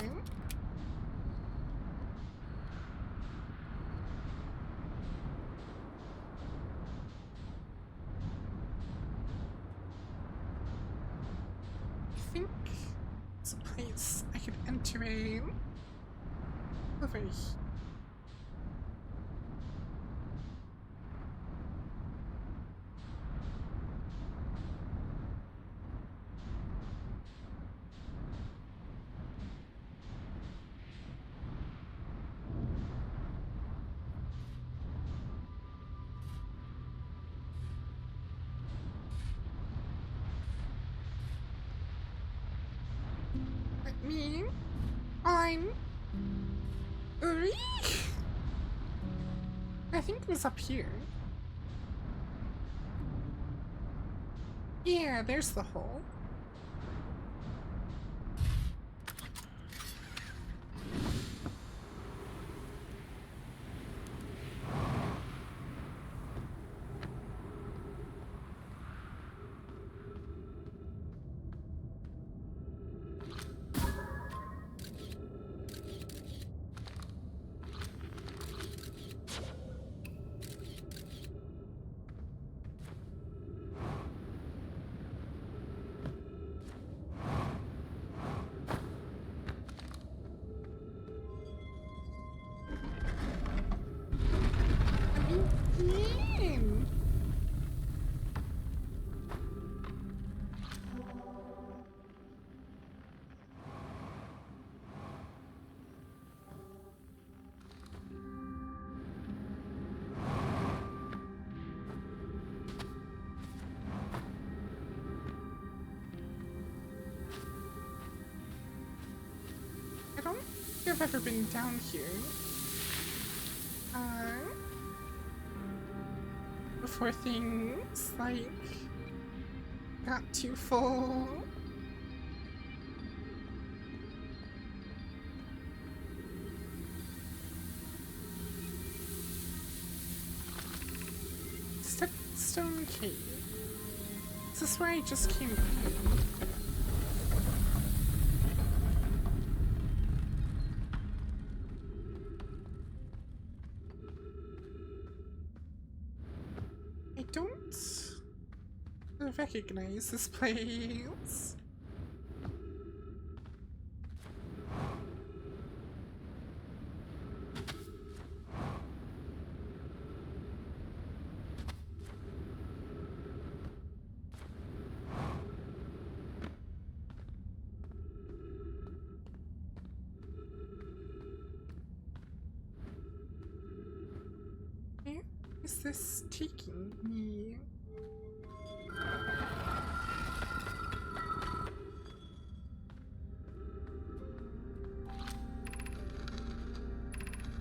I think it's a place I could enter in. Over here. I mean, I'm Uri? I think it was up here. Yeah, there's the hole. In. I don't think I've ever been down here. Before things, like, got too full. Stone Cave. Is this where I just came from? I don't recognize this place. Where is this taking me?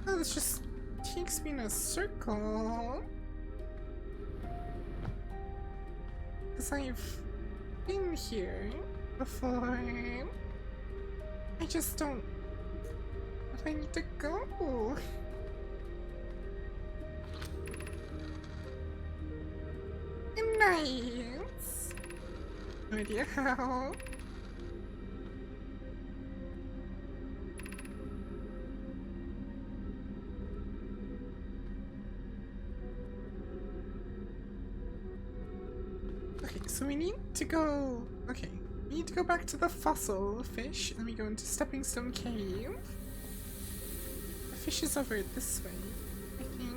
Oh, this just takes me in a circle. Because I've been here before. I just don't... Where do I need to go? Nice! No idea how. Okay, so we need to go... Okay, we need to go back to the fossil fish, and we go into Stepping Stone Cave. The fish is over this way, I think.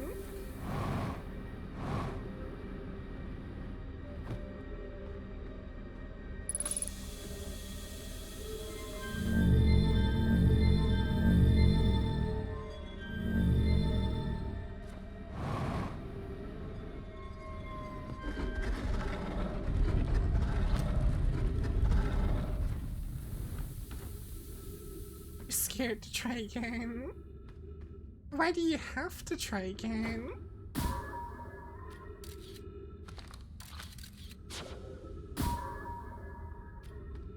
Scared to try again. Why do you have to try again?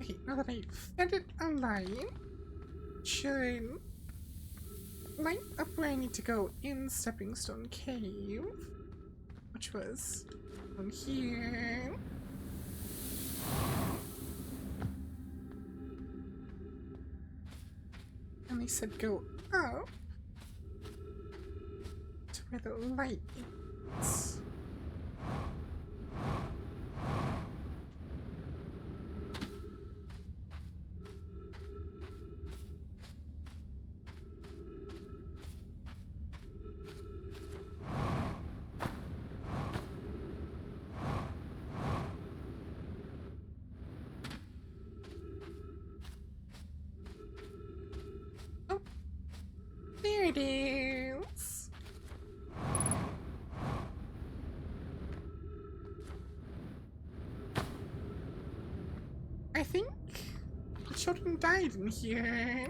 Okay, now that I've fed it online, should light up where I need to go in Stepping Stone Cave, which was on here. And they said go up to where the light is. Oh, there it is. I think the children died in here.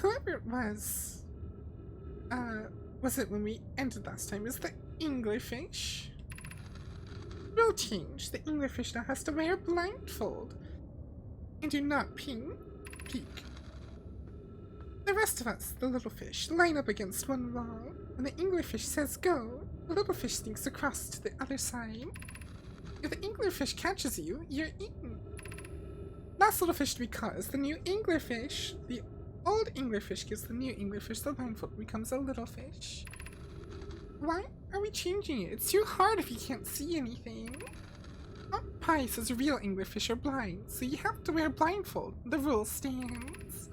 Whoever it was it when we ended last time? Is the anglerfish? Will change. The anglerfish now has to wear a blindfold and do not peek. The rest of us, the little fish, line up against one wall. When the anglerfish says go, the little fish sneaks across to the other side. If the anglerfish catches you, you're eaten. Last little fish to be caught is the new anglerfish. The old anglerfish gives the new anglerfish the blindfold, becomes a little fish. Why are we changing it? It's too hard if you can't see anything. Aunt Pie says real anglerfish are blind, so you have to wear a blindfold. The rule stands.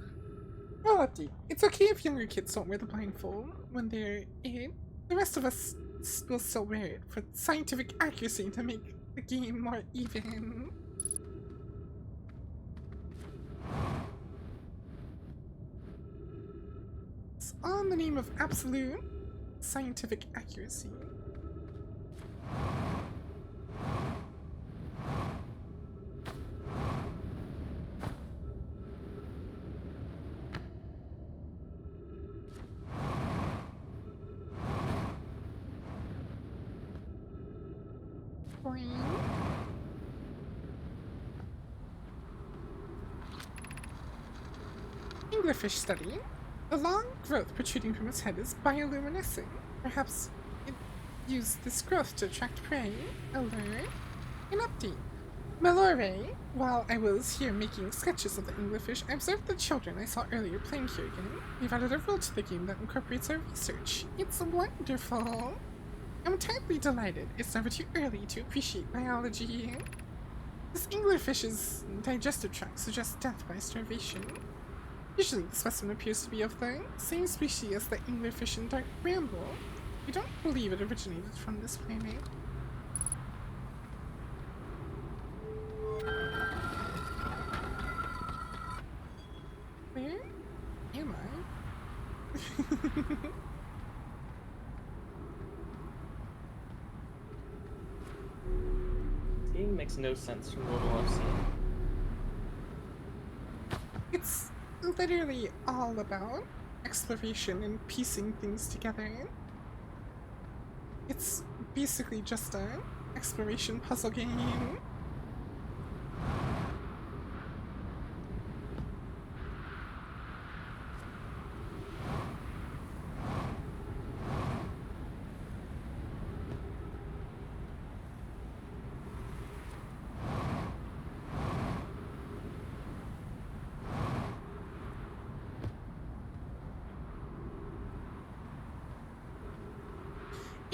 Well, update. It's okay if younger kids don't wear the blindfold when they're 8. The rest of us will still wear it for scientific accuracy to make the game more even. It's all in the name of absolute scientific accuracy. Anglerfish study. The long growth protruding from its head is bioluminescent. Perhaps it used this growth to attract prey. Alert. An update. Malore, while I was here making sketches of the anglerfish, I observed the children I saw earlier playing here again. We've added a rule to the game that incorporates our research. It's wonderful. I'm entirely delighted. It's never too early to appreciate biology. This anglerfish's digestive tract suggests death by starvation. Usually the specimen appears to be of the same species as the anglerfish in Dark Bramble. We don't believe it originated from this planet. Where am I? Game makes no sense from the little I've seen. It's literally all about exploration and piecing things together. It's basically just an exploration puzzle game.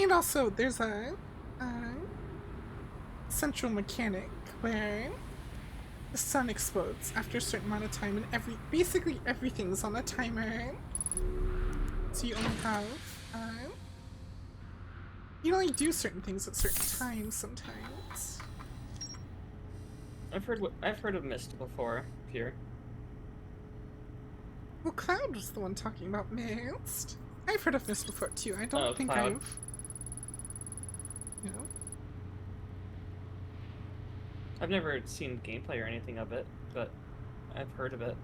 And also, there's a central mechanic where the sun explodes after a certain amount of time, and basically everything's on a timer. So you only have you only do certain things at certain times sometimes. I've heard of Mist before here. Well, Cloud was the one talking about Mist. I've heard of Mist before too. I don't think Cloud. I've, you know. I've never seen gameplay or anything of it, but I've heard of it.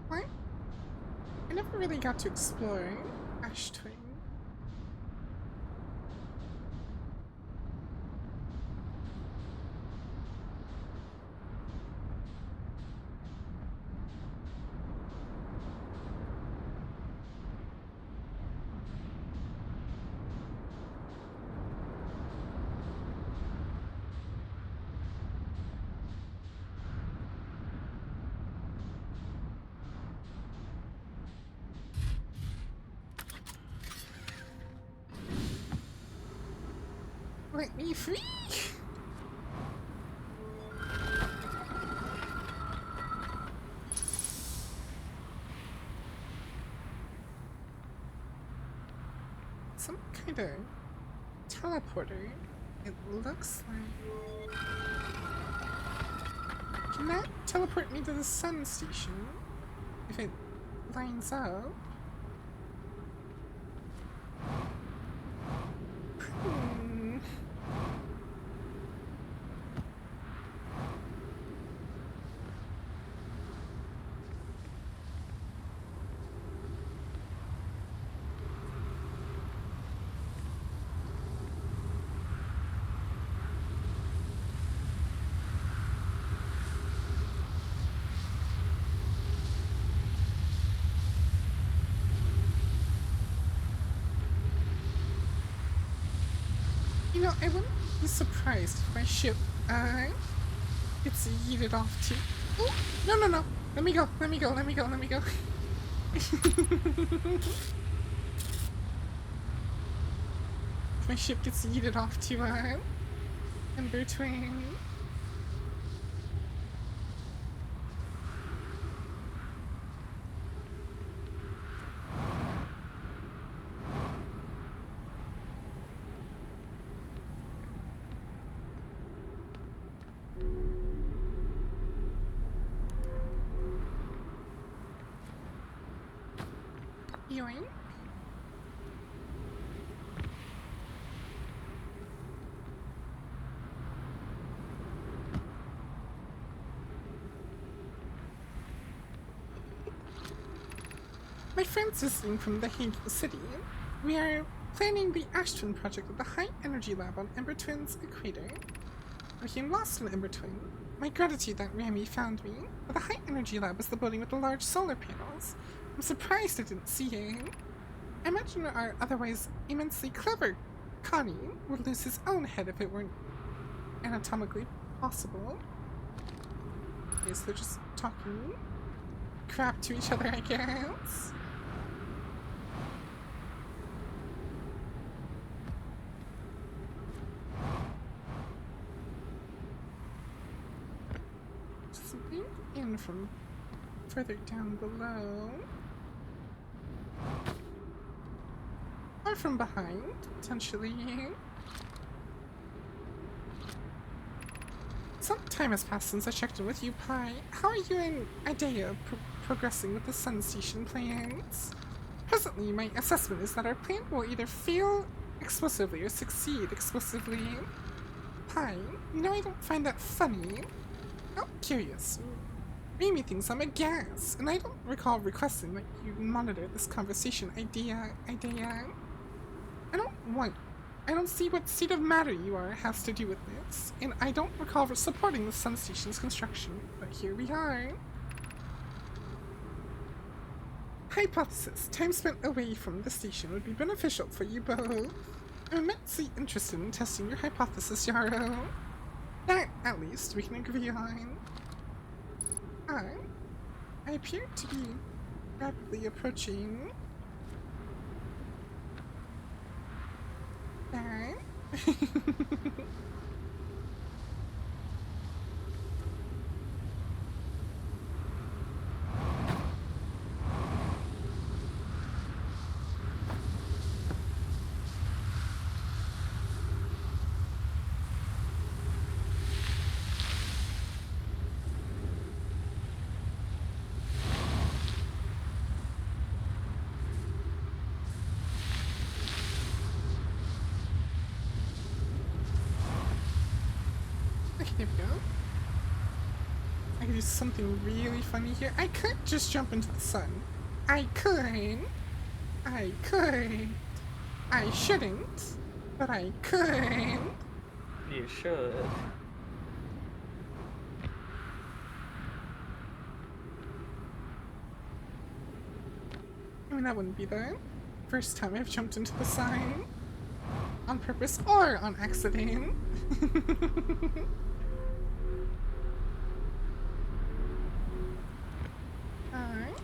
What? I never really got to explore Ash Twin. Let me free! Some kind of teleporter. It looks like. Can that teleport me to the sun station? If it lines up. Hmm. You know, I wouldn't be surprised if my ship, gets yeeted off too. Oh, no, no, no. Let me go, let me go, let me go, let me go. If my ship gets yeeted off to, Ember Twin. Yoink. My friends visiting from the Hague City. We are planning the Ash Twin project at the High Energy Lab on Ember Twin's equator. I became lost in Ember Twin. My gratitude that Rami found me. But the High Energy Lab is the building with the large solar panels. I'm surprised I didn't see him. I imagine our otherwise immensely clever Connie would lose his own head if it weren't anatomically possible. I guess they're just talking crap to each other, I guess. Something in from further down below. Or from behind, potentially. Some time has passed since I checked in with you, Pi. How are you and Idea progressing with the Sun Station plans? Presently, my assessment is that our plan will either fail explosively or succeed explosively. Pi, you know I don't find that funny. I'm curious. Mimi thinks I'm a gas, and I don't recall requesting that you monitor this conversation, Idea. I don't see what state of matter you are has to do with this, and I don't recall supporting the Sun Station's construction, but here we are. Hypothesis: time spent away from the station would be beneficial for you both. I'm immensely interested in testing your hypothesis, Yarrow. That, at least, we can agree on. I appear to be rapidly approaching that. Okay, there we go. I could do something really funny here. I could just jump into the sun. I could. I shouldn't, but I could. You should. I mean, that wouldn't be the first time I've jumped into the sun. On purpose or on accident. Alright.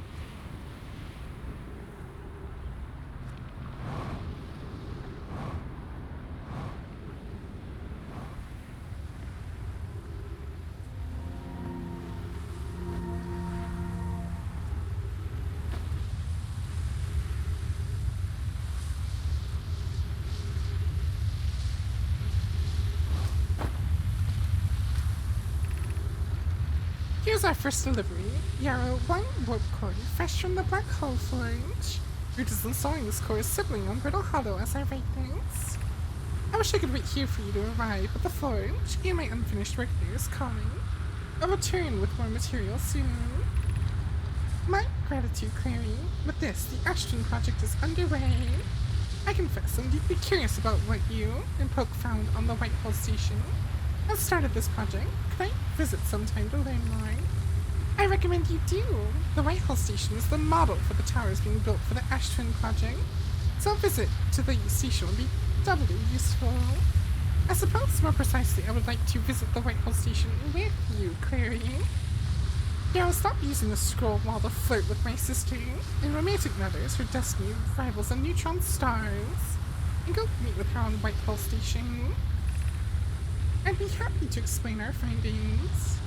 Here's our first delivery. Yarrow 1 warp core, fresh from the Black Hole Forge. Root is installing this core's sibling on Brittle Hollow as I write this. I wish I could wait here for you to arrive, but the Forge and my unfinished work there is calling. I'll return with more material soon. My gratitude, Clary. With this, the Ashton project is underway. I confess I'm deeply curious about what you and Poke found on the White Hole Station. I've started this project. Could I visit sometime to learn more? I recommend you do. The White Hole Station is the model for the towers being built for the Ash Twin project, so a visit to the station would be doubly useful. I suppose, more precisely, I would like to visit the White Hole Station with you, Clary. Now, stop using the scroll wall to flirt with my sister. In romantic matters, her destiny rivals a neutron stars. And go meet with her on White Hole Station. I'd be happy to explain our findings.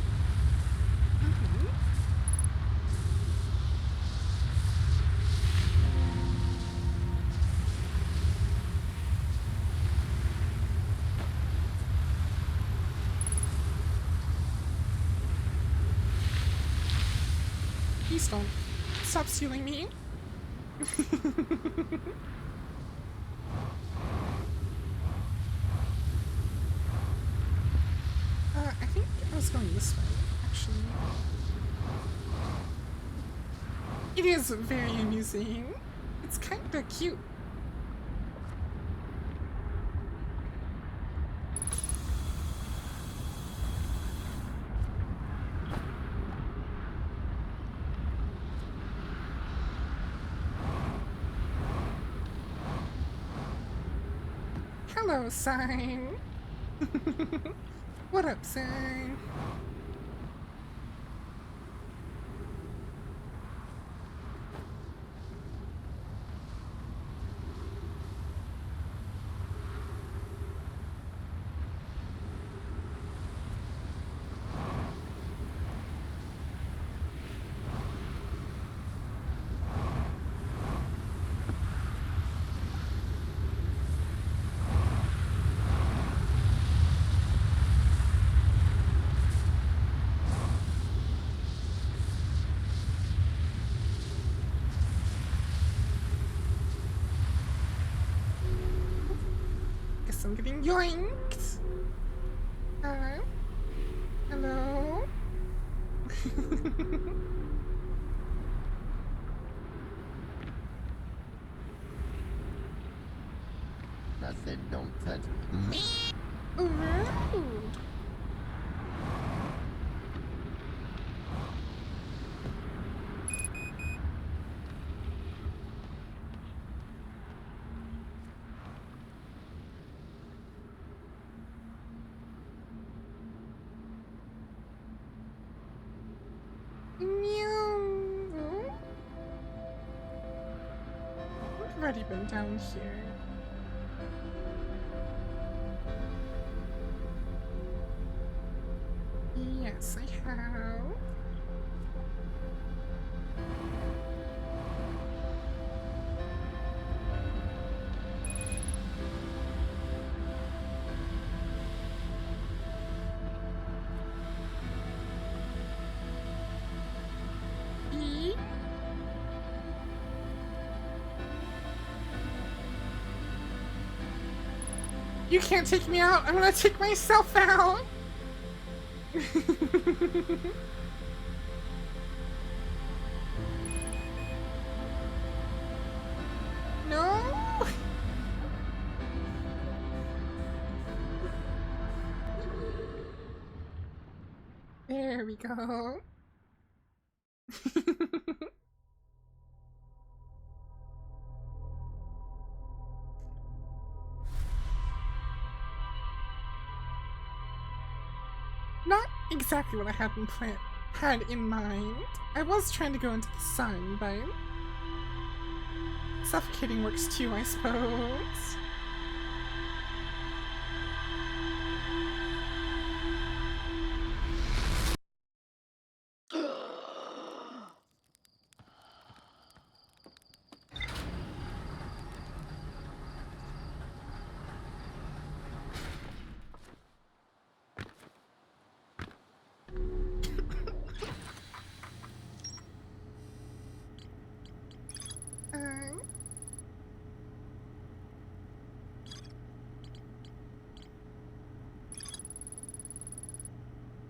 Please don't stop stealing me. I think I was going this way, actually. It is very amusing. It's kinda cute. Hello, Sign. What up, Sign? Guess I'm getting yoinked. Hello? I said don't touch me. Rude. Meow. I've already been down here. Yes, I have. E? You can't take me out. I'm gonna take myself out. No. There we go. Not exactly what I had in mind. I was trying to go into the sun, but suffocating works too, I suppose.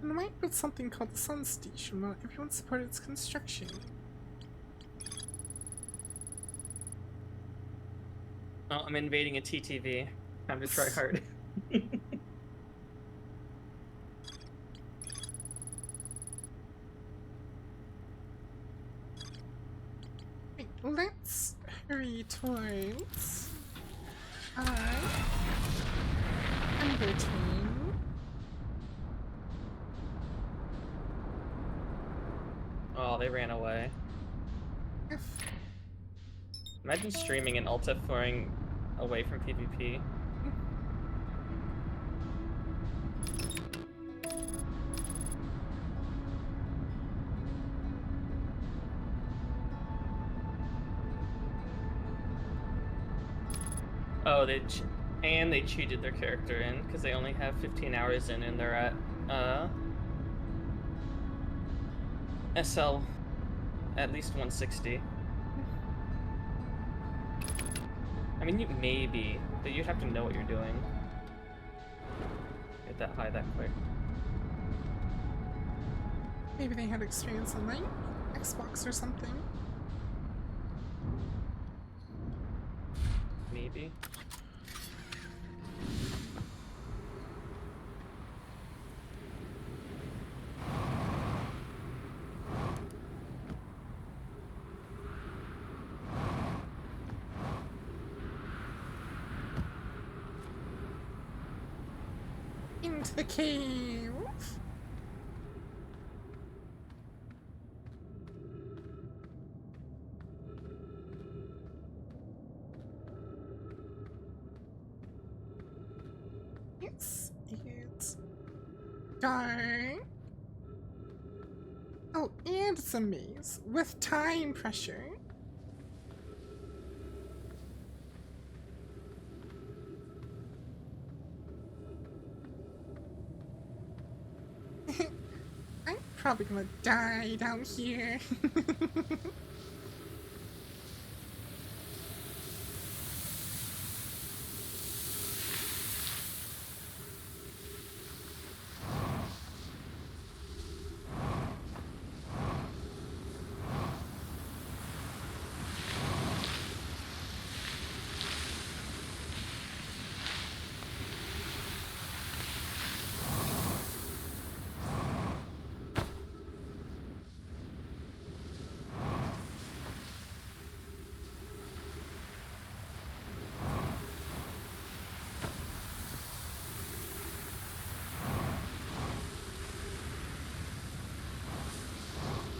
And I might build something called the Sun Station while everyone supported its construction. Oh, I'm invading a TTV. Time to try hard. Wait, let's hurry towards Undertone. Oh, they ran away. If Imagine streaming and Alta flying away from PvP. Oh, they cheated their character in because they only have 15 hours in and they're at SL at least 160. I mean, you maybe, but you'd have to know what you're doing. Get that high that quick. maybe they had experience on like Xbox or something. Maybe. Into the cave. Yes, it's dark. Oh, and it's a maze with time pressure. I'm probably gonna die down here.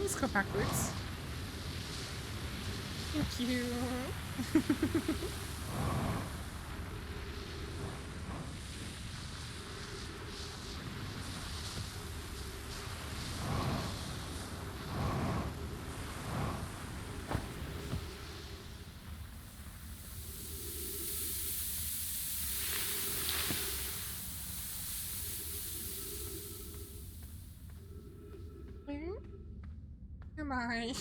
Let's go backwards. Thank you. Where am I?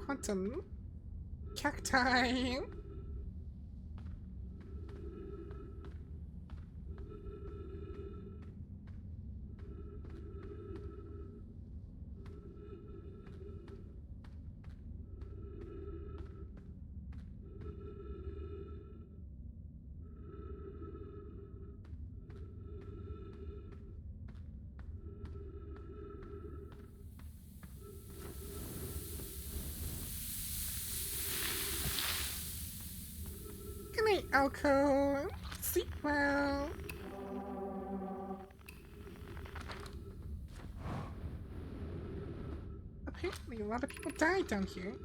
Quantum cacti. Good night, Alco. Sleep well. Apparently, a lot of people died down here.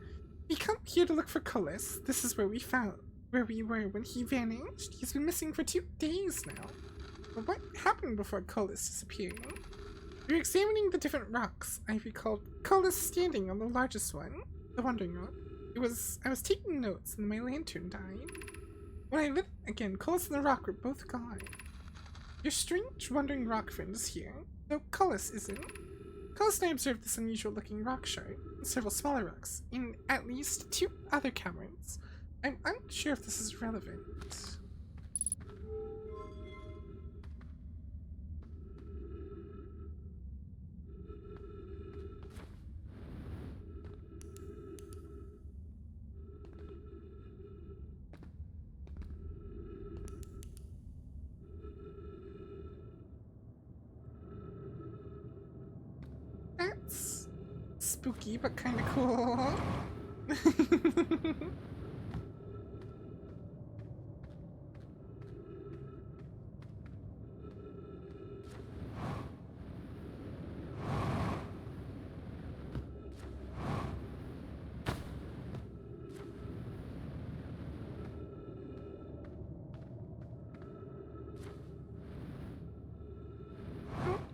We come here to look for Cullis. This is where we were when he vanished. He's been missing for 2 days now. But what happened before Cullis disappeared? We were examining the different rocks. I recalled Cullis standing on the largest one, the Wandering Rock. I was taking notes and my lantern died. When I lit again, Cullis and the rock were both gone. Your strange wandering rock friend is here, though Cullis isn't. Close and I observed this unusual looking rock shard and several smaller rocks in at least 2 other caverns. I'm unsure if this is relevant. That's spooky, but kind of cool.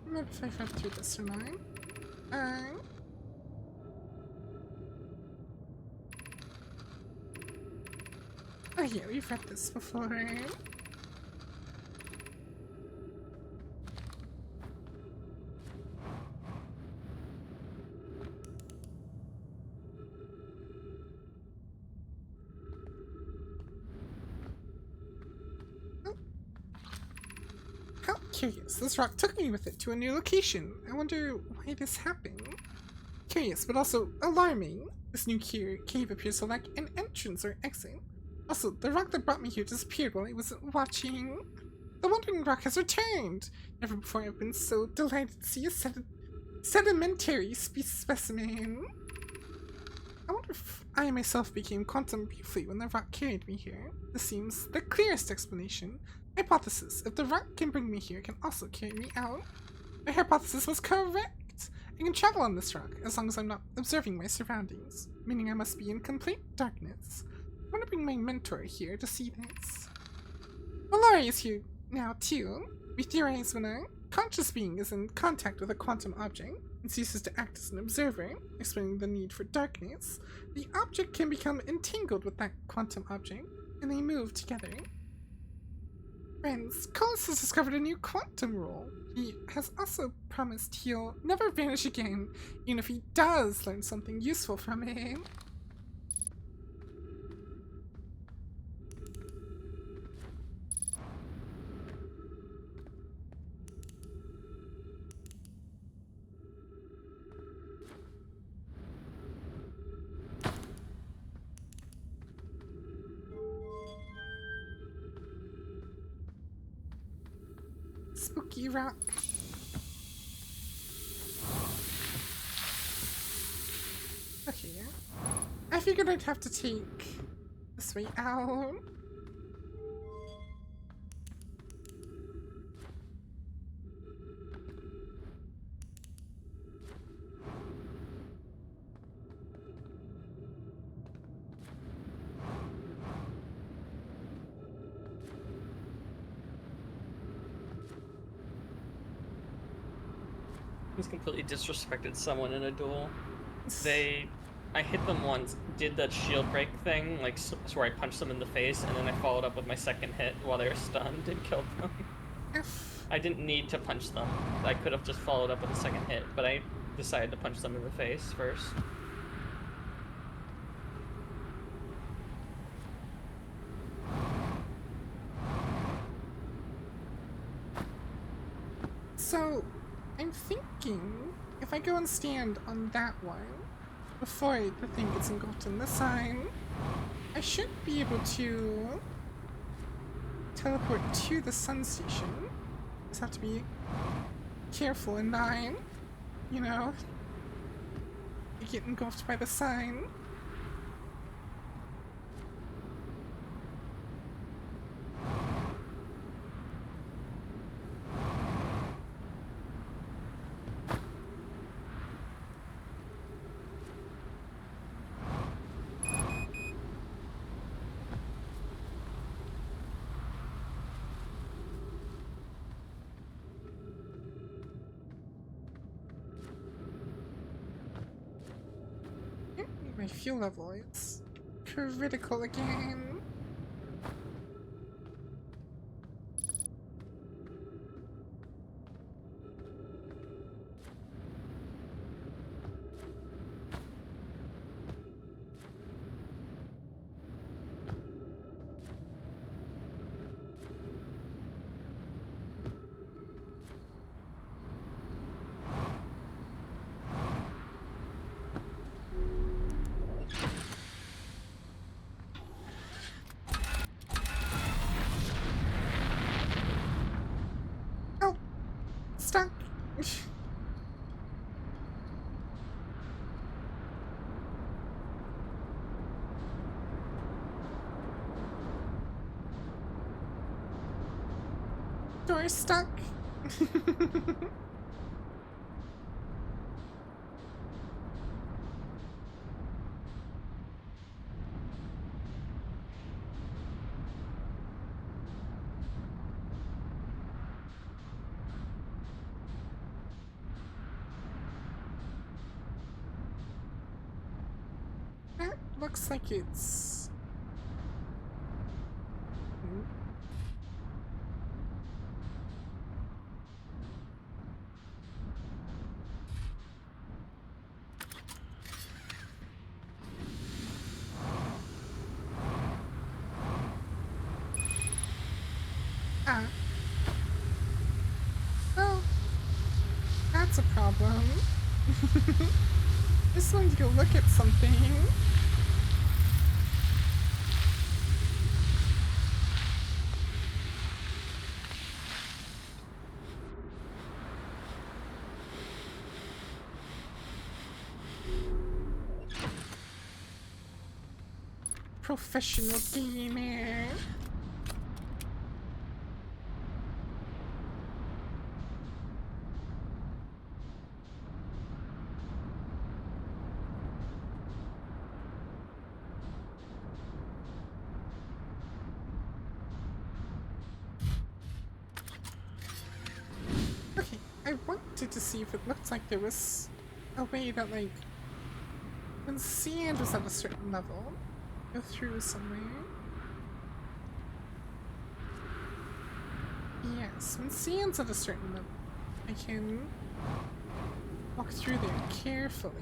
Maybe if I read through this or not. Oh yeah, we've read this before. How curious. This rock took me with it to a new location. I wonder why this happened. Curious, but also alarming. This new cave appears to lack an entrance or exit. Also, the rock that brought me here disappeared while I was watching. The Wandering Rock has returned! Never before I've been so delighted to see a sedimentary specimen. I wonder if I myself became quantum briefly when the rock carried me here. This seems the clearest explanation. Hypothesis: if the rock can bring me here, it can also carry me out. My hypothesis was correct! I can travel on this rock, as long as I'm not observing my surroundings, meaning I must be in complete darkness. I want to bring my mentor here to see this. Malari is here now, too. We theorize when a conscious being is in contact with a quantum object and ceases to act as an observer, explaining the need for darkness, the object can become entangled with that quantum object, and they move together. Friends, Colas has discovered a new quantum rule. He has also promised he'll never vanish again, even if he does learn something useful from it. Spooky rock. Okay, yeah. I figured I'd have to take this way out. He's completely disrespected someone in a duel. I hit them once, did that shield break thing, like so where I punched them in the face, and then I followed up with my second hit while they were stunned and killed them. I didn't need to punch them. I could have just followed up with a second hit, but I decided to punch them in the face first. So, I'm thinking if I go and stand on that one before the thing gets engulfed in the sign, I should be able to teleport to the sun station. Just have to be careful and not, you know, get engulfed by the sign. My fuel level, it's critical again. stuck. Door stuck. That looks like it's... Ah. Well, that's a problem. Just wanted to go look at something. Professional gamer. Okay, I wanted to see if it looked like there was a way that, like, when sand was at a certain level, go through somewhere. Yes, when sand's at a certain level, I can walk through there carefully.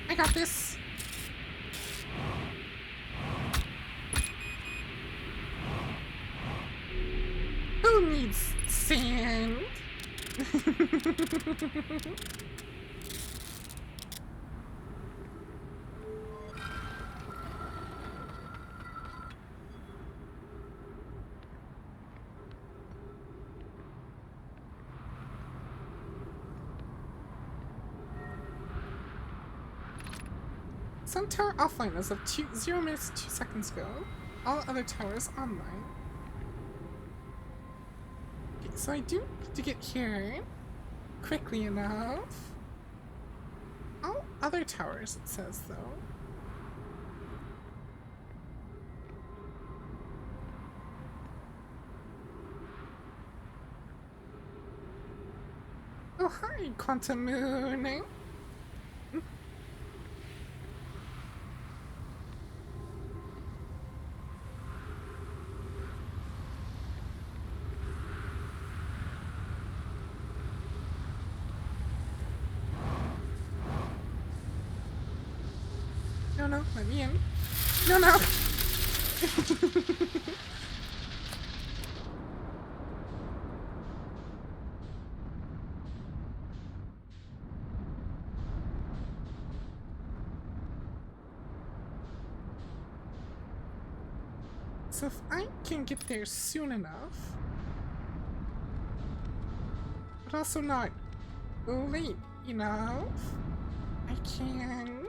I got this. Who needs sand? Some tower offline as of 0 minutes 2 seconds ago. All other towers online. Okay, so I do need to get here quickly enough. All other towers, it says, though. Oh, hi, Quantum Moon. No, no, let me in. No, no! So if I can get there soon enough, but also not late enough, I can...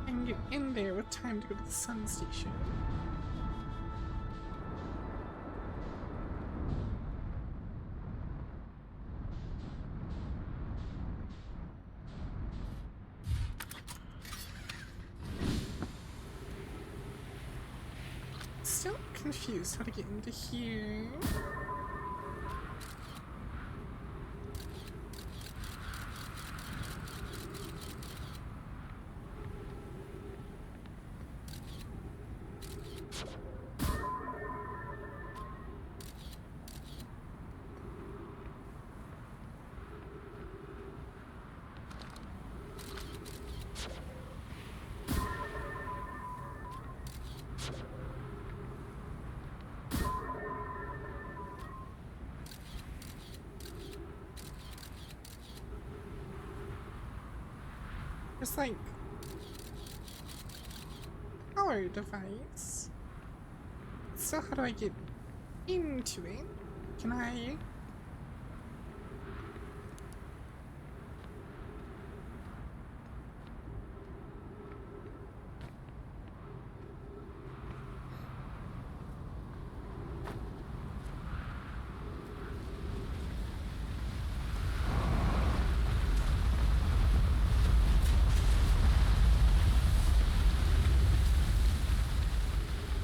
and get in there with time to go to the sun station. Still confused how to get into here. There's like power device. So how do I get into it? Can I?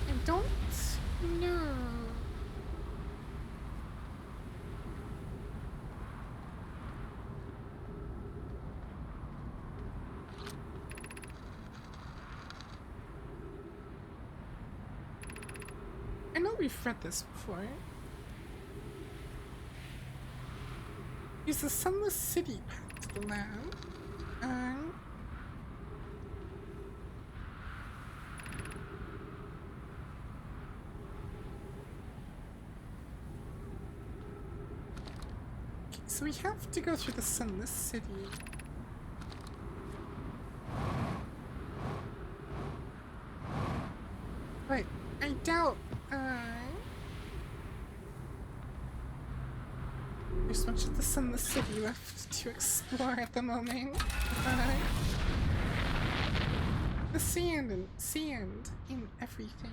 I don't know. I know we've read this before. Use the Sunless City path to the lab. Okay, so we have to go through the Sunless City. But I doubt there's much of the Sunless City left to explore at the moment. The sand in everything.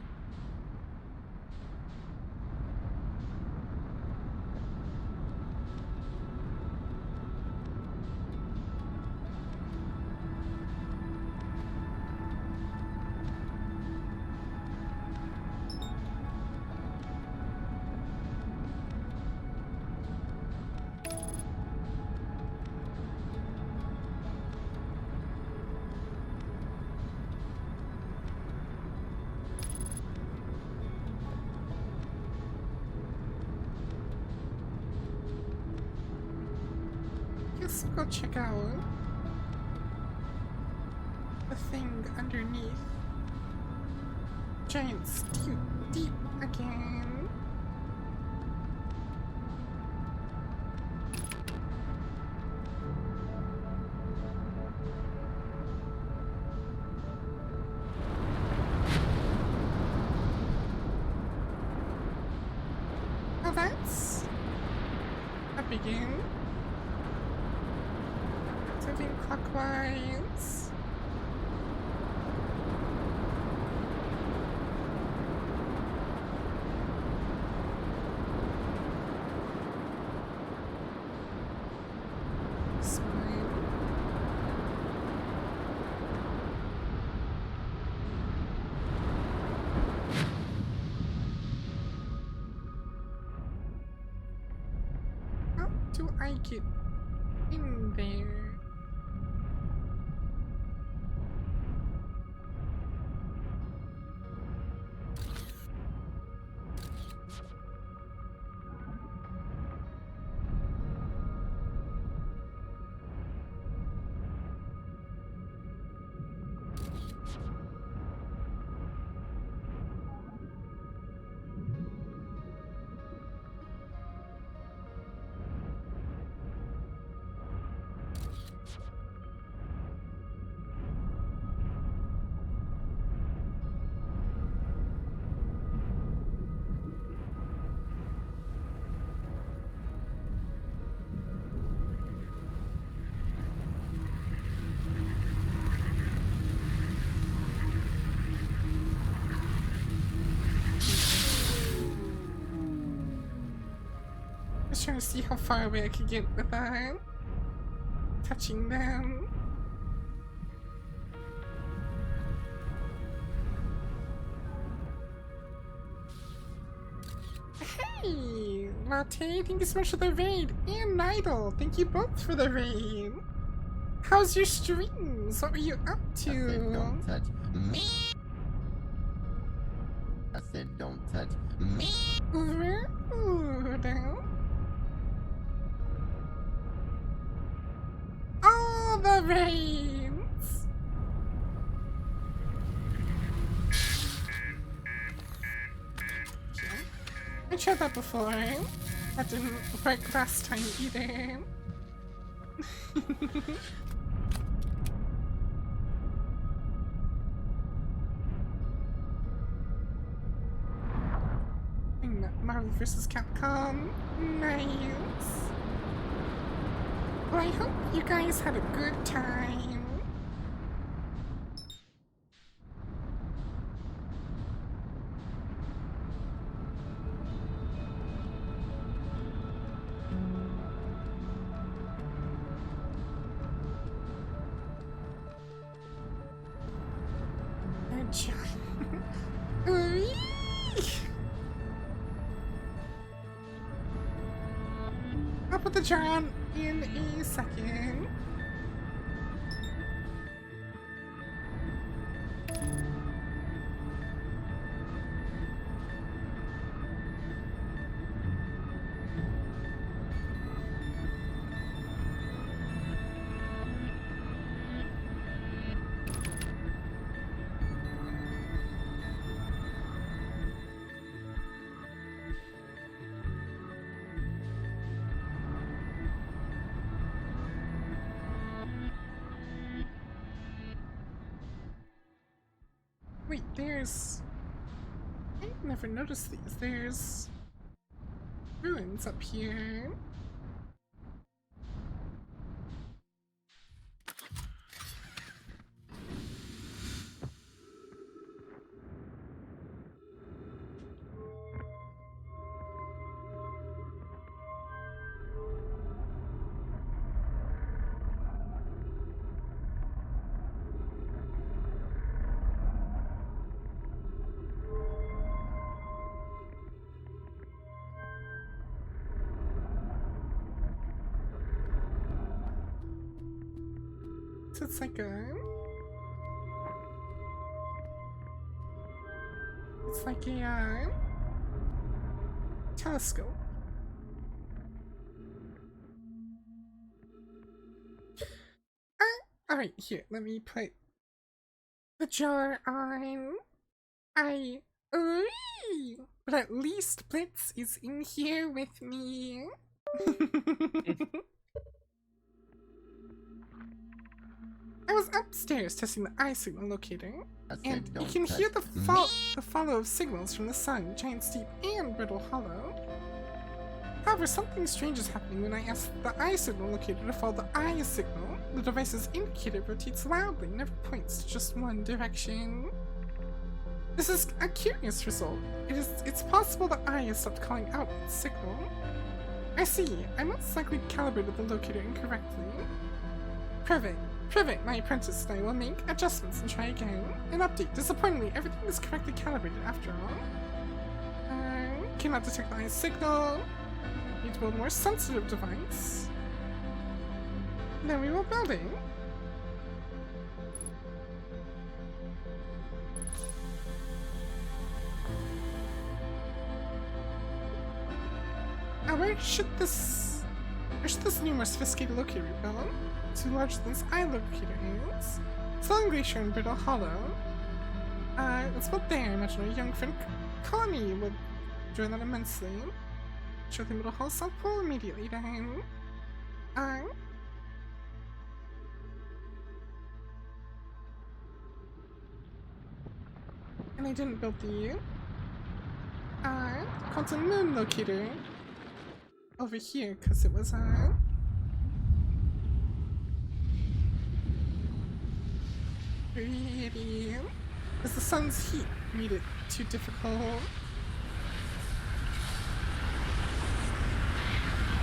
Guess we'll go check out the thing underneath. Giants deep again. Oh, that's a begin. Moving clockwise. Spine. How do I get in there? Just trying to see how far away I could get without touching them. Hey, Latte, thank you so much for the raid, and Nidal, thank you both for the raid. How's your streams? What were you up to? I said don't touch me. I said don't touch me. Rude. All the rains. I tried that before. That didn't work last time either. Marvel vs. Capcom. Nice. Well, I hope you guys had a good time. Good job. I'll put the jar on in a second. Wait, there's... I never noticed these. There's... ruins up here. So it's like a... It's like a, telescope. Alright, here, let me put the jar on. But at least Blitz is in here with me. I was upstairs testing the eye signal locator, and you can hear the follow of signals from the sun, giant steep, and brittle hollow. However, something strange is happening when I ask the eye signal locator to follow the eye signal. The device's indicator rotates loudly, never points to just one direction. This is a curious result. It's possible the eye has stopped calling out its signal. I see. I most likely calibrated the locator incorrectly. Privet, my apprentice and I will make adjustments and try again. An update. Disappointingly, everything is correctly calibrated after all. Cannot detect the eye's signal. Need to build a more sensitive device. Then we will build it. Now where should this new more sophisticated locator be built? Too large than this eye locator is. Southern Glacier and Brittle Hollow. Let's put there. Imagine our young friend Connie would enjoy that immensely. Show the Middle Hall South Pole immediately then. And I didn't build the Quantum Moon locator over here because it was pretty, because the sun's heat made it too difficult.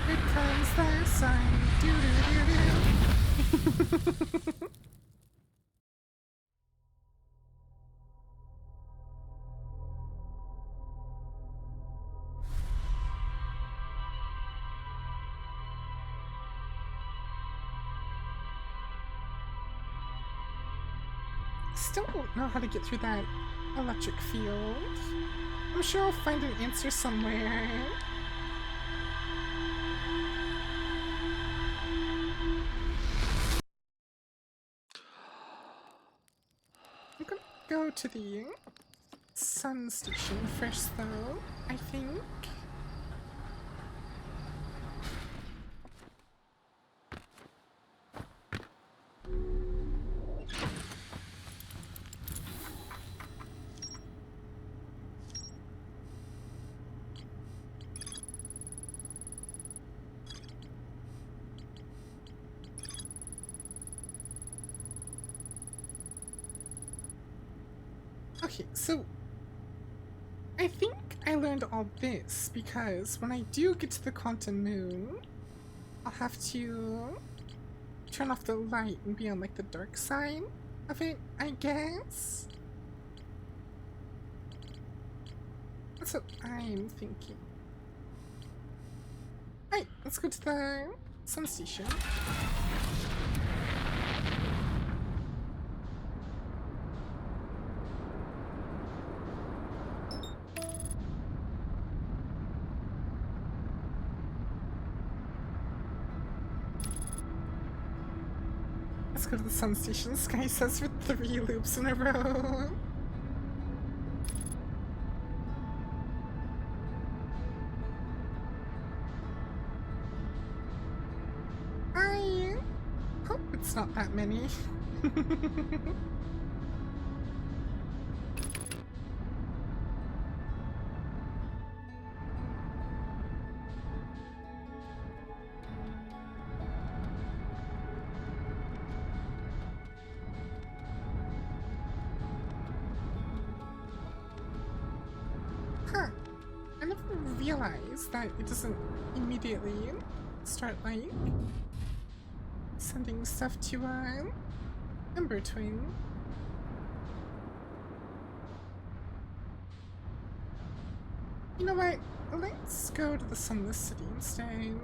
Here comes the sun. Doo doo doo doo. Still don't know how to get through that electric field. I'm sure I'll find an answer somewhere. I'm gonna go to the sun station first though, I think. Okay, so I think I learned all this because when I do get to the quantum moon, I'll have to turn off the light and be on like the dark side of it, I guess. That's what I'm thinking. Alright, let's go to the sun station. Let's go to the sun station. Sky says for 3 loops in a row. I hope it's not that many. Huh. I never realized that it doesn't immediately start, like, sending stuff to, Ember Twin. You know what? Let's go to the Sunless City instead.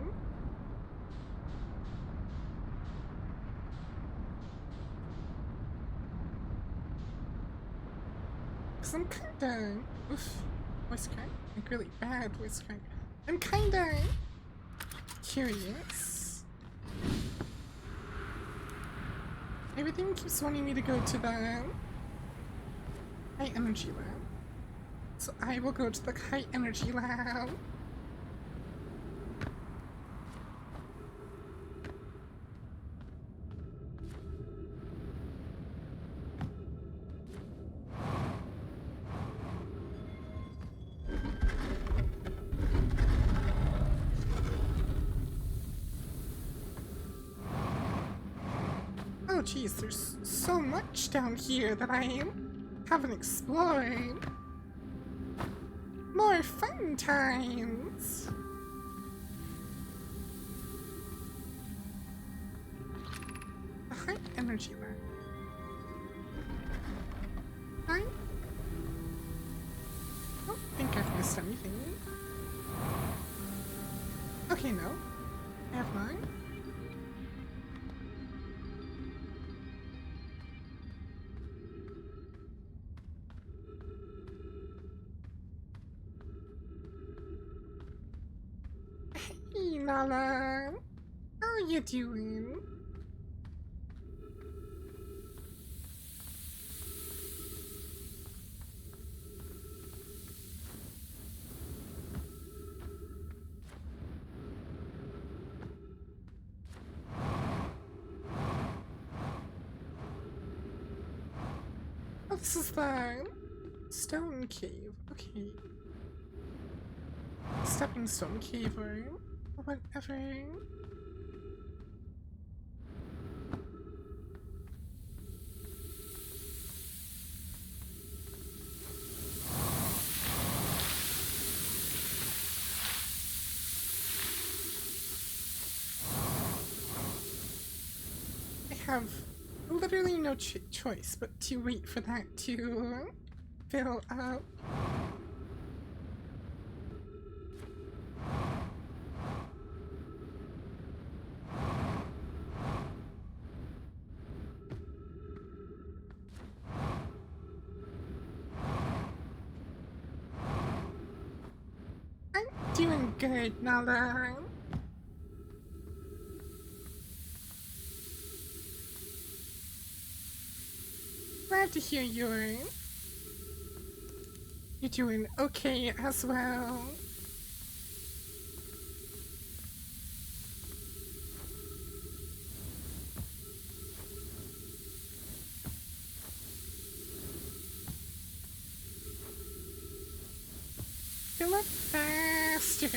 Cause I'm kinda... Oof. Voice crack? Like really bad voice crack. I'm kinda... curious. Everything keeps wanting me to go to the... high energy lab. So I will go to the high energy lab. Oh geez, there's so much down here that I haven't explored. More fun times! The high energy lab. I don't think I've missed anything. Okay, no. I have not. Hey, Nala. How you doing? Oh, this is the stone cave. Okay. Stepping stone cave or whatever. I have literally no choice but to wait for that to fill up. I'm doing good, Nala. Glad to hear you're doing okay as well. Fill up faster.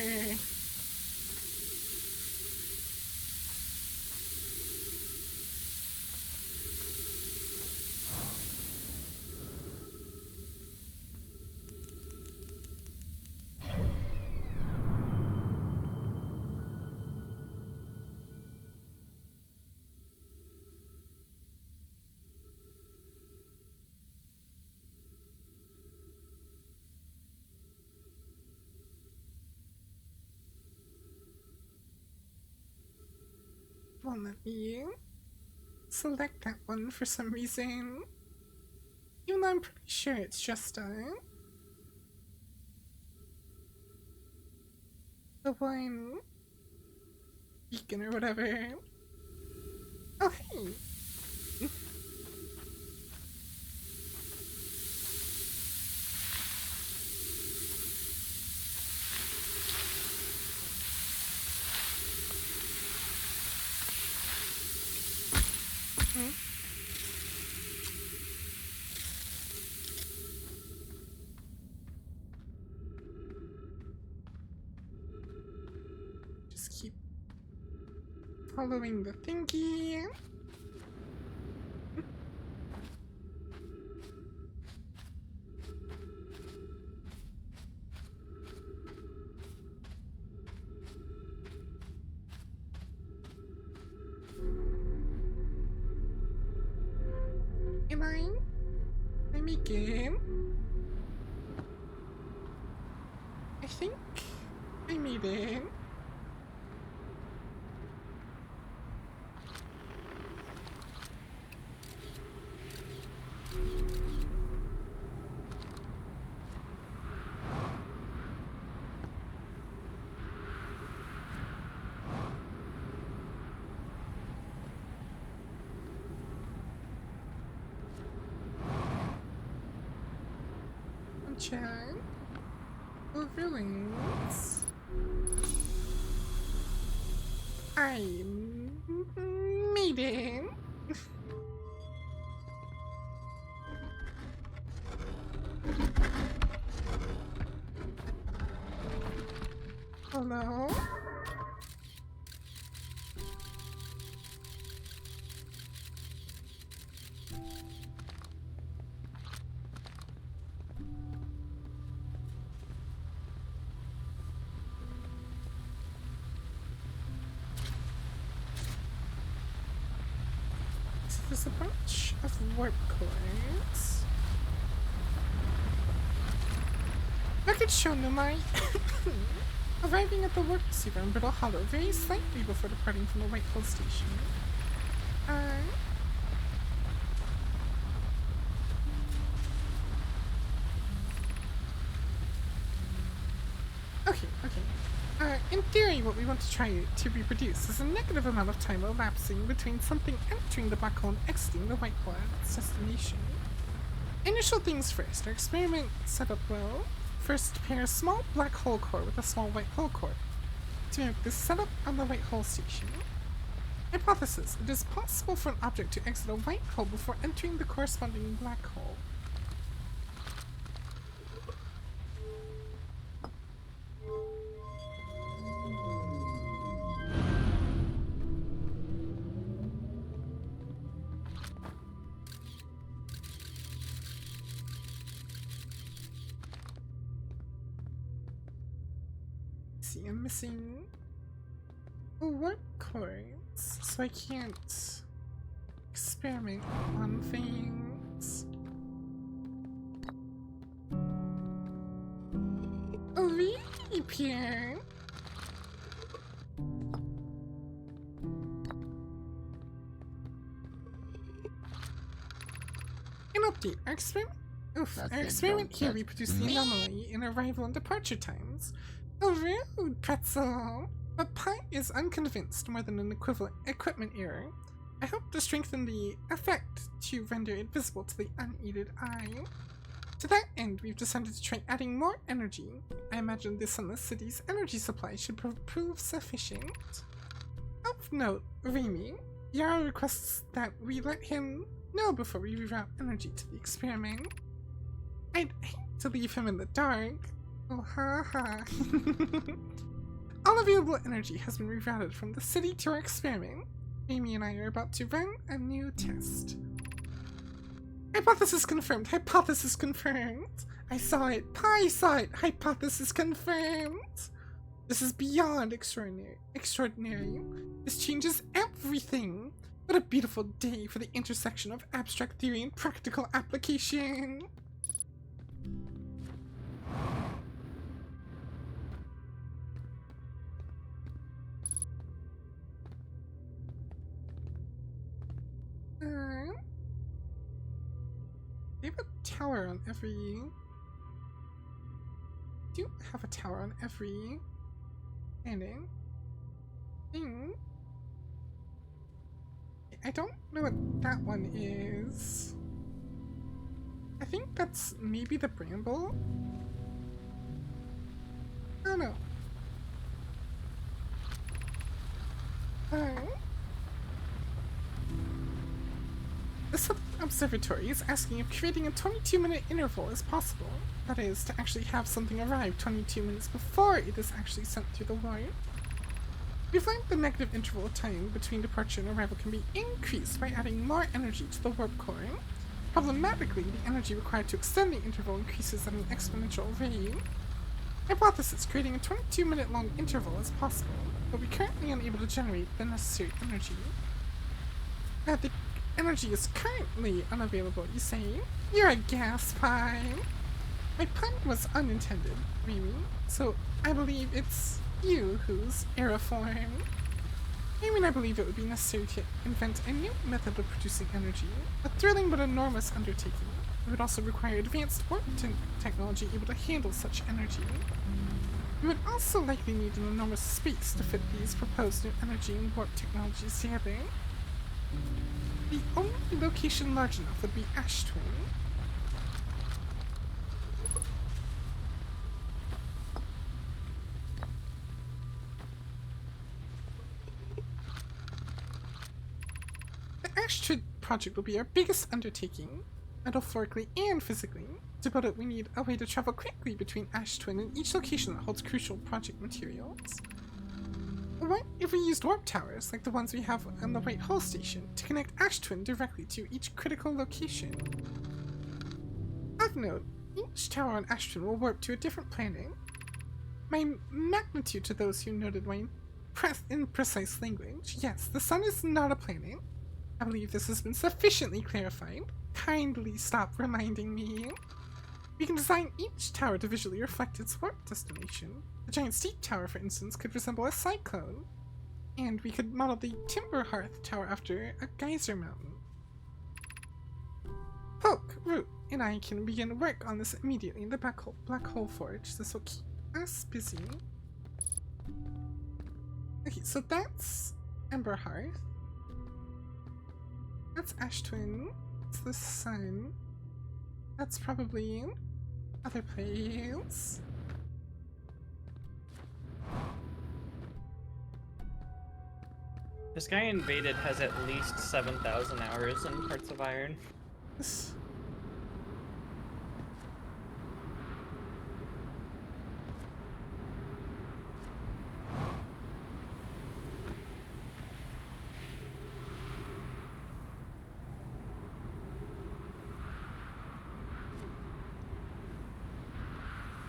won't let me select that one for some reason. Even though I'm pretty sure it's just the one beacon or whatever. Oh hey! Just keep following the thingy. Am I? I'm again. I think I made it. Chat of ruins. I made it. Hello? So there's a bunch of warp cores. Record show Numai arriving at the warp receiver in Brittle Hollow very slightly before departing from the White Hole Station. Okay. In theory, what we want to try to reproduce is a negative amount of time elapsing between something entering the black hole and exiting the white hole at its destination. Initial things first. Our experiment set up well. First, pair a small black hole core with a small white hole core to make this setup on the white hole station. Hypothesis: it is possible for an object to exit a white hole before entering the corresponding black hole. See, I'm missing warp cores, so I can't experiment on things. Oh, really, Pierre? An update. Our experiment here reproduced the anomaly in arrival and departure times. Oh, rude, Pretzel! But Pi is unconvinced more than an equipment error. I hope to strengthen the effect to render it visible to the unaided eye. To that end, we've decided to try adding more energy. I imagine this on the city's energy supply should prove sufficient. Of note, Remy, Yara requests that we let him know before we reroute energy to the experiment. I'd hate to leave him in the dark. Oh, ha. All available energy has been rerouted from the city to our experiment. Amy and I are about to run a new test. Hypothesis confirmed. Hypothesis confirmed. I saw it. Pi saw it. Hypothesis confirmed. This is beyond extraordinary. This changes everything. What a beautiful day for the intersection of abstract theory and practical application. tower on every... Do have a tower on every landing thing. I don't know what that one is. I think that's maybe the bramble? I don't know. This observatory is asking if creating a 22-minute interval is possible. That is, to actually have something arrive 22 minutes before it is actually sent through the warp. We've learned the negative interval of time between departure and arrival can be increased by adding more energy to the warp core. Problematically, the energy required to extend the interval increases at an exponential rate. Hypothesis: creating a 22-minute long interval is possible, but we're currently unable to generate the necessary energy. The energy is currently unavailable, you say? You're a gas pipe! My pun was unintended, really, so I believe it's you who's aeroform. I mean, I believe it would be necessary to invent a new method of producing energy, a thrilling but enormous undertaking. It would also require advanced warp technology able to handle such energy. We would also likely need an enormous space to fit these proposed new energy and warp technologies together. The only location large enough would be Ash Twin. The Ash Twin project will be our biggest undertaking, metaphorically and physically. To build it, we need a way to travel quickly between Ash Twin and each location that holds crucial project materials. What if we used warp towers, like the ones we have on the White Hole Station, to connect Ash Twin directly to each critical location? Of note, each tower on Ash Twin will warp to a different planet. My magnitude to those who noted my imprecise language. Yes, the sun is not a planet. I believe this has been sufficiently clarified. Kindly stop reminding me. We can design each tower to visually reflect its warp destination. The giant steep tower, for instance, could resemble a cyclone. And we could model the Timber Hearth Tower after a geyser mountain. Poke, Root, and I can begin work on this immediately in the Black Hole Forge. This will keep us busy. Okay, so that's Ember Hearth. That's Ash Twin. It's the sun. That's probably other place. This guy invaded has at least 7,000 hours in Hearts of Iron.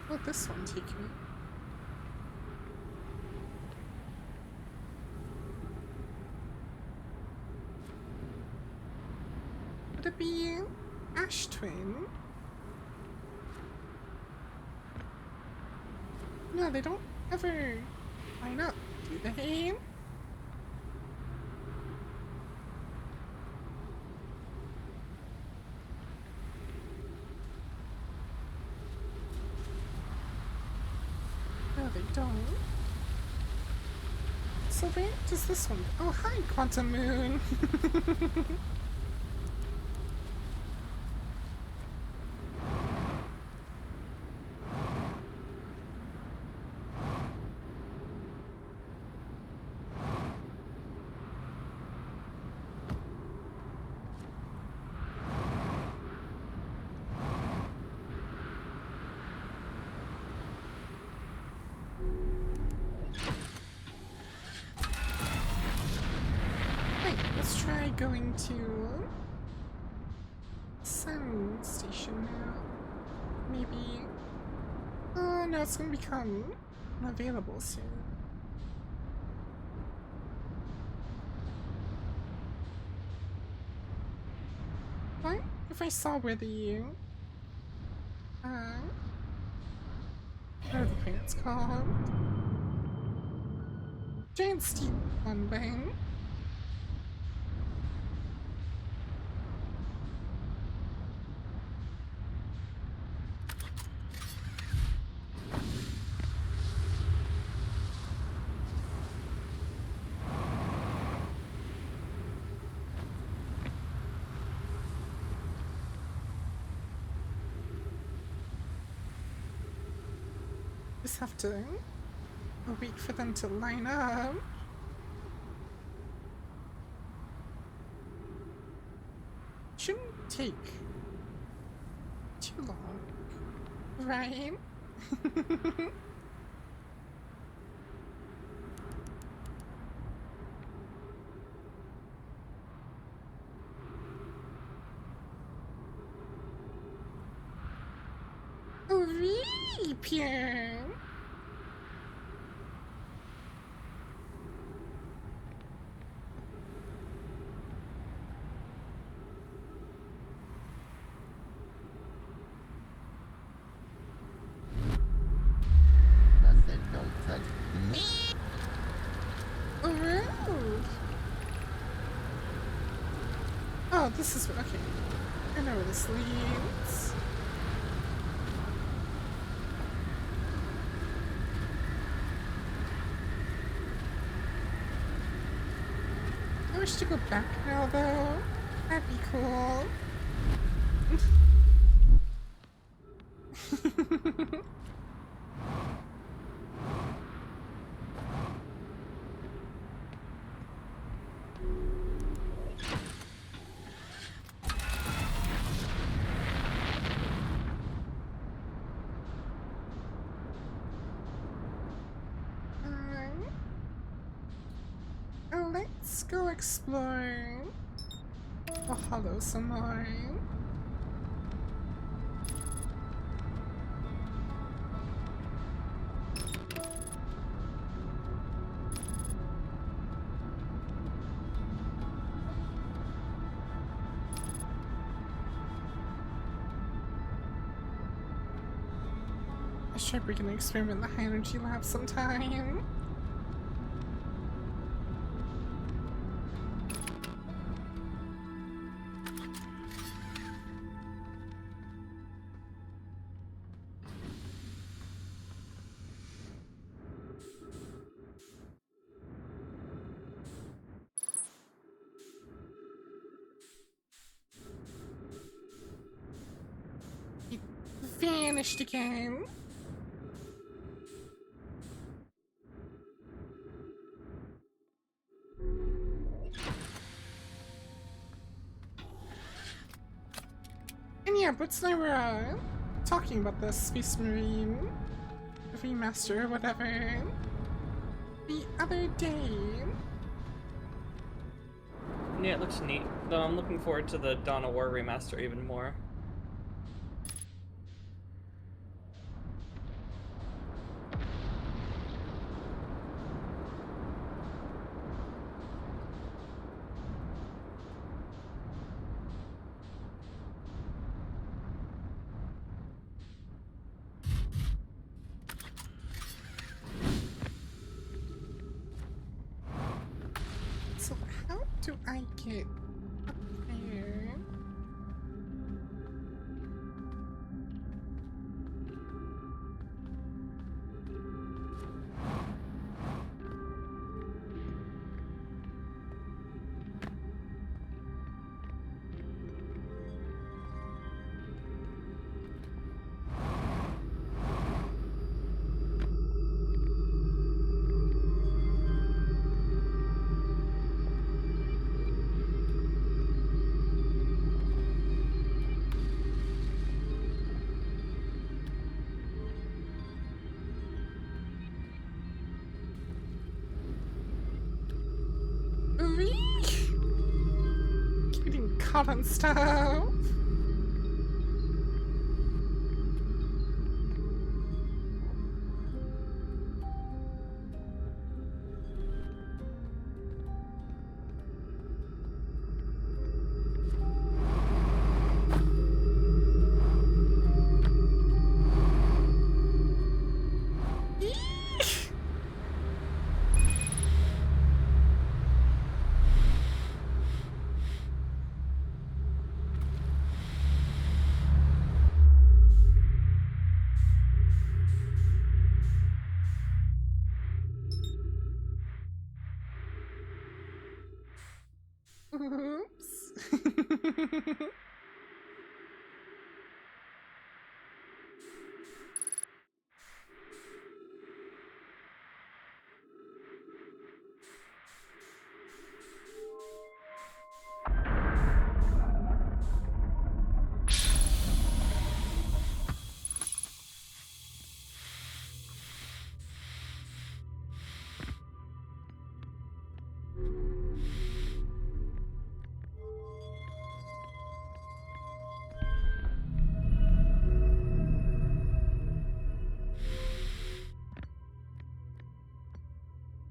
Where'd this one take me? Would it be Ash Twin? No, they don't ever line up, do they? No, they don't. So where does this one go? Oh, hi, Quantum Moon! Let's try going to Sun Station now. Maybe. Oh no, it's gonna become unavailable soon. What if I saw where the what are the planets called? Giant steep one bang. Just have to wait for them to line up. Shouldn't take too long, right? Oh, really, Pierre? I said don't touch me. Rude. Oh, this is okay. I know where this leads. I wish to go back now, though. That'd be cool. Let's go explore the hollow some more. I sure we can experiment in the high energy lab sometime. It vanished again. And yeah, but tonight we're talking about the Space Marine remaster or whatever the other day. Yeah, it looks neat. Though I'm looking forward to the Dawn of War remaster even more. So how do I get up there? Getting caught on stuff. Oops.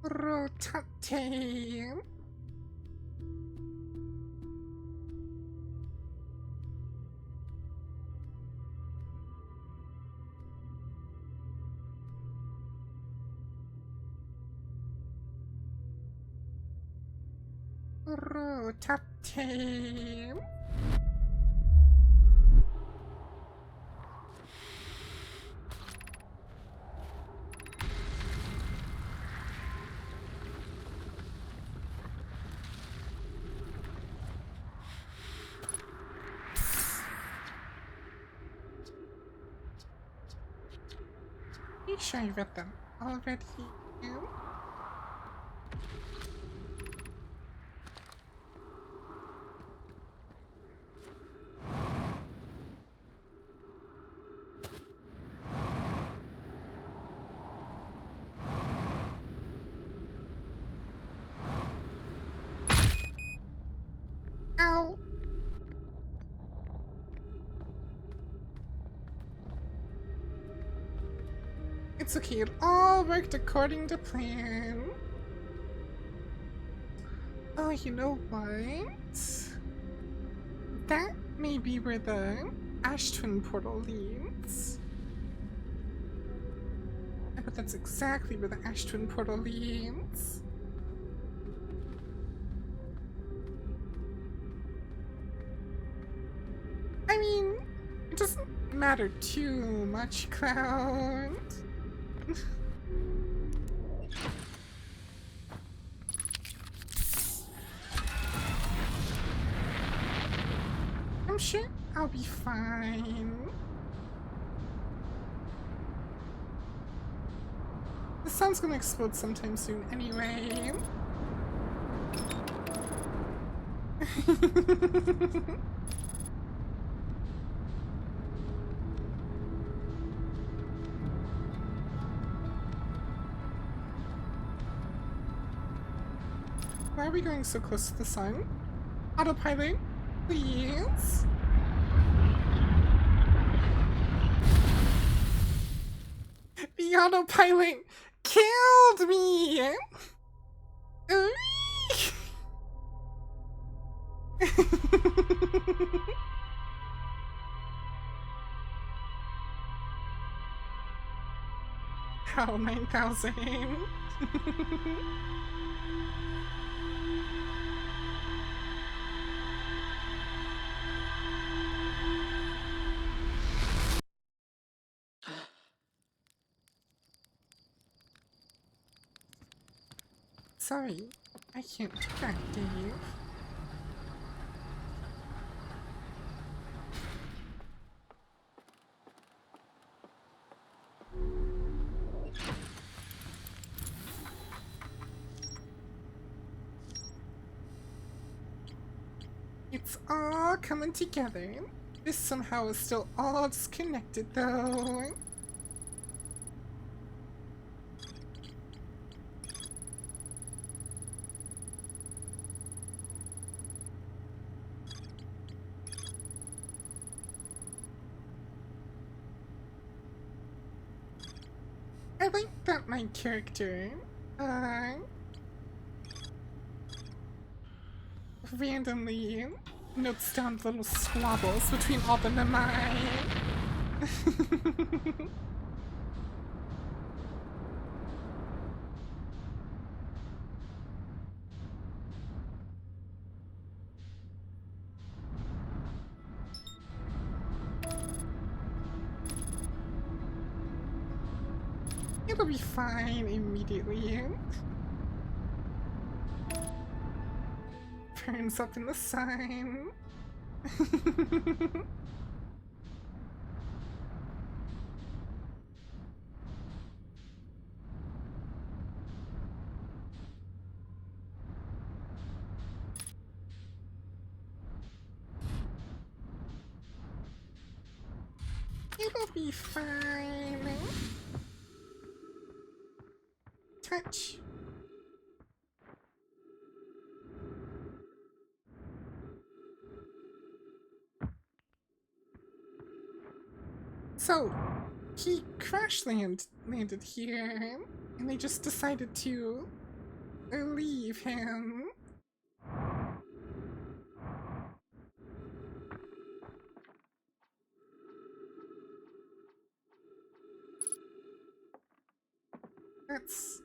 Rotate. Rotate. You sure I read them already? Ow! It's okay, it all worked according to plan. Oh, you know what? That may be where the Ash Twin portal leads. I bet that's exactly where the Ash Twin portal leads. I mean, it doesn't matter too much, Cloud. I'm sure I'll be fine. The sun's gonna explode sometime soon anyway. Why are we going so close to the sun? Autopilot, please. The autopilot killed me! How 9,000? Sorry, I can't track Dave. It's all coming together. This somehow is still all disconnected though. I like that my character, randomly notes down little squabbles between all the Nemai. It'll be fine immediately. Burns up in the sun. It'll be fine. Touch. So, he landed here, and they just decided to leave him. That's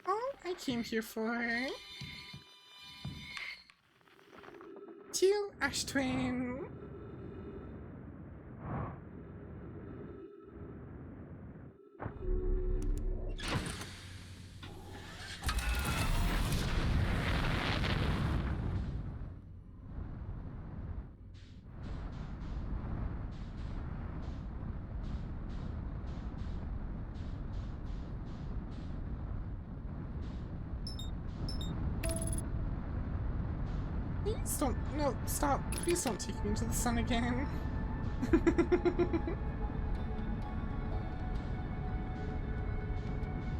all I came here for. To Ashtwin. Please don't, no, stop. Please don't take me into the sun again.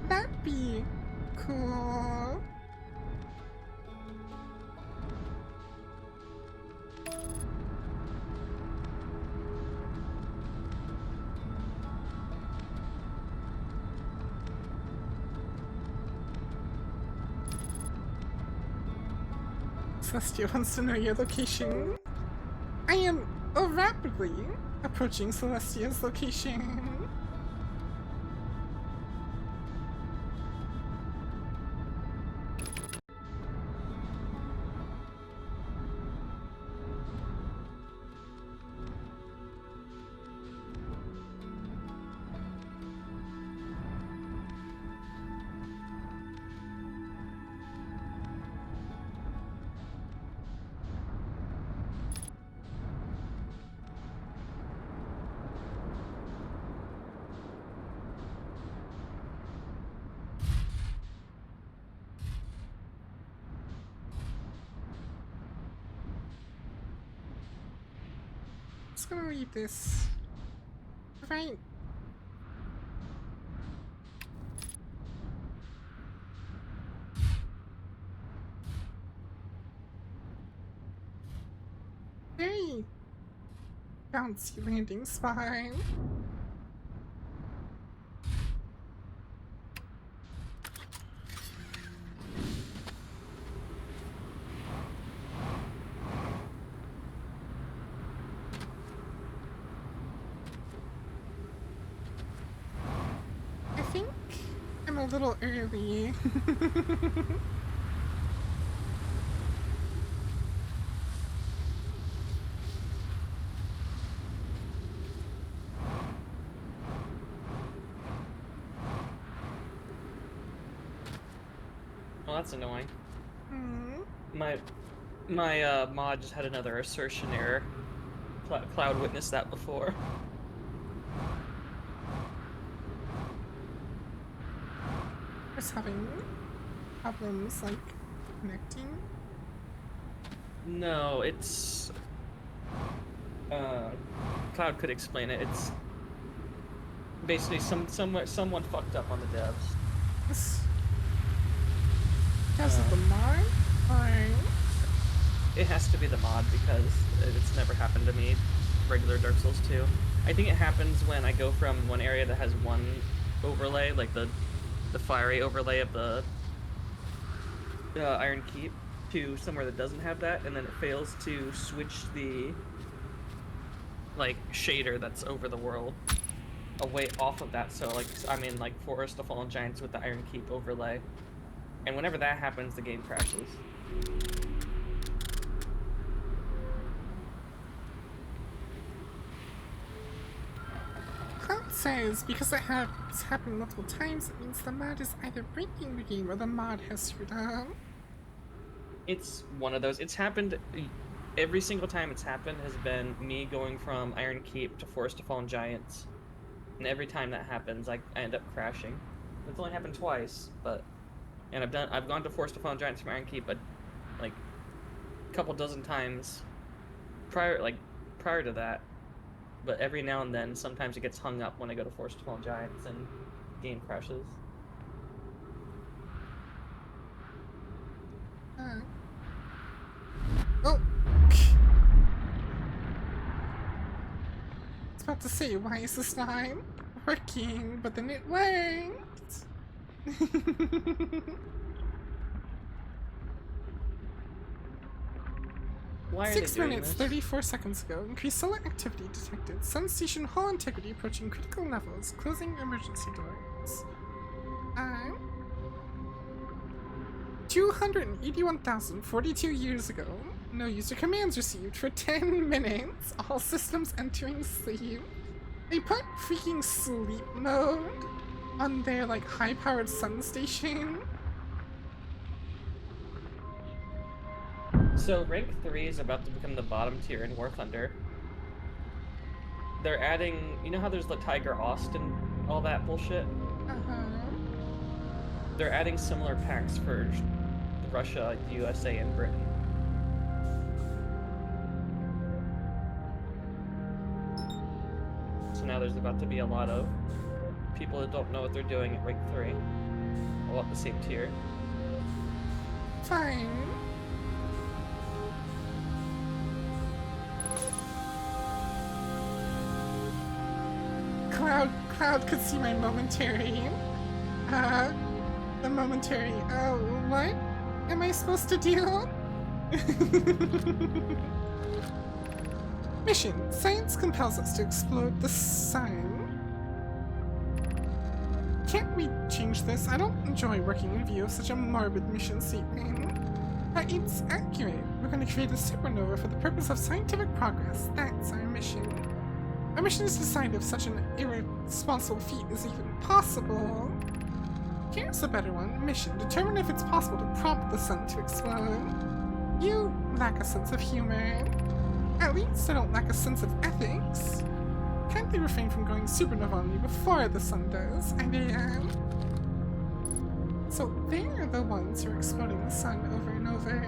That'd be cool. Celestia wants to know your location. I am rapidly approaching Celestia's location. Just gonna read this. Right. Very bouncy landing spot. I think I'm a little early. Well, that's annoying. Hmm. My mod just had another assertion error. Cloud witnessed that before. Just having problems like connecting. No, it's Cloud could explain it. It's basically someone fucked up on the devs. This because of the mod, or It has to be the mod because it's never happened to me. Regular Dark Souls 2. I think it happens when I go from one area that has one overlay, like the fiery overlay of the Iron Keep, to somewhere that doesn't have that, and then it fails to switch the like shader that's over the world away off of that. So like I'm in like Forest of Fallen Giants with the Iron Keep overlay, and whenever that happens, the game crashes. Cloud says because it has happened multiple times, it means the mod is either breaking the game or the mod has screwed up. It's one of those. It's happened every single time it's happened has been me going from Iron Keep to Forest of Fallen Giants. And every time that happens, I end up crashing. It's only happened twice, and I've gone to Forest of Fallen Giants from Iron Keep, but like a couple dozen times prior to that. But every now and then, sometimes it gets hung up when I go to Forest of Fallen Giants and game crashes. Oh! I was about to say, why is this not working? But then it worked! Why are 6 they doing minutes, this? 34 seconds ago, increased solar activity detected. Sun station hull integrity approaching critical levels. Closing emergency doors. 281,042 years ago. No user commands received for 10 minutes. All systems entering sleep. They put freaking sleep mode on their like high-powered sun station. So rank 3 is about to become the bottom tier in War Thunder. They're adding, you know how there's the Tiger Ost and all that bullshit? They're adding similar packs for Russia, USA, and Britain. So now there's about to be a lot of people that don't know what they're doing at rank 3. All at the same tier. Fine. Cloud could see my momentary. The momentary. What am I supposed to do? Mission. Science compels us to explode the sun. Can't we change this? I don't enjoy working in view of such a morbid mission statement. But it's accurate. We're going to create a supernova for the purpose of scientific progress. That's our mission. Our mission is to decide if such an irresponsible feat is even possible. Here's a better one. Mission. Determine if it's possible to prompt the sun to explode. You lack a sense of humor. At least I don't lack a sense of ethics. Kindly refrain from going supernova on me before the sun does. So they're the ones who are exploding the sun over and over.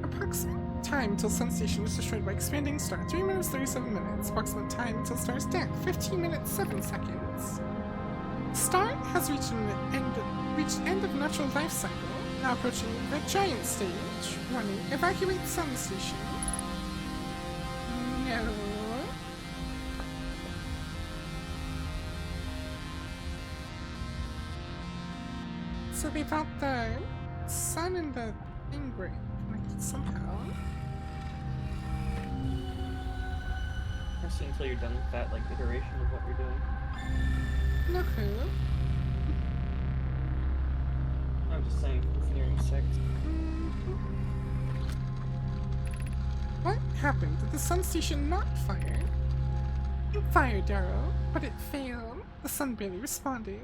Approximate time until sun station is destroyed by expanding star, 3 minutes 37 minutes. Approximate time until star's death, 15 minutes 7 seconds. Star has reached end of natural life cycle, now approaching the giant stage. Warning, evacuate sun station. No. So they thought the sun and the thing were connected somehow. I'll see until you're done with that like iteration of what you're doing. No clue. I'm just saying, it's nearing 6. What happened? Did the sun station not fire? It fired, Darrow, but it failed. The sun barely responded.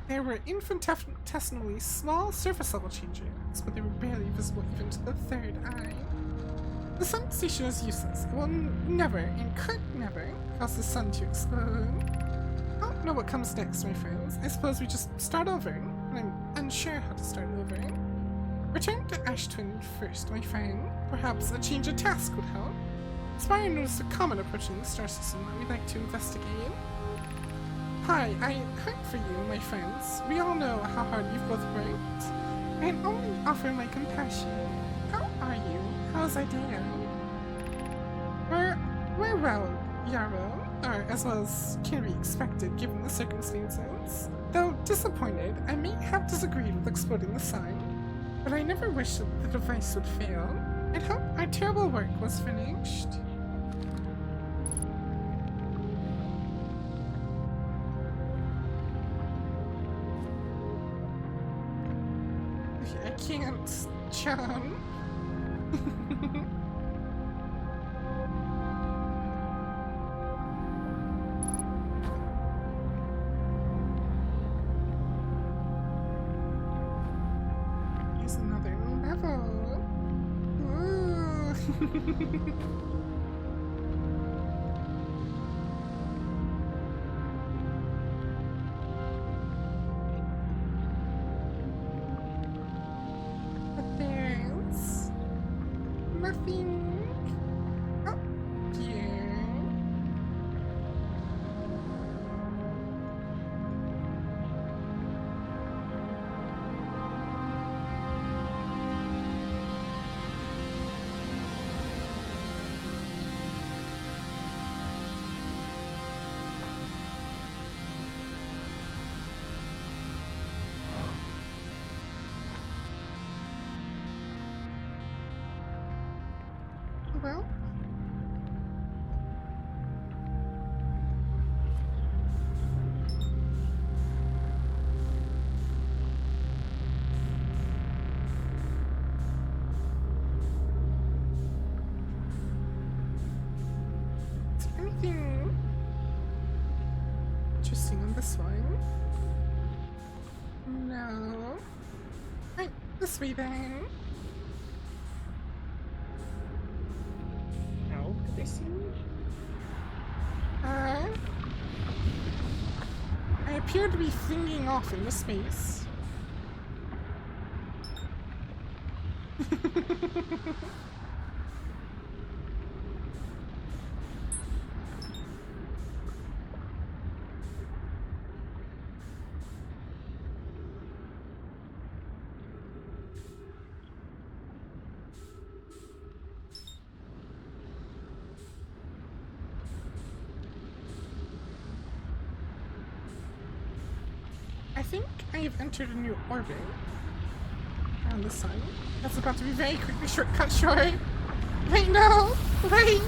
There were infinitesimally small surface level changes, but they were barely visible even to the third eye. The sun station is useless. It will never, and could never, cause the sun to explode. I don't know what comes next, my friends. I suppose we just start over, and I'm unsure how to start over. Return to Ash Twin first, my friend. Perhaps a change of task would help. Spire noticed a comet approaching the star system that we'd like to investigate. Hi, I hurt for you, my friends. We all know how hard you've both worked. I can only offer my compassion. How are you? How's Idea? We're well, Yarrow. Or as well as can be expected given the circumstances. Though disappointed, I may have disagreed with exploding the sun, but I never wished that the device would fail. I'd hope our terrible work was finished. I can't, John. Here's another level. Ooh. But there's nothing up here. Well. Is there anything interesting on this one? No. Right, this way then. How could they see me? I appear to be flinging off into space. I think I have entered a new orbit around the sun. That's about to be very quickly shortcut short. Wait, no! Wait!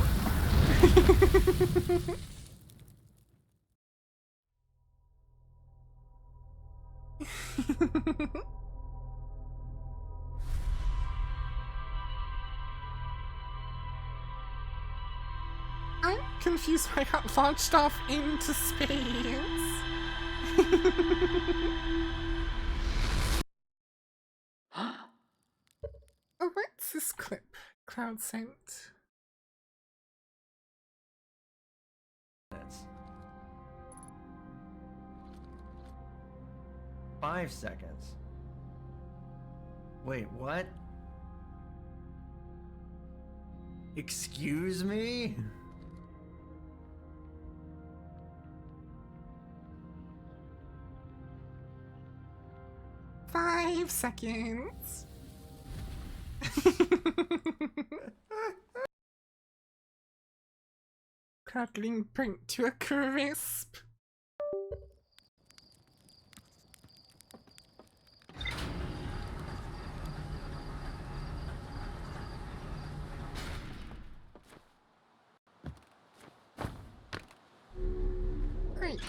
I'm confused why I got launched off into space. Oh, what's this clip? Cloud sent. That's 5 seconds. Wait, what? Excuse me? Five seconds. Crackling burnt to a crisp. Great.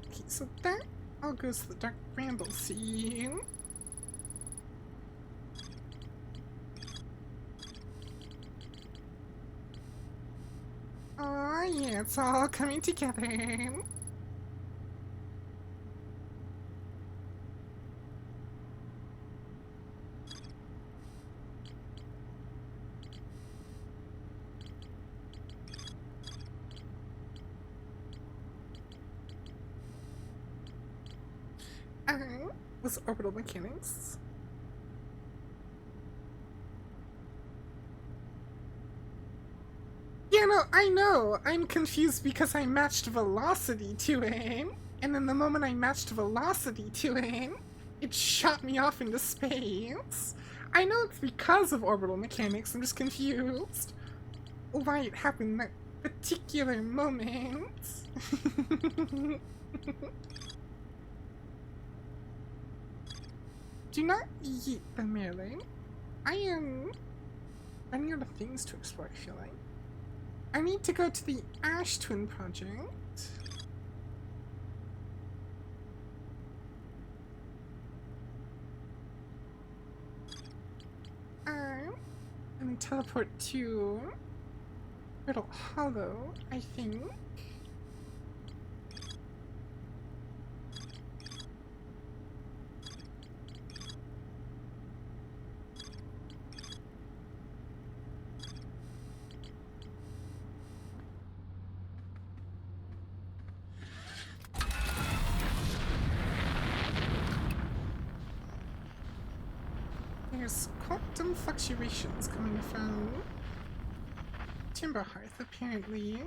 Okay, so that all goes to the Dark Bramble scene. Oh yeah, it's all coming together. Was orbital mechanics. Yeah, no, I know. I'm confused because I matched velocity to him, and then the moment I matched velocity to him, it shot me off into space. I know it's because of orbital mechanics, I'm just confused why it happened that particular moment. Do not eat the Marelet. I am running out of things to explore, I feel like. I need to go to the Ash Twin Project. And then teleport to Brittle Hollow, I think. There's quantum fluctuations coming from Timberhearth, apparently.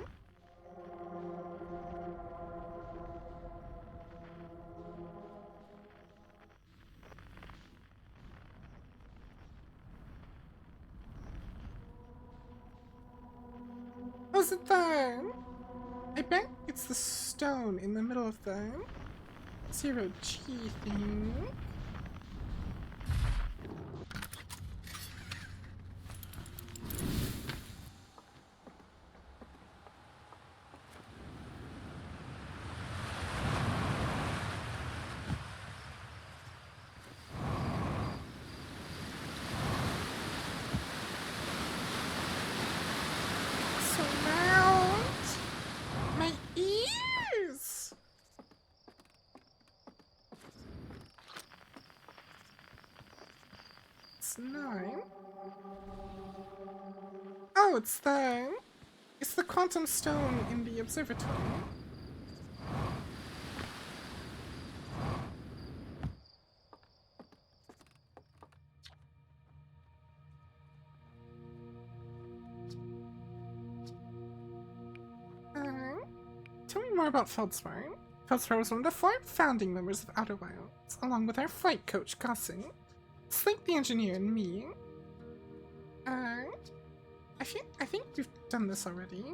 Was it the... I bet it's the stone in the middle of the 0G thing. That's 9. Oh, it's the quantum stone in the observatory. Tell me more about Feldspar. Feldspar was one of the 4 founding members of Outer Wilds, along with our flight coach, Gossing, Slink the engineer, and me. I think we've done this already.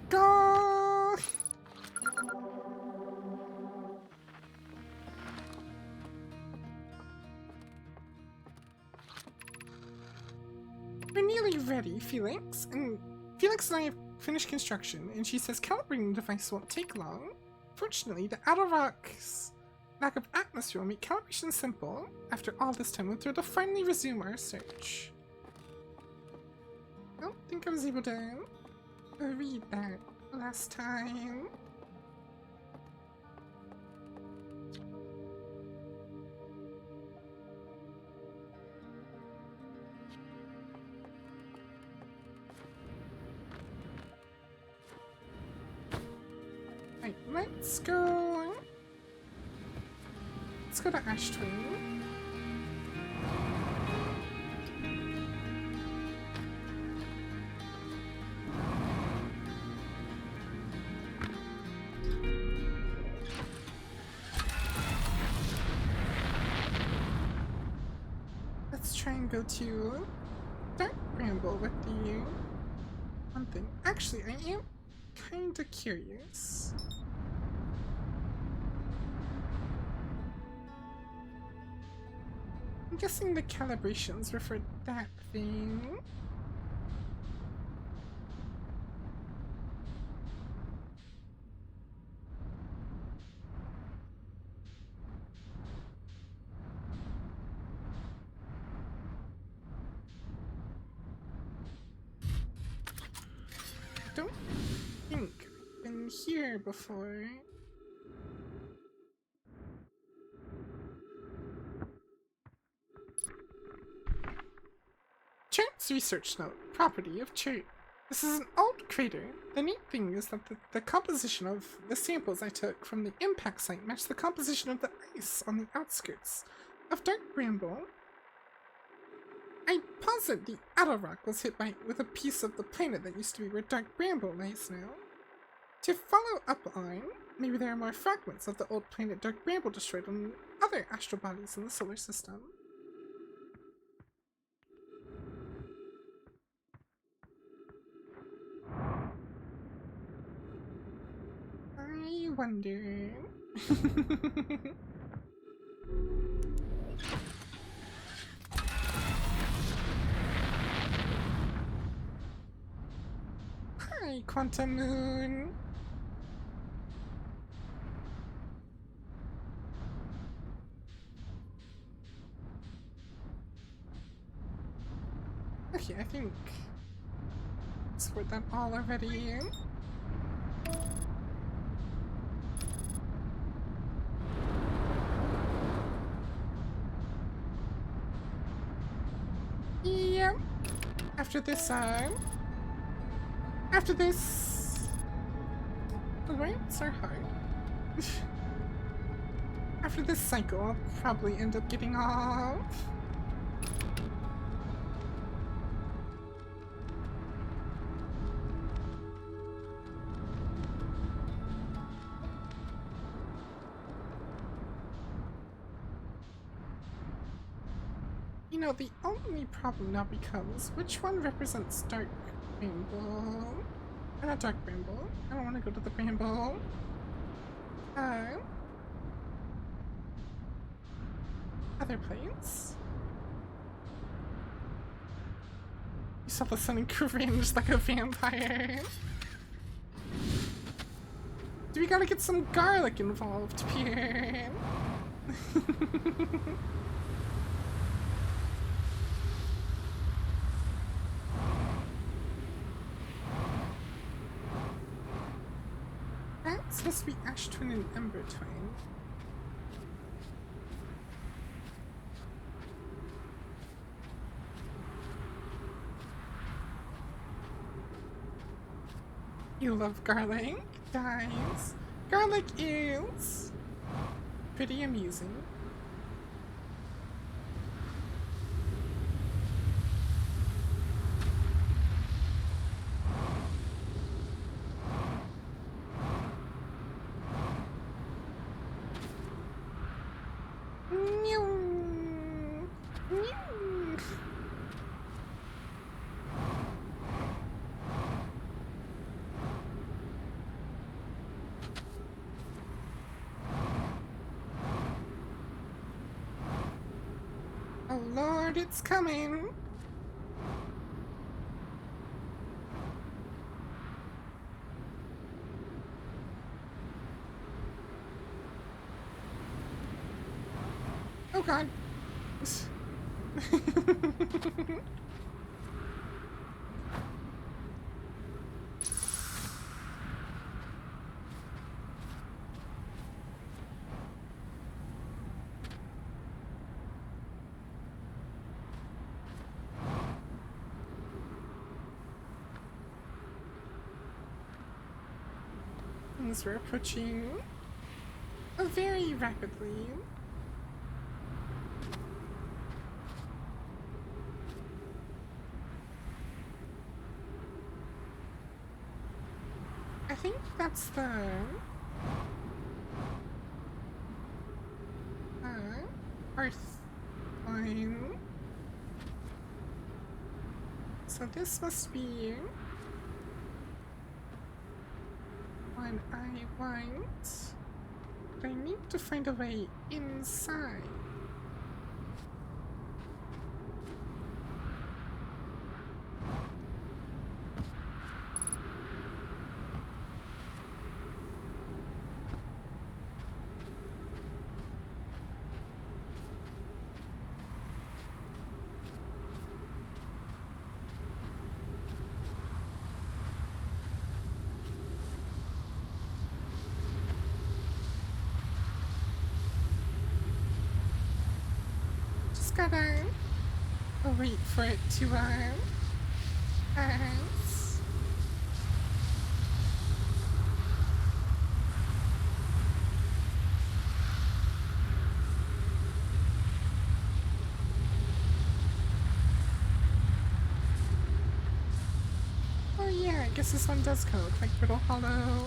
Go! We're nearly ready, Felix. And Felix and I have finished construction, and she says calibrating the device won't take long. Fortunately, the outer rock's lack of atmosphere will make calibration simple. After all this time, we'll be able to finally resume our search. I don't think I was able to read that last time. Right, let's go. Let's go to Ash Twin. Let's try and go to Dark Bramble with the one thing. Actually, I am kinda curious. I'm guessing the calibrations were for that thing. I don't think I've been here before. Chart's research note, property of Chart. This is an old crater. The neat thing is that the composition of the samples I took from the impact site match the composition of the ice on the outskirts of Dark Bramble. I posit the outer rock was hit with a piece of the planet that used to be where Dark Bramble lies now. To follow up on, maybe there are more fragments of the old planet Dark Bramble destroyed on other astral bodies in the solar system. I wonder. Hi, Quantum Moon. Okay, I think it's worth that all already. Yep. After this, the ramps are hard. After this cycle, I'll probably end up getting off. You know, the only problem now becomes which one represents Dark Bramble? Not Dark Bramble. I don't want to go to the Bramble. Other place. You saw the sun and cringed like a vampire. Do we gotta get some garlic involved, Pierre? That's supposed to be Ash Twin and Ember Twin. You love garlic? Guys, garlic is pretty amusing. Meow. Meow. Oh Lord, it's coming! Oh God. Things were approaching very rapidly. I think that's the Earth line. So this must be one I want. But I need to find a way inside. Just gotta wait for it to pass. Oh yeah, I guess this one does code, like Brittle Hollow.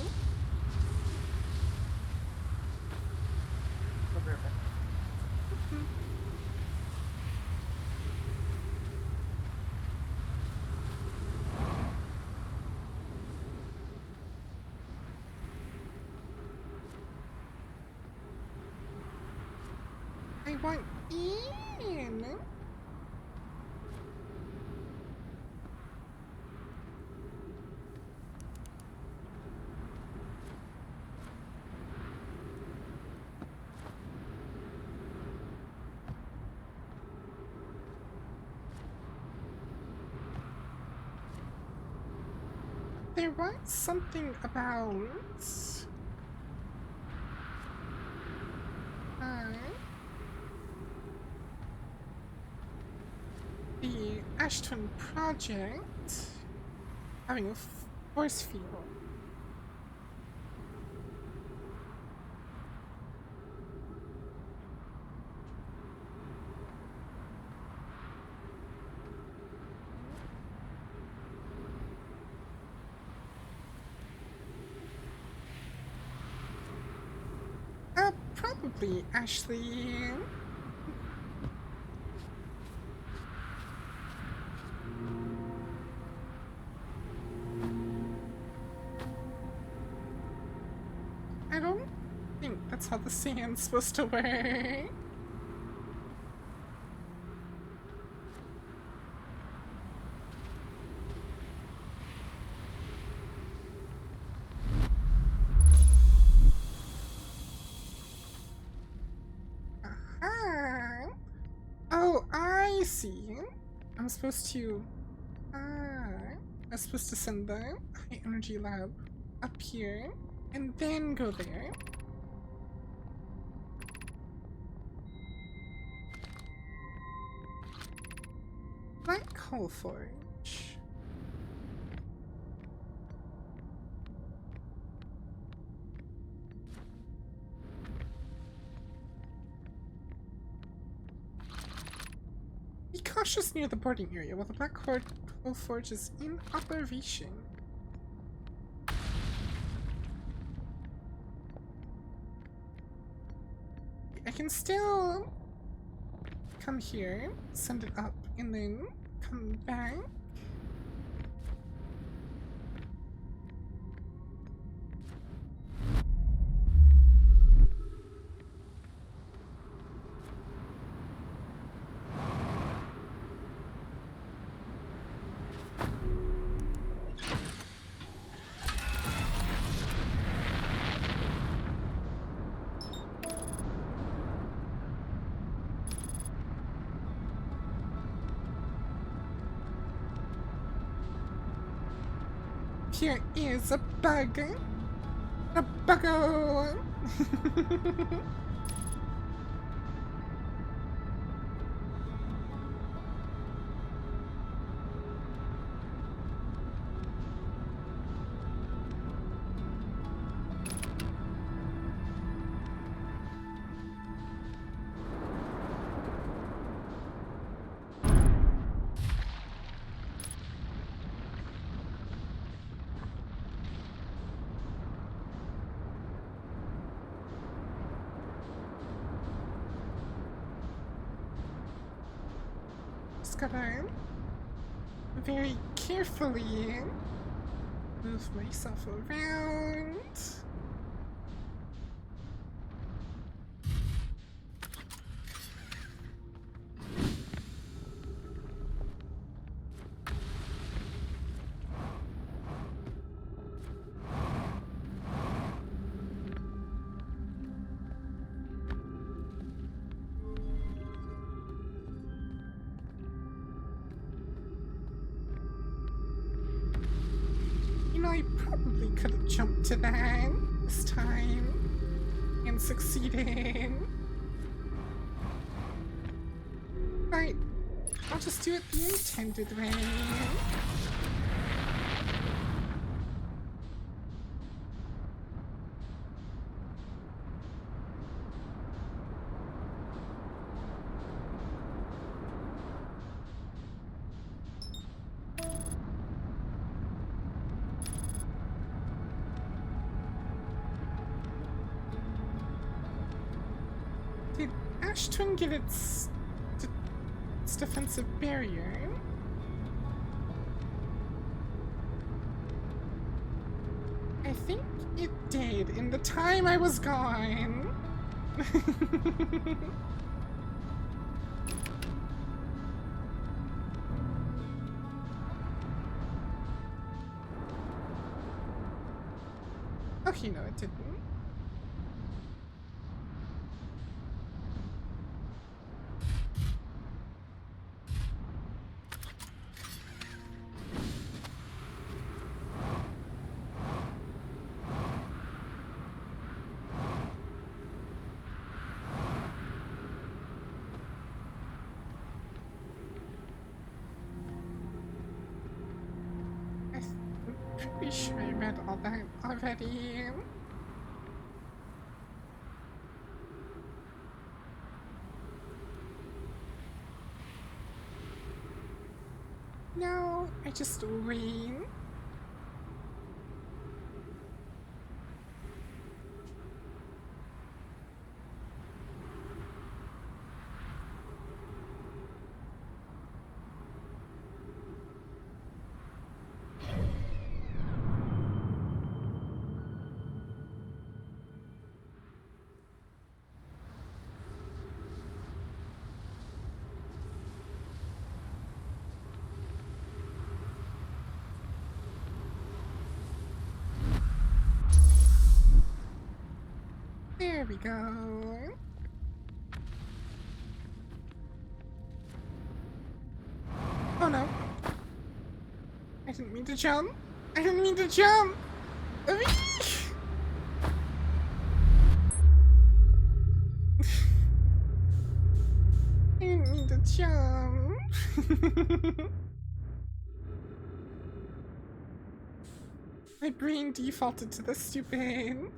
I want in. There was something about the Ashton project having a force field. Probably, Ashley. I don't think that's how the sand's supposed to work. Oh, I see. I'm supposed to send the high energy lab up here and then go there. Black hole forge. cautious near the boarding area while the Black Hole Forge is in operation. I can still come here, send it up, and then come back. Here is a bug. A buggo. Just gotta very carefully move myself around. You know, I probably could have jumped to that this time and succeeded. But I'll just do it the intended way. Did Ash Twin get its defensive barrier? I think it did in the time I was gone. Okay, no, it didn't. I'm pretty sure I read all that already. No, I just wait. There we go. Oh no. I didn't mean to jump. I didn't mean to jump. I didn't mean to jump. My brain defaulted to the stupid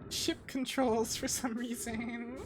ship controls for some reason.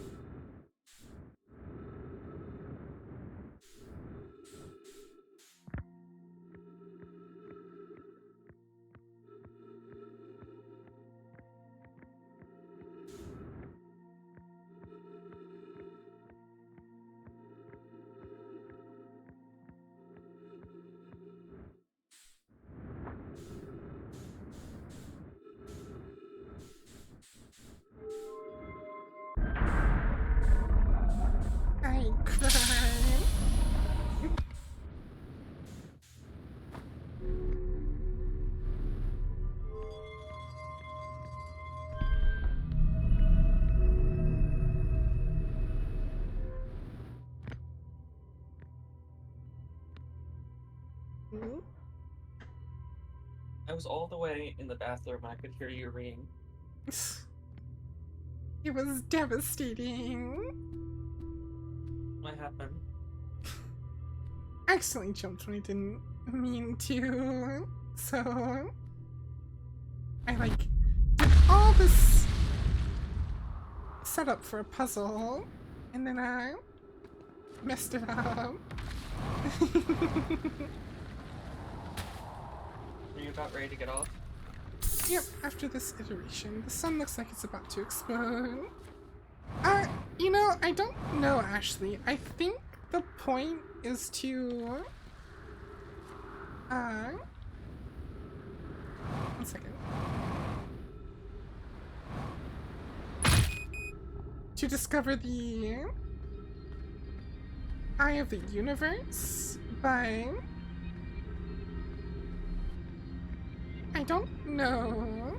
was all the way in the bathroom and I could hear you ringing. It was devastating. What happened? I accidentally jumped when I didn't mean to. So I like did all this setup for a puzzle and then I messed it up. Are you about ready to get off? Yep, after this iteration, the sun looks like it's about to explode. You know, I don't know, Ashley. I think the point is to... one second. To discover the Eye of the Universe, but... I don't know.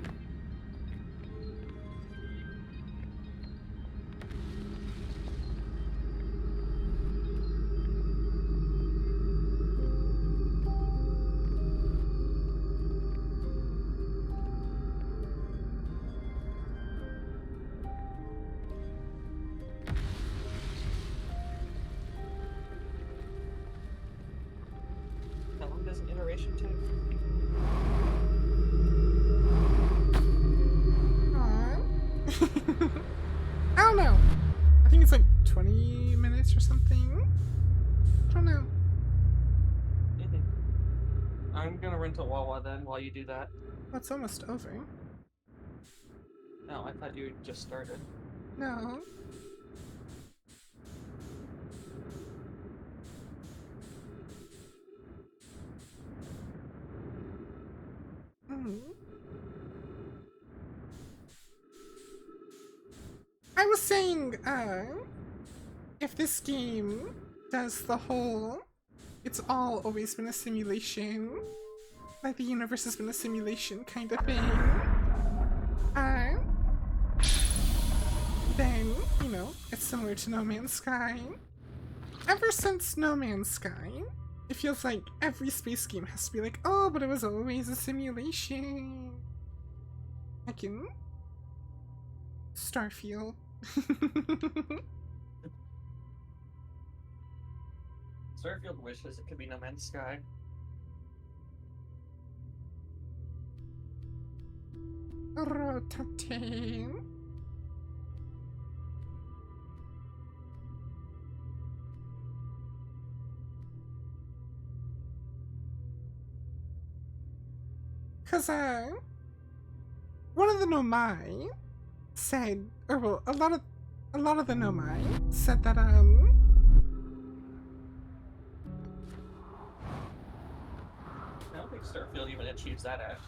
How long does an iteration take? I don't know. I think it's like 20 minutes or something. I don't know. I'm gonna rent a Wawa then while you do that. Well, it's almost over. No, I thought you had just started. No. I was saying, if this game does the whole, it's all always been a simulation, like the universe has been a simulation kind of thing, then, you know, it's similar to No Man's Sky. Ever since No Man's Sky, it feels like every space game has to be like, oh, but it was always a simulation. Like in Starfield. Starfield wishes it could be No Man's Sky. Rotate. Cause one of the Nomai said, or well, a lot of the Nomai said that I don't think Starfield even achieves that act.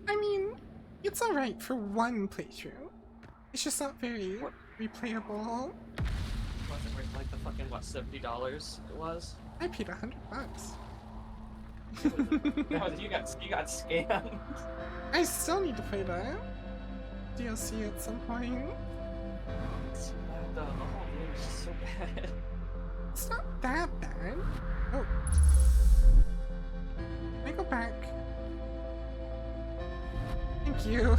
I mean, it's alright for one playthrough. It's just not very replayable. Wasn't worth like the fucking what, $70 it was? I paid $100. You got scammed. I still need to play that DLC at some point. The whole game is just so bad. It's not that bad. Oh. Can I go back? Thank you.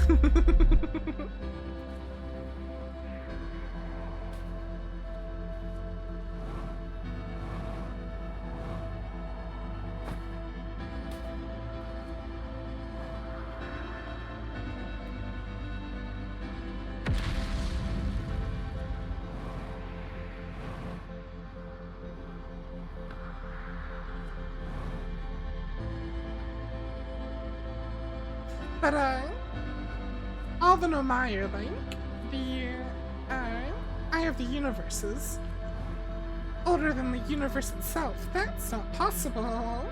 But, all the Nomai are like, the, Eye of the Universes, older than the universe itself. That's not possible.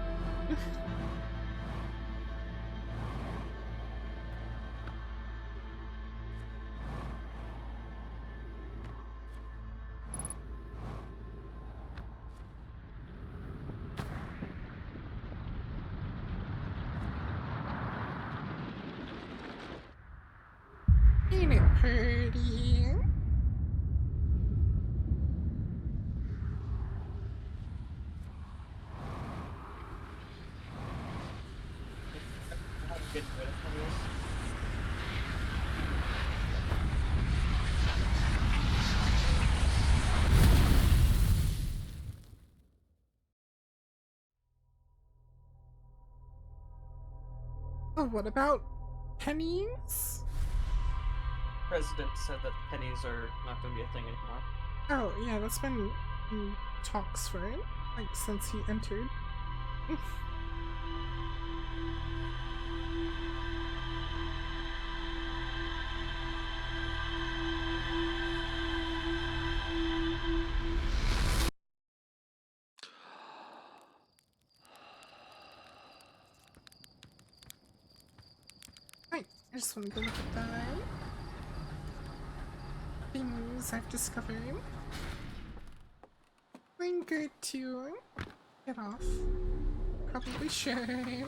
Ain't it pretty? get rid of pennies. Oh, what about pennies? President said that pennies are not going to be a thing anymore. Oh, yeah, that's been in talks for it, like, since he entered. Right, I just want to go look at that. Things I've discovered. I'm good to get off. Probably should.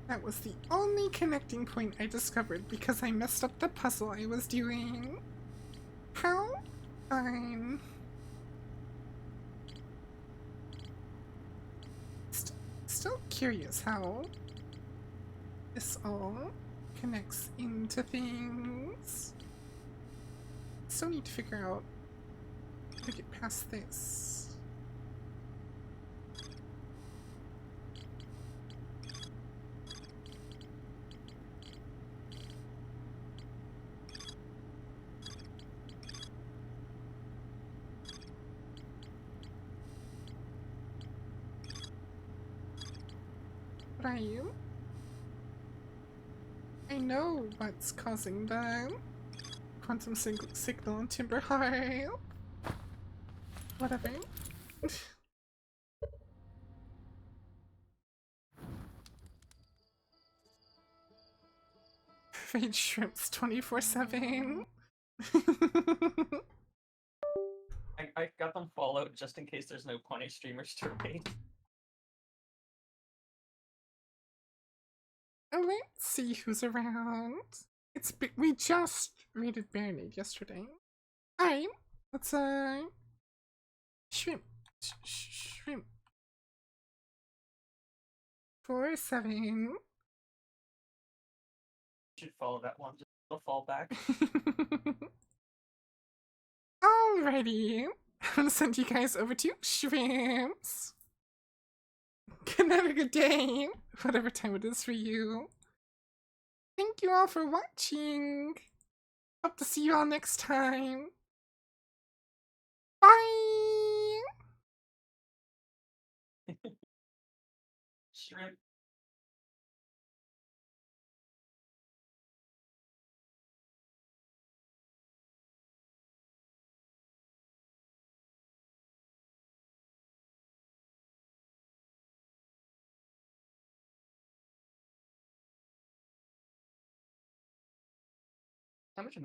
That was the only connecting point I discovered because I messed up the puzzle I was doing. How? Fine. Still curious how this all connects into things. Still need to figure out how to get past this. But I know what's causing the quantum signal in Timber Heart. Whatever. Feed shrimps 24/7. I got them followed just in case there's no plenty streamers to raid. Oh, let's see who's around. We just raided Baronade yesterday. Alright, let's shrimp. Shrimp. 4/7. Should follow that one, just a fall back. Alrighty. I'm gonna send you guys over to Shrimps. Good night or good day, whatever time it is for you. Thank you all for watching. Hope to see you all next time. Bye! Shrimp. How much